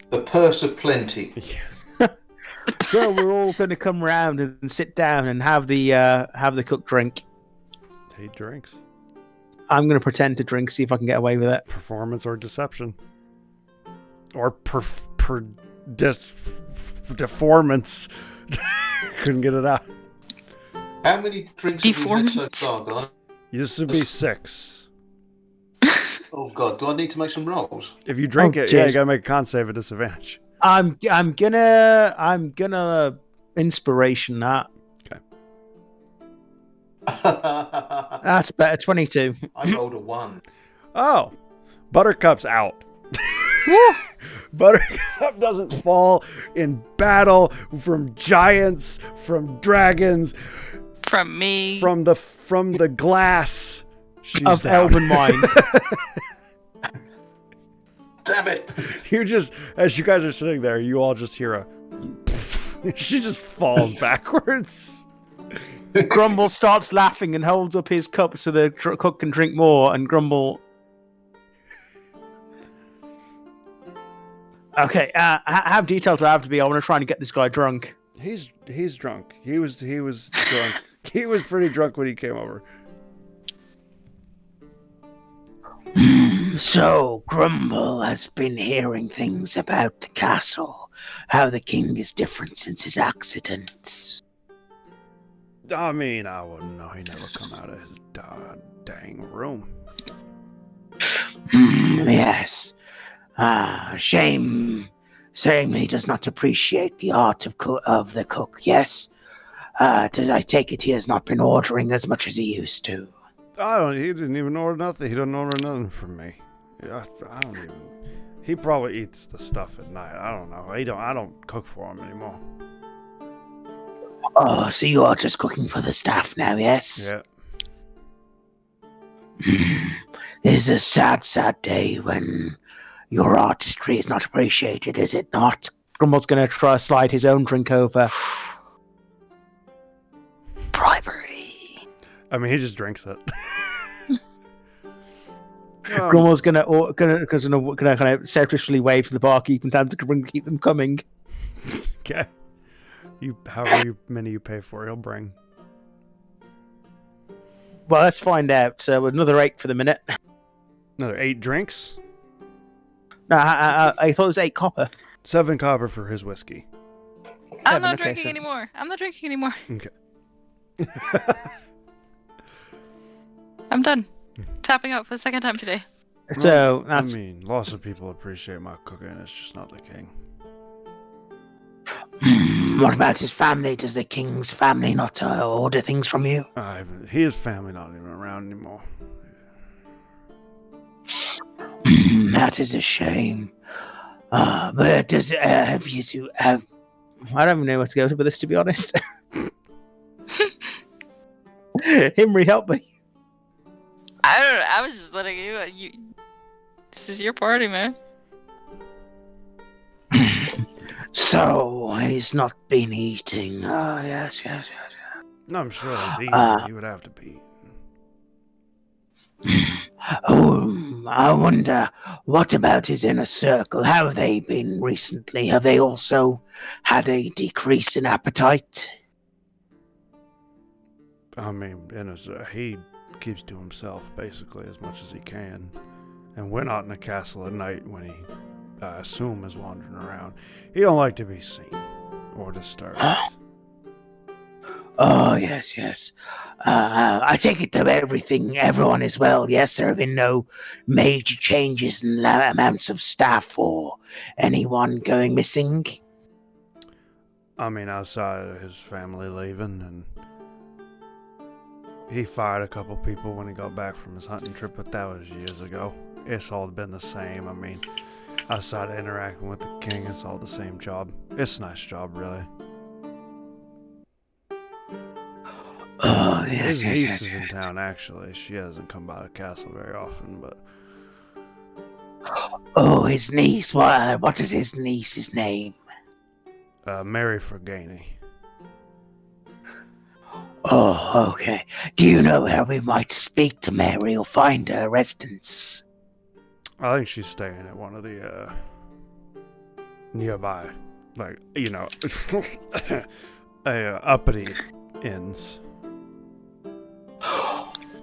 The purse of plenty. So we're all going to come round and sit down and have the cook drink. He drinks. I'm going to pretend to drink, see if I can get away with it. Performance or deception. Or deformance. Couldn't get it out. How many drinks have we had so Deformance. far, guys? This would be 6. Oh God, do I need to make some rolls? If you drink Oh, it, yeah, you jeez. gotta make a con save at disadvantage. I'm gonna inspiration that. That's better. 22. I rolled a 1. Oh, Buttercup's out. Buttercup doesn't fall in battle from giants, from dragons, From me. from the glass. She's Of down. elven wine. Damn it! You just, as you guys are sitting there, you all just hear a. She just falls backwards. Grumble starts laughing and holds up his cup so the cook can drink more, and Grumble... Okay, how detailed do I have to be? I want to try and get this guy drunk. He's drunk. He was drunk. He was pretty drunk when he came over. So, Grumble has been hearing things about the castle, how the king is different since his accident. I mean, I wouldn't know. He never come out of his dang room. Yes. Shame he does not appreciate the art of the cook, yes? I take it he has not been ordering as much as he used to. He didn't even order nothing. He doesn't order nothing from me. I don't even... He probably eats the stuff at night. I don't know. I don't cook for him anymore. Oh, so you are just cooking for the staff now, yes? Yeah. It is a sad, sad day when your artistry is not appreciated, is it not? Grumble's going to try to slide his own drink over. Bribery. I mean, he just drinks it. Grumble's going to kind of surreptitiously wave to the barkeep and tell him to keep them coming. Okay. However many you pay for, he'll bring. Well, let's find out. So another 8 for the minute. Another 8 drinks? No, I thought it was 8 copper. 7 copper for his whiskey. I'm not drinking anymore. Okay. I'm done. Tapping out for the second time today. So that's... I mean, lots of people appreciate my cooking. It's just not the king. What about his family? Does the king's family not order things from you? His family not even around anymore. That is a shame. But does have you two have? I don't even know where to go with this, to be honest. Himri, help me. I don't know. I was just letting you. This is your party, man. So he's not been eating. Oh yes. No, I'm sure he's eating. He would have to be. Oh, I wonder, what about his inner circle? How have they been recently? Have they also had a decrease in appetite? I mean, he keeps to himself basically as much as he can. And we're not in the castle at night when he, I assume, is wandering around. He don't like to be seen or disturbed. Oh, yes. I take it that everyone is well, yes? There have been no major changes in amounts of staff or anyone going missing? I mean, outside of his family leaving, and he fired a couple people when he got back from his hunting trip, but that was years ago. It's all been the same. I mean, outside of interacting with the king, it's all the same job. It's a nice job, really. Oh, yes, His niece is in town, actually. She hasn't come by the castle very often, but... Oh, his niece. What is his niece's name? Mary Fergani. Oh, okay. Do you know where we might speak to Mary or find her residence? I think she's staying at one of the, nearby, like, uppity inns.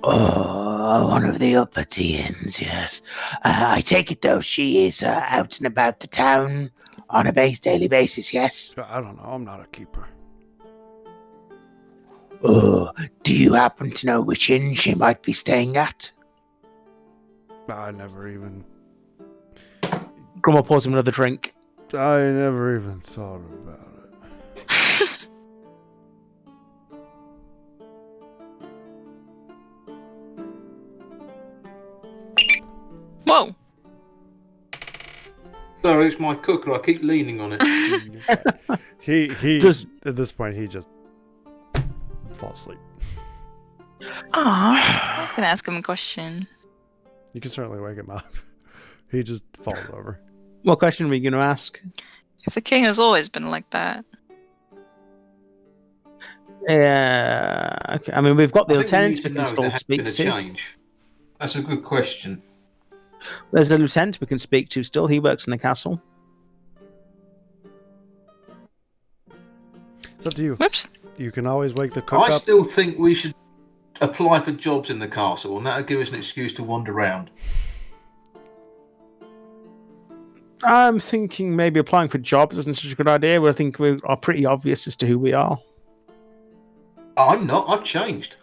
Oh, one of the uppity inns, yes. I take it, though, she is out and about the town on a daily basis, yes? I don't know. I'm not a keeper. Oh, do you happen to know which inn she might be staying at? I never even... Grumble pours him another drink. I never even thought about it. Whoa. Sorry, it's my cooker. I keep leaning on it. He just... At this point, he just falls asleep. I was gonna ask him a question. You can certainly wake him up. He just falls over. What question were you going to ask? If the king has always been like that. Okay. I mean, we've got the lieutenant we can still speak to. Change. That's a good question. There's a lieutenant we can speak to still. He works in the castle. It's up to you. Whoops. You can always wake the cook up. I still think we should apply for jobs in the castle, and that'll give us an excuse to wander around. I'm thinking maybe applying for jobs isn't such a good idea. But I think we are pretty obvious as to who we are. I'm not. I've changed.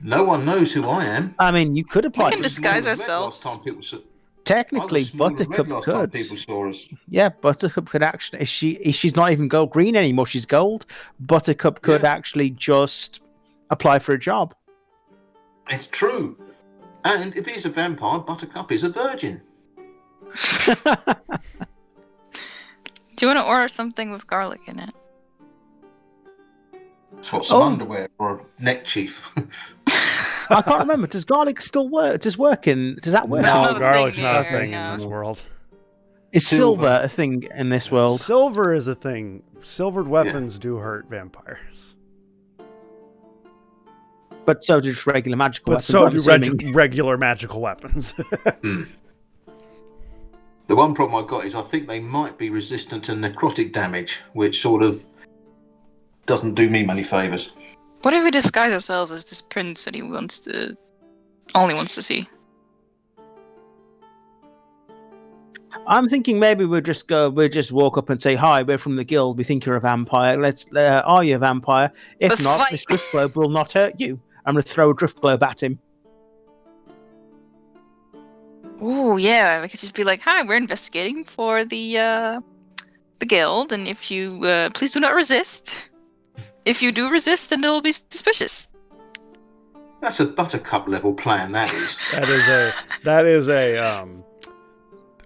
No one knows who I am. I mean, you could apply. We can disguise ourselves. Technically, Buttercup could. People saw us. Yeah, Buttercup could actually. She's not even gold green anymore. She's gold. Buttercup could actually just apply for a job. It's true. And if he's a vampire, Buttercup is a virgin. Do you want to order something with garlic in it? It's what some underwear or a neck chief. I can't remember. Does garlic still work? Does that work? No, garlic's not a thing in this world. Is silver a thing in this world? Silver is a thing. Silvered weapons do hurt vampires. But so do just regular magical weapons. But so do regular magical weapons. The one problem I've got is I think they might be resistant to necrotic damage, which sort of doesn't do me many favours. What if we disguise ourselves as this prince that he only wants to see? I'm thinking maybe we'll just walk up and say, "Hi, we're from the guild. We think you're a vampire. Are you a vampire? If Let's not, fight." this drift globe will not hurt you." I'm going to throw a drift globe at him. Oh yeah, we could just be like, "Hi, we're investigating for the guild, and if you please do not resist. If you do resist, then it'll be suspicious." That's a Buttercup level plan. That is.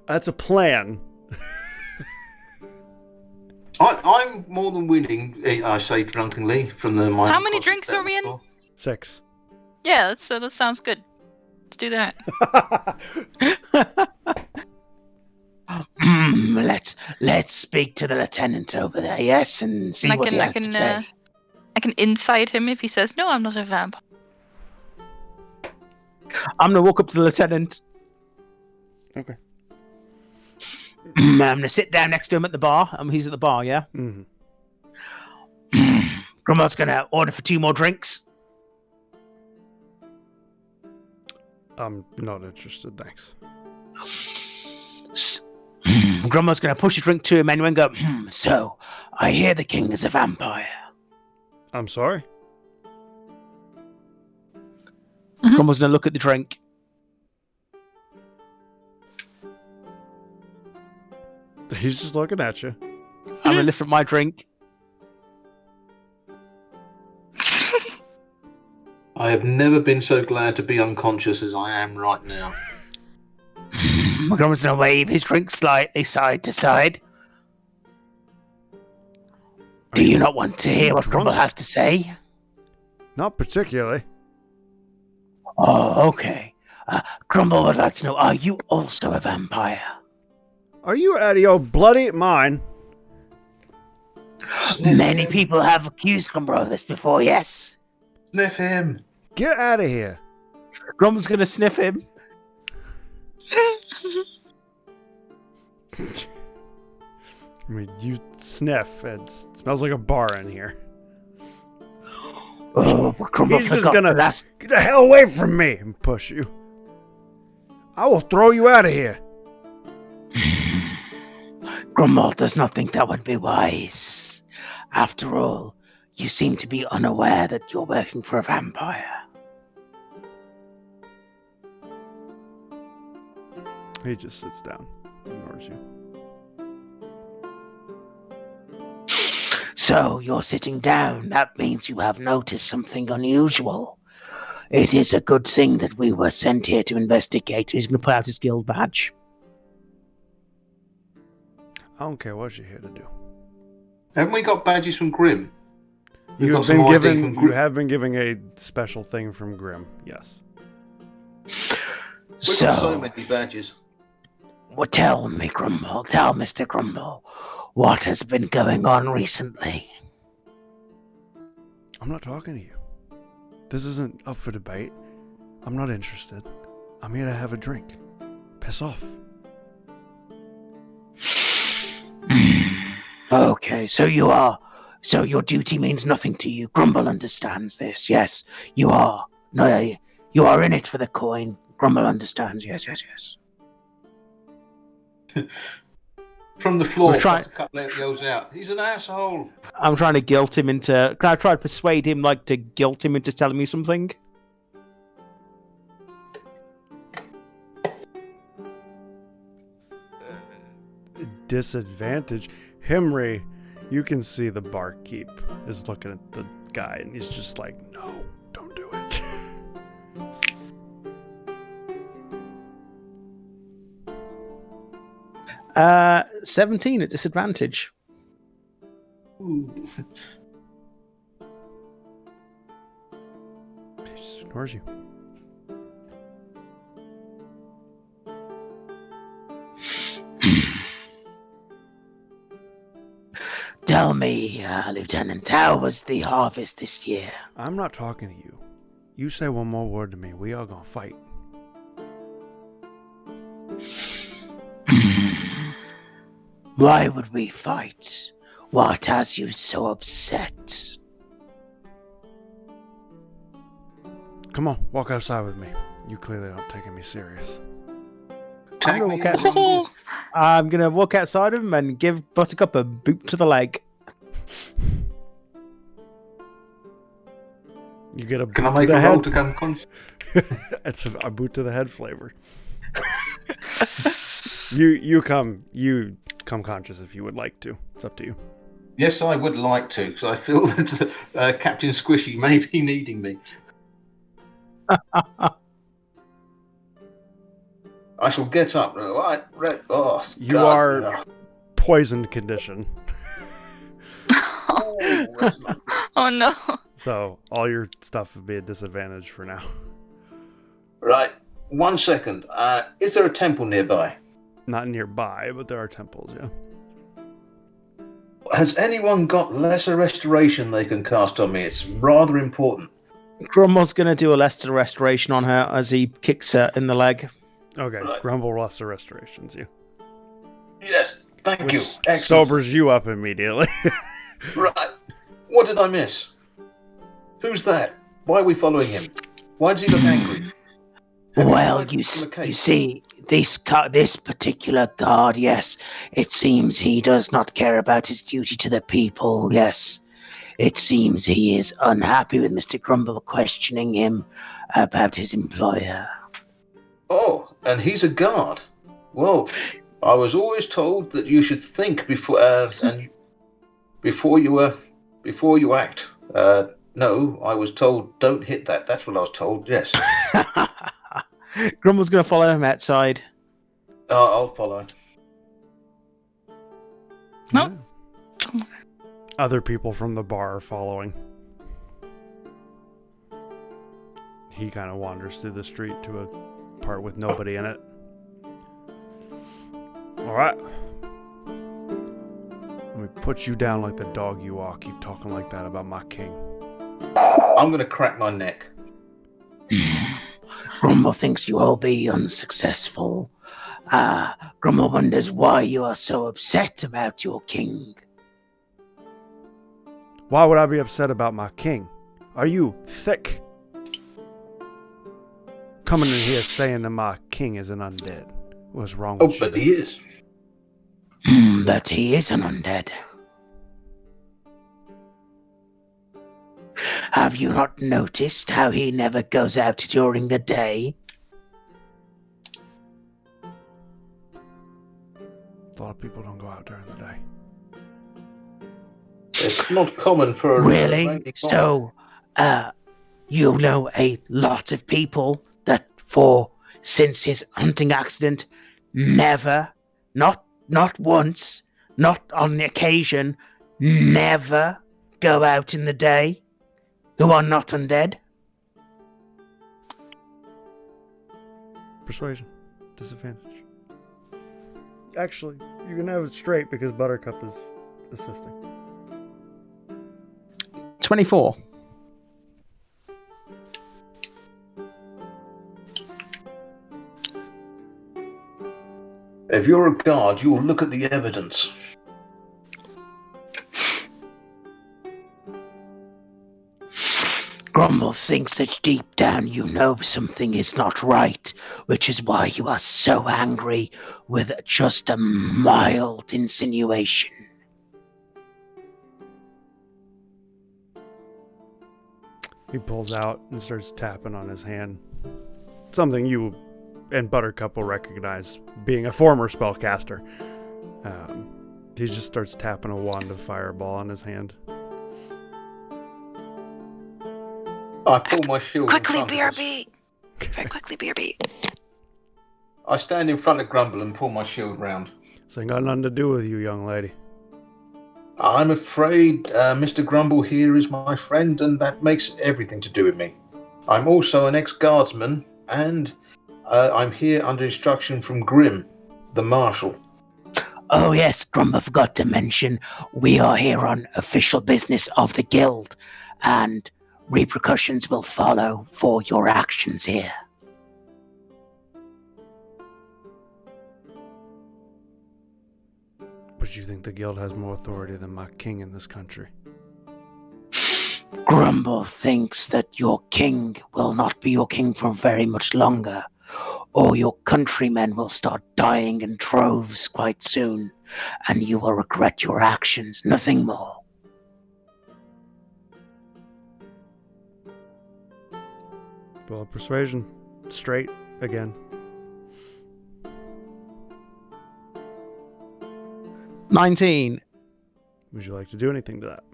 That's a plan. I'm more than willing. I say drunkenly from the. How many drinks are we in? 6. Yeah, that sounds good. Let's do that. Let's speak to the lieutenant over there, yes, and see what he has to say. I can incite him if he says, "No, I'm not a vampire." I'm going to walk up to the lieutenant. Okay. I'm going to sit down next to him at the bar. He's at the bar, yeah? Mm-hmm. Grummel's going to order for 2 more drinks. I'm not interested, thanks. Grummel's going to push a drink to him anyway and go, So, I hear the king is a vampire. I'm sorry? Grummel's going to look at the drink. He's just looking at you. I'm going to lift up my drink. I have never been so glad to be unconscious as I am right now. Grummel's going to wave his drink slightly side to side. Do you not want to hear what Grumble has to say? Not particularly. Oh, okay. Grumble would like to know, are you also a vampire? Are you out of your bloody mind? Many people have accused Grumble of this before, yes? Sniff him. Get out of here. Grumble's going to sniff him. I mean, you sniff. It smells like a bar in here. Oh, Grumble He's just gonna get the hell away from me and push you. I will throw you out of here. Grumble does not think that would be wise. After all, you seem to be unaware that you're working for a vampire. He just sits down, ignores you. So, you're sitting down. That means you have noticed something unusual. It is a good thing that we were sent here to investigate. He's going to pull out his guild badge. I don't care what you're here to do. Haven't we got badges from Grimm? You have been giving a special thing from Grimm, yes. We've got so many badges. Well, tell me, Grumble, tell Mr. Grumble, what has been going on recently? I'm not talking to you. This isn't up for debate. I'm not interested. I'm here to have a drink. Piss off. Okay, so your duty means nothing to you. Grumble understands this, yes. You are in it for the coin. Grumble understands, yes. From the floor, We're trying- Buttercup yells out, "He's an asshole!" I'm trying to guilt him into. Can I try to persuade him, like, to guilt him into telling me something? Disadvantage. Himri, you can see the barkeep is looking at the guy and he's just like, no, don't do it. 17 at disadvantage. Ooh. He just ignores you. Tell me, Lieutenant, how was the harvest this year? I'm not talking to you. You say one more word to me, we are gonna fight. Why would we fight? What has you so upset? Come on, walk outside with me. You clearly aren't taking me serious. Tag I'm me gonna in. walk out- I'm gonna walk outside of him and give Buttercup a boot to the leg. You get a boot Can I to make the a head. roll to come conscious? It's a boot to the head flavor. You come conscious if you would like to. It's up to you. Yes, I would like to, because I feel that Captain Squishy may be needing me. I shall get up. Right. Oh, You God, are- no. Poisoned condition. Oh, that's not good. Oh no. So all your stuff would be a disadvantage for now. Right. 1 second. Is there a temple nearby? Not nearby, but there are temples, yeah. Has anyone got lesser restoration they can cast on me? It's rather important. Grummel's gonna do a Lester restoration on her as he kicks her in the leg. Okay, Right. Grumble Lesser restorations you. Yes, thank you. Which Excellent. sobers you up immediately. Right. What did I miss? Who's that? Why are we following him? Why does he look angry? Have Well, tried to you give him a cake? see, this particular guard, yes, it seems he does not care about his duty to the people, yes. It seems he is unhappy with Mr. Grumble questioning him about his employer. Oh, and he's a guard. Well, I was always told that you should think before before you act. No, I was told don't hit that. That's what I was told. Yes, Grummel's gonna follow him outside. I'll follow. Nope. Yeah. Other people from the bar are following. He kind of wanders through the street to a part with nobody in it. Alright. Let me put you down like the dog you are. Keep talking like that about my king. I'm gonna crack my neck. Grumble thinks you will be unsuccessful. Grumble wonders why you are so upset about your king. Why would I be upset about my king? Are you thick? Coming in here saying that my king is an undead. What's wrong Oh, with but you? he is. But he is an undead. Have you not noticed how he never goes out during the day? A lot of people don't go out during the day. It's not common for a Really? reigning monarch. So, you know a lot of people that since his hunting accident, never, not once, not on the occasion, never go out in the day, who are not undead? Persuasion. Disadvantage. Actually, you can have it straight because Buttercup is assisting. 24. If you're a guard, you will look at the evidence. Grumble thinks that deep down you know something is not right, which is why you are so angry with just a mild insinuation. He pulls out and starts tapping on his hand. Something you and Buttercup will recognize, being a former spellcaster. He just starts tapping a wand of fireball on his hand. I pull my shield Quickly, in front of us. BRB. Very quickly, BRB. I stand in front of Grumble and pull my shield round. This ain't got nothing to do with you, young lady. I'm afraid Mr. Grumble here is my friend, and that makes everything to do with me. I'm also an ex-guardsman, and I'm here under instruction from Grim, the marshal. Oh yes, Grumble forgot to mention, we are here on official business of the guild, and repercussions will follow for your actions here. But you think the guild has more authority than my king in this country? Grumble thinks that your king will not be your king for very much longer, or your countrymen will start dying in droves quite soon, and you will regret your actions, nothing more. Well, persuasion. Straight again. 19. Would you like to do anything to that?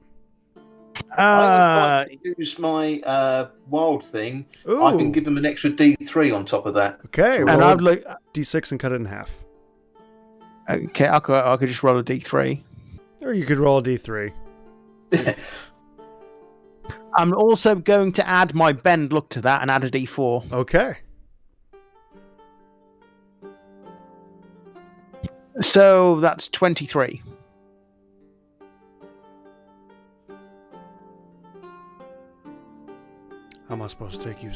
I would like to use my wild thing. Ooh. I can give him an extra D3 on top of that. Okay, and roll I'd like. D6 and cut it in half. Okay, I could just roll a D3. Or you could roll a D3. I'm also going to add my bend look to that and add a D4. Okay. So that's 23. How am I supposed to take you?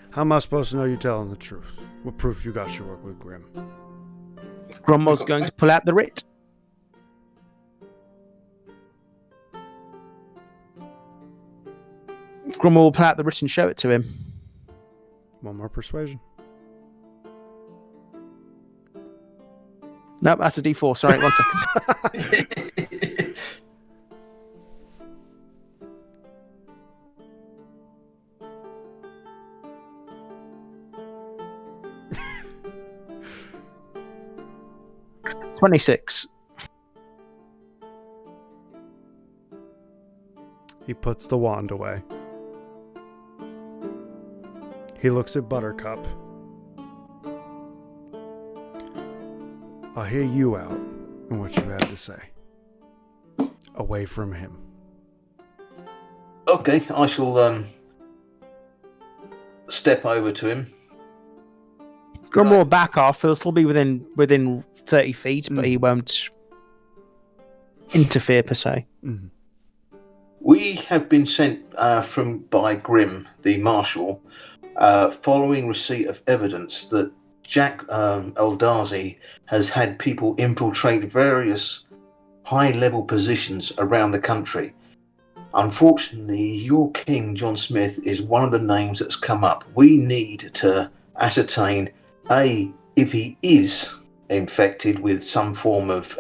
How am I supposed to know you're telling the truth? What proof you got you work with Grim? Grumble's going to pull out the writ. Grumble will pull out the writ and show it to him. One more persuasion. Nope, that's a D4. Sorry, 1 second. 26. He puts the wand away. He looks at Buttercup. I'll hear you out and what you have to say. Away from him. Okay, I shall step over to him. Grumble will back off. He'll still be within 30 feet, but he won't interfere per se. Mm-hmm. We have been sent by Grim, the marshal, following receipt of evidence that Jack Eldazi has had people infiltrate various high-level positions around the country. Unfortunately, your king, John Smith, is one of the names that's come up. We need to ascertain, A, if he is infected with some form of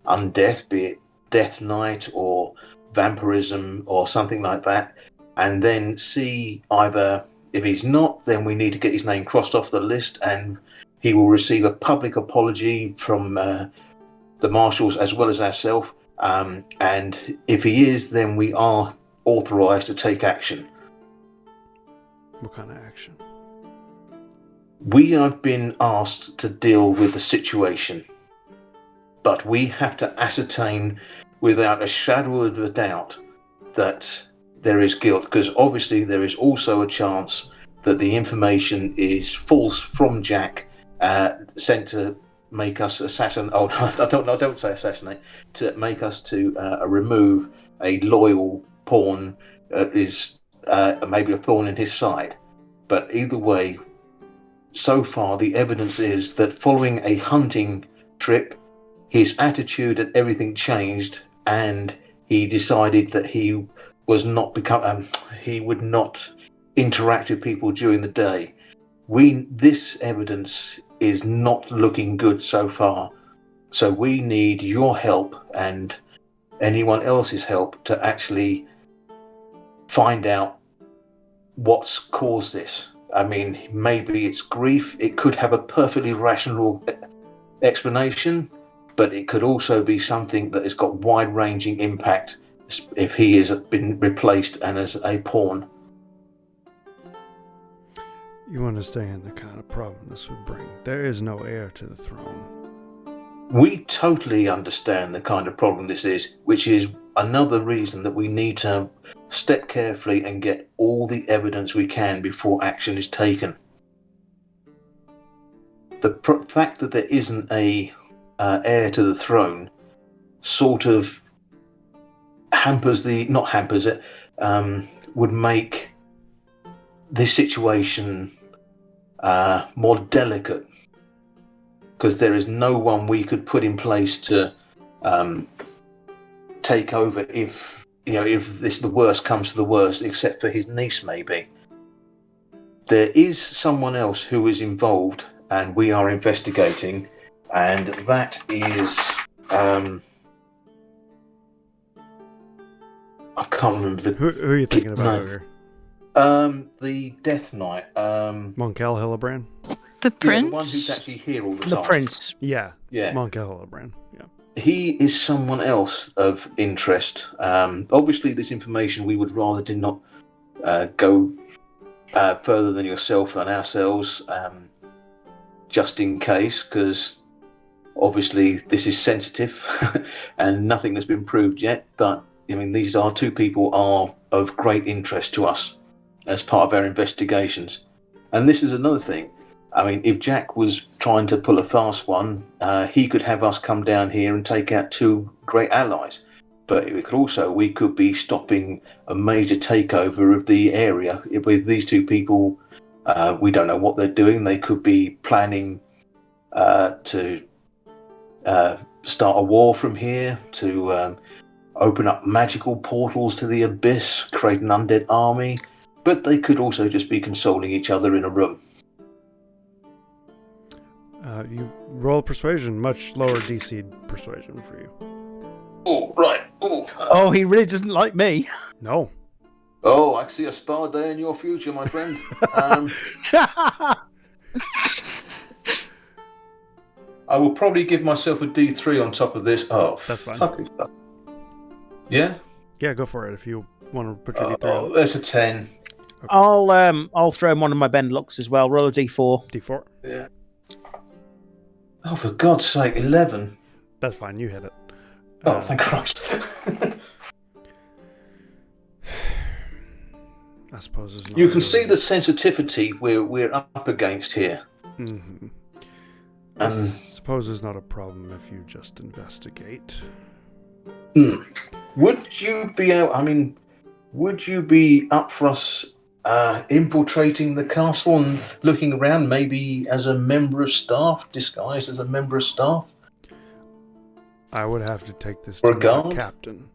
undeath, be it Death Knight or vampirism or something like that, and then see either if he's not, then we need to get his name crossed off the list and he will receive a public apology from the marshals as well as ourselves, and if he is, then we are authorised to take action. What kind of action? We have been asked to deal with the situation, but we have to ascertain without a shadow of a doubt that there is guilt, because obviously there is also a chance that the information is false from Jack, sent to make us assassinate. Oh, I don't say assassinate. To make us to remove a loyal pawn is maybe a thorn in his side. But either way, so far the evidence is that following a hunting trip, his attitude and everything changed, and he decided that he was not he would not interact with people during the day. This evidence is not looking good so far. So we need your help and anyone else's help to actually find out what's caused this. I mean, maybe it's grief. It could have a perfectly rational explanation, but it could also be something that has got wide-ranging impact if he has been replaced and as a pawn. You understand the kind of problem this would bring. There is no heir to the throne. We totally understand the kind of problem this is, which is another reason that we need to step carefully and get all the evidence we can before action is taken. The fact that there isn't a heir to the throne sort of would make this situation more delicate, because there is no one we could put in place to take over if the worst comes to the worst, except for his niece maybe. There is someone else who is involved and we are investigating, and that is I can't remember Who are you thinking about here? The Death Knight. Monkel Hillebrand? The prince? Yeah, the one who's actually here all the time. The prince. Yeah. Yeah. Monkel Hillebrand. Yeah. He is someone else of interest. Obviously, this information we would rather did not go further than yourself and ourselves, just in case, because obviously this is sensitive and nothing has been proved yet. But I mean, these are two people are of great interest to us as part of our investigations. And this is another thing. I mean, if Jack was trying to pull a fast one, he could have us come down here and take out two great allies. But we could be stopping a major takeover of the area. With these two people, we don't know what they're doing. They could be planning to start a war from here, to open up magical portals to the abyss, create an undead army. But they could also just be consoling each other in a room. You roll persuasion, much lower DC persuasion for you. Oh, right. Oh. Oh, he really doesn't like me. No. Oh, I see a spa day in your future, my friend. I will probably give myself a D3 on top of this. Oh, that's fine. Yeah? Yeah, go for it if you want to put your D3 on. There's a 10. Okay. I'll throw him one of my bend locks as well. Roll a D4. D4? Yeah. Oh, for God's sake, 11. That's fine, you hit it. Oh, thank Christ. I suppose there's you can see the sensitivity we're up against here. Mm-hmm. I suppose there's not a problem if you just investigate. Would you be up for us infiltrating the castle and looking around, maybe as a member of staff, disguised as a member of staff? I would have to take this to the captain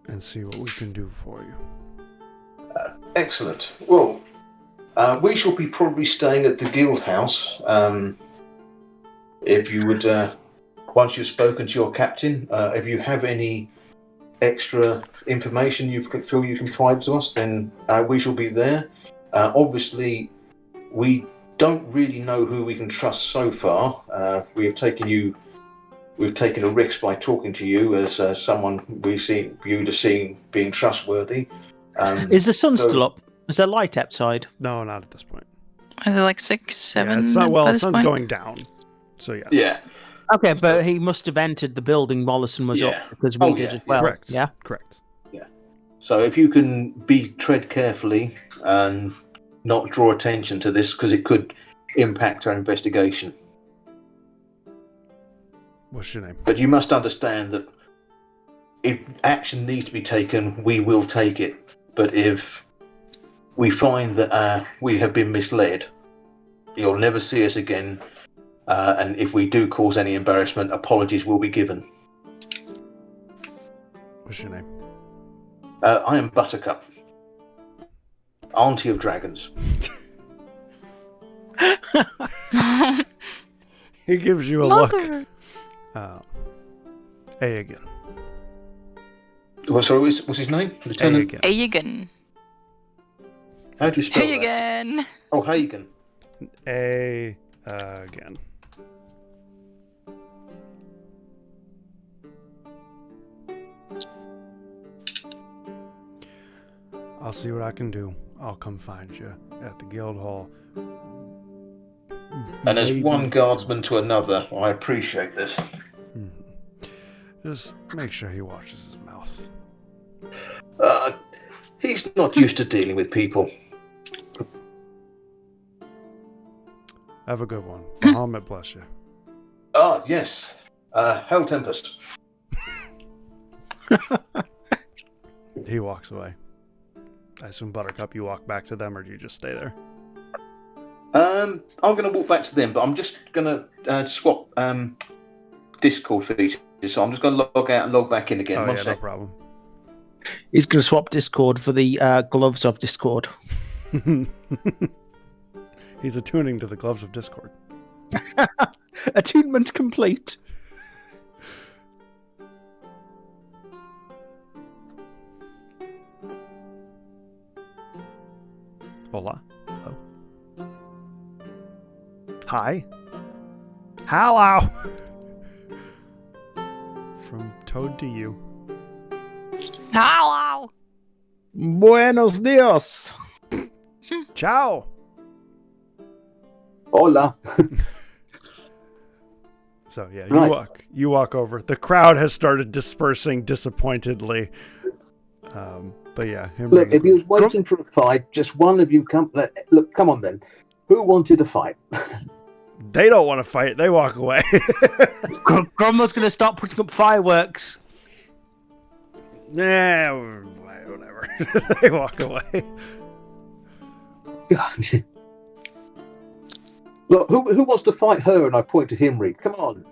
and see what we can do for you. Excellent. Well, we shall be probably staying at the guild house. If you would, once you've spoken to your captain, if you have any extra information you feel you can provide to us, then we shall be there. Obviously, we don't really know who we can trust so far. We've taken a risk by talking to you as someone we see viewed as being trustworthy. Is the sun still up? Is there light outside? No, not at this point. Is it like 6, 7? Yeah, it's not, well, the sun's going down. So yes. Yeah. Okay, but he must have entered the building while the sun was up, because we did as well. Correct. Yeah? Correct. Yeah. So if you can tread carefully and not draw attention to this, because it could impact our investigation. What's your name? But you must understand that if action needs to be taken, we will take it. But if we find that we have been misled, you'll never see us again. And if we do cause any embarrassment, apologies will be given. What's your name? I am Buttercup. Auntie of Dragons. He gives you a Mother. look. A again. Well, sorry, what's his name? A Lieutenant. again. Hagen. How do you spell that? Hagen. Oh, Hagen. A again. I'll see what I can do. I'll come find you at the guild hall. And as Maybe- one guardsman to another, I appreciate this. Mhm. Just make sure he watches his mouth. He's not used to dealing with people. Have a good one. Muhammad bless you. Ah, yes. Hell Tempest. He walks away. I assume Buttercup, you walk back to them, or do you just stay there? I'm going to walk back to them, but I'm just going to swap Discord features. So I'm just going to log out and log back in again. Oh, One yeah, sec. no problem. He's going to swap Discord for the gloves of Discord. He's attuning to the gloves of Discord. Attunement complete. Hola. Hello. Hi. Hello. From Toad to you. Hello. Buenos dias. Ciao. Hola. So yeah, Right. you walk over. The crowd has started dispersing disappointedly. But yeah, him Look, if being- he was waiting for a fight, just one of you come. Look, come on then. Who wanted a fight? they don't want to fight. They walk away. Grummel's going to start putting up fireworks. Nah, whatever. They walk away. God. Look, who wants to fight her? And I point to Himri. Come on.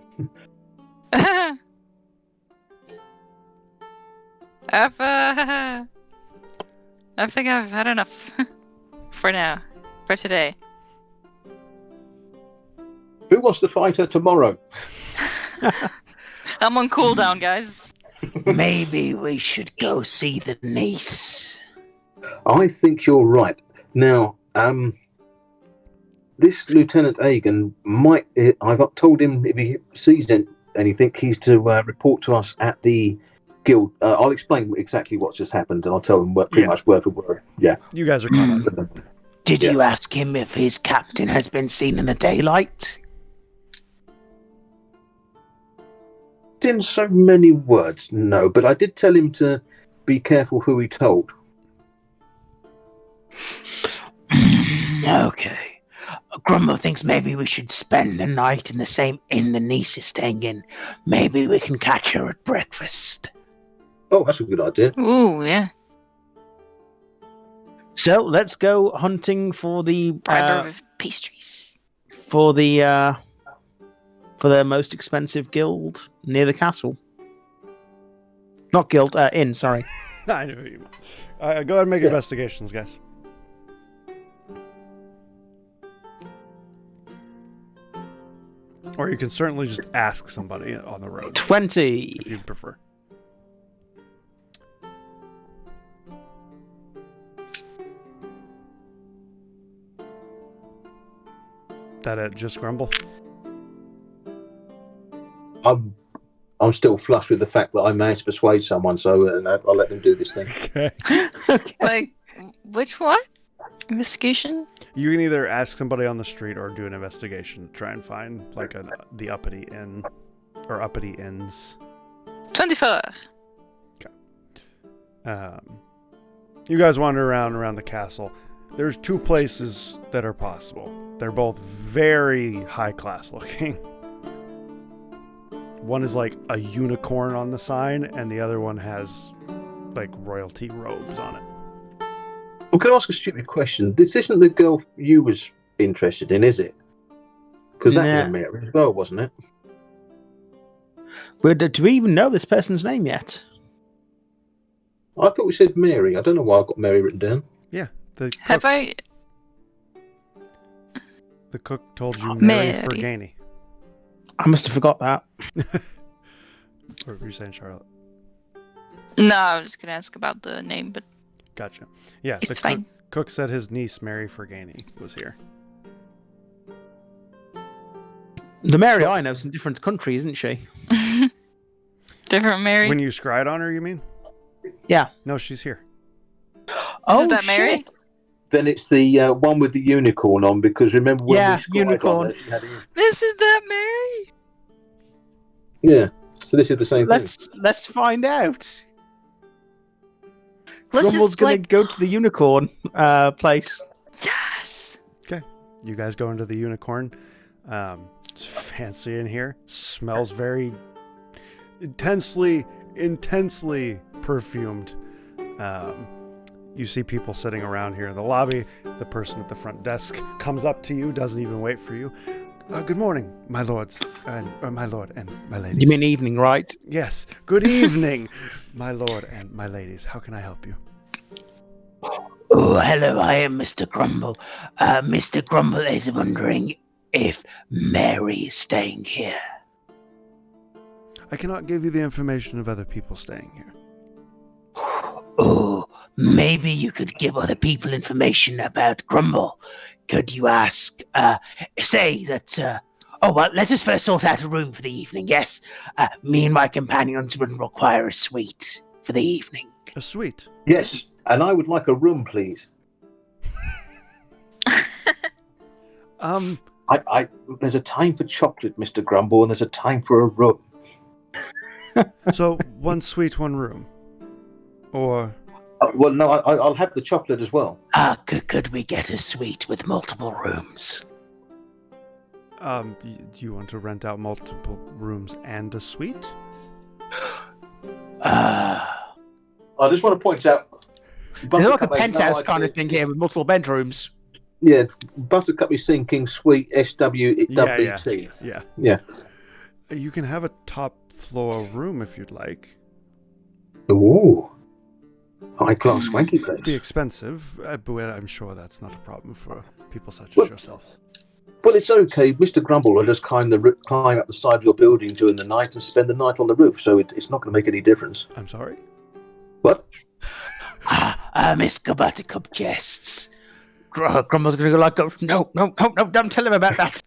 I think I've had enough for now, for today. Who wants to fight her tomorrow? I'm on cooldown, guys. Maybe we should go see the niece. I think you're right. Now, this Lieutenant Agan might. I've told him if he sees anything, he's to report to us at the guild. I'll explain exactly what's just happened, and I'll tell them pretty much word for word. Yeah. You guys are caught up. Did Yeah. you ask him if his captain has been seen in the daylight? In so many words, no, but I did tell him to be careful who he told. Okay. Grumble thinks maybe we should spend the night in the same inn the niece is staying in. Maybe we can catch her at breakfast. Oh, that's a good idea. Ooh, yeah. So let's go hunting for the Briber with pastries. for the most expensive guild near the castle. Not guild, inn. Sorry. I knew you. Go ahead and make investigations, guys. Or you can certainly just ask somebody on the road 20. if you'd prefer. That it, just Grumble? I'm still flushed with the fact that I managed to persuade someone, so I'll let them do this thing. Okay. Okay. Like, which one? Investigation? You can either ask somebody on the street or do an investigation to try and find like the uppity inn or uppity inns. 24. You guys wander around the castle. There's two places that are possible. They're both very high class looking. One is like a unicorn on the sign, and the other one has like royalty robes on it. I'm going to ask a stupid question. This isn't the girl you was interested in, is it? Because that was Nah. a Mary as well, wasn't it? But do we even know this person's name yet? I thought we said Mary. I don't know why I've got Mary written down. Yeah, Have I? The cook told you Mary Mary. Fergani. I must have forgot that. Or were you saying Charlotte? No, I was gonna ask about the name, but Gotcha. Yeah, it's the fine. cook said his niece, Mary Fergani, was here. The Mary I know is in a different country, isn't she? Different Mary. When you scryed on her, you mean? Yeah. No, she's here. Oh, that Mary? shit. Then it's the one with the unicorn on, because remember when Yeah, we scryed unicorn. on her, she had This is that Mary. Yeah, so this is the same thing. Let's find out. Let's Grumble's just gonna go to the unicorn place. Yes. You guys go into the unicorn. It's fancy in here. Smells very intensely perfumed. You see people sitting around here in the lobby. The person at the front desk comes up to you, doesn't even wait for you. Good morning, my lords, and my lord and my ladies. You mean evening, right? Yes. Good evening, my lord and my ladies. How can I help you? Oh, hello, I am Mr. Grumble. Mr. Grumble is wondering if Mary is staying here. I cannot give you the information of other people staying here. Oh, maybe you could give other people information about Grumble. Could you ask, say that, let us first sort out a room for the evening, yes? Me and my companions would require a suite for the evening. A suite? Yes, and I would like a room, please. There's a time for chocolate, Mr. Grumble, and there's a time for a room. So, one suite, one room? Or... well, no, I'll have the chocolate as well. Could we get a suite with multiple rooms? Do you want to rent out multiple rooms and a suite? I just want to point out... There's like a penthouse kind of thing here with multiple bedrooms. Yeah, Buttercup is thinking suite SWWT. Yeah. You can have a top floor room if you'd like. Ooh. High-class swanky place. It'd be expensive, but I'm sure that's not a problem for people such as yourselves. Well, it's okay. Mr. Grumble will just climb up the side of your building during the night and spend the night on the roof, so it's not going to make any difference. I'm sorry? What? Miss Buttercup jests. Grumble's going to go like, no, don't tell him about that.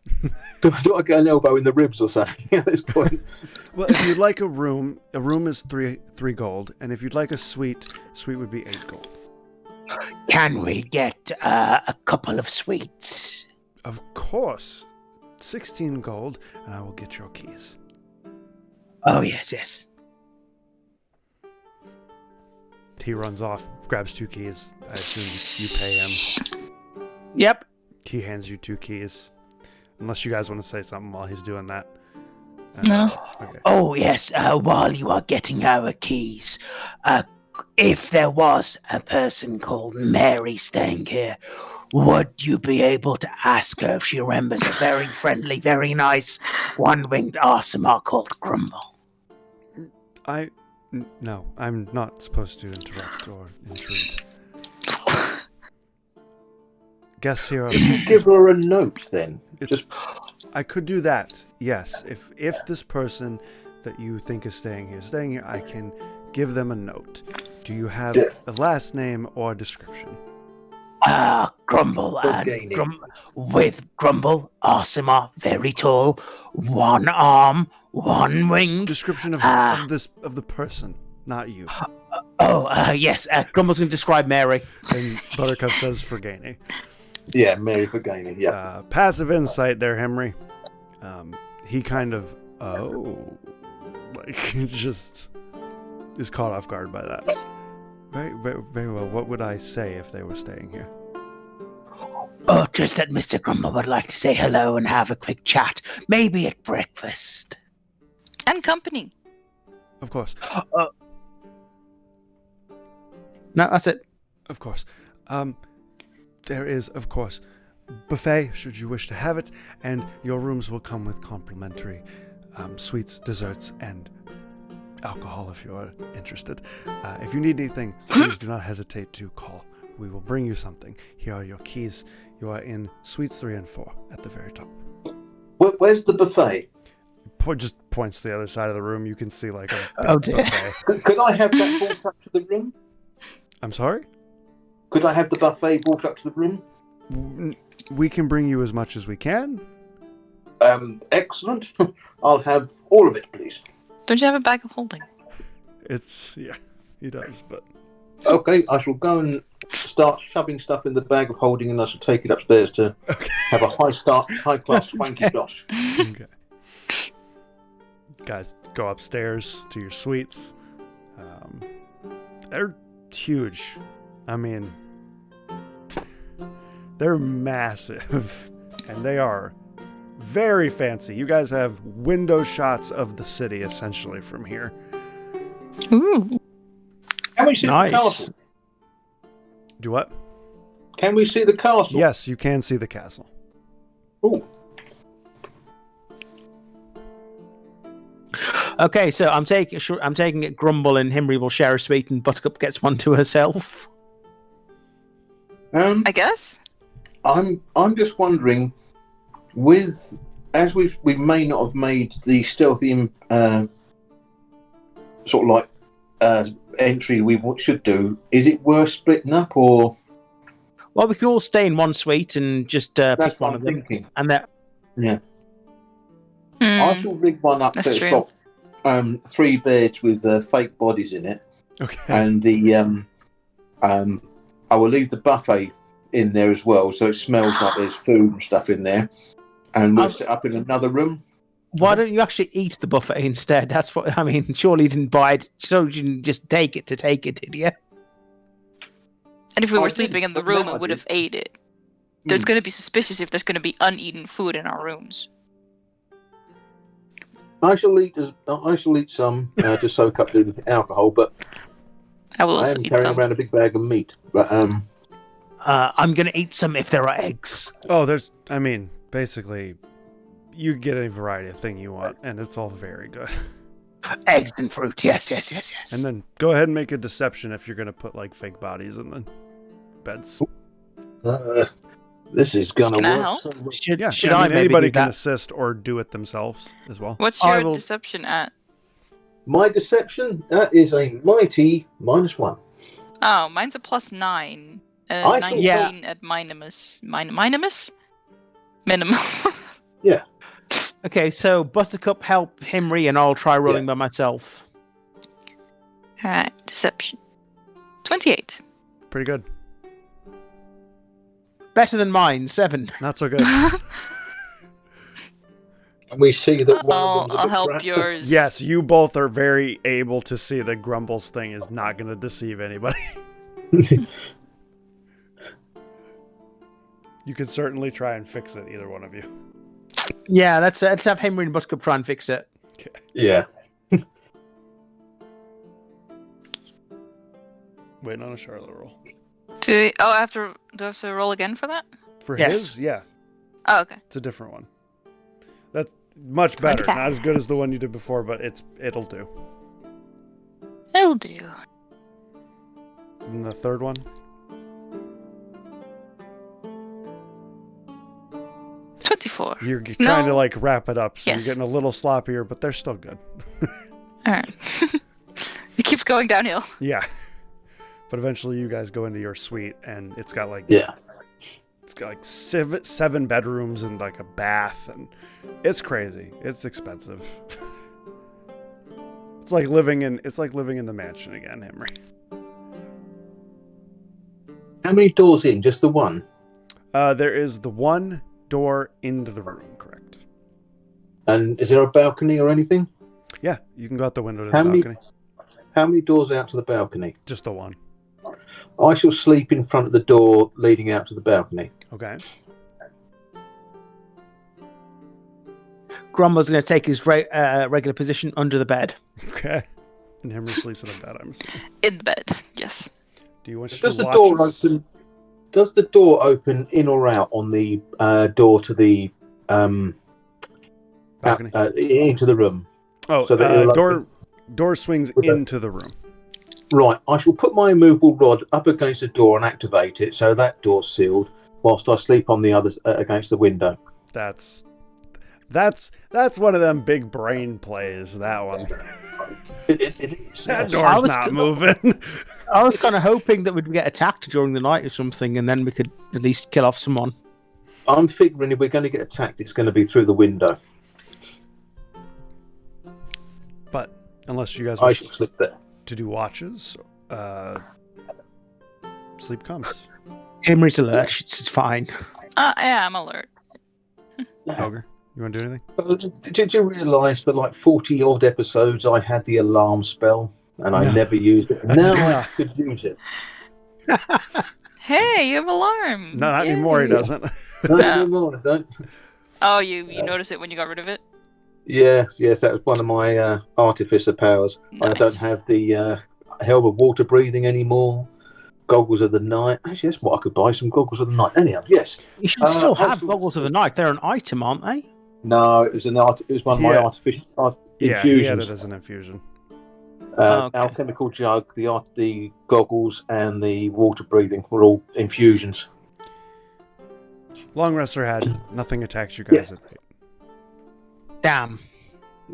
Do I get an elbow in the ribs or something at this point? Well, if you'd like a room is three gold, and if you'd like a suite would be 8 gold. Can we get a couple of suites? Of course. 16 gold, and I will get your keys. Oh, yes. He runs off, grabs 2 keys. I assume you pay him. Yep. He hands you 2 keys. Unless you guys want to say something while he's doing that. No. Okay. Oh, yes, while you are getting our keys, if there was a person called Mary staying here, would you be able to ask her if she remembers a very friendly, very nice, one-winged Arsamar called Grumble? No, I'm not supposed to interrupt or intrude. Guess here. Could you give her a note then? I could do that. Yes, if this person that you think is staying here, I can give them a note. Do you have a last name or a description? Grumble with Grumble, Arsamar, very tall, one arm, one wing. Description of the person, not you. Yes. Grumble's going to describe Mary. And Buttercup says Fergani. Yeah, Mary Fergani, yeah. Passive insight there, Henry. He kind of, just is caught off guard by that. Very, very, very well. What would I say if they were staying here? Oh, just that Mr. Grumble would like to say hello and have a quick chat. Maybe at breakfast. And company. Of course. No, that's it. Of course. There is, of course, buffet, should you wish to have it, and your rooms will come with complimentary sweets, desserts, and alcohol if you're interested. If you need anything, please do not hesitate to call We will bring you something. Here are your keys. You are in suites 3 and 4 at the very top. Where's the buffet? Just points to the other side of the room. You can see like a Oh, dear. buffet. Could I have that brought up to the room? I'm sorry? Could I have the buffet brought up to the room? We can bring you as much as we can. Excellent. I'll have all of it, please. Don't you have a bag of holding? Yeah, he does, but... Okay, I shall go and start shoving stuff in the bag of holding, and I shall take it upstairs to have a high-class swanky dosh. Okay. Guys, go upstairs to your suites. They're huge. I mean, they're massive, and they are very fancy. You guys have window shots of the city, essentially, from here. Ooh. Can we see Nice. the castle? Do what? Can we see the castle? Yes, you can see the castle. Ooh. Okay, so I'm taking it. Grumble and Himri will share a suite, and Buttercup gets one to herself. I guess. I'm just wondering, as we may not have made the stealthy sort of like entry we should do. Is it worth splitting up, or? Well, we can all stay in one suite and just That's pick what one I'm of them. thinking. And that. Yeah. I shall rig one up That's so it's true. got 3 beds with fake bodies in it, Okay. and the I will leave the buffet in there as well, so it smells like there's food and stuff in there, and we'll set up in another room. Why don't you actually eat the buffet instead? That's what I mean. Surely you didn't buy it, so you didn't just take it, did you? And if we I were didn't, sleeping in the but room, now we I would did. have ate it. There's going to be suspicious if there's going to be uneaten food in our rooms. I shall eat some to soak up the alcohol, but I will I also am eat carrying some. around a big bag of meat. But I'm gonna eat some if there are eggs. Oh, basically, you get any variety of thing you want, and it's all very good. Eggs and fruit. Yes. And then go ahead and make a deception if you're going to put, like, fake bodies in the beds. this is gonna Can I work. help? So well. Should I maybe anybody do can that? assist or do it themselves as well. What's I your will- deception at? My deception, that is a mighty -1. Oh, mine's a +9. I shall 19 at minimus. Minimus? Minimum. Okay, so Buttercup help Himri, and I'll try rolling by myself. Alright, deception. 28. Pretty good. Better than mine, 7. Not so good. And we see that one of them's a I'll bit help crap. yours. Yes, you both are very able to see that Grumble's thing is not going to deceive anybody. You can certainly try and fix it, either one of you. Yeah, let's have Himri and Buttercup try and fix it. Yeah. Waiting on a Charlotte roll. Do I have to roll again for that? For Yes. his, yeah, Oh, okay. it's a different one. That's much better. 25. Not as good as the one you did before, but it'll do. It'll do. And the third one? 24. You're trying to, No. like, wrap it up, so Yes. you're getting a little sloppier, but they're still good. Alright. It keeps going downhill. Yeah. But eventually you guys go into your suite, and it's got, like, Yeah. it's got, like, 7 bedrooms and, like, a bath, and it's crazy. It's expensive. It's like living in the mansion again, Henry. How many doors in? Just the one? There is the one door into the room, correct? And is there a balcony or anything? Yeah, you can go out the window to How the many- balcony. How many doors out to the balcony? Just the one. I shall sleep in front of the door leading out to the balcony. Okay. Grumble's going to take his regular position under the bed. Okay. And Henry sleeps in the bed, I'm assuming. In bed, yes. Do you want Does to the watch door us? open? Does the door open in or out on the door to the Balcony? into the room? Oh, so that it'll door swings with a- into the room. Right, I shall put my immovable rod up against the door and activate it, so that door's sealed, whilst I sleep on the other against the window. That's one of them big brain plays. That one. It is. That Yes. door's not moving. I was kind of hoping that we'd get attacked during the night or something, and then we could at least kill off someone. I'm figuring if we're going to get attacked, it's going to be through the window. But unless you guys I wish shall slip there. to do watches, sleep comes. Henry's alert. It's fine. Yeah, I'm alert. Ogre, you want to do anything? Did you realise for like 40 odd episodes I had the alarm spell and I No. never used it? Now I could use it. Hey, you have alarm. No, not Yay. anymore. He doesn't. No more, don't. Oh, you noticed it when you got rid of it? Yes, that was one of my artificer powers. I Nice. don't have the helm of water breathing anymore. Goggles of the night. Actually, that's what I could buy, some goggles of the night. Anyhow, yes. You should still I have shall- goggles of the night. They're an item, aren't they? No, it was one of my Yeah. artificial Yeah, he had infusions. it as an infusion. Okay. Alchemical jug, the goggles, and the water breathing were all infusions. Long rest had nothing attacks you guys at night. Damn.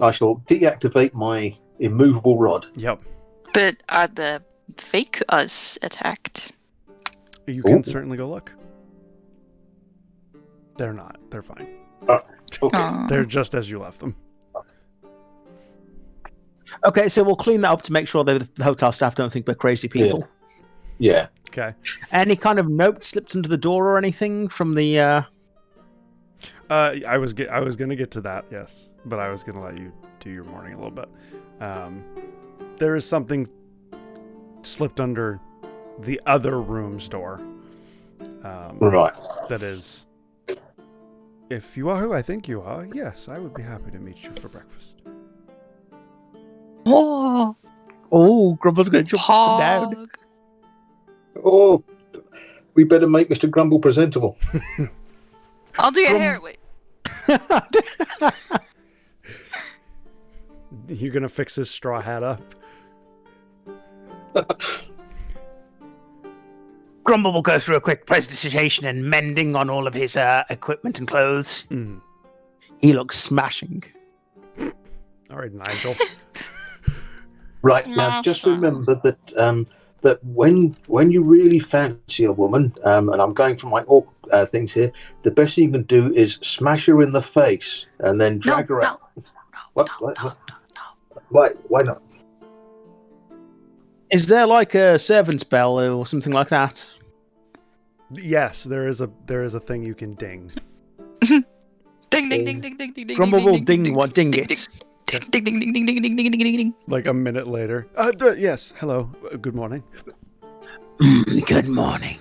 I shall deactivate my immovable rod. Yep. But are the fake us attacked? You can Ooh. certainly go look. They're not. They're fine. Okay. Aw. They're just as you left them. Okay, so we'll clean that up to make sure that the hotel staff don't think we're crazy people. Yeah. Okay. Any kind of note slipped under the door or anything from the? I was gonna get to that, yes, but I was gonna let you do your morning a little bit. There is something slipped under the other room's door. Right. That is, if you are who I think you are, yes, I would be happy to meet you for breakfast. Oh, Oh, Grumble's going to jump up and down. Pog. Oh, we better make Mr. Grumble presentable. I'll do your hair. Wait. You're gonna fix his straw hat up. Grumble will go through a quick presentation and mending on all of his equipment and clothes. Mm. He looks smashing. All right, Nigel. Right, now just remember that that when you really fancy a woman, and I'm going for my orc things here, the best thing you can do is smash her in the face and then drag her out. What? Why not? Is there like a servant's bell or something like that? Yes, there is a thing you can ding. Ding ding ding ding ding ding ding. Grumble will ding what? Ding it. Ding ding ding ding ding ding ding ding ding ding. Like a minute later. Yes. Hello. Good morning. Good morning.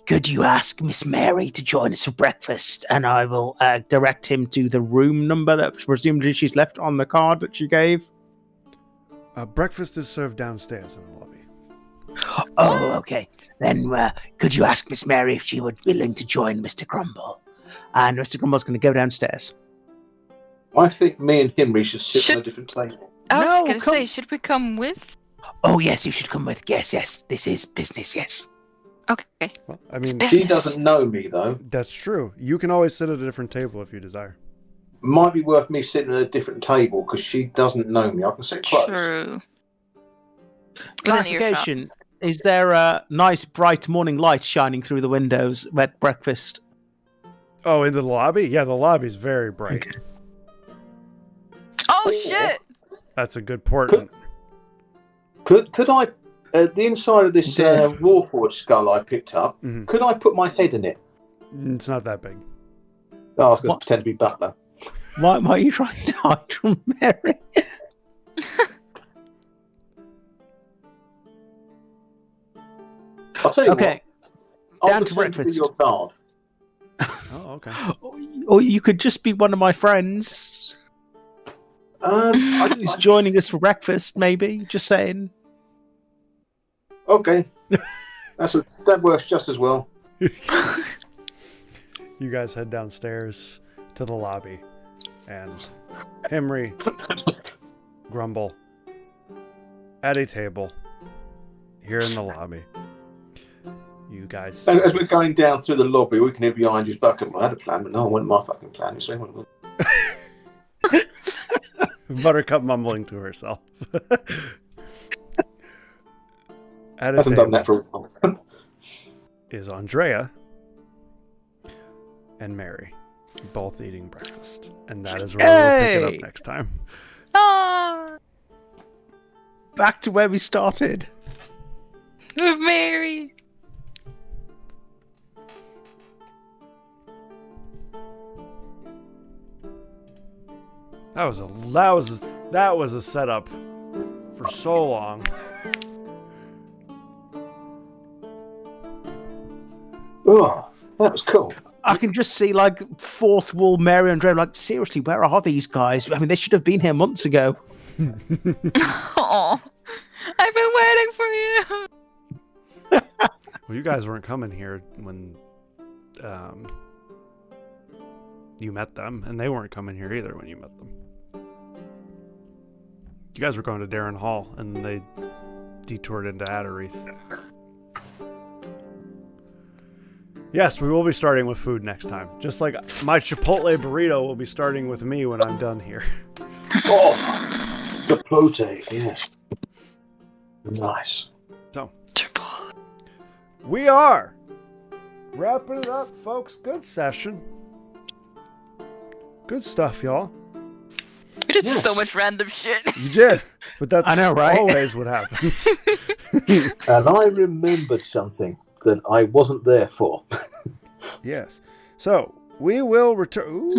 Could you ask Miss Mary to join us for breakfast? And I will direct him to the room number that presumably she's left on the card that she gave. Breakfast is served downstairs in the lobby. Oh, okay. Then could you ask Miss Mary if she would be willing to join Mr. Grumble? And Mr. Grumble's going to go downstairs. I think me and Henry should sit on a different table. I was No, gonna come- say, should we come with? Oh, yes, you should come with. Yes. This is business, yes. Okay. Well, I mean, She doesn't know me though. that's true. You can always sit at a different table if you desire. Might be worth me sitting at a different table because she doesn't know me. I can sit close. True. Within earshot. Clarification. Is there a nice bright morning light shining through the windows at breakfast? Oh, into the lobby? Yeah, the lobby's very bright. Okay. Oh shit! That's a good portent. Could I, the inside of this Yeah. Warforged skull I picked up, Mhm. could I put my head in it? It's not that big. Oh, I was going What? to pretend to be Butler. Why are you trying to hide from Mary? I'll tell you Okay. what. down I'll to pretend to be breakfast. your guard. Oh, okay. Or you could just be one of my friends who's joining us for breakfast, maybe. Just saying. Okay. That works just as well. You guys head downstairs to the lobby, and Henry, Grumble, at a table, here in the lobby. You guys. As we're going down through the lobby, we can hear behind you, Bucket. I had a plan, but no one went my fucking plan. So anyone Buttercup mumbling to herself. At a hasn't done table that for a while. is Andrea and Mary, both eating breakfast. And that is where we'll pick it up next time. Ah, Back to where we started. with Mary. That was a setup for so long. Oh, that was cool. I can just see like fourth wall Mary and Andrea like, seriously, where are these guys? I mean, they should have been here months ago. Oh, I've been waiting for you. Well, you guys weren't coming here when you met them, and they weren't coming here either when you met them. You guys were going to Darren Hall, and they detoured into Adderith. Yes, we will be starting with food next time. Just like my Chipotle burrito will be starting with me when I'm done here. Oh, Chipotle, yes. Nice. So, we are wrapping it up, folks. Good session. Good stuff, y'all. We did so much random shit. You did, but that's I know, right? always what happens. And I remembered something that I wasn't there for. Yes. So we will return.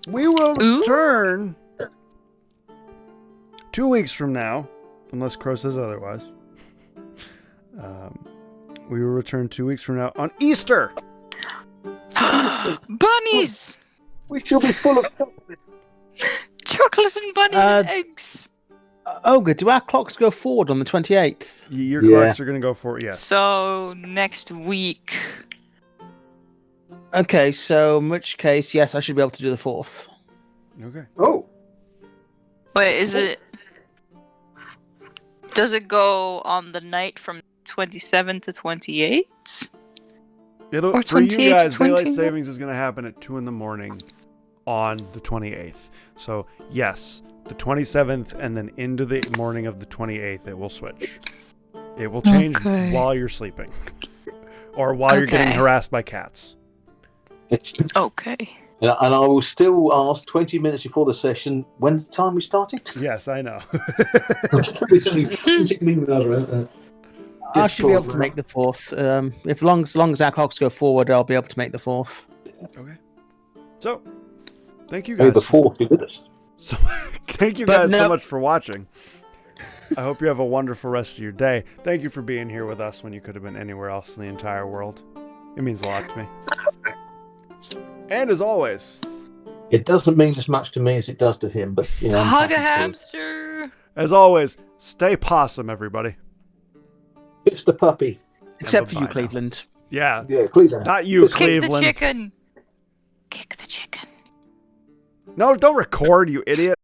We will return 2 weeks from now, unless Crow says otherwise. We will return 2 weeks from now on Easter. Bunnies! We shall be full of chocolate. Chocolate and bunnies and eggs. Ogre, do our clocks go forward on the 28th? Your clocks are going to go for it, yes. So, next week. Okay, so in which case, yes, I should be able to do the 4th. Okay. Oh, Wait, is it... Does it go on the night from 27 to 28? It'll, Or for you 28 to guys, daylight 29? savings is going to happen at 2 a.m. on the 28th. So, yes, the 27th and then into the morning of the 28th, it will switch. It will change while you're sleeping. Or while you're getting harassed by cats. Okay. and I will still ask 20 minutes before the session, when's the time we're starting? Yes, I know. I should be able to make the 4th. If long as our clocks go forward, I'll be able to make the 4th. Okay. So, thank you May guys. the 4th be with us. So, thank you guys so much for watching. I hope you have a wonderful rest of your day. Thank you for being here with us when you could have been anywhere else in the entire world. It means a lot to me. And as always, It doesn't mean as much to me as it does to him, but you know, I'm Hug a happy to. hamster. as always, stay possum, everybody. It's the puppy. Except for you, bye-bye now. Cleveland. Yeah, Yeah, Cleveland. not you, Kick the Cleveland. Kick the chicken. Kick the chicken. No, don't record, you idiot.